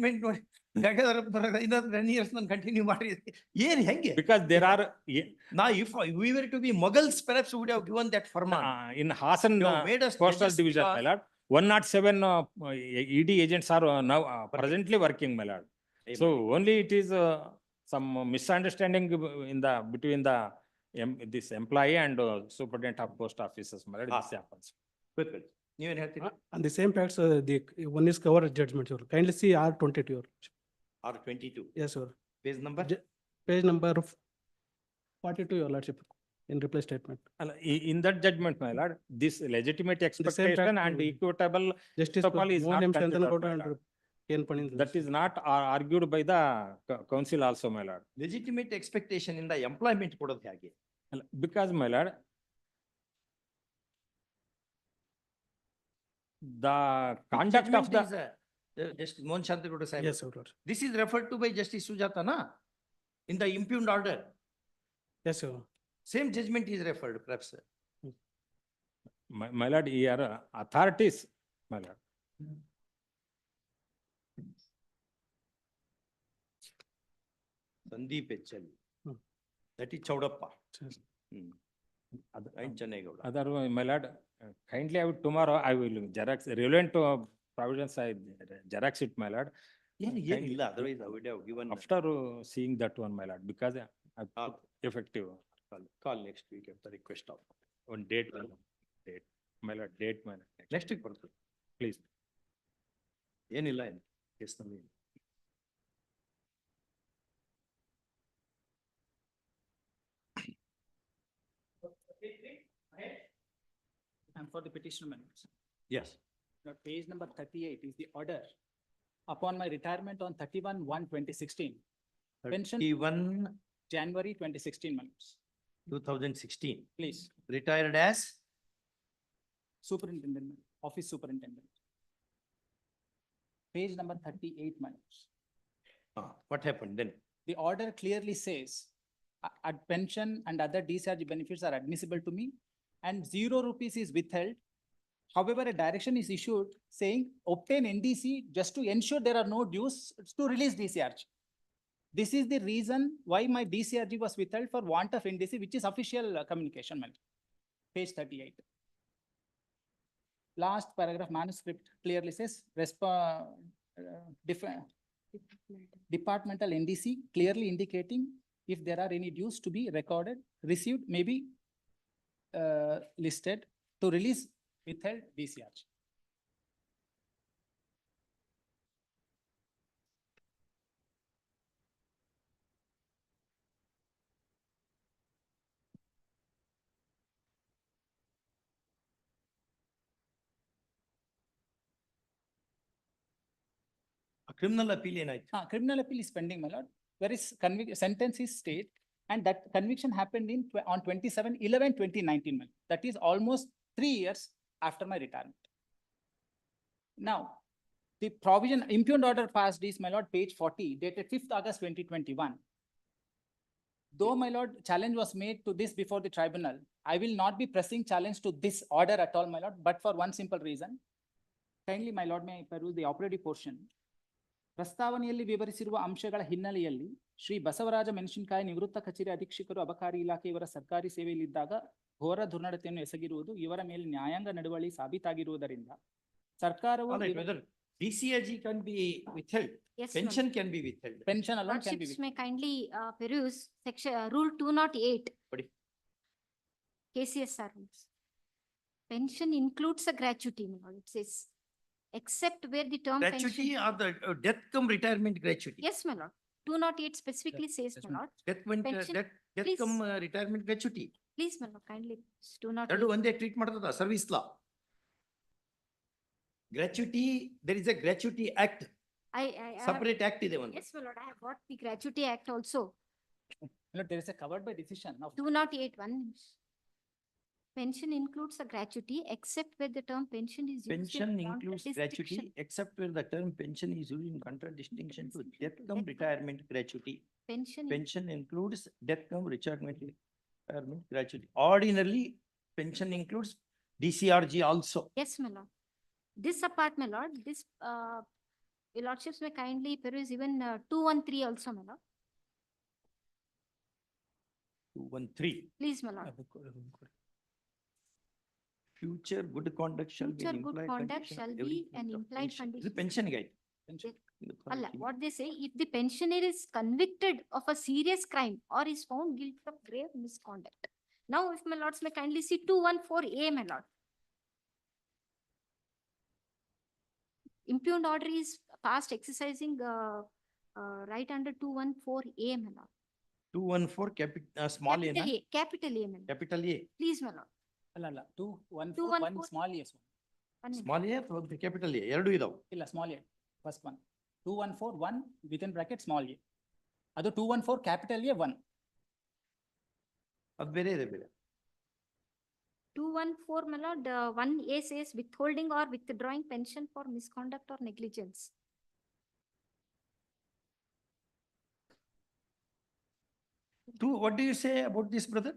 ಇನ್ನೊಂದು 10 years ನಾನು continue ಮಾಡಿ ಏನ್ ಹೆಂಗೆ? because there are, Now, if we were to be Mughals, perhaps we would have given that firman. in Hassan You have made us Coastal judges Division, my because- lord, 107 ED agents are now presently working, my lord. So only it is some misunderstanding in the, between the this employee and superintendent of post offices, my lord, this happens. Good, good. ನೀವೇನ್ ಹೇಳ್ತೀರಿ? On the same facts, the one is covered judgment, sir. Kindly see R22, your. R22. Yes, sir. Page number? Page number 42, your lordship, in reply statement. In that judgment, my lord, this legitimate expectation and equitable Justice protocol is not considered, my and lord. Ken Panin. That is not argued by the council also, my lord. Legitimate expectation in the employment ಕೊಡೋದು ಹೇಗೆ? Because, my lord, the conduct of the, Justice Mohan Shantagoda Sahib. Yes, sir. This is referred to by Justice Sujata, na? In the impugned order. Yes, sir. Same judgment is referred, perhaps. my lord, here authorities, my lord. Sandeep Echal. That is Chaudappa. And Chennaigoda. Otherwise, my lord, kindly I would tomorrow, I will xerox, relevant to provisions, I xerox it, my lord. ಏನಿಲ್ಲ, otherwise I would have given. After seeing that one, my lord, because effective. Call next week at the request of. One date, my lord, date, my lord. Next week ಬರ್ತದೆ. Please. ಏನಿಲ್ಲ ಏನು ಕೇಸ್ನಲ್ಲಿ. And for the petition amendments. Yes. Now, page number 38 is the order. Upon my retirement on 31/1/2016. Pension 31 January 2016 months. 2016. Please, Retired as? superintendent, office superintendent. Page number 38 months. What happened then? The order clearly says, at pension and other discharge benefits are admissible to me and 0 rupees is withheld. However, a direction is issued saying obtain NDC just to ensure there are no dues to release discharge. This is the reason why my DCRG was withheld for want of NDC, which is official communication. Page 38. Last paragraph manuscript clearly says departmental NDC, clearly indicating if there are any dues to be recorded, received, maybe listed to release withheld DCRG. Criminal appeal ಏನಾಯ್ತು? Criminal appeal is pending, my lord. Whereas sentence is stayed and that conviction happened on 27/11/2019, my lord. That is almost 3 years after my retirement. Now, the provision impugned order passed is, my lord, page 40 dated 5th August 2021. Though, my lord, challenge was made to this before the tribunal, I will not be pressing challenge to this order at all, my lord, but for one simple reason. Kindly, my lord, may I peruse the operative portion. ಪ್ರಸ್ತಾವನೆಯಲ್ಲಿ ವಿವರಿಸಿರುವ ಅಂಶಗಳ ಹಿನ್ನೆಲೆಯಲ್ಲಿ ಶ್ರೀ ಬಸವರಾಜ ಮೆಣಸಿನಕಾಯಿ ನಿವೃತ್ತ ಕಚೇರಿ ಅಧೀಕ್ಷಕರು ಅಬಕಾರಿ ಇಲಾಖೆ ಇವರ ಸರ್ಕಾರಿ ಸೇವೆಯಲ್ಲಿದ್ದಾಗ ಘೋರ ದುರ್ನಡತೆಯನ್ನು ಎಸಗಿರುವುದು ಇವರ ಮೇಲೆ ನ್ಯಾಯಾಂಗ ನಡವಳಿ ಸಾಬೀತಾಗಿರುವುದರಿಂದ ಸರ್ಕಾರವು DCRG can be withheld. Yes, Pension can be withheld. pension alone can be Lordships may kindly peruse section, rule 208. What if- KCSR rules. Pension includes a gratuity, my lord. It says, except where the term Gratuity pension. or the death cum retirement gratuity? Yes, my lord. 208 specifically says, my lord. Pension, Death please. cum retirement gratuity. Please, my lord, kindly, 208. ಎರಡು ಒಂದೇ treat ಮಾಡ್ತದ service law. Gratuity, there is a gratuity act, I have- separate act ಇದೆ ಒಂದು. Yes, my lord, I have got the gratuity act also. My lord, there is a covered by decision of 208 one. Pension includes a gratuity except where the term pension is used. in Pension includes gratuity contradistinction. except where the term pension is used in contradistinction to death cum retirement gratuity. Pension. Pension includes death cum retirement gratuity. Ordinarily, pension includes DCRG also. Yes, my lord. This apart, my lord, this, your lordships may kindly peruse even 213 also, my lord. 213. Please, my lord. Future good conduct shall be Future an good implied conduct condition shall of every be an count of implied pension. ಇದು condition. pension ಗೆ ಆಯ್ತು. Allah, what they say, if the pensioner is convicted of a serious crime or is found guilty of grave misconduct. Now, if my lords may kindly see 214A, my lord. Impugned order is passed exercising right under 214A, my lord. 214 small a na? Capital A, my lord. Capital A. Please, my lord. ಅಲ್ಲ 214 214. small yes. One minute. Small a, capital A, ಎರಡು ಇದಾವು. ಇಲ್ಲ small a, first one. 214 1 within bracket small a. ಅದು 214 capital A 1. ಅದು ಬೇರೆ ಇದೆ ಬೇರೆ. 214, my lord, 1A says withholding or withdrawing pension for misconduct or negligence. What do you say about this, brother?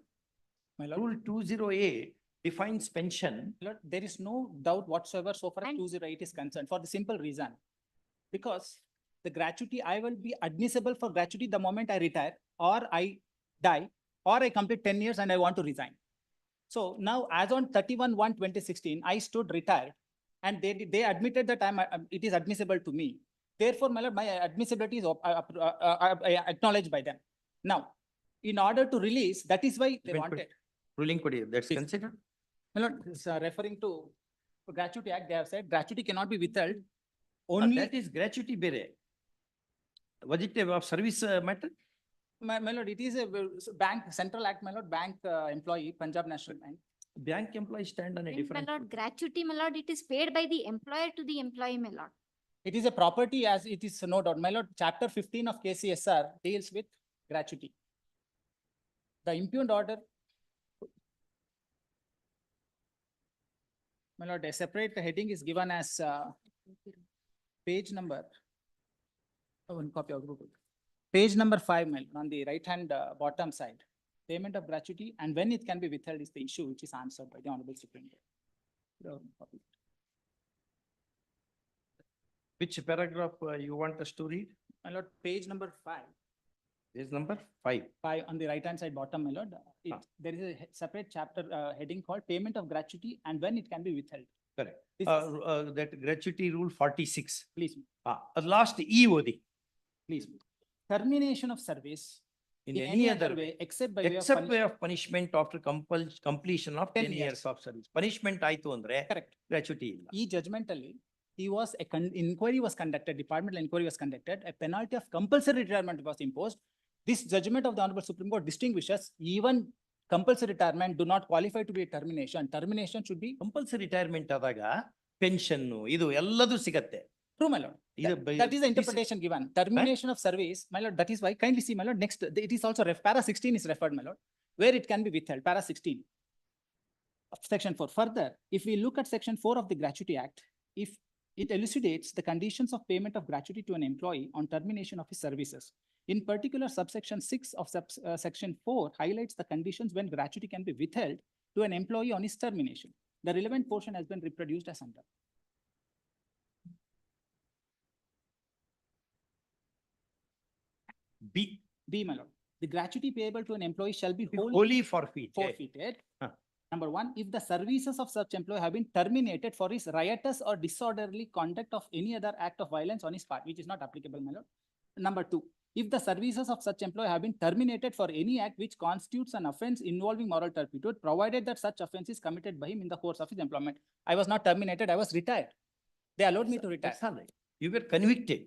My lord, Rule 20A defines pension. my lord, there is no doubt whatsoever so far as And- 208 is concerned for the simple reason. Because the gratuity, I will be admissible for gratuity the moment I retire or I die or I complete 10 years and I want to resign. So now as on 31/1/2016, I stood retired and they admitted that it is admissible to me. Therefore, my lord, my admissibility is acknowledged by them. Now, in order to release, that is why they Wait, wanted. Ruling ಕೊಡಿ, that's considered. My lord, referring to gratuity act, they have said gratuity cannot be withheld only. That is gratuity ಬೇರೆ. Was it a service matter? My lord, it is a bank, central act, my lord, bank employee, Punjab National Bank. Bank employees stand on a And my different. lord, gratuity, my lord, it is paid by the employer to the employee, my lord. It is a property as it is no doubt. My lord, chapter 15 of KCSR deals with gratuity. The impugned order. My lord, a separate heading is given as page number. One copy of Google. Page number 5, my lord, on the right hand bottom side. Payment of gratuity and when it can be withheld is the issue which is answered by the Honorable Supreme Court. Which paragraph you want us to read? My lord, page number 5. Page number 5. 5 on the right hand side bottom, my lord. There is a separate chapter heading called payment of gratuity and when it can be withheld. Correct. This That gratuity rule 46. Please, Last E ಓದಿ. please. Termination of service In any other way, except by except way of punishment after completion of 10 10 years years. of service. Punishment ಆಯ್ತು ಅಂದ್ರೆ Correct. gratuity ಇಲ್ಲ. E judgment ಅಲ್ಲಿ, he was inquiry was conducted, departmental inquiry was conducted, a penalty of compulsory retirement was imposed. This judgment of the Honorable Supreme Court distinguishes even compulsory retirement do not qualify to be a termination. Termination should be. Compulsory retirement ಆದಾಗ pension ಇದು ಎಲ್ಲದೂ ಸಿಗತ್ತೆ. True, my lord. Either That by- that is the this- interpretation given. Termination of service, my lord, that is why, kindly see, my lord, next, it is also para 16 is referred, my lord, where it can be withheld, para 16. Of section 4. Further, if we look at section 4 of the Gratuity Act, if it elucidates the conditions of payment of gratuity to an employee on termination of his services. In particular, subsection 6 of section 4 highlights the conditions when gratuity can be withheld to an employee on his termination. The relevant portion has been reproduced as under. B. B, my lord. The gratuity payable to an employee shall be Wholly forfeited. forfeited. Huh. Number 1, if the services of such employee have been terminated for his riotous or disorderly conduct of any other act of violence on his part, which is not applicable, my lord. Number 2, if the services of such employee have been terminated for any act which constitutes an offense involving moral turpitude, provided that such offense is committed by him in the course of his employment. I was not terminated, I was retired. They allowed me to retire. That's all right. You were convicted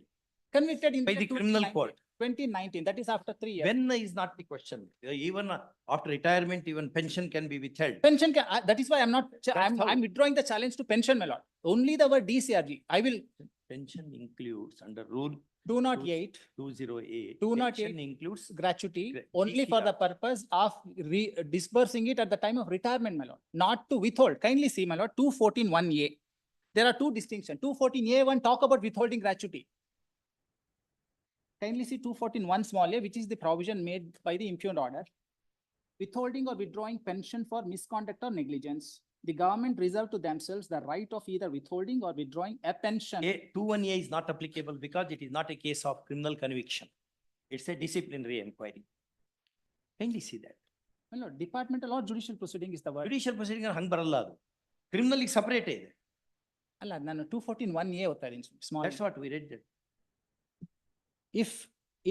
Convicted in by the criminal 2019, court. 2019, that is after 3 years. When is not the question. Even after retirement, even pension can be withheld. Pension, that is why I'm not, I'm how- withdrawing the challenge to pension, my lord. Only the word DCRG. I will, Pension includes under rule 208, 208. 208 Pension includes gratuity only for the DCR. purpose of disbursing it at the time of retirement, my lord, not to withhold. Kindly see, my lord, 214(1)(a). There are two distinctions. 214(a)(1) talk about withholding gratuity. Kindly see 214(1)(a), which is the provision made by the impugned order. Withholding or withdrawing pension for misconduct or negligence. The government reserve to themselves the right of either withholding or withdrawing a pension. 21A is not applicable because it is not a case of criminal conviction. It's a disciplinary inquiry. Kindly see that. My lord, departmental or judicial proceeding is the word. Judicial proceeding hang baralla adu. Criminal is separate ಇದೆ. ಅಲ್ಲ ನಾನು 214(1)(a) ಓದ್ತಾ ಇದ್ದೀನಿ small. That's what we read. If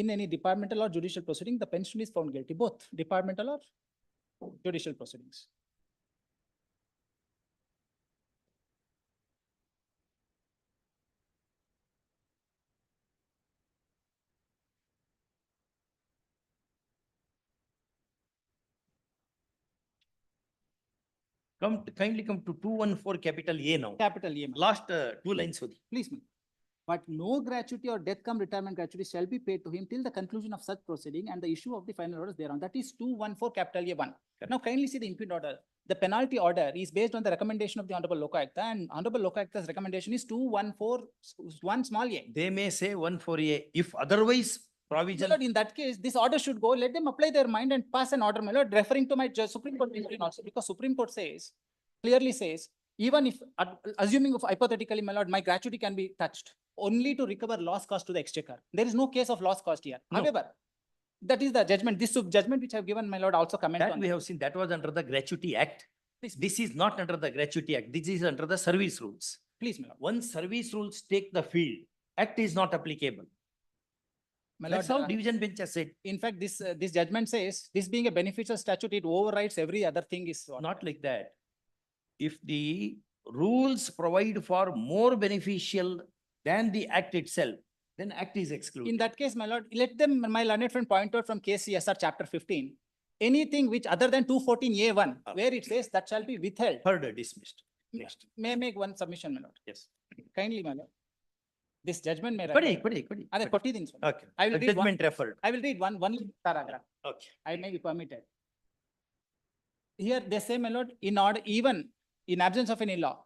in any departmental or judicial proceeding, the pension is found guilty, both departmental or judicial proceedings. Kindly come to 214 capital A now. Capital A. ma'am. Last two lines odi. Please, ma'am. But no gratuity or death cum retirement gratuity shall be paid to him till the conclusion of such proceeding and the issue of the final orders thereon. That is 214 capital A1. Now kindly see the impugned order. The penalty order is based on the recommendation of the Honorable Lokaयुಕ್ta, and Honorable Lokaयुक्ta's recommendation is 214(1) small a. They may say 14A. If otherwise My provision. lord, in that case, this order should go, let them apply their mind and pass an order, my lord, referring to my Supreme Court decision also, because Supreme Court says, clearly says, even if, assuming of hypothetically, my lord, my gratuity can be touched only to recover loss cost to the exchequer. There is no case of loss cost here. No. However, that is the judgment, this judgment which I have given, my lord, also comment That on. we have seen, that was under the Gratuity Act. Please. This is not under the Gratuity Act. This is under the service rules. Please, my lord. Once service rules take the field, act is not applicable. My That's lord, how division bench has said. in fact, this judgment says, this being a beneficial statute, it overrides every other thing is. what? Not like that. If the rules provide for more beneficial than the act itself, then act is In excluded. that case, my lord, let them, my learned friend point out from KCSR chapter 15, anything which other than 214(a)(1), where it says that shall be withheld. Further dismissed. Next. May I make one submission, my lord? Yes. Kindly, my lord. This judgment may. Kodi, refer- kodi, kodi. ಅದೇ ಕೊಟ್ಟಿದ್ದೀನಿ ಸ್ವಾಮಿ. Okay. I will The read one- judgment referred. I will read one paragraph. Okay. I may be permitted. Here they say, my lord, in order, even in absence of any law,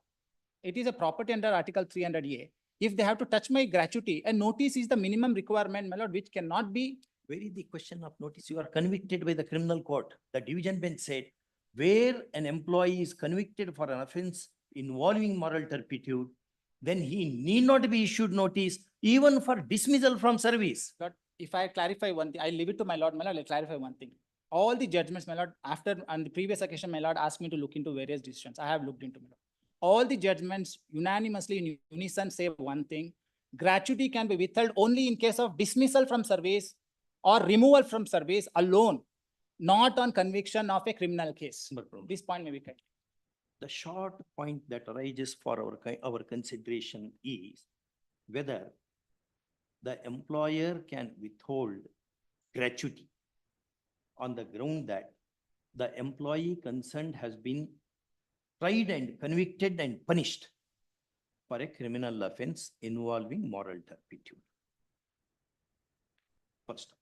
it is a property under Article 300A. If they have to touch my gratuity, a notice is the minimum requirement, my lord, which cannot be. Where is the question of notice? You are convicted by the criminal court. The division bench said, where an employee is convicted for an offense involving moral turpitude, then he need not be issued notice even for dismissal from service. Lord, if I clarify one thing, I leave it to my lord, I'll clarify one thing. All the judgments, my lord, after, on the previous occasion, my lord asked me to look into various decisions. I have looked into, my lord. All the judgments unanimously in unison say one thing: gratuity can be withheld only in case of dismissal from service or removal from service alone, not on conviction of a criminal case. This point may be correct. The short point that arises for our consideration is whether the employer can withhold gratuity on the ground that the employee concerned has been tried and convicted and punished for a criminal offense involving moral turpitude. First,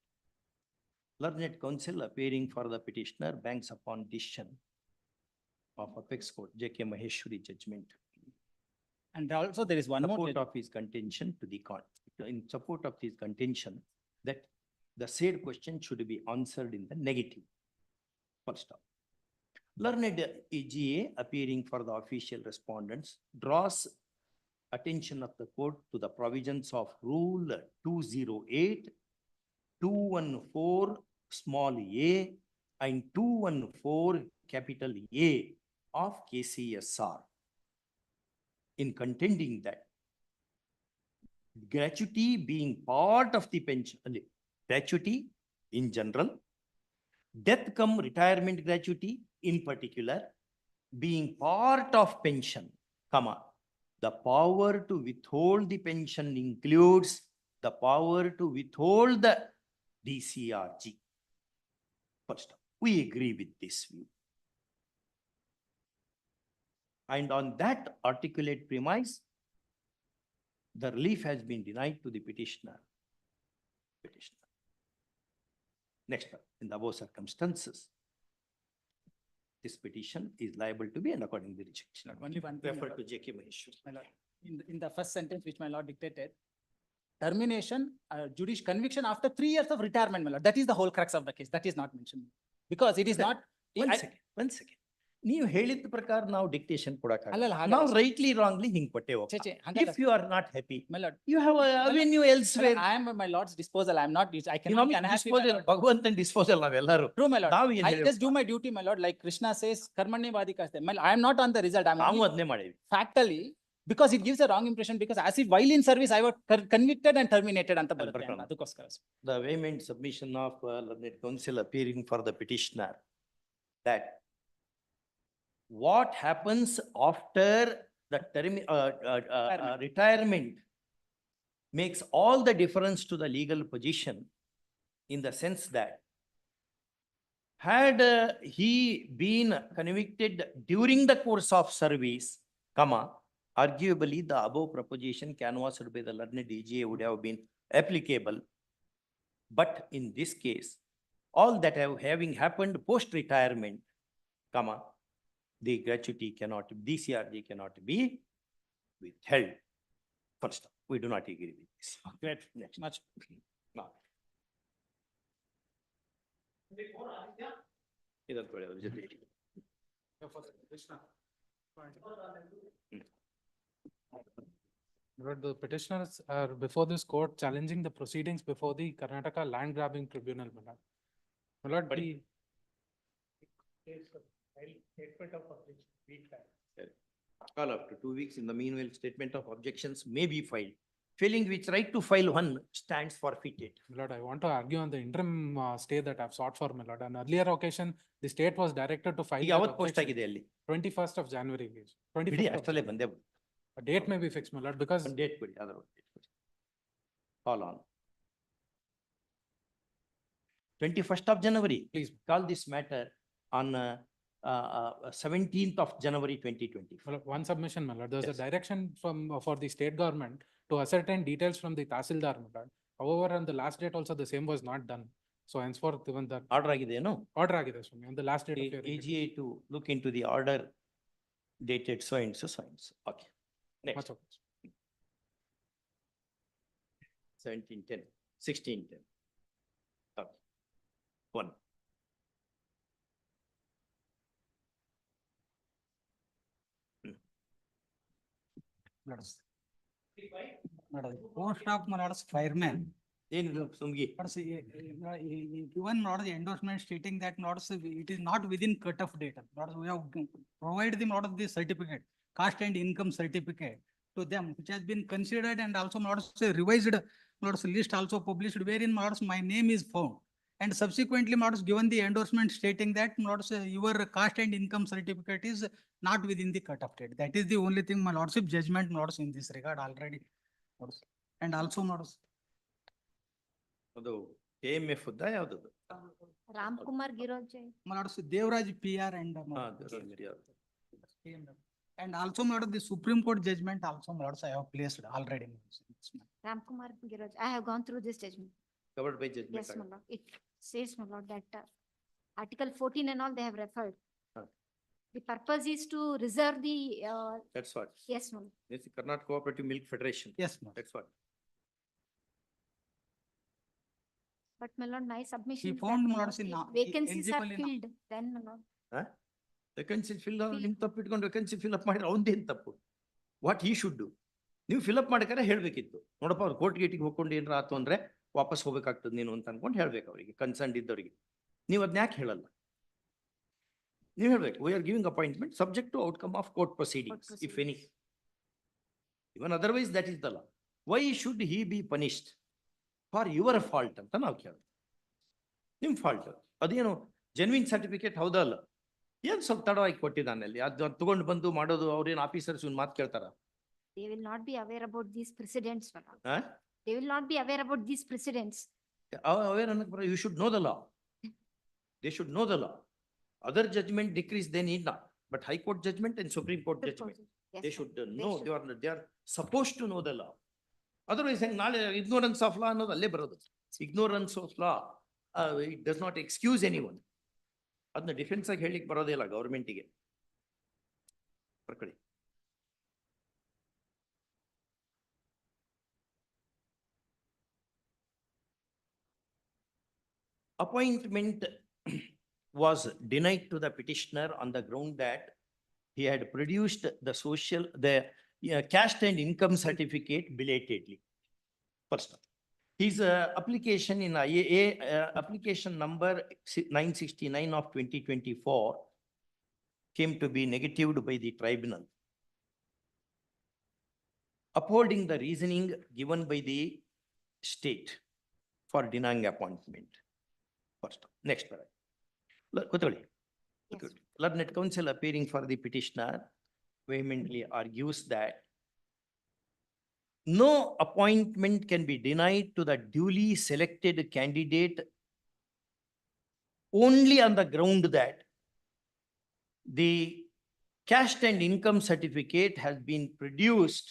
learned counsel appearing for the petitioner banks upon decision of Apex Court, J.K. Maheshwari judgment. And also there is one more. Support of his contention to the court. In support of his contention that the said question should be answered in the negative. First off, learned AGA appearing for the official respondents draws attention of the court to the provisions of Rule 208, 214 small a and 214 capital A of KCSR in contending that gratuity being part of the pension, gratuity in general, death cum retirement gratuity in particular, being part of pension, comma, the power to withhold the pension includes the power to withhold the DCRG. First, we agree with this view. And on that articulate premise, the relief has been denied to the petitioner. Next, in the above circumstances, this petition is liable to be and accordingly rejected. Only one thing, Refer to J.K. Maheshwari. my lord. In the first sentence which my lord dictated, termination, judicial conviction after 3 years of retirement, my lord. That is the whole crux of the case. That is not mentioned. Because it is not. One second. ನೀವು ಹೇಳಿದ ಪ್ರಕಾರ ನಾವು dictation ಅಲ್ಲಲ್ಲ, ಹಾಗಲ್ಲ ನಾವು sir. Rightly wrongly ಹಿಂಗ್ ಕೊಟ್ಟೆವು. ಹಂಗಲ್ಲ If you are not happy, my lord. you have a avenue elsewhere. I am at my lord's disposal. I am not, I cannot be unhappy. my lord. ಭಗವಂತನ disposal ನಾವೆಲ್ಲರೂ. True, my lord. ನಾವು ಏನ್ I ಹೇಳೇವು? just do my duty, my lord. Like Krishna says, karmani vadikaste. I am not on the result. I am ನಾವು only ಅದನ್ನೇ ಮಾಡೇವಿ. factually, because it gives a wrong impression, because as if while in service, I was convicted and terminated ಅಂತ ಬರುತ್ತೆ ಬರ್ಕೊಳ್ಳೋಣ. ಅದಕ್ಕೋಸ್ಕರ. The vehement submission of learned counsel appearing for the petitioner that what happens after the retirement makes all the difference to the legal position in the sense that had he been convicted during the course of service, comma, arguably the above proposition canvassed by the learned DGA would have been applicable. But in this case, all that having happened post-retirement, comma, the gratuity cannot, DCRG cannot be withheld. First, we do not agree with this. Great. Next. Much. Now. ಇದನ್ನು ಕೊಡಿ, ಅದ್ರ ಜೊತೆ ಇಡಿ. But the petitioners are before this court challenging the proceedings before the Karnataka land grabbing tribunal. My lord, the Statement of objection, week time. Call up to 2 weeks. In the meanwhile, statement of objections may be filed. Failing which, right to file one stands forfeited. my lord, I want to argue on the interim stay that I've sought for, my lord. On earlier occasion, the state was directed to file. ಈಗ their ಯಾವತ್ತು post objection. ಆಗಿದೆ ಅಲ್ಲಿ? 21st of January. ಬಿಡಿ, 21st of ಅಷ್ಟಲ್ಲೇ ಬಂದೇ A date may be fixed, my lord, because date ಕೊಡಿ, ಅದರ call on 21st of January. Please. Call this matter on 17th of January 2020. well, one submission, my lord. There was Yes. a direction from, for the state government to ascertain details from the Tahsildar, my lord. However, on the last date also, the same was not done. So henceforth, even that order ಆಗಿದೆಯೇನು? order agide, Swami, on the last date of your. AGA to look into the order dated so and so and so. Okay. Next. Much obliged. 1710, 1610. Okay. One. Post of my lord's fireman. ಏನಿದು ಸುಮ್ಗಿ? Given not the endorsement stating that not it is not within cut off date. Not we have provided them not the certificate, caste and income certificate to them, which has been considered and also not revised, not list also published wherein not my name is found. And subsequently not given the endorsement stating that not your caste and income certificate is not within the cut off date. That is the only thing my lordship judgment not in this regard already. And also not. ಅದು KMF ಯಾವ್ದದು? Ram Kumar ಗಿರೋಜೆ. My lordship Devraj PR and. ಹಾ, And also, my lord, the Supreme Court judgment also, my lords, I have placed already. Ramkumar Giraj, I have gone through this judgment. Covered by judgment. Yes, my lord. It says, my lord, that Article 14 and all they have referred. Huh. The purpose is to reserve the, That's what. yes, my lord. It's the Karnataka Cooperative Milk Federation. Yes, my lord. That's what. But my lord, my submission. He is found, that, my lords, in vacancies are eligible in- filled, then my lord. Huh? Vacancy fill ನಿಮ್ ತಪ್ಪು ಇಟ್ಕೊಂಡು vacancy fill up ಮಾಡಿದ್ರೆ ಅವಂದೇನ್ ತಪ್ಪು? What he should do? ನೀವು fill up ಮಾಡಕ್ಕಾರೆ ಹೇಳ್ಬೇಕಿತ್ತು. ನೋಡಪ್ಪ ಅವ್ರು court ಗೇಟಿಗೆ ಹೋಗ್ಕೊಂಡು ಏನಾರ ಆತು ಅಂದ್ರೆ ವಾಪಸ್ ಹೋಗ್ಬೇಕಾಗ್ತದೆ ನೀನು ಅಂತ ಅನ್ಕೊಂಡು ಹೇಳ್ಬೇಕು ಅವರಿಗೆ ಕನ್ಸರ್ನ್ ಇದ್ದವರಿಗೆ. ನೀವು ಅದನ್ನ ಯಾಕೆ ಹೇಳಲ್ಲ? ನೀವು ಹೇಳ್ಬೇಕು we are giving appointment subject to outcome of court proceedings, if any. Even otherwise that is the law. Why should he be punished for your fault ಅಂತ ನಾವು ಕೇಳೋದು. ನಿಮ್ ಫಾಲ್ಟ್ ಅದೇನು ಜೆನ್ವಿನ್ ಸರ್ಟಿಫಿಕೇಟ್ ಹೌದಲ್ಲ? ಏನ್ ಸ್ವಲ್ಪ ತಡವಾಗಿ ಕೊಟ್ಟಿದ್ದಾನೆ ಅಲ್ಲಿ ಅದು ತಗೊಂಡು ಬಂದು ಮಾಡೋದು ಅವ್ರೇನ್ ಆಫೀಸರ್ಸ್ ಇವ್ನ ಮಾತು ಕೇಳ್ತಾರ? They will not be aware about these precedents, my lord. Huh? They will not be aware about these precedents. Aware ಅನ್ನಕ್ ಬರೋ you should know the law. They should know the law. Other judgment decrees they need not, but High Court judgment and Supreme Court judgment, Yes, they sir. should They know, should. they are supposed to know the law. Otherwise ಹೆಂಗ್ ನಾಳೆ ignorance of law ಅನ್ನೋದು ಅಲ್ಲೇ ಬರೋದು. Ignorance of law, it does not excuse anyone. ಅದನ್ನ defence ಆಗಿ ಹೇಳಿಕ್ ಬರೋದೇ ಇಲ್ಲ ಗೌರ್ಮೆಂಟಿಗೆ. ಬರ್ಕೊಳ್ಳಿ. Appointment was denied to the petitioner on the ground that he had produced the caste and income certificate belatedly. First, his application in IAA, application number 969 of 2024 came to be negatived by the tribunal, upholding the reasoning given by the state for denying appointment. First, next paragraph. Yes. Learned counsel appearing for the petitioner vehemently argues that no appointment can be denied to the duly selected candidate only on the ground that the caste and income certificate has been produced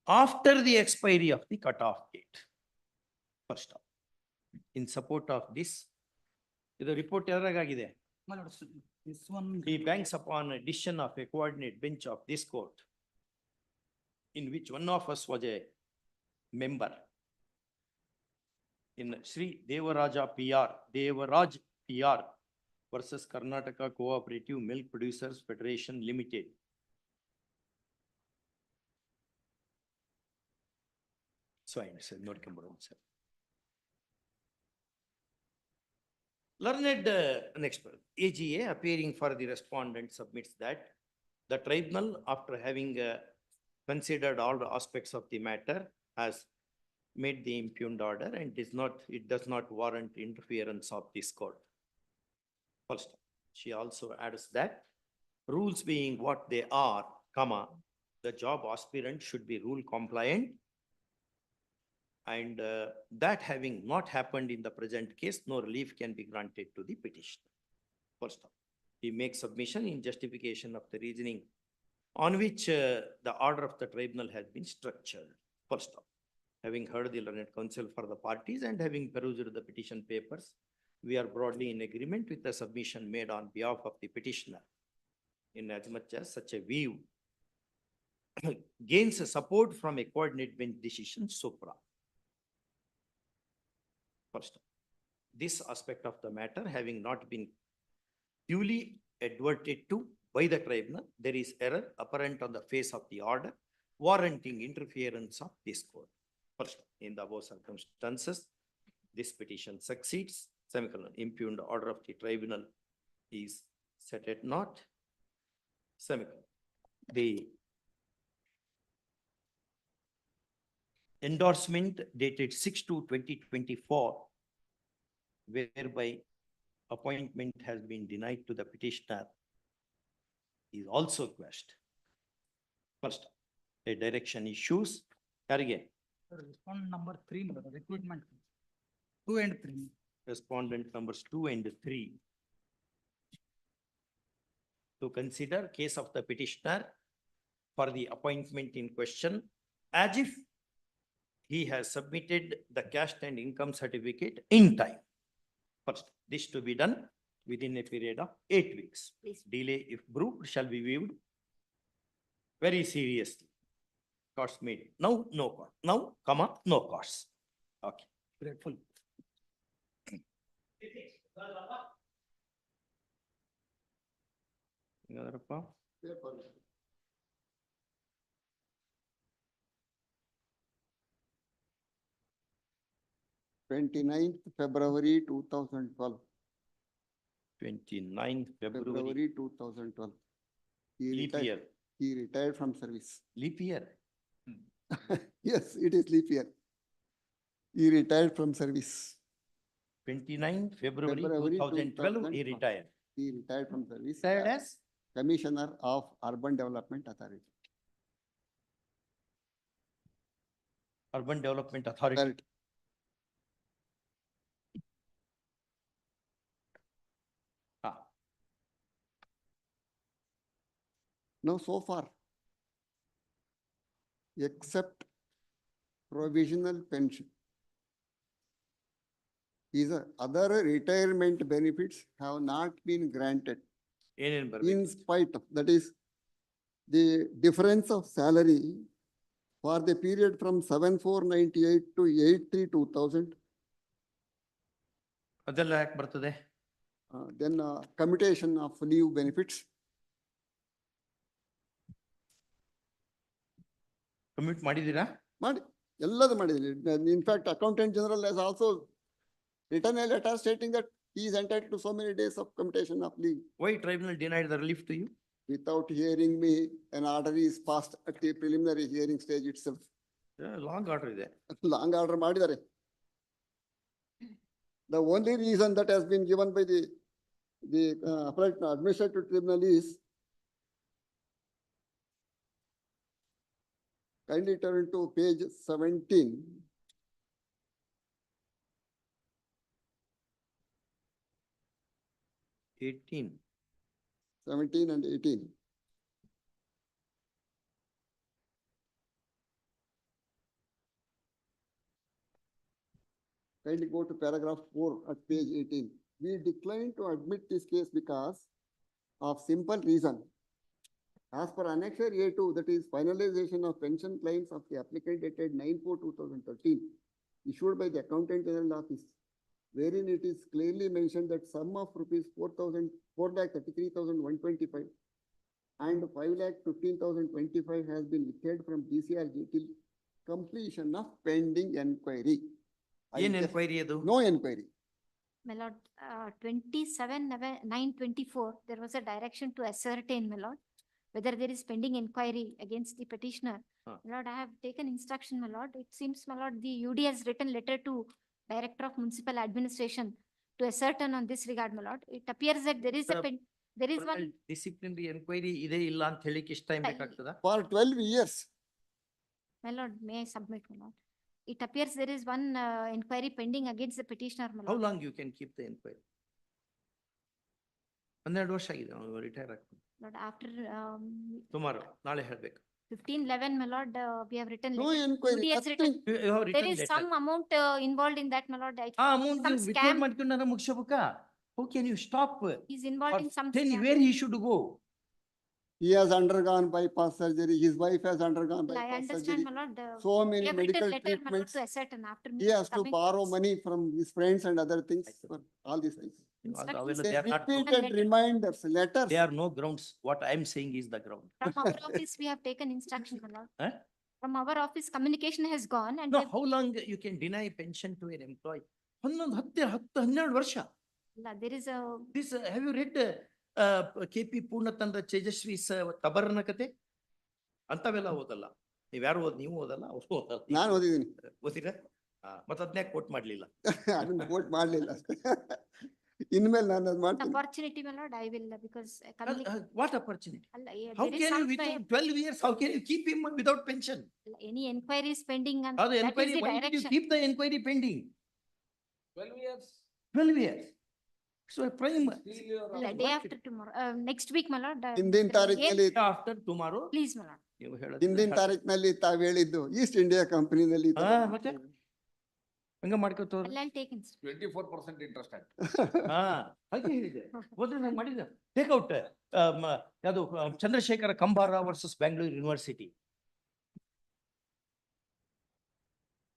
after the expiry of the cutoff date. First off, in support of this, the report ಯಾರಾಗಿದೆ? My lords, this one. He banks upon a decision of a coordinate bench of this court, in which one of us was a member, in Sri Devaraj PR versus Karnataka Cooperative Milk Producers Federation Limited. So I said, not sir. Learned next AGA appearing for the respondent submits that the tribunal, after having considered all the aspects of the matter, has made the impugned order and it does not warrant interference of this court. First, she also adds that rules being what they are, the job aspirant should be rule compliant, and that having not happened in the present case, no relief can be granted to the petitioner. First off, he makes submission in justification of the reasoning on which the order of the tribunal has been structured. First off, having heard the learned counsel for the parties and having perused the petition papers, we are broadly in agreement with the submission made on behalf of the petitioner, in as much as such a view gains support from a coordinate bench decision supra. First, this aspect of the matter having not been duly adverted to by the tribunal, there is error apparent on the face of the order, warranting interference of this court. First, in the above circumstances, this petition succeeds, semicolon, impugned order of the tribunal is set at naught, semicolon. The endorsement dated 6/2/2024, whereby appointment has been denied to the petitioner, is also quashed. First, a direction issues. Again, Respondent number 3, my lord, recruitment. 2 and 3. respondent numbers 2 and 3. to consider case of the petitioner for the appointment in question as if he has submitted the caste and income certificate in time. First, this to be done within a period of 8 weeks. Please. Delay, if proved, shall be viewed very seriously. Costs made. Now, no cost. Now, comma, no costs. Okay. Grateful. Yadarappa? February 2012. 29th February, February 2012. He leap retired- year. He retired from service. Leap year. Yes, it is leap year. He retired from service. 29 February February 2012, he 2012. retired. He retired from service. Retired as Commissioner of Urban Development Authority. Urban Development Authority. Authority. Ah, No, so far. Except provisional pension. These are other retirement benefits have not been granted ಏನೇನ್ ಬರ್ಬೇಕು? in spite of, that is, the difference of salary for the period from 7/4/98 to 8/3/2000. ಅದೆಲ್ಲ ಯಾಕೆ ಬರ್ತದೆ? Then commutation of leave benefits. Commute ಮಾಡಿದೀರಾ? ಮಾಡಿ ಎಲ್ಲದು ಮಾಡಿದ್ದೀನಿ. In fact, Accountant General has also written a letter stating that he is entitled to so many days of commutation of leave. Why tribunal denied the relief to you? Without hearing me, an order is passed at the preliminary hearing stage itself. Long order ಇದೆ. Long order ಮಾಡಿದ್ದಾರೆ. The only reason that has been given by the appellate administrative tribunal is kindly turn to page 17. 18. 17 and 18. Kindly go to paragraph 4 at page 18. We decline to admit this case because of simple reason. As per annexure A2, that is finalization of pension claims of the applicant dated 9/4/2013, issued by the Accountant General Office, wherein it is clearly mentioned that sum of rupees 4,33,125 and 5,15,025 has been withheld from DCRG till completion of pending enquiry. ಏನ್ enquiry ಅದು? No enquiry. My lord, 27/9/24, there was a direction to ascertain, my lord, whether there is pending inquiry against the petitioner. Huh. My lord, I have taken instruction, my lord. It seems, my lord, the UD has written letter to Director of Municipal Administration to ascertain on this regard, my lord. It appears that there is a there is one. Disciplinary enquiry ಇದೆ ಇಲ್ಲ ಅಂತ ಹೇಳಿಕ್ಕೆ ಇಷ್ಟ time ಬೇಕಾಗ್ತದ? For 12 years. My lord, may I submit, my lord? It appears there is one inquiry pending against the petitioner, my How lord. long you can keep the inquiry? 12 ವರ್ಷ ಆಗಿದೆ ಅವನು retire ಆಗ್ತಾನೆ. Lord, after tomorrow, ನಾಳೆ ಹೇಳ್ಬೇಕು. 15/11, my lord, we have written. No letter. enquiry, UD has written. You have There written is letter. some amount involved in that, my lord. ಆ amount Some withdraw scam ಮಾಡ್ಕೊಂಡಾರ ಮುಗಿಸಬೇಕಾ? How can you stop? is involved in some Tell scam. where he should go. He has undergone bypass surgery. His wife has undergone Well, I bypass understand, surgery. my lord. So We many have written medical letter, my lord, treatments. to ascertain after. He has to coming borrow this. money from his friends and other things for all these things. Instructions They are not Repeated letter. reminders, letters. There are no grounds. What I am saying is the ground. From our office, we have taken instruction, my lord. Huh? From our office, communication has gone and No, how long you can deny pension to an employee? 12 ವರ್ಷ. there is a. This, have you read KP Purnatandra Tejasvi's ತಬರನ ಕತೆ? ಅಂತವೆಲ್ಲ ಓದಲ್ಲ. ನೀವ್ಯಾರು ನೀವು ಓದಲ್ಲ, ಅವ್ರು ಓದಲ್ಲ. ನಾನು ಓದಿದ್ದೀನಿ. ಓದಿರ? ಮತ್ತೆ ಅದನ್ನೇ ಕೋಟ್ ಮಾಡ್ಲಿಲ್ಲ. ಅದನ್ನ vote ಮಾಡ್ಲಿಲ್ಲ. ಇನ್ಮೇಲೆ ನಾನು ಅದು ಮಾಡ್ತೀನಿ. Opportunity, my lord, I will, because. What opportunity? There How is can you some without 12 years, how can you keep him without pension? any inquiries pending and. The that is inquiry, the why did you direction. keep the inquiry pending? 12 years. 12 years. So prime. Day after tomorrow, next week, my lord. ಹಿಂದಿನ ತಾರೀಕಿನಲ್ಲಿ After tomorrow. Please, my lord. ನೀವು ಹೇಳೋದು ಹಿಂದಿನ ತಾರೀಕಿನಲ್ಲಿ ತಾವ್ ಹೇಳಿದ್ದು East India ಕಂಪನಿನಲ್ಲಿ ಮತ್ತೆ ಹಂಗ ಮಾಡ್ಕೋತವ್ರು. I'll take it. 24% interest ಆಯ್ತು. ಹಾ ಹಾಗೆ ಹೇಳಿದೆ. ಹೋದ್ರೆ ನಾನು ಮಾಡಿದ ಟೇಕ್ಔಟ್ ಯಾವುದು Chandrashekhara Kambara versus Bangalore university.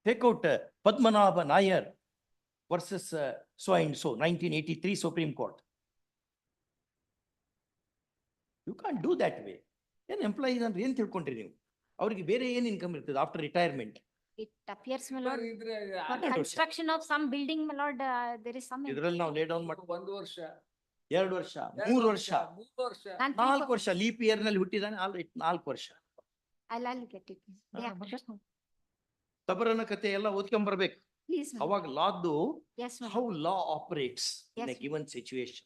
Takeout Padmanabha Nair versus so and so 1983 Supreme Court. You can't do that way. ಏನ್ ಎಂಪ್ಲಾಯೀಸ್ ಅಂದ್ರೆ ಏನ್ ತಿಳ್ಕೊಂಡ್ರಿ ನೀವು? ಅವ್ರಿಗೆ ಬೇರೆ ಏನ್ ಇನ್ಕಮ್ ಇರ್ತದೆ after retirement? It appears, my lord, for construction of some building, my lord, there is some. ಇದ್ರಲ್ಲಿ ನಾವು ಲೇ ಡೌನ್ ಮಾಡಿ 1 ವರ್ಷ, 2 ವರ್ಷ, 3 ವರ್ಷ, 3 ವರ್ಷ, 4 ವರ್ಷ ಲೀಪ್ ಇಯರ್ ನಲ್ಲಿ ಹುಟ್ಟಿದಾನೆ. 4 ವರ್ಷ. I'll get it. Day after. ತಬರನ ಕತೆ ಎಲ್ಲ ಓದ್ಕೊಂಡ್ಬರ್ಬೇಕು. Please, my lord. ಅವಾಗ ಲಾದ್ದು Yes, my how lord. law operates in a Yes. given situation.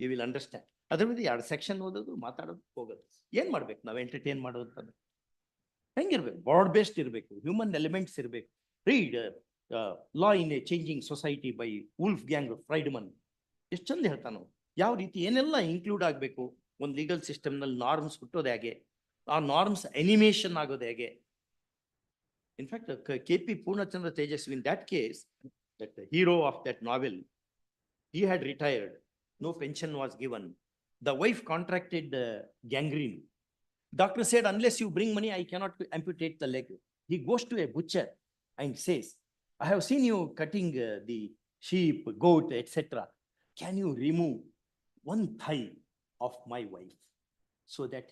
You will understand. ಅದ್ರ ಮೇಲೆ 2 ಸೆಕ್ಷನ್ ಓದೋದು ಮಾತಾಡೋದು ಹೋಗೋದು. ಏನ್ ಮಾಡ್ಬೇಕು ನಾವು ಎಂಟರ್ಟೈನ್ ಮಾಡೋದು ಅಂತಂದ್ರೆ? ಹೆಂಗಿರ್ಬೇಕು? ಬ್ರಾಡ್ ಬೇಸ್ಡ್ ಇರ್ಬೇಕು, ಹ್ಯೂಮನ್ ಎಲಿಮೆಂಟ್ಸ್ ಇರ್ಬೇಕು. Read law in a changing society by Wolfgang Friedmann. ಎಷ್ಟು ಚಂದ ಹೇಳ್ತಾನು. ಯಾವ ರೀತಿ ಏನೆಲ್ಲ ಇನ್ಕ್ಲೂಡ್ ಆಗ್ಬೇಕು ಒಂದು ಲೀಗಲ್ ಸಿಸ್ಟಮ್ ನಲ್ಲಿ. ನಾರ್ಮ್ಸ್ ಹುಟ್ಟೋದು ಹೇಗೆ, ಆ ನಾರ್ಮ್ಸ್ ಅನಿಮೇಷನ್ ಆಗೋದು ಹೇಗೆ. In fact KP Purnachandra Tejasvi, in that case, that the hero of that novel, he had retired, no pension was given. The wife contracted gangrene. Doctor said, unless you bring money, I cannot amputate the leg. He goes to a butcher and says, I have seen you cutting the sheep, goat, etc. Can you remove one thigh of my wife so that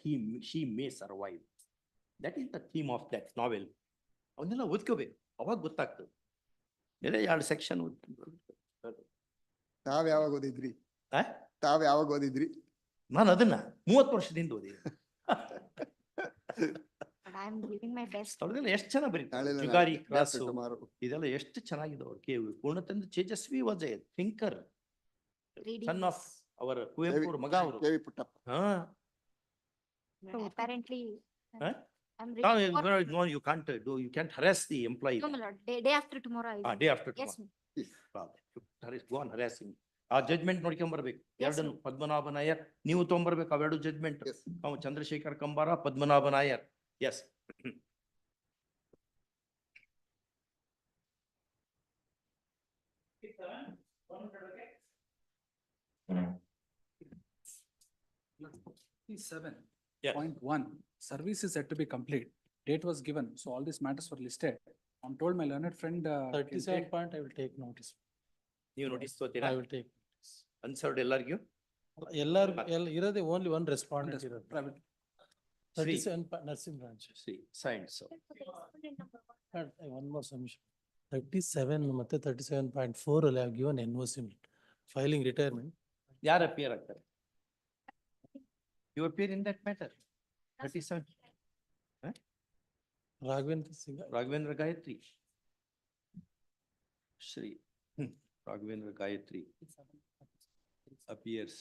she may survive? That is the theme of that novel. ಅವನ್ನೆಲ್ಲ ಓದ್ಕೋಬೇಕು, ಅವಾಗ ಗೊತ್ತಾಗ್ತದೆ. ಬೇರೆ 2 section ತಾವ್ ಯಾವಾಗ ಓದಿದ್ರಿ? ತಾವ್ ಯಾವಾಗ ಓದಿದ್ರಿ? ನಾನು ಅದನ್ನ 30 ವರ್ಷದಿಂದ ಓದಿದ್ದೆ. But I am giving my best. ಅವ್ರದೆಲ್ಲ ಎಷ್ಟು ಚೆನ್ನಾಗಿ ಬರೀತಾರೆ. ಜುಗಾರಿ ಕ್ರಾಸು ಇದೆಲ್ಲ ಎಷ್ಟು ಚೆನ್ನಾಗಿದೆ. ಅವ್ರು Poornachandra Tejasvi was a thinker, son of ಅವರ ಕುವೆಂಪು ಅವ್ರ ಮಗ ಅವರು. KV Puttappa. Apparently. Huh? I'm No, reading for. no, you can't harass the employee. No, my lord. Day after tomorrow. I will. Day after Yes, tomorrow. Go on harassing. ಆ judgment ನೋಡ್ಕೊಂಡ್ ಬರ್ಬೇಕು. Yes, ಎರಡನ್ನು ಪದ್ಮನಾಭ ನಾಯರ್ ನೀವು ತಗೊಂಡ್ಬರ್ಬೇಕು. ಅವೆರಡು ಜಡ್ಜ್ಮೆಂಟ್. ಅವ Chandrashekhar Kambara, Padmanabha Nair. Yes. Yeah. 7.1, service is said to be complete. Date was given, so all these matters were listed. I'm told my learned friend. 37 point, I will take notice. ನೀವು notice ತಗೋತೀರಾ? I will take. ಅನ್ಸರ್ಡ್ ಎಲ್ಲರಿಗೂ? ಇರೋದೇ only one respondent ಇರೋದು. Private. 37 nursing branch. See, signed, so. One more submission. 37 ಮತ್ತೆ 37.4 ಅಲ್ಲಿ have given NOC filing retirement. ಯಾರು appear ಆಗ್ತಾರೆ? You appear in that matter. 37. Raghavendra Singh. Raghavendra Gayatri. Shri Raghavendra Gayatri appears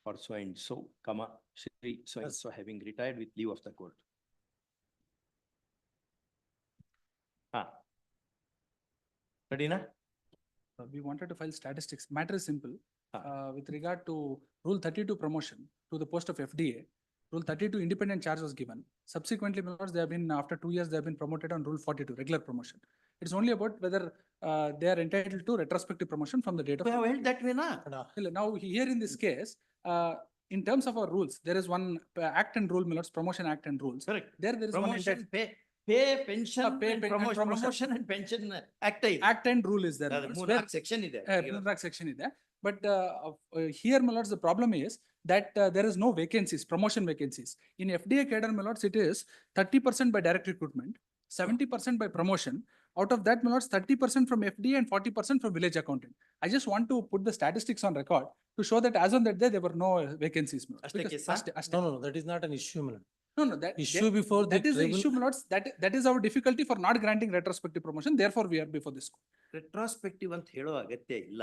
for so and so, comma, Shri so and so having retired with leave of the court. Ready na? We wanted to file statistics. Matter is simple. With regard to Rule 32 promotion to the post of FDA, Rule 32 independent charge was given. Subsequently, my lords, they have been, after 2 years, they have been promoted on Rule 42, regular promotion. It's only about whether they are entitled to retrospective promotion from the date of. We have held that way na? Now, here in this case, in terms of our rules, there is one act and rule, my lords, Promotion Act and Rules. Correct. There is Promotion, one pay, pension, pay, and and promotion and pension act. Act and rule is there. my lords, where- section ಇದೆ. section is there. But here, my lords, the problem is that there is no vacancies, promotion vacancies. In FDA cadre, my lords, it is 30% by direct recruitment, 70% by promotion. Out of that, my lords, 30% from FDA and 40% from village accountant. I just want to put the statistics on record to show that as on that day, there were no vacancies. my lords. ಅಷ್ಟೇ Because ಕೇಸಾ? No, that is not an issue, madam. No, that Issue before that the is the tribunal- issue, my lords. That is our difficulty for not granting retrospective promotion. Therefore, we are before this court. Retrospective ಅಂತ ಹೇಳೋ ಅಗತ್ಯ ಇಲ್ಲ.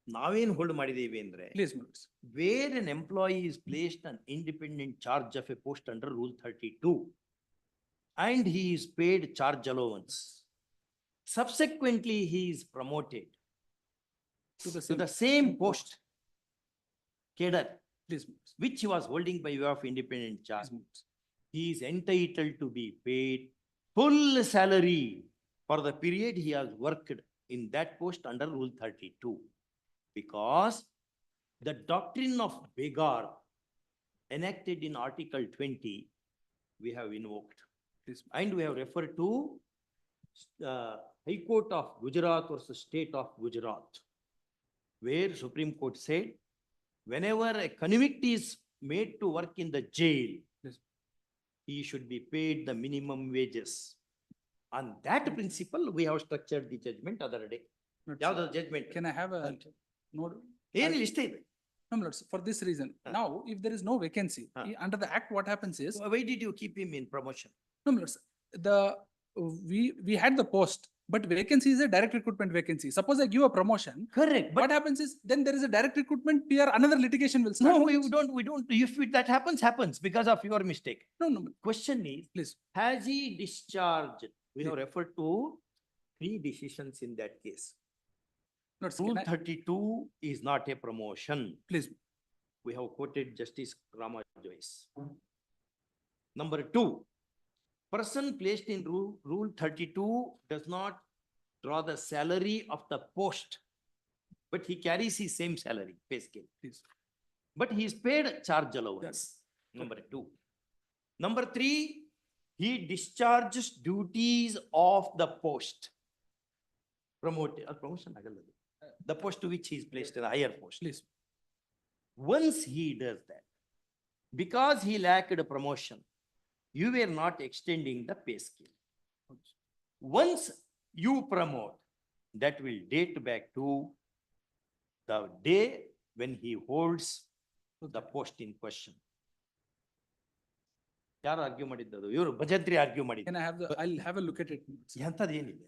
ನಾವೇನ್ hold ಮಾಡಿದೀವಿ ಅಂದ್ರೆ, Please, my lords. where an employee is placed on independent charge of a post under Rule 32 and he is paid charge allowance. Subsequently, he is promoted. to the same post, cadre, Please, which he was holding by way of independent charge, he is entitled to be paid full salary for the period he has worked in that post under Rule 32. Because the doctrine of beggar enacted in Article 20, we have invoked. And we have referred to High Court of Gujarat versus State of Gujarat, where Supreme Court said, whenever a convict is made to work in the jail, he should be paid the minimum wages. On that principle, we have structured the judgment other day. Yavada judgment. Can I have a note? ಏನಿಲ್ಲ ಇಷ್ಟೇ ಇದೆ. No, my lords, for this reason, now, if there is no vacancy, under the act, what happens is, Why did you keep him in promotion? no, my lords, we had the post, but vacancy is a direct recruitment vacancy. Suppose I give a promotion. Correct. What happens is, then there is a direct recruitment, another litigation will start. No, we don't, if that happens because of your mistake. No. Question is, Please. has he discharged? We have referred to 3 decisions in that case. Lords, Rule can I- 32 is not a promotion. Please. We have quoted Justice Rama Joyce. Number 2, person placed in Rule 32 does not draw the salary of the post, but he carries his same salary, pay scale. Please. But he is paid charge allowance. Number 2. Number 3, he discharges duties of the post. Promotion, the post to which he is placed in a higher post. Please. Once he does that, because he lacked a promotion, you were not extending the pay scale. Once you promote, that will date back to the day when he holds the post in question. ಯಾರು argue ಮಾಡಿದ್ದದು? ಇವರು Bhajantri argue Can ಮಾಡಿದ್ದು. I have I'll have a look at it. ಎಂಥದ್ದು ಏನಿದೆ?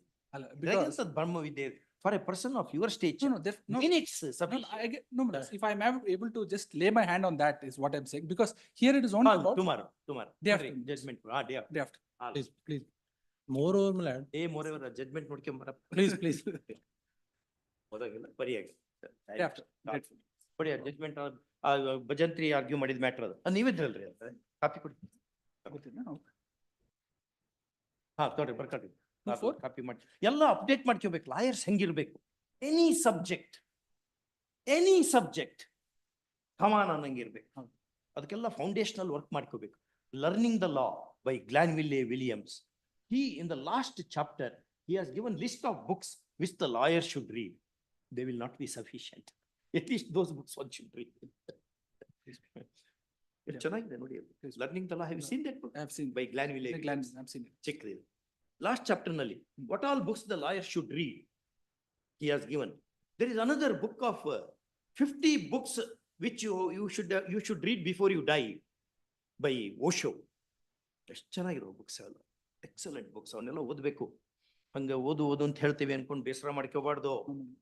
Because, ಬ್ರಹ್ಮವಿದ್ಯೆ for a person of your stage. no, Minutes no, sufficient. I get, no, but if I'm able to just lay my hand on that is what I'm saying, because here it is only about Tomorrow. Day after. Judgment. Day after. day after. Please. Moreover, my lord, Moreover, judgment ನೋಡ್ಕೊಂಬರ. please. ಓದಾಗಿಲ್ಲ, ಬರಿಯಾಗಿ. Day after. ಕೊಡಿ judgment Bhajantri argue ಮಾಡಿದ matter ಅದು ನೀವಿದ್ರಲ್ರಿ ಅಂತ copy ಕೊಡಿ. ಹಾ ತೋರಿ ಬರ್ಕೊಡಿ. Copy ಮಾಡಿ ಎಲ್ಲ update ಮಾಡ್ಕೋಬೇಕು. ಲಾಯರ್ಸ್ ಹೆಂಗಿರ್ಬೇಕು? ಎನಿ ಸಬ್ಜೆಕ್ಟ್ ಕಮಾನ್ ಅನ್ನಂಗಿರ್ಬೇಕು. ಅದಕ್ಕೆಲ್ಲ ಫೌಂಡೇಶನಲ್ ವರ್ಕ್ ಮಾಡ್ಕೋಬೇಕು. Learning the law by Glanville a Williams. He, in the last chapter, he has given list of books which the lawyer should read. They will not be sufficient. At least those books one should read. It's ಚೆನ್ನಾಗಿದೆ ನೋಡಿ. Learning the law. Have you seen that book? I have seen. By Glanville. I've seen it. Check it. Last chapter nalli, what all books the lawyer should read, he has given. There is another book of 50 books which you should read before you die by Osho. ಎಷ್ಟು ಚೆನ್ನಾಗಿರೋ books ಅಲ್ಲ, excellent books. ಅವನ್ನೆಲ್ಲ ಓದ್ಬೇಕು. ಹಂಗ ಓದು ಅಂತ ಹೇಳ್ತೇವೆ ಅನ್ಕೊಂಡು ಬೇಸರ ಮಾಡ್ಕೋಬಾರ್ದು.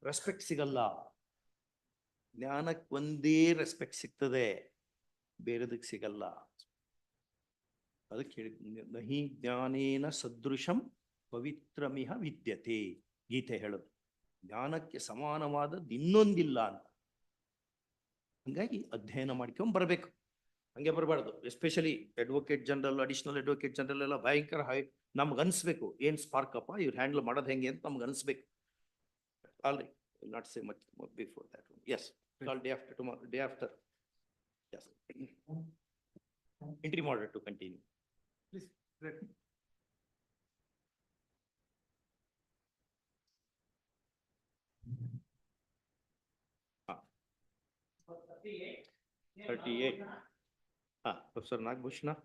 ರೆಸ್ಪೆಕ್ಟ್ ಸಿಗಲ್ಲ. ಜ್ಞಾನಕ್ಕೆ ಒಂದೇ ರೆಸ್ಪೆಕ್ಟ್ ಸಿಗ್ತದೆ, ಬೇರೆದಕ್ಕೆ ಸಿಗಲ್ಲ. ಅದಕ್ಕೆ ಹೇಳಿ, ನಹಿ ಜ್ಞಾನೇನ ಸದೃಶಂ ಪವಿತ್ರಮಿಹ ವಿದ್ಯತೆ, ಗೀತೆ ಹೇಳೋದು. ಜ್ಞಾನಕ್ಕೆ ಸಮಾನವಾದದ್ದು ಇನ್ನೊಂದಿಲ್ಲ ಅಂತ. ಹಂಗಾಗಿ ಅಧ್ಯಯನ ಮಾಡ್ಕೊಂಡ್ ಬರ್ಬೇಕು. ಹಂಗೆ ಬರಬಾರ್ದು. Especially advocate general, additional advocate general ಎಲ್ಲ ಭಯಂಕರ ನಮ್ಗೆ ಅನ್ಸ್ಬೇಕು, ಏನ್ ಸ್ಪಾರ್ಕ್ ಅಪ್ಪ ಇವ್ರು ಹ್ಯಾಂಡಲ್ ಮಾಡೋದು ಹೆಂಗೆ ಅಂತ ನಮ್ಗೆ ಅನ್ಸ್ಬೇಕು. All right not say much before that. Yes, call day after tomorrow, day after. Yes. Interim order to continue. Please. Ah. 38. Professor Nagbhushna.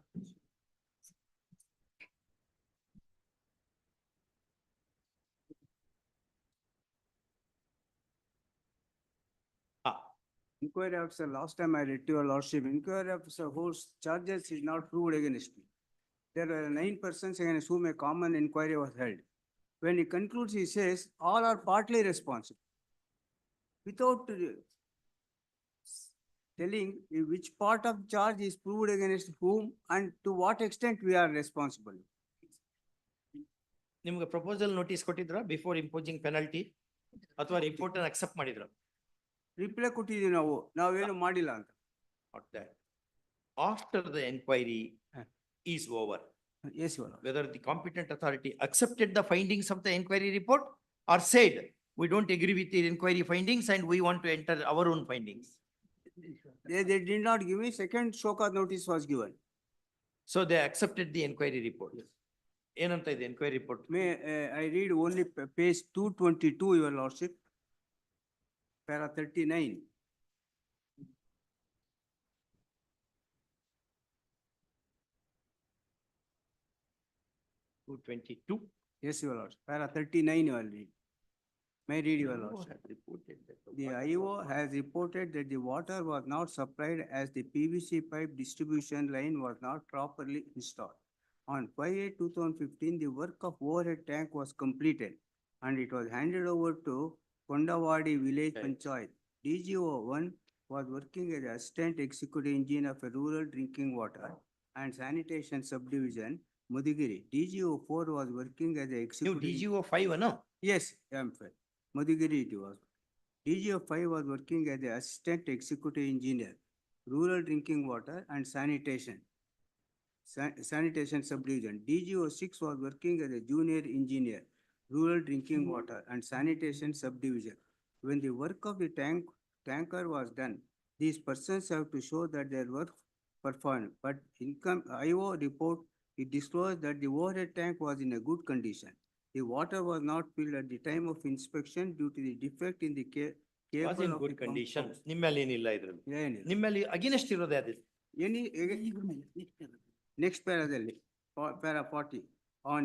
Inquiry officer, last time I read to your lordship, inquiry officer holds charges is not proved against me. There were 9 persons against whom a common inquiry was held. When he concludes, he says, all are partly responsible. Without telling which part of charge is proved against whom and to what extent we are responsible. ನಿಮ್ಗೆ proposal notice ಕೊಟ್ಟಿದ್ರ before imposing penalty, ಅಥವಾ report accept ಮಾಡಿದ್ರ? Reply ಕೊಟ್ಟಿದೀವಿ ನಾವು, ನಾವೇನು ಮಾಡಿಲ್ಲ ಅಂತ. Not that. After the inquiry Huh. is over, Yes, Your Lord. whether the competent authority accepted the findings of the inquiry report or said, we don't agree with the inquiry findings and we want to enter our own findings. They did not give me, second show cause notice was given. So they accepted the inquiry report. ಏನಂತ ಇದೆ inquiry report? May, I read only page 222, Your Lordship. Para 39. Two 22. Yes, Your Lordship. Para 39 you will read. May I read, Your Lordship? The IO has reported that the water was not supplied as the PVC pipe distribution line was not properly installed. On 5/8/2015, the work of overhead tank was completed and it was handed over to Kondawadi Village Right. Panchayat. DGO 1 was working as assistant executive engineer of a rural drinking water and sanitation subdivision, Mudigiri. DGO 4 was working as a ನೀವು executive. DGO 5 ಅನ್ನು? Yes, I am fair. Madhugiri it was. DGO 5 was working as the assistant executive engineer, rural drinking water and sanitation. Sanitation subdivision. DGO 6 was working as a junior engineer, rural drinking water and sanitation subdivision. When the work of the tanker was done, these persons have to show that their work performed, but income IO report, it disclosed that the overhead tank was in a good condition. The water was not filled at the time of inspection due to the defect in the Was cable in of good the pump condition. house. ನಿಮ್ಮಲ್ಲಿ ಏನಿಲ್ಲ ಇದ್ರಲ್ಲಿ. ಏನಿಲ್ಲ. ನಿಮ್ಮಲ್ಲಿ against ಇರೋದು ಯಾವ್ದು? Next paraದಲ್ಲಿ, para 40. On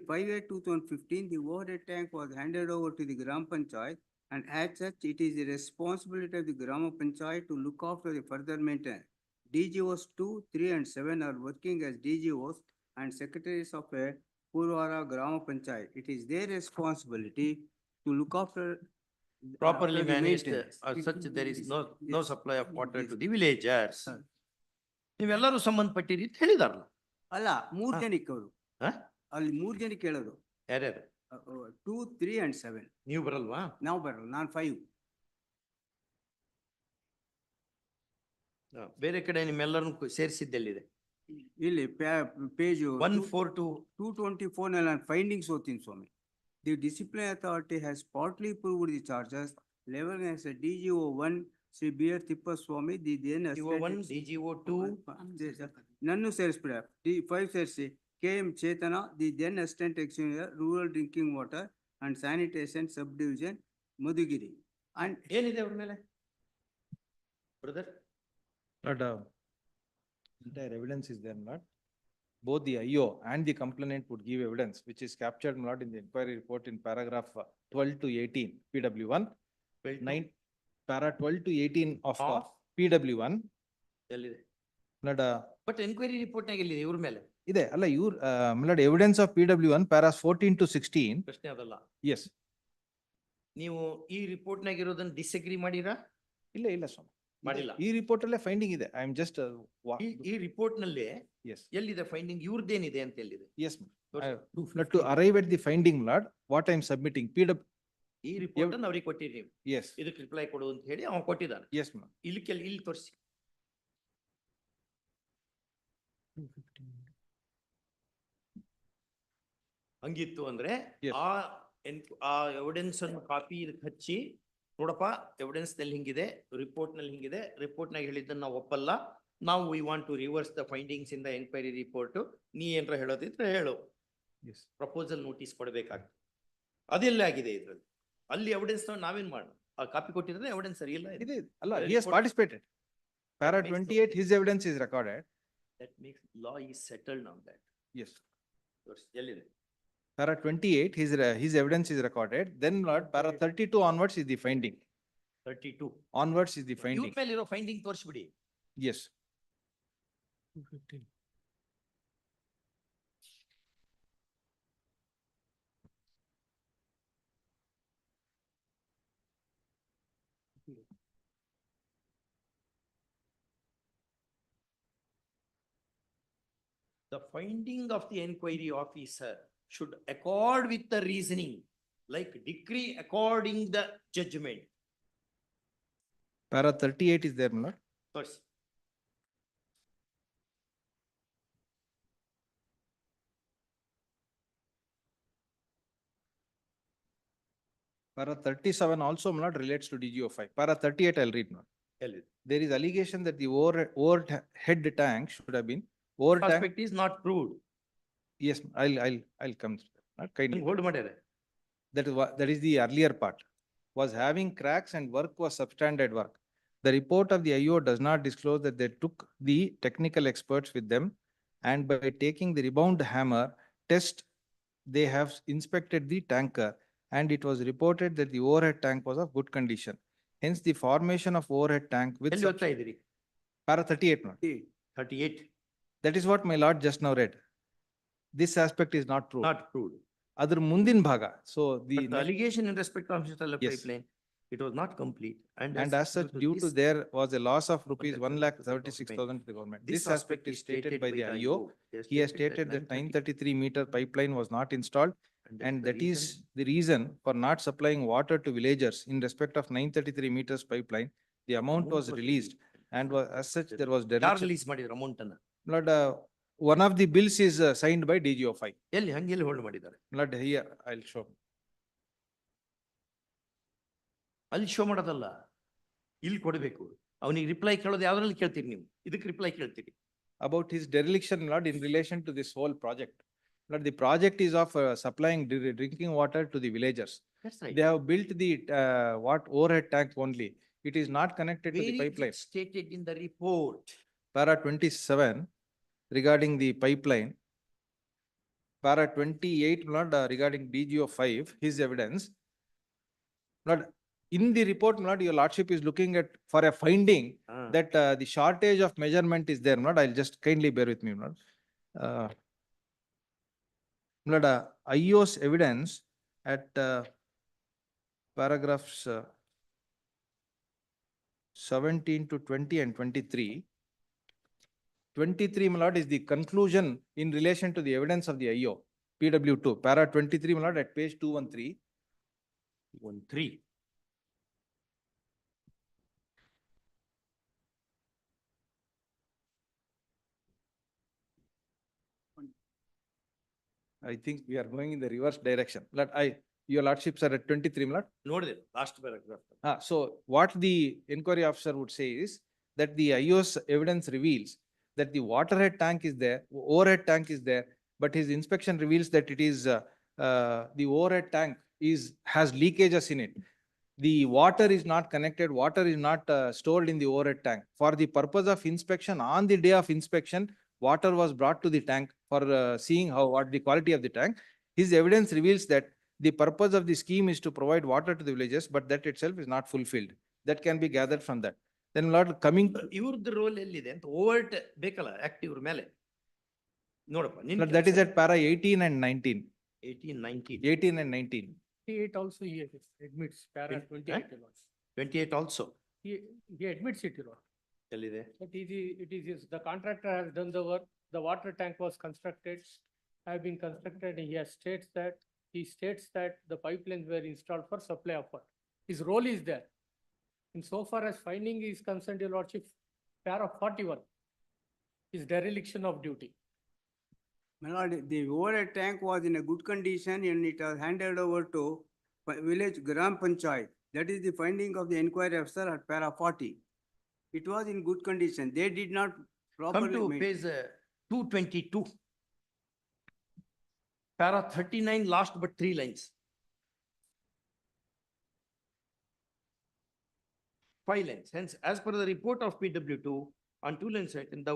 5/8/2015, the overhead tank was handed over to the Gram Panchayat, and as such, it is the responsibility of the Gram Panchayat to look after the further maintenance. DGOs 2, 3 and 7 are working as DGOs and secretaries of a Purvara Gram Panchayat. It is their responsibility to look after. Properly after the managed, maintenance. as such there is no Yes. supply of water Yes. to the villagers. Sir. ನೀವೆಲ್ಲರೂ ಸಂಬಂಧಪಟ್ಟಿರಿ ಅಂತ ಹೇಳಿದಾರಲ್ಲ. ಅಲ್ಲ, ಮೂರ್ ಹಾ. ಜನಕ್ಕೆ ಅವರು. ಹಾ? ಅಲ್ಲಿ ಮೂರ್ ಜನಕ್ಕೆ ಹೇಳೋದು. ಯಾರ್ಯಾರು? 2, 3 and 7. ನೀವು ಬರಲ್ವಾ? ನಾವು ಬರಲ್ಲ, ನಾನು 5. ಬೇರೆ ಕಡೆ ನಿಮ್ಮೆಲ್ಲರನ್ನು ಸೇರಿಸಿದ್ದೆಲ್ಲಿದೆ? ಇಲ್ಲಿ ಪೇಜ್ 142. 224 ನಲ್ಲಿ ನಾನು ಫೈಂಡಿಂಗ್ಸ್ ಓದ್ತೀನಿ ಸ್ವಾಮಿ. The disciplinary authority has partly proved the charges leveled as a DGO 1, Sri B.R. Tippaswamy, the then DGO 1, DGO 2. ನನ್ನು ಸೇರಿಸ್ಬಿಡ. D5 ಸೇರಿಸಿ. KM Chetana, the then assistant engineer, rural drinking water and sanitation subdivision, Madhugiri. And ಏನಿದೆ ಅವ್ರ ಮೇಲೆ? Brother? But entire evidence is there, not? Both the IO and the complainant would give evidence, which is captured not in the inquiry report in paragraph 12 to 18, PW1, 9, para 12 to 18 of PW1. ಎಲ್ಲಿದೆ? Not, but enquiry report ನಾಗ ಎಲ್ಲಿದೆ ಇವ್ರ ಮೇಲೆ? ಇದೆ ಅಲ್ಲ ಇವ್ರ not evidence of PW1, paras 14 to 16. ಪ್ರಶ್ನೆ ಅದಲ್ಲ. Yes. ನೀವು ಈ ರಿಪೋರ್ಟ್ ನಾಗ ಇರೋದನ್ನ ಡಿಸ್ಅಗ್ರಿ ಮಾಡಿರಾ? ಇಲ್ಲ ಸ್ವಾಮಿ. ಮಾಡಿಲ್ಲ. ಈ ರಿಪೋರ್ಟ್ ಅಲ್ಲೇ ಫೈಂಡಿಂಗ್ ಇದೆ. ಐ ಆಮ್ ಜಸ್ಟ್ ಈ ರಿಪೋರ್ಟ್ ನಲ್ಲಿ yes. ಎಲ್ಲಿದೆ ಫೈಂಡಿಂಗ್? ಇವ್ರದ್ದೇನಿದೆ ಅಂತ ಎಲ್ಲಿದೆ? Yes. Not to arrive at the finding, Lord, what I am submitting, PW. ಈ ರಿಪೋರ್ಟ್ ಅನ್ನು ಅವ್ರಿಗೆ ಕೊಟ್ಟಿರಿ ನೀವು. Yes. ಇದಕ್ಕೆ ರಿಪ್ಲೈ ಕೊಡು ಅಂತ ಹೇಳಿ ಅವ್ನು ಕೊಟ್ಟಿದ್ದಾನೆ. Yes, ma'am. ಇಲ್ಲಿ ತೋರಿಸಿ. ಹಂಗಿತ್ತು ಅಂದ್ರೆ Yes. ಆ ಎವಿಡೆನ್ಸ್ ಅನ್ನು ಕಾಪಿ ಇದಕ್ಕೆ ಹಚ್ಚಿ ನೋಡಪ್ಪ ಎವಿಡೆನ್ಸ್ ನಲ್ಲಿ ಹಿಂಗಿದೆ, ರಿಪೋರ್ಟ್ ನಲ್ಲಿ ಹಿಂಗಿದೆ, ರಿಪೋರ್ಟ್ ನಾಗ ಹೇಳಿದ್ದನ್ನ ನಾವು ಒಪ್ಪಲ್ಲ, ನಾವು we want to reverse the findings in the enquiry report, ನೀ ಏನ್ರ ಹೇಳೋದಿದ್ರೆ ಹೇಳು. Yes. ಪ್ರಪೋಸಲ್ ನೋಟಿಸ್ ಕೊಡಬೇಕಾಗ್ತದೆ. ಅದೆಲ್ಲ ಆಗಿದೆ ಇದ್ರಲ್ಲಿ. ಅಲ್ಲಿ ಎವಿಡೆನ್ಸ್ ನಾವೇನ್ ಮಾಡೋಣ? ಆ ಕಾಪಿ ಕೊಟ್ಟಿದ್ರೆ ಎವಿಡೆನ್ಸ್ ಸರಿ ಇಲ್ಲ. It is, Allah, he has participated. Para 28, his evidence is recorded. That makes law is settled on that. Yes. ಎಲ್ಲಿದೆ? Para 28, his evidence is recorded. Then, Lord, para 32 onwards is the finding. 32. Onwards is the ಇವ್ರ finding. ಮೇಲೆ ಇರೋ finding ತೋರಿಸ್ಬಿಡಿ. Yes. 215. The finding of the inquiry officer should accord with the reasoning, like decree according the judgment. Para 38 is there, my lord. First, Para 37 also, my lord, relates to DGO 5. Para 38, I'll read now. tell it. There is allegation that the overhead tank should have been, tank. Aspect is not proved. Yes, I'll come to that. Kindly. Hold ಮಾಡ್ಯಾರೆ. That is the earlier part. Was having cracks and work was substandard work. The report of the IO does not disclose that they took the technical experts with them, and by taking the rebound hammer test, they have inspected the tanker, and it was reported that the overhead tank was of good condition. Hence, the formation of overhead tank with ಎಲ್ಲಿ ಓದ್ತಾ ಇದ್ದೀರಿ? Para 38, not. 38, That is what my lord just now read. This aspect is not true. not proved. Adar mundin bhaga. So the But the allegation in respect of Mr. Yes. pipeline, it was not complete. and as such, due to this- there was a loss of rupees the 1,76,000 to the government. This This aspect is stated by the IO. He has stated that 933-meter pipeline was not installed, and that is the reason for not supplying water to villagers in respect of 933 meters pipeline. The amount was released, and as such, there was ಯಾರು dereliction. Release ಮಾಡಿದ್ರು amount ಅನ್ನ? Lord, one of the bills is signed by DGO 5. ಎಲ್ಲಿ ಹಂಗೆಲ್ಲಿ hold ಮಾಡಿದ್ದಾರೆ? Lord, here I'll show. ಅಲ್ಲಿ show ಮಾಡೋದಲ್ಲ, ಇಲ್ಲಿ ಕೊಡ್ಬೇಕು. ಅವನಿಗೆ ರಿಪ್ಲೈ ಕೇಳೋದು ಯಾವ್ದ್ರಲ್ಲಿ ಕೇಳ್ತೀರಿ ನೀವು? ಇದಕ್ಕೆ ರಿಪ್ಲೈ ಕೇಳ್ತೀರಿ. About his dereliction, Lord, in relation to this whole project. Lord, the project is of supplying drinking water to the villagers. That's right. They have built the overhead tank only. It is not connected to the Where is pipeline. it stated in the report? Para 27 regarding the pipeline. Para 28, Lord, regarding DGO 5, his evidence. Lord, in the report, Lord, your lordship is looking at for a finding that the shortage of measurement is there. Lord, I'll just kindly bear with me, Lord. Lord, IO's evidence at paragraphs 17 to 20 and 23. 23, my lord, is the conclusion in relation to the evidence of the IO, PW2. Para 23, my lord, at page 213. 13. I think we are going in the reverse direction. Lord, your lordships are at 23, my lord. ನೋಡಿದೆ last paragraph. So what the inquiry officer would say is that the IO's evidence reveals that the waterhead tank is there, overhead tank is there, but his inspection reveals that it is the overhead tank has leakages in it. The water is not connected, water is not stored in the overhead tank. For the purpose of inspection, on the day of inspection, water was brought to the tank for seeing what the quality of the tank. His evidence reveals that the purpose of the scheme is to provide water to the villages, but that itself is not fulfilled. That can be gathered from that. Then Lord, coming, ಇವ್ರದ್ದು roll ಎಲ್ಲಿದೆ ಅಂತ overt ಬೇಕಲ್ಲ act ಇವ್ರ ಮೇಲೆ. ನೋಡಪ್ಪ ನಿನ್ Lord, that is at para 18 and 19. 18, 19. 18 and 19. 28 also he admits, para 28 alone. 28 also. He admits it, Your Honor. ಎಲ್ಲಿದೆ? But it is, yes, the contractor has done the work, the water tank was constructed, have been constructed, he states that the pipelines were installed for supply of water. His role is there. In so far as finding is concerned, Your Lordship, para 41 is dereliction of duty. My lord, the overhead tank was in a good condition and it was handed over to village Gram Panchayat. That is the finding of the inquiry officer at para 40. It was in good condition. They did not Come properly. to page 222. Para 39, last but 3 lines. 5 lines. Hence, as per the report of PW2, on 2 lines, the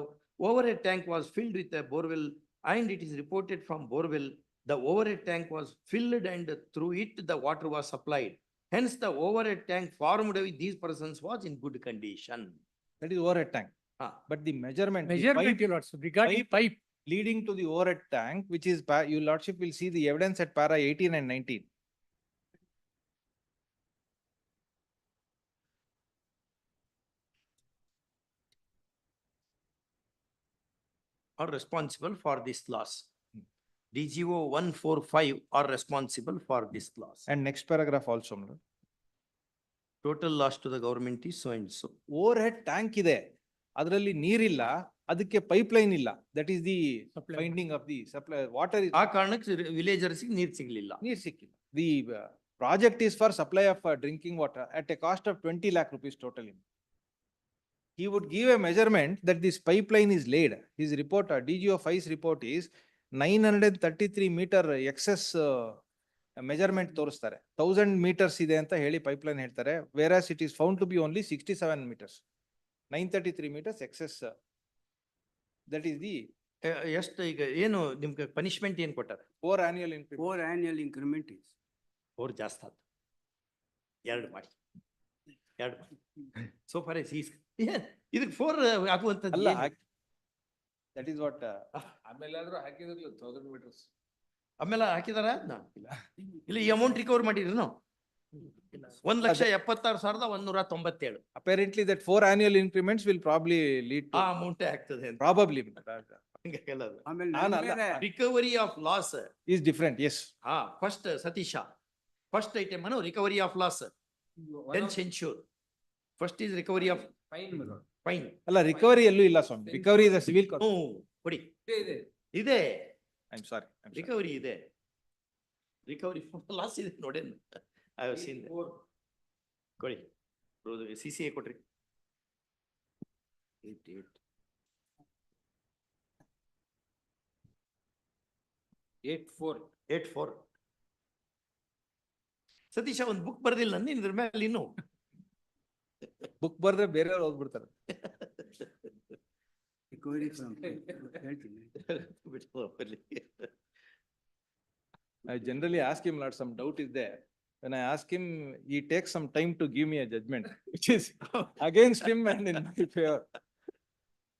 overhead tank was filled with a borewell, and it is reported from borewell, the overhead tank was filled and through it the water was supplied. Hence, the overhead tank formed with these persons was in good condition. That is overhead tank. But the measurement. the Measurement, pipe Your Lordship, regarding pipe. leading to the overhead tank, which is, your lordship will see the evidence at para 18 and 19. Are responsible for this loss. DGO 145 are responsible for this loss. And next paragraph also, my lord. Total loss to the government is so and so. Over head tank ಇದೆ, ಅದರಲ್ಲಿ ನೀರಿಲ್ಲ, ಅದಕ್ಕೆ pipeline ಇಲ್ಲ. That is the finding of the supply water. ಆ ಕಾರಣಕ್ಕೆ villagers ನೀರ್ ಸಿಗ್ಲಿಲ್ಲ. ನೀರ್ ಸಿಕ್ಕಿಲ್ಲ. The project is for supply of drinking water at a cost of 20 lakh rupees totally. He would give a measurement that this pipeline is laid. His report, DGO 5's report is 933 meter excess measurement ತೋರಿಸ್ತಾರೆ. 1000 meters ಇದೆ ಅಂತ ಹೇಳಿ pipeline ಹೇಳ್ತಾರೆ. Whereas it is found to be only 67 meters. 933 meters excess. That is the ಎಷ್ಟು ಈಗ ಏನು ನಿಮ್ಗೆ punishment ಏನ್ ಕೊಟ್ಟಾರೆ? 4 annual increment. 4 annual increment is. 4 ಜಾಸ್ತಿ ಆಯ್ತು. 2 ಮಾಡಿ. 2 ಮಾಡಿ. So far as he's ಇದಕ್ಕೆ 4 ಆಗುವಂತದ್ದು ಅಲ್ಲ. ಏನು? That is what. ಆಮೇಲೆ ಆದ್ರೂ ಹಾಕಿದ್ರಲ್ಲ 1000 meters. ಆಮೇಲೆ ಹಾಕಿದಾರ ಇಲ್ಲ ಈ ಅಮೌಂಟ್ ರಿಕವರ್ ಮಾಡಿದ್ರು 1,76,197. Apparently that 4 annual increments will probably lead to. ಆ ಅಮೌಂಟ್ ಆಗ್ತದೆ ಅಂತ. Probably. ಆಮೇಲೆ recovery of loss Is different, yes. First Satish first item ಅನ್ನು recovery of loss then censure. First is recovery of fine. ಅಲ್ಲ, recovery ಎಲ್ಲೂ ಇಲ್ಲ ಸ್ವಾಮಿ. Recovery is a civil cost. ಕೊಡಿ ಇದೆ. I'm sorry. ರಿಕವರಿ ಇದೆ. ರಿಕವರಿ ಲಾಸ್ ಇದೆ ನೋಡಿ. ಐ ಹ್ಯಾವ್ ಸೀನ್ ಕೊಡಿ. CCA ಕೊಡ್ರಿ. 84. ಸತೀಶ ಒಂದು ಬುಕ್ ಬರ್ದಿಲ್ಲ ಇದ್ರ ಮೇಲೆ ಇನ್ನು. ಬುಕ್ ಬರ್ದ್ರೆ ಬೇರೆಯವ್ರು ಓದ್ಬಿಡ್ತಾರೆ. recovery from ಹೇಳ್ತೀನಿ. I generally ask him, Lord, some doubt is there. When I ask him, he takes some time to give me a judgment, which is against him and in my favor.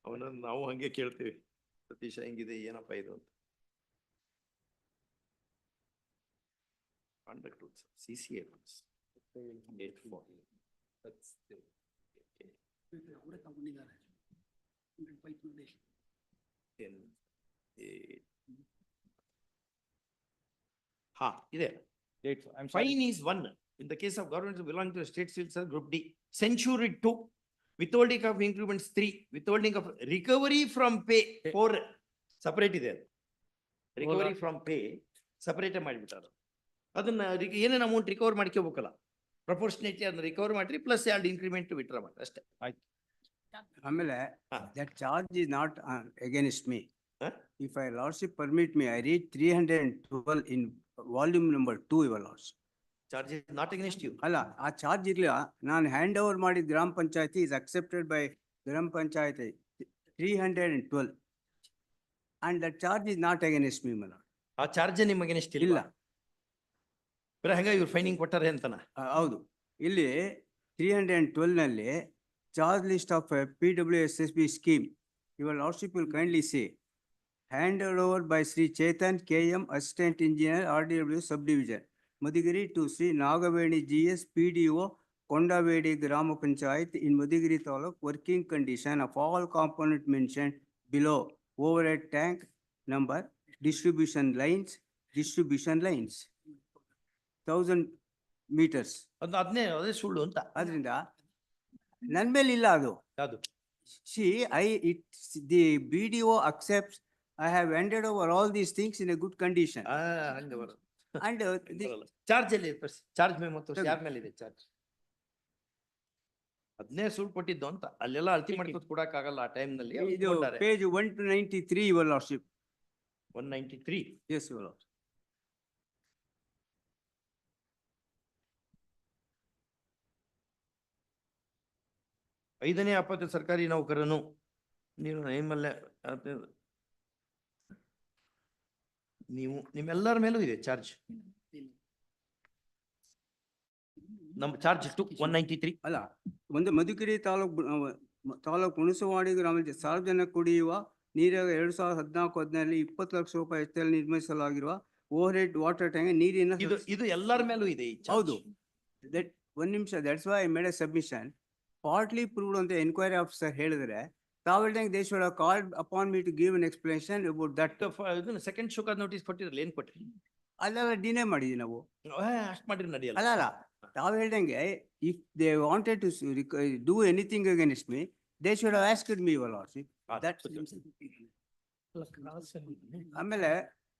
ಅವನನ್ನು ನಾವು ಹಂಗೆ ಕೇಳ್ತೀವಿ. ಸತೀಶ ಹೆಂಗಿದೆ ಏನಪ್ಪ ಇದು ಅಂತ. Conduct rules, CCA rules. 84. ಇದೆ. I'm sorry. Fine is 1. In the case of governments belonging to the state civil service group D. Censure 2. Withholding of increments 3. Withholding of recovery from pay 4. Separate ಇದೆ. Recovery from pay separate ಮಾಡಿಬಿಟ್ಟಾರೆ. ಅದನ್ನ ಏನೇನು amount recover ಮಾಡ್ಕೋಬೇಕಲ್ಲ, proportionately ಅದನ್ನ recover ಮಾಡ್ರಿ plus 2 increment withdraw ಮಾಡ್ರಿ ಅಷ್ಟೇ. ಆಯ್ತು. ಆಮೇಲೆ that charge is not against me. If I lordship permit me, I read 312 in volume number 2, your lordship. Charge is not against you. ಅಲ್ಲ, ಆ ಚಾರ್ಜ್ ಇರ್ಲಿಲ್ಲ. ನಾನು ಹ್ಯಾಂಡ್ ಓವರ್ ಮಾಡಿದ ಗ್ರಾಮ ಪಂಚಾಯತಿ is accepted by ಗ್ರಾಮ ಪಂಚಾಯತಿ 312 and the charge is not against me, my lord. ಆ charge ನಿಮಗೆ against ಇಲ್ಲ. ಹಂಗ ಇವ್ರು ಫೈನಿಂಗ್ ಕೊಟ್ಟಾರೆ ಅಂತನ. ಹೌದು. ಇಲ್ಲಿ 312 ನಲ್ಲಿ charge list of PWSSB scheme, your lordship will kindly say handed over by Sri Chetan KM, Assistant Engineer, RDW Subdivision, Madhugiri, to Sri Nagaveni GS, PDO, Kondavedi Grama Panchayat in Madhugiri Taluk, working condition of all component mentioned below: overhead tank number, distribution lines, 1000 meters. ಅದೇ ಸುಳ್ಳು ಅಂತ. ಅದರಿಂದ ನನ್ ಮೇಲೆ ಇಲ್ಲ ಅದು. ಯಾವುದು? See, the BDO accepts, I have handed over all these things in a good condition. ಹಂಗೆ ಬರೋದು. And ಚಾರ್ಜ್ ಅಲ್ಲಿ ಚಾರ್ಜ್ ಮೇಮೋ ಯಾರ ಮೇಲೆ ಇದೆ ಚಾರ್ಜ್? ಅದನ್ನೇ ಸುಳ್ಳು ಕೊಟ್ಟಿದ್ದು ಅಂತ. ಅಲ್ಲೆಲ್ಲ ಅಳತಿ ಮಾಡ್ಕೊತ್ ಕೊಡಕ್ ಆಗಲ್ಲ ಆ ಟೈಮ್ ನಲ್ಲಿ. ಇದು page 193, your lordship. 193. Yes, your lordship. ಐದನೇ ಅಪರಾಧ ಸರ್ಕಾರಿ ನೌಕರನು ನೀವು ನಿಮ್ಮಲ್ಲೇ ನೀವು ನಿಮ್ಮೆಲ್ಲರ ಮೇಲೂ ಇದೆ ಚಾರ್ಜ್. ನಮ್ಮ ಚಾರ್ಜ್ 193. ಅಲ್ಲ, ಒಂದು ಮಧುಗಿರಿ ತಾಲೂಕು ಹುಣಸವಾಡಿ ಗ್ರಾಮದಲ್ಲಿ ಸಾರ್ವಜನಿಕ ಕುಡಿಯುವ ನೀರಿನ 2014-15 20 ಲಕ್ಷ ರೂಪಾಯಿ ವೆಚ್ಚದಲ್ಲಿ ನಿರ್ಮಿಸಲಾಗಿರುವ ಓವರ್ ಹೆಡ್ ವಾಟರ್ ಟ್ಯಾಂಕ್ ನೀರಿನ ಇದು ಎಲ್ಲರ ಮೇಲೂ ಇದೆ ಈ charge. ಹೌದು. ದಟ್ ಒಂದ್ ನಿಮಿಷ, that's why I made A submission. Partly proved ಅಂತ ಎನ್ಕ್ವೈರಿ ಆಫೀಸರ್ ಹೇಳಿದ್ರೆ, travel they should have called upon me to give an explanation about that. Second show cause notice ಕೊಟ್ಟಿರಲ್ಲ, ಏನ್ ಕೊಟ್ರಿ? ಅಲ್ಲೆಲ್ಲ ಡಿನೇ ಮಾಡಿದ್ವಿ ನಾವು. ಅಷ್ಟ್ ಮಾಡಿರಿ ನಡೆಯಲ್ಲ. ಅಲ್ಲ, ತಾವ್ ಹೇಳ್ದಂಗೆ, if they wanted to do anything against me, they should have asked me, your lordship. That's ಆಮೇಲೆ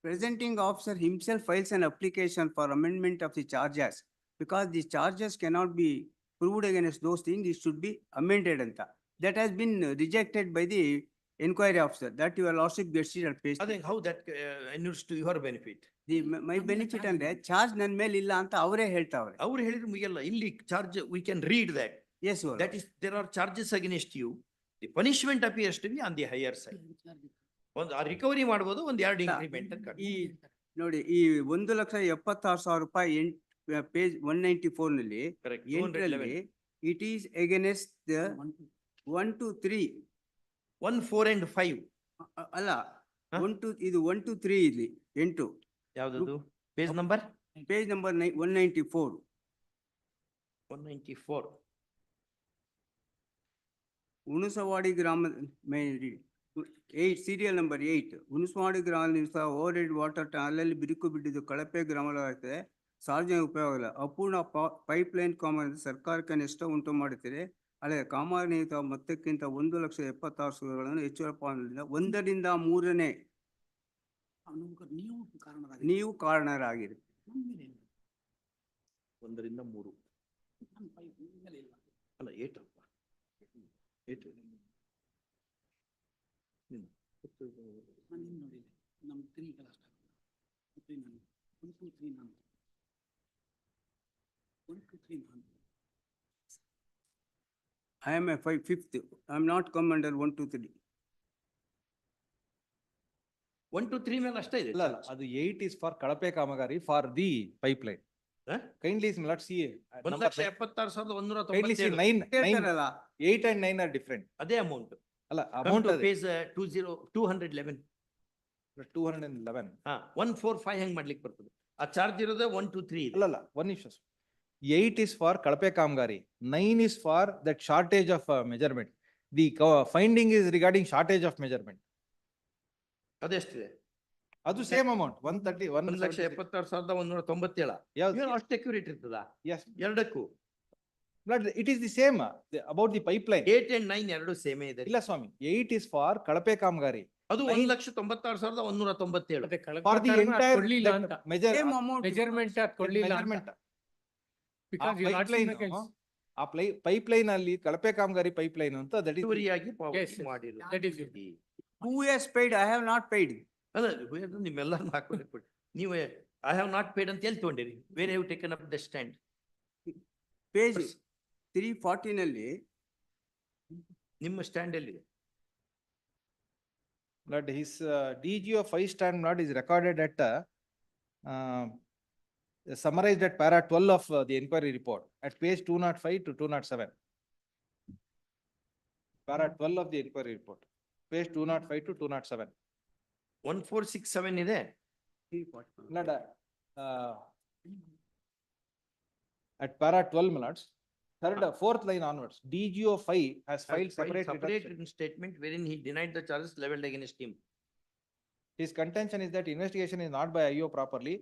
presenting officer himself files an application for amendment of the charges. Because the charges cannot be proved against those things, it should be amended anta. That has been rejected by the inquiry officer, that your lordship gets it at page. I think how that inures to your benefit. My benefit ಅಂದ್ರೆ charge ನನ್ ಮೇಲೆ ಇಲ್ಲ ಅಂತ ಅವರೇ ಹೇಳ್ತಾವ್ರೆ. ಅವ್ರು ಹೇಳಿದ್ರು ಮುಗಿಯಲ್ಲ, ಇಲ್ಲಿ charge we can read that. Yes, your That is, there are charges against you. The punishment appears to be on the higher side. ಒಂದು ರಿಕವರಿ ಮಾಡ್ಬೋದು, ಒಂದು 2 increment ಅಂತ. ಈ ನೋಡಿ, ಈ 1,76,000 ರೂಪಾಯಿ ಪೇಜ್ 194 ನಲ್ಲಿ Correct. ಎಂಟರಲ್ಲಿ it is against the 1 to 3. 1, 4 and 5. ಅಲ್ಲ, 1 to ಇದು 1 to 3 ಇಲ್ಲಿ 8. ಯಾವ್ದು ಪೇಜ್ ನಂಬರ್? Page number 194. 194. ಹುಣಸವಾಡಿ ಗ್ರಾಮ 8 ಸೀರಿಯಲ್ ನಂಬರ್ 8. ಹುಣಸವಾಡಿ ಗ್ರಾಮದಿಂದ ಓವರ್ ವಾಟರ್ ಅಲ್ಲಲ್ಲಿ ಬಿರುಕು ಬಿಟ್ಟಿದ್ದು ಕಳಪೆ ಗ್ರಾಮಗಳಾಗ್ತದೆ, ಸಾರ್ವಜನಿಕ ಉಪಯೋಗ ಇಲ್ಲ. ಅಪೂರ್ಣ ಪೈಪ್ಲೈನ್ ಕಾಮಗಾರಿ ಸರ್ಕಾರಕ್ಕೆ ನಷ್ಟ ಉಂಟು ಮಾಡುತ್ತಿದೆ. ಅಲ್ಲದೆ ಕಾಮಗಾರಿ ನಿಮಿತ್ತ ಮೊತ್ತಕ್ಕಿಂತ 1,76,000 ಹೆಚ್ಚುವರಿ ಪಾವತಿಯಿಂದ 1ರಿಂದ 3ನೇ ನೀವು ಕಾರಣರಾಗಿರಿ. 1ರಿಂದ 3 ಅಲ್ಲ 8 ಅಪ್ಪ. 8 I am a 5th. I am not come under 1 to 3. 1 to 3 ಮೇಲೆ ಅಷ್ಟೇ ಇದೆ. ಇಲ್ಲ, ಅದು 8 is for ಕಳಪೆ ಕಾಮಗಾರಿ for the pipeline. Kindly not see. 1,76,197. Kindly see 9, 8 and 9 are different. ಅದೇ ಅಮೌಂಟ್ ಅಲ್ಲ, ಅಮೌಂಟ್ ಪೇಜ್ 211. 211. 145 ಹೆಂಗ್ ಮಾಡ್ಲಿಕ್ಕೆ ಬರ್ತದೆ? ಆ ಚಾರ್ಜ್ ಇರೋದೇ 1 to 3. ಅಲ್ಲ, 1 ನಿಮಿಷ. 8 is for ಕಳಪೆ ಕಾಮಗಾರಿ, 9 is for that shortage of measurement. The finding is regarding shortage of measurement. ಅದೆಷ್ಟಿದೆ? ಅದು ಸೇಮ್ ಅಮೌಂಟ್ 130. 1,76,197. ಯಾವ್ದು? ಅಷ್ಟು ಅಕ್ಯುರೇಟ್ ಇರ್ತದ? Yes. ಎರಡಕ್ಕೂ it is the same about the pipeline. 8 and 9 ಎರಡು ಸೇಮೇ ಇದೆ. ಇಲ್ಲ ಸ್ವಾಮಿ, 8 is for ಕಳಪೆ ಕಾಮಗಾರಿ. ಅದು 1,96,197. For the entire measurement. Pipeline ಅಲ್ಲಿ ಕಳಪೆ ಕಾಮಗಾರಿ ಪೈಪ್ಲೈನ್ ಅಂತ that is ಮಾಡಿರೋದು. Who has paid? I have not paid. ಅಲ್ಲ, ನಿಮ್ಮೆಲ್ಲರನ್ನು ಹಾಕೊಂಡು ನೀವು ಐ ಹ್ಯಾವ್ ನಾಟ್ ಪೇಡ್ ಅಂತ ಎಲ್ಲಿ ತಗೊಂಡಿರಿ? Where have taken up the stand? Page 340 ನಲ್ಲಿ ನಿಮ್ಮ ಸ್ಟ್ಯಾಂಡ್ ಎಲ್ಲಿದೆ? But his DGO 5 stand not is recorded at summarized at para 12 of the inquiry report at page 205 to 207. Para 12 of the inquiry report, page 205 to 207. 1467 ಇದೆ. Not at para 12 minutes, fourth line onwards, DGO 5 has filed separate written statement wherein he denied the charges leveled against him. His contention is that investigation is not by IO properly.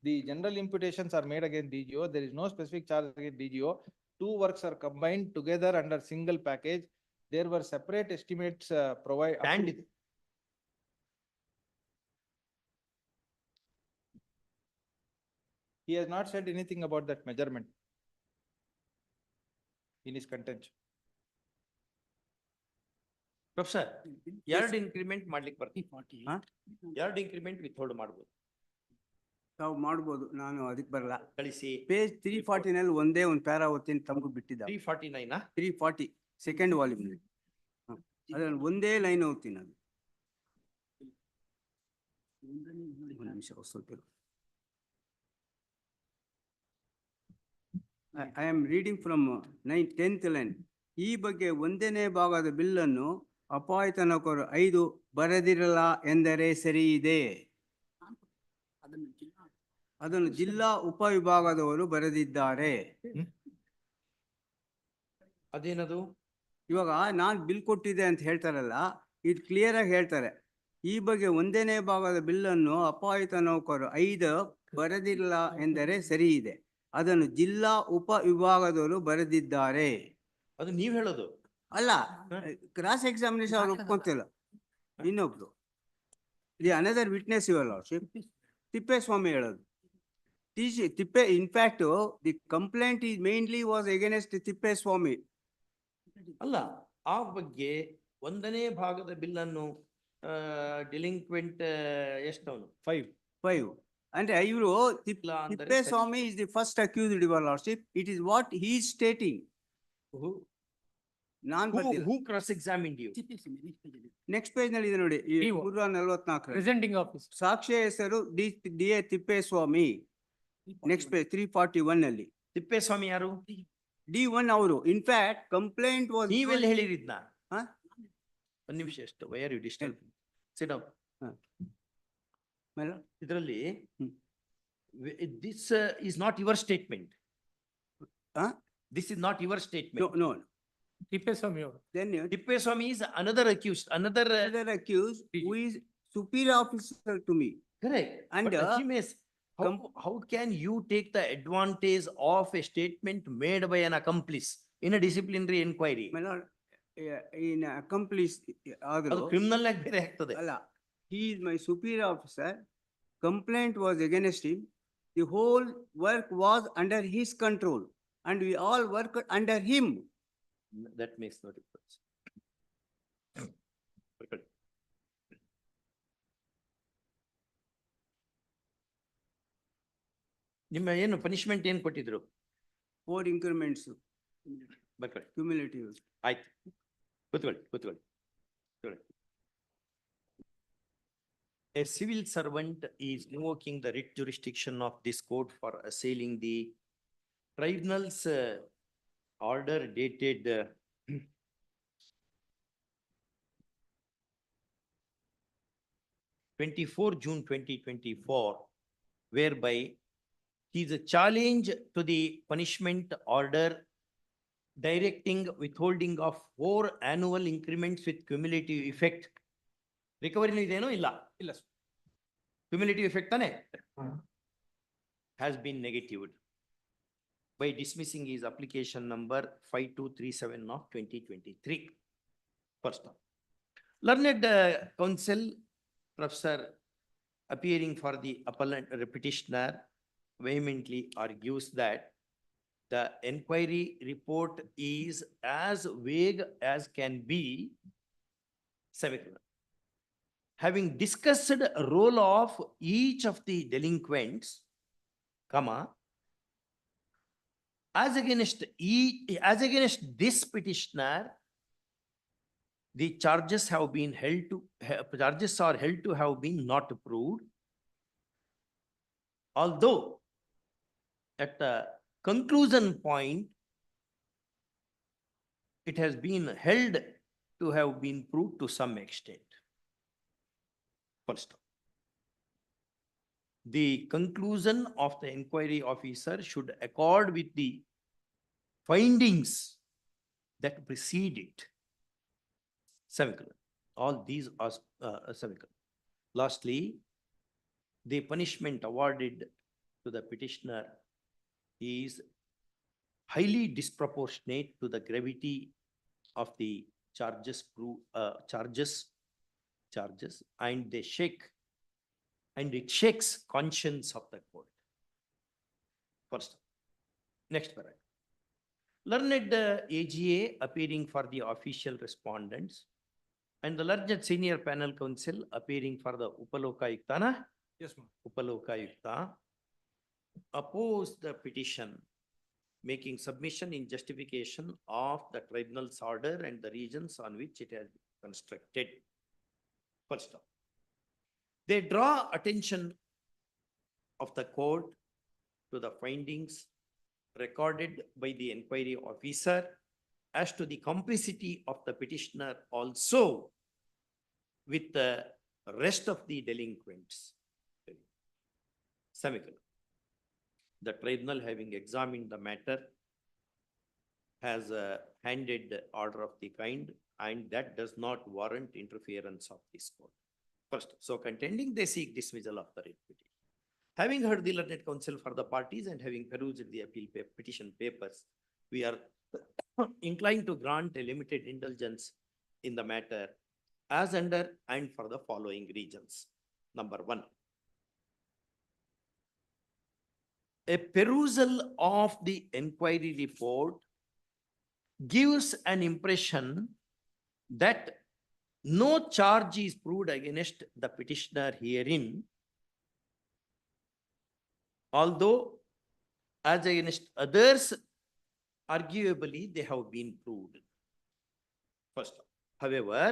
The general imputations are made against DGO. There is no specific charge against DGO. 2 works are combined together under single package. There were separate estimates provided. He has not said anything about that measurement in his contention. Professor, 2 increment ಮಾಡ್ಲಿಕ್ಕೆ ಬರ್ತೀವಿ. 2 increment withhold ಮಾಡ್ಬೋದು. ತಾವು ಮಾಡ್ಬೋದು, ನಾನು ಅದಕ್ಕೆ ಬರಲ್ಲ. ಕಳಿಸಿ. Page 340 ನಲ್ಲಿ ಒಂದೇ ಒಂದು ಪ್ಯಾರಾ ಓದ್ತೀನಿ, ತಮಗೂ ಬಿಟ್ಟಿದ್ದ. 349 340 ಸೆಕೆಂಡ್ ವಾಲ್ಯೂಮ್ ನಲ್ಲಿ ಅದ್ರಲ್ಲಿ ಒಂದೇ ಲೈನ್ ಓದ್ತೀನಿ. ಅದು ಒಂದು ನಿಮಿಷ ಸ್ವಲ್ಪ. I am reading from 10th line. ಈ ಬಗ್ಗೆ ಒಂದನೇ ಭಾಗದ ಬಿಲ್ ಅನ್ನು ಅಪಾಯಿತ ನೌಕರರು 5 ಬರೆದಿರಲ್ಲ ಎಂದರೆ ಸರಿ ಇದೆ. ಅದನ್ನು ಜಿಲ್ಲಾ ಉಪವಿಭಾಗದವರು ಬರೆದಿದ್ದಾರೆ. ಅದೇನದು? ಇವಾಗ ನಾನ್ ಬಿಲ್ ಕೊಟ್ಟಿದ್ದೆ ಅಂತ ಹೇಳ್ತಾರಲ್ಲ, ಇದು ಕ್ಲಿಯರ್ ಆಗಿ ಹೇಳ್ತಾರೆ. ಈ ಬಗ್ಗೆ ಒಂದನೇ ಭಾಗದ ಬಿಲ್ ಅನ್ನು ಅಪಾಯಿತ ನೌಕರರು 5 ಬರೆದಿರಲ್ಲ ಎಂದರೆ ಸರಿ ಇದೆ. ಅದನ್ನು ಜಿಲ್ಲಾ ಉಪ ವಿಭಾಗದವರು ಬರೆದಿದ್ದಾರೆ. ಅದು ನೀವ್ ಹೇಳೋದು. ಅಲ್ಲ, ಕ್ರಾಸ್ ಎಕ್ಸಾಮಿನೇಷನ್ ಅವ್ರು ಒಪ್ಕೊಂತಿಲ್ಲ. ಇನ್ನೊಬ್ರು the another witness your lordship, Thippeswamy ಹೇಳೋದು. In fact, the complaint is mainly was against Thippeswamy. ಅಲ್ಲ, ಆ ಬಗ್ಗೆ ಒಂದನೇ ಭಾಗದ ಬಿಲ್ ಅನ್ನು ಡಿಲಿಂಕ್ವೆಂಟ್ ಎಷ್ಟವನು 5. ಅಂದ್ರೆ ಇವರು Thippeswamy is the first accused, your lordship. It is what he is stating. Non Who cross-examined you? Next page ನಲ್ಲಿ ಇದೆ ನೋಡಿ, 144 Presenting office. ಸಾಕ್ಷಿ ಹೆಸರು ಡಿ.ಎ. ತಿಪ್ಪೇಸ್ವಾಮಿ. ನೆಕ್ಸ್ಟ್ ಪೇಜ್ 341 ನಲ್ಲಿ ತಿಪ್ಪೇಸ್ವಾಮಿ ಯಾರು? D1 ಅವರು. In fact complaint was. ನೀವೆಲ್ಲ ಹೇಳಿರಿದ್ನ? ಒಂದ್ ನಿಮಿಷ ಎಷ್ಟು. Why are you disturb? Sit down. ಇದರಲ್ಲಿ this is not your statement. This is not your statement. No. Tippeswamy ಅವರು. Then Tippeswamy is another accused, another accused who is superior officer to me. correct. And, But Achimes, how can you take the advantage of a statement made by an accomplice in a disciplinary inquiry? My lord, in accomplice ಅದು criminal ಆಗಿ ಬೇರೆ ಆಗ್ತದೆ. ಅಲ್ಲ, he is my superior officer. Complaint was against him. The whole work was under his control and we all work under him. That makes no difference. ನಿಮ್ಮ ಏನು punishment ಏನ್ ಕೊಟ್ಟಿದ್ರು? 4 increments. ಬರ್ಕೊಳ್ಳಿ. Cumulative. ಆಯ್ತು, ಕೂತ್ಕೊಳ್ಳಿ. A civil servant is invoking the writ jurisdiction of this court for assailing the tribunal's order dated 24 June 2024, whereby he is a challenge to the punishment order directing withholding of 4 annual increments with cumulative effect. Recovery ಇದೇನೋ ಇಲ್ಲ? ಇಲ್ಲ. Cumulative effect ತಾನೆ? Has been negatived by dismissing his application number 5237 of 2023. First off, learned counsel professor appearing for the appellant petitioner vehemently argues that the inquiry report is as vague as can be, semicolon. Having discussed role of each of the delinquents, comma, as against this petitioner, the charges are held to have been not proved. Although at the conclusion point, it has been held to have been proved to some extent. First, the conclusion of the inquiry officer should accord with the findings that precede it. Semicolon. All these are semicolon. Lastly, the punishment awarded to the petitioner is highly disproportionate to the gravity of the charges and it shakes conscience of the court. First, next paragraph. Learned AGA appearing for the official respondents and the learned senior panel counsel appearing for the Upalokayukta. Yes, ma'am. Upalokayukta opposed the petition, making submission in justification of the tribunal's order and the reasons on which it has been constructed. First off, they draw attention of the court to the findings recorded by the inquiry officer as to the complicity of the petitioner also with the rest of the delinquents. Semicolon. The tribunal, having examined the matter, has handed order of the kind, and that does not warrant interference of this court. First, so contending, they seek dismissal of the writ petition. Having heard the learned counsel for the parties and having perused the appeal petition papers, we are inclined to grant a limited indulgence in the matter as under and for the following reasons. Number one, a perusal of the inquiry report gives an impression that no charge is proved against the petitioner herein, although as against others, arguably they have been proved. First, however,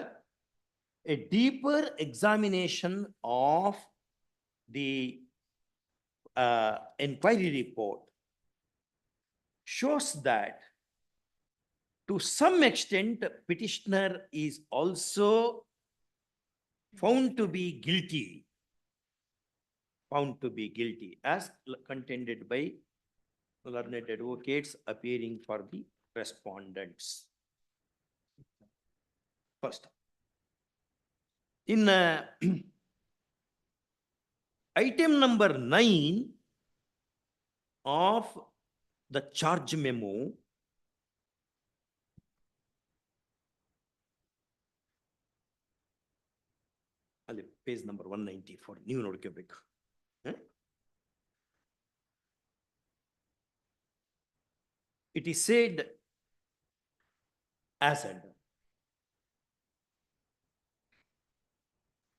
a deeper examination of the inquiry report shows that to some extent petitioner is also found to be guilty as contended by learned advocates appearing for the respondents. First, in item number 9 of the charge memo, page number 194, new notification. It is said as under.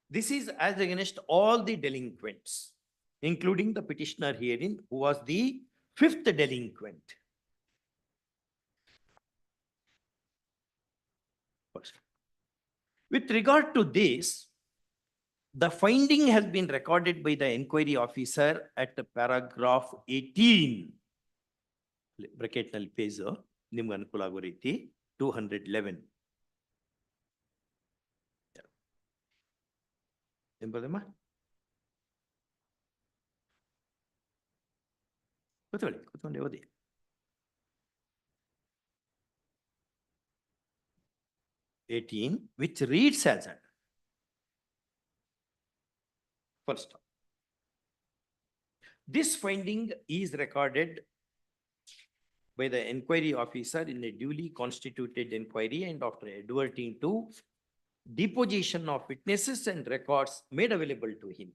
This is as against all the delinquents, including the petitioner herein, who was the 5th delinquent. First, with regard to this, the finding has been recorded by the inquiry officer at paragraph 18. Bracket ನಲ್ಲಿ page ನಿಮ್ಗೆ ಅನುಕೂಲ ಆಗೋ ರೀತಿ 211. ಏನ್ ಬರದಮ್ಮ? ಕೂತ್ಕೊಳ್ಳಿ ಓದಿ. which reads as under. First, this finding is recorded by the inquiry officer in a duly constituted inquiry and after adverting to deposition of witnesses and records made available to him.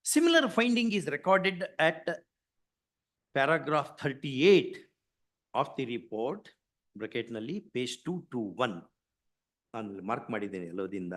Similar finding is recorded at paragraph 38 of the report, bracket nalli page 221. ನಾನು mark ಮಾಡಿದ್ದೇನೆ ಎಲ್ಲೋದಿಂದ.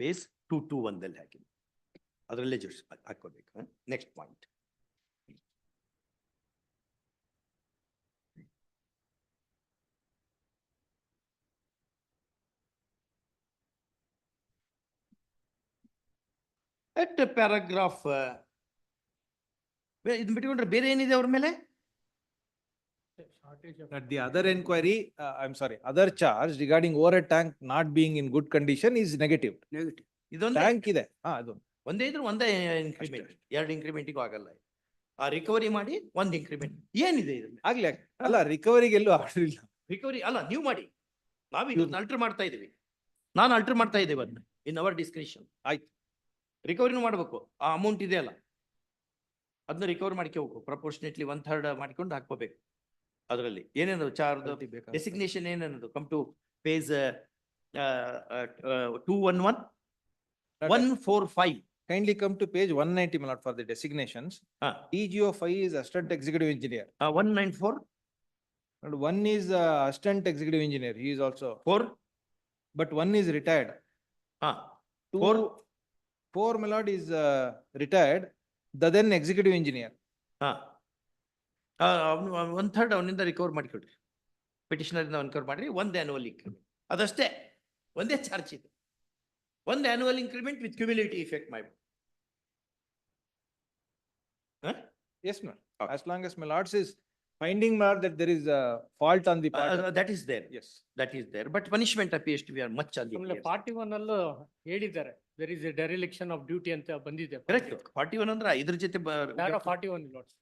Page 221 ಹಾಕಿ ಅದರಲ್ಲೇ ಹಾಕೋಬೇಕು. Next point, at paragraph ಇದನ್ನ ಬಿಟ್ಕೊಂಡ್ರೆ ಬೇರೆ ಏನಿದೆ ಅವ್ರ ಮೇಲೆ? That the other inquiry, I'm sorry, other charge regarding overhead tank not being in good condition is negative. Negative. ಇದೊಂದು Tank ಇದೆ. ಅದು ಒಂದೇ ಇದ್ರು ಒಂದೇ ಇನ್ಕ್ರಿಮೆಂಟ್, 2 ಇನ್ಕ್ರಿಮೆಂಟ್ಗೂ ಆಗಲ್ಲ. ಆ ರಿಕವರಿ ಮಾಡಿ 1 ಇನ್ಕ್ರಿಮೆಂಟ್ ಏನಿದೆ ಇದ್ರಲ್ಲಿ? ಆಗ್ಲಿ ಅಲ್ಲ, ರಿಕವರಿಗೆ ಎಲ್ಲೂ ಆರ್ಡರ್ ಇಲ್ಲ. ರಿಕವರಿ ಅಲ್ಲ, ನೀವು ಮಾಡಿ, ನಾವೀಗ ಅಲ್ಟರ್ ಮಾಡ್ತಾ ಇದೀವಿ. ನಾನು ಅಲ್ಟರ್ ಮಾಡ್ತಾ ಇದ್ದೇವೆ ಅದನ್ನ ಇನ್ ಅವರ್ ಡಿಸ್ಕ್ರಿಷನ್. ಆಯ್ತು, ರಿಕವರಿನೂ ಮಾಡ್ಬೇಕು. ಆ ಅಮೌಂಟ್ ಇದೆ ಅಲ್ಲ, ಅದನ್ನ ರಿಕವರ್ ಮಾಡ್ಕೋಬೇಕು. ಪ್ರಪೋರ್ಷನೇಟ್ಲಿ 1/3 ಮಾಡ್ಕೊಂಡು ಹಾಕೋಬೇಕು. ಅದರಲ್ಲಿ ಏನೇನು ಚಾರ್ಜ್ ಡೆಸಿಗ್ನೇಷನ್ ಏನೇನದು come to page 211 145 Kindly come to page 190, my lord, for the designations. DGO 5 is Assistant Executive Engineer. 194, And one is Assistant Executive Engineer. He is also, 4, but one is retired. 4, Four, my lord, is retired, the then Executive Engineer. 1/3 ಅವನಿಂದ recover ಮಾಡಿಕೊಡ್ರಿ. Petitioner ಇಂದ recover ಮಾಡ್ರಿ. ಒಂದು annual increment ಅದಷ್ಟೇ, ಒಂದೇ charge ಇದೆ. ಒಂದು annual increment with cumulative effect ಮಾಡ್ಬಿಡಿ. Yes, ma'am. As long as my lords is finding, my lord, that there is a fault on the part. That is there. Yes. That is there. But punishment appears to be much on the. ಆಮೇಲೆ 41 ಅಲ್ಲೂ ಹೇಳಿದ್ದಾರೆ, there is a dereliction of duty ಅಂತ ಬಂದಿದೆ. Correct. 41 ಅಂದ್ರೆ ಇದ್ರ ಜೊತೆ 41 lords.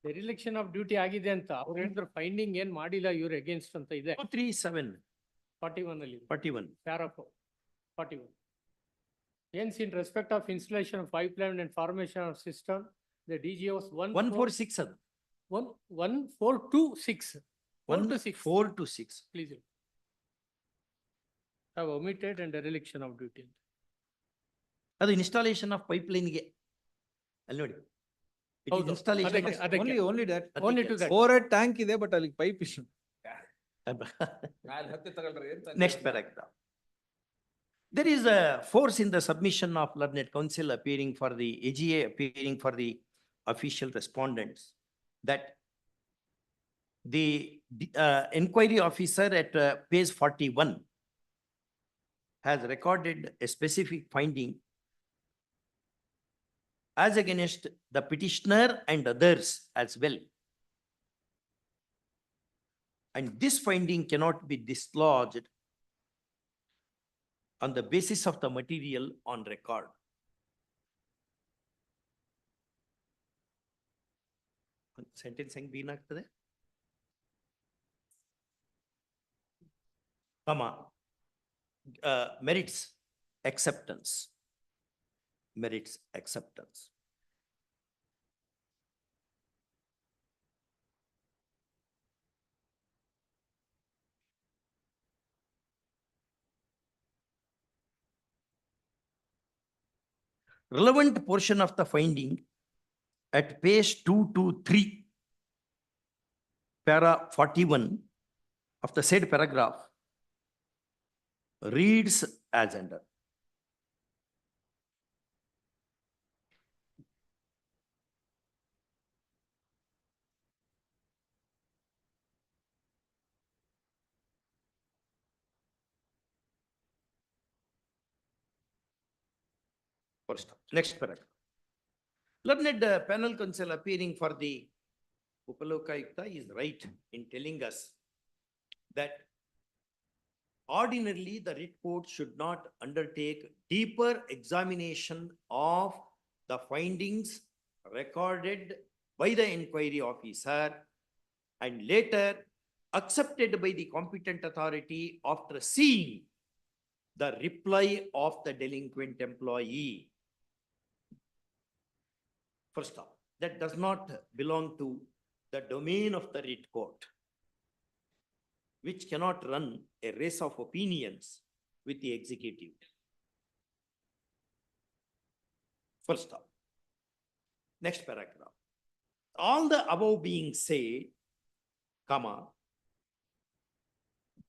Dereliction of duty ಆಗಿದೆ ಅಂತ ಅವ್ರು ಹೇಳಿದ್ರು, ಫೈಂಡಿಂಗ್ ಏನ್ ಮಾಡಿಲ್ಲ ಇವ್ರ ಅಗೇನ್ಸ್ಟ್ ಅಂತ ಇದೆ. 237 41 ಅಲ್ಲಿ 41 paragraph 41. Hence, in respect of installation of pipeline and formation of system, the DGOs 146 ಅದು 1426. 4 to 6. Please. Have omitted and dereliction of duty. ಅದು ಇನ್ಸ್ಟಾಲೇಷನ್ ಆಫ್ ಪೈಪ್ಲೈನ್ಗೆ ಅಲ್ಲಿ ನೋಡಿ. It is installation of- Only that. Only to that. Overhead tank ಇದೆ, but ಅಲ್ಲಿ pipe issue. Next paragraph. There is a force in the submission of learned counsel appearing for the AGA, appearing for the official respondents, that the inquiry officer at page 41 has recorded a specific finding as against the petitioner and others as well. And this finding cannot be dislodged on the basis of the material on record. Sentence ಹೆಂಗ್ begin ಆಗ್ತದೆ? Merits acceptance. Merits acceptance. Relevant portion of the finding at page 223, para 41 of the said paragraph reads as under. First, next paragraph. Learned panel counsel appearing for the Upalokayukta is right in telling us that ordinarily the writ court should not undertake deeper examination of the findings recorded by the inquiry officer and later accepted by the competent authority after seeing the reply of the delinquent employee. First off, that does not belong to the domain of the writ court, which cannot run a race of opinions with the executive. First off, next paragraph. All the above being said, comma,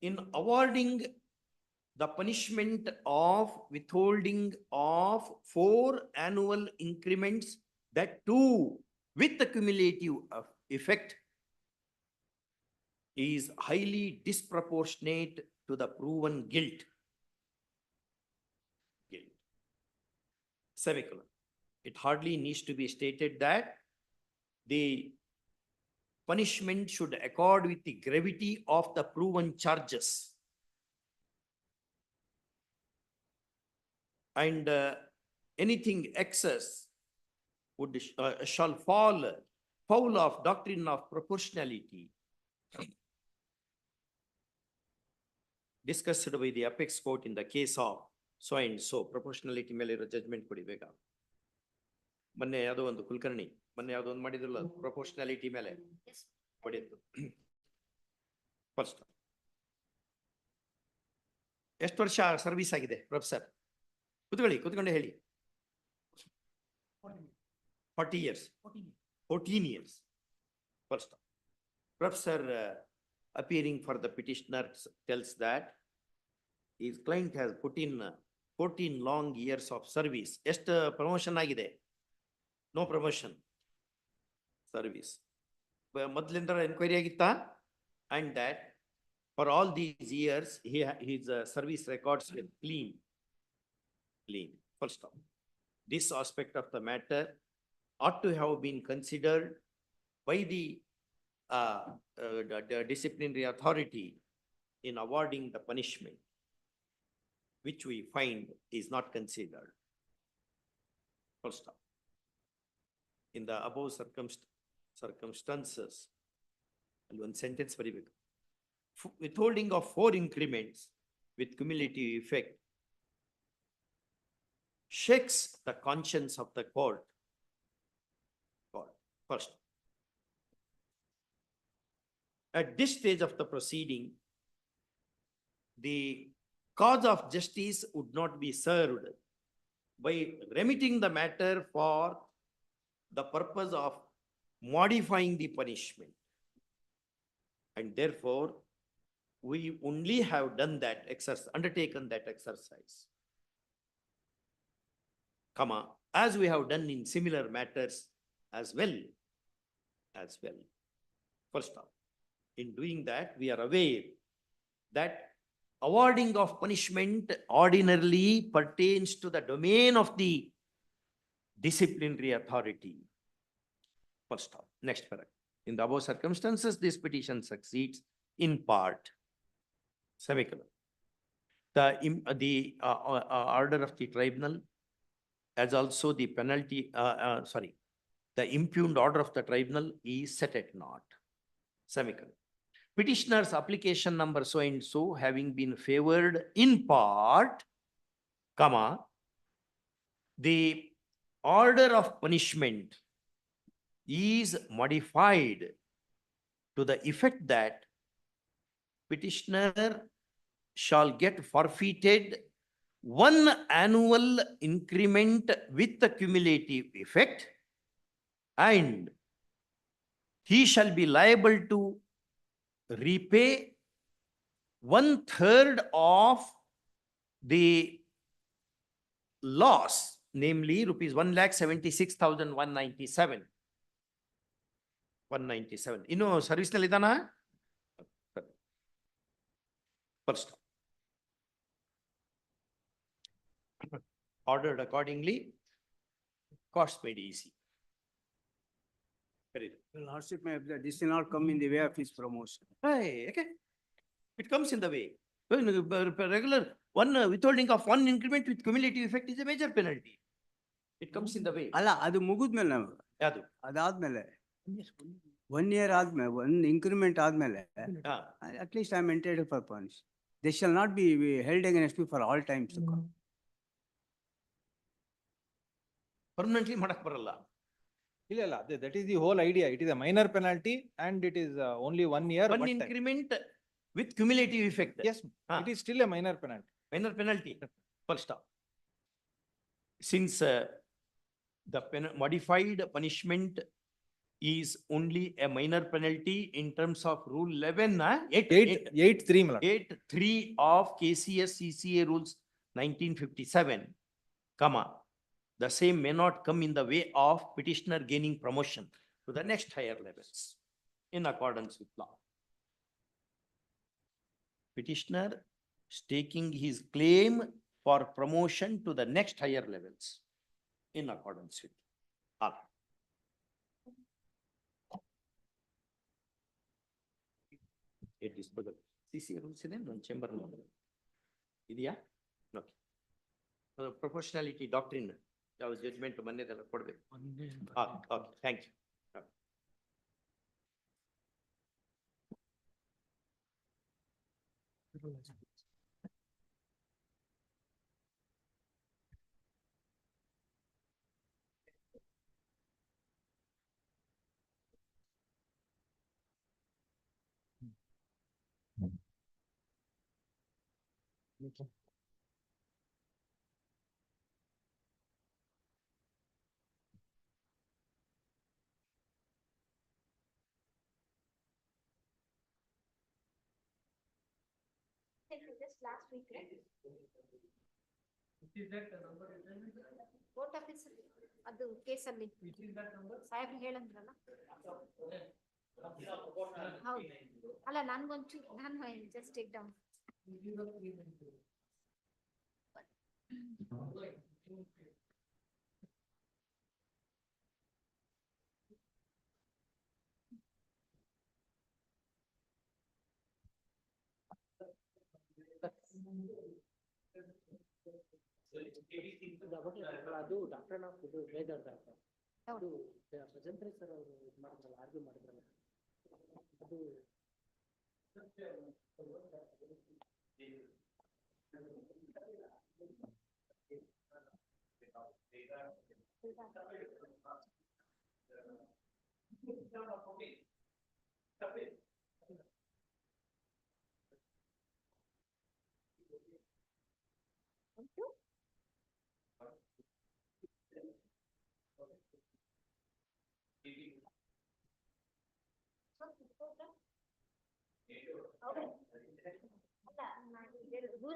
in awarding the punishment of withholding of 4 annual increments, that too with the cumulative effect, is highly disproportionate to the proven guilt. Semicolon. It hardly needs to be stated that the punishment should accord with the gravity of the proven charges. And anything excess would shall fall foul of doctrine of proportionality discussed by the apex court in the case of so and so. Proportionality ಮೇಲೆ ಇರೋ judgment ಕೊಡಿ ಬೇಗ. ಮೊನ್ನೆ ಯಾವುದೋ ಒಂದು ಕುಲಕರ್ಣಿ ಮೊನ್ನೆ ಯಾವುದೋ ಒಂದು ಮಾಡಿದ್ರಲ್ಲ ಪ್ರೊಪೋರ್ಷನಾಲಿಟಿ ಮೇಲೆ ಕೊಡಿದ್ದು. ಫಸ್ಟ್ ಎಷ್ಟು ವರ್ಷ ಸರ್ವಿಸ್ ಆಗಿದೆ ಪ್ರೊಫೆಸರ್? ಕೂತ್ಕೊಳ್ಳಿ, ಕೂತ್ಕೊಂಡು ಹೇಳಿ. 40 years, 14 years. First, Professor appearing for the petitioner tells that his client has put in 14 long years of service. Promotion agide? No promotion. Service. Madlindra inquiry agitta, and that for all these years, his service records were clean. Clean. Full stop. This aspect of the matter ought to have been considered by the disciplinary authority in awarding the punishment, which we find is not considered. Full stop. In the above circumstances, and one sentence very big. Withholding of 4 increments with cumulative effect shakes the conscience of the court. First, at this stage of the proceeding, the cause of justice would not be served by remitting the matter for the purpose of modifying the punishment. And therefore, we only have done that exercise, undertaken that exercise, as we have done in similar matters as well. First off, in doing that, we are aware that awarding of punishment ordinarily pertains to the domain of the disciplinary authority. First off, next paragraph. In the above circumstances, this petition succeeds in part. Semicolon. The order of the tribunal, as also the penalty, the impugned order of the tribunal is set at naught. Semicolon. Petitioner's application number so and so having been favored in part, the order of punishment is modified to the effect that petitioner shall get forfeited 1 annual increment with the cumulative effect, and he shall be liable to repay 1/3 of the loss, namely rupees 1,76,197. 197. Service nalidana? First. Ordered accordingly, cost made easy. Well, hardship may, this will not come in the way of his promotion. Hey, okay. It comes in the way. Regular withholding of 1 increment with cumulative effect is a major penalty. It comes in the way. ಅಲ್ಲ ಅದು ಮುಗಿದ್ಮೇಲೆ ನಾವು Yadu. ಅದಾದ್ಮೇಲೆ 1 year ಆದ್ಮೇಲೆ 1 increment ಆದ್ಮೇಲೆ at least I am entitled for punishment. They shall not be held against me for all times to come. Permanently madak baralla. That is the whole idea. It is a minor penalty and it is only 1 year. 1 increment with cumulative effect. Yes, it is still a minor penalty. Minor penalty. First stop. Since the modified punishment is only a minor penalty in terms of rule 11, 8.3 of KCS CCA rules 1957, the same may not come in the way of petitioner gaining promotion to the next higher levels in accordance with law. Petitioner staking his claim for promotion to the next higher levels in accordance with law. It is CCA rules in one chamber. Idea? No. Proportionality doctrine. That was judgment to Monday. Okay, thank you. Just last week, right? Court office ಅದು ಕೇಸಲ್ಲಿ ಸಾಹೇಬ್ರು ಹೇಳಂದ್ರಲ್ಲ ಹೌದು ಅಲ್ಲ ನನ್ಗೊಂಚೂರು ನಾನು just take down ಅದು doctor of ಇದು weather ಅದು Bhajantri sir ಅವರು ಇದು ಮಾಡಿದ್ರಲ್ಲ ಆರ್ಗ್ಯೂ ಮಾಡಿದ್ರಲ್ಲ ಅದು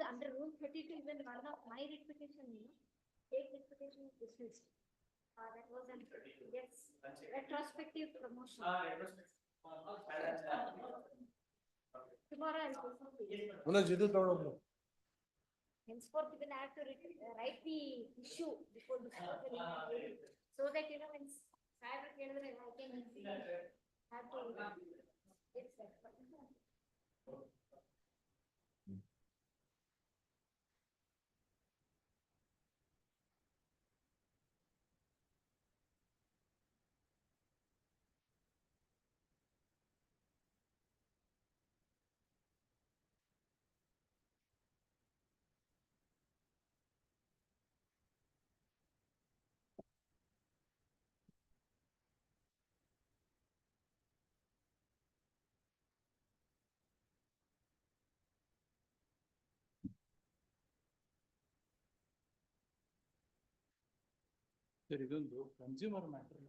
under rule 32, even one of my reputation, take reputation is dismissed. That was an, yes, retrospective promotion. Tomorrow I'll go for it. Henceforth, even I have to write the issue before the so that, you know, when I can easily have to, it's like. Sir ಇದೊಂದು consumer matter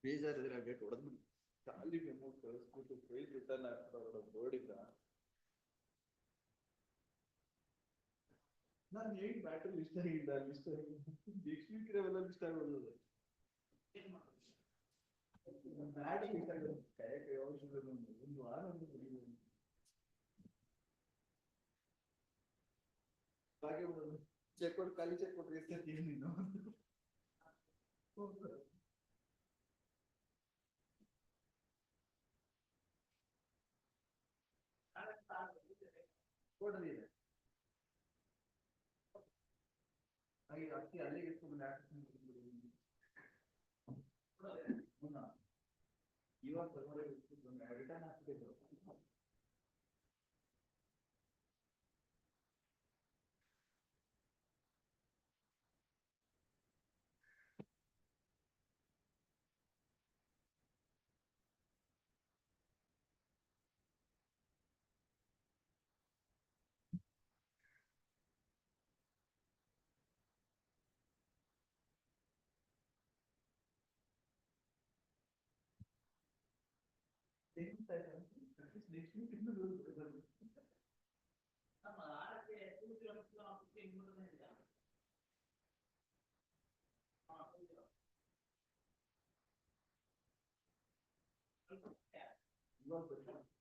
ಬೇಜಾರಿದ್ರೆ date ಹೊಡೆದ್ಬಿಡಿ. ಖಾಲಿ memo ಕಳಿಸ್ಬಿಟ್ಟು file return ಆಗ್ತಾರ ಬೋರ್ಡಿಂದ. ನಾನು ಏನ್ battery list ಆಗಿಲ್ಲ list ಆಗಿ next week ಇರೋವೆಲ್ಲ list ಆಗೋದು. Battery list ಆಗೋದು ಕೈ ಔಷಧ ಒಂದು ವಾರ ಹಾಗೆ ಬಿಡೋದು. ಚೆಕ್ ಕೊಟ್ಟು ಖಾಲಿ ಚೆಕ್ ಕೊಟ್ಟು ಎಸ್ತೀನಿ ನೀನು. ಕೊಡಲಿದೆ ಹಾಗೆ ಅಕ್ಕಿ ಅಲ್ಲಿಗೆ ಎತ್ಕೊಂಡು ಇವಾಗ ರಿಟರ್ನ್ ಹಾಕ್ತಿದ್ರು. Next week ಇವಾಗ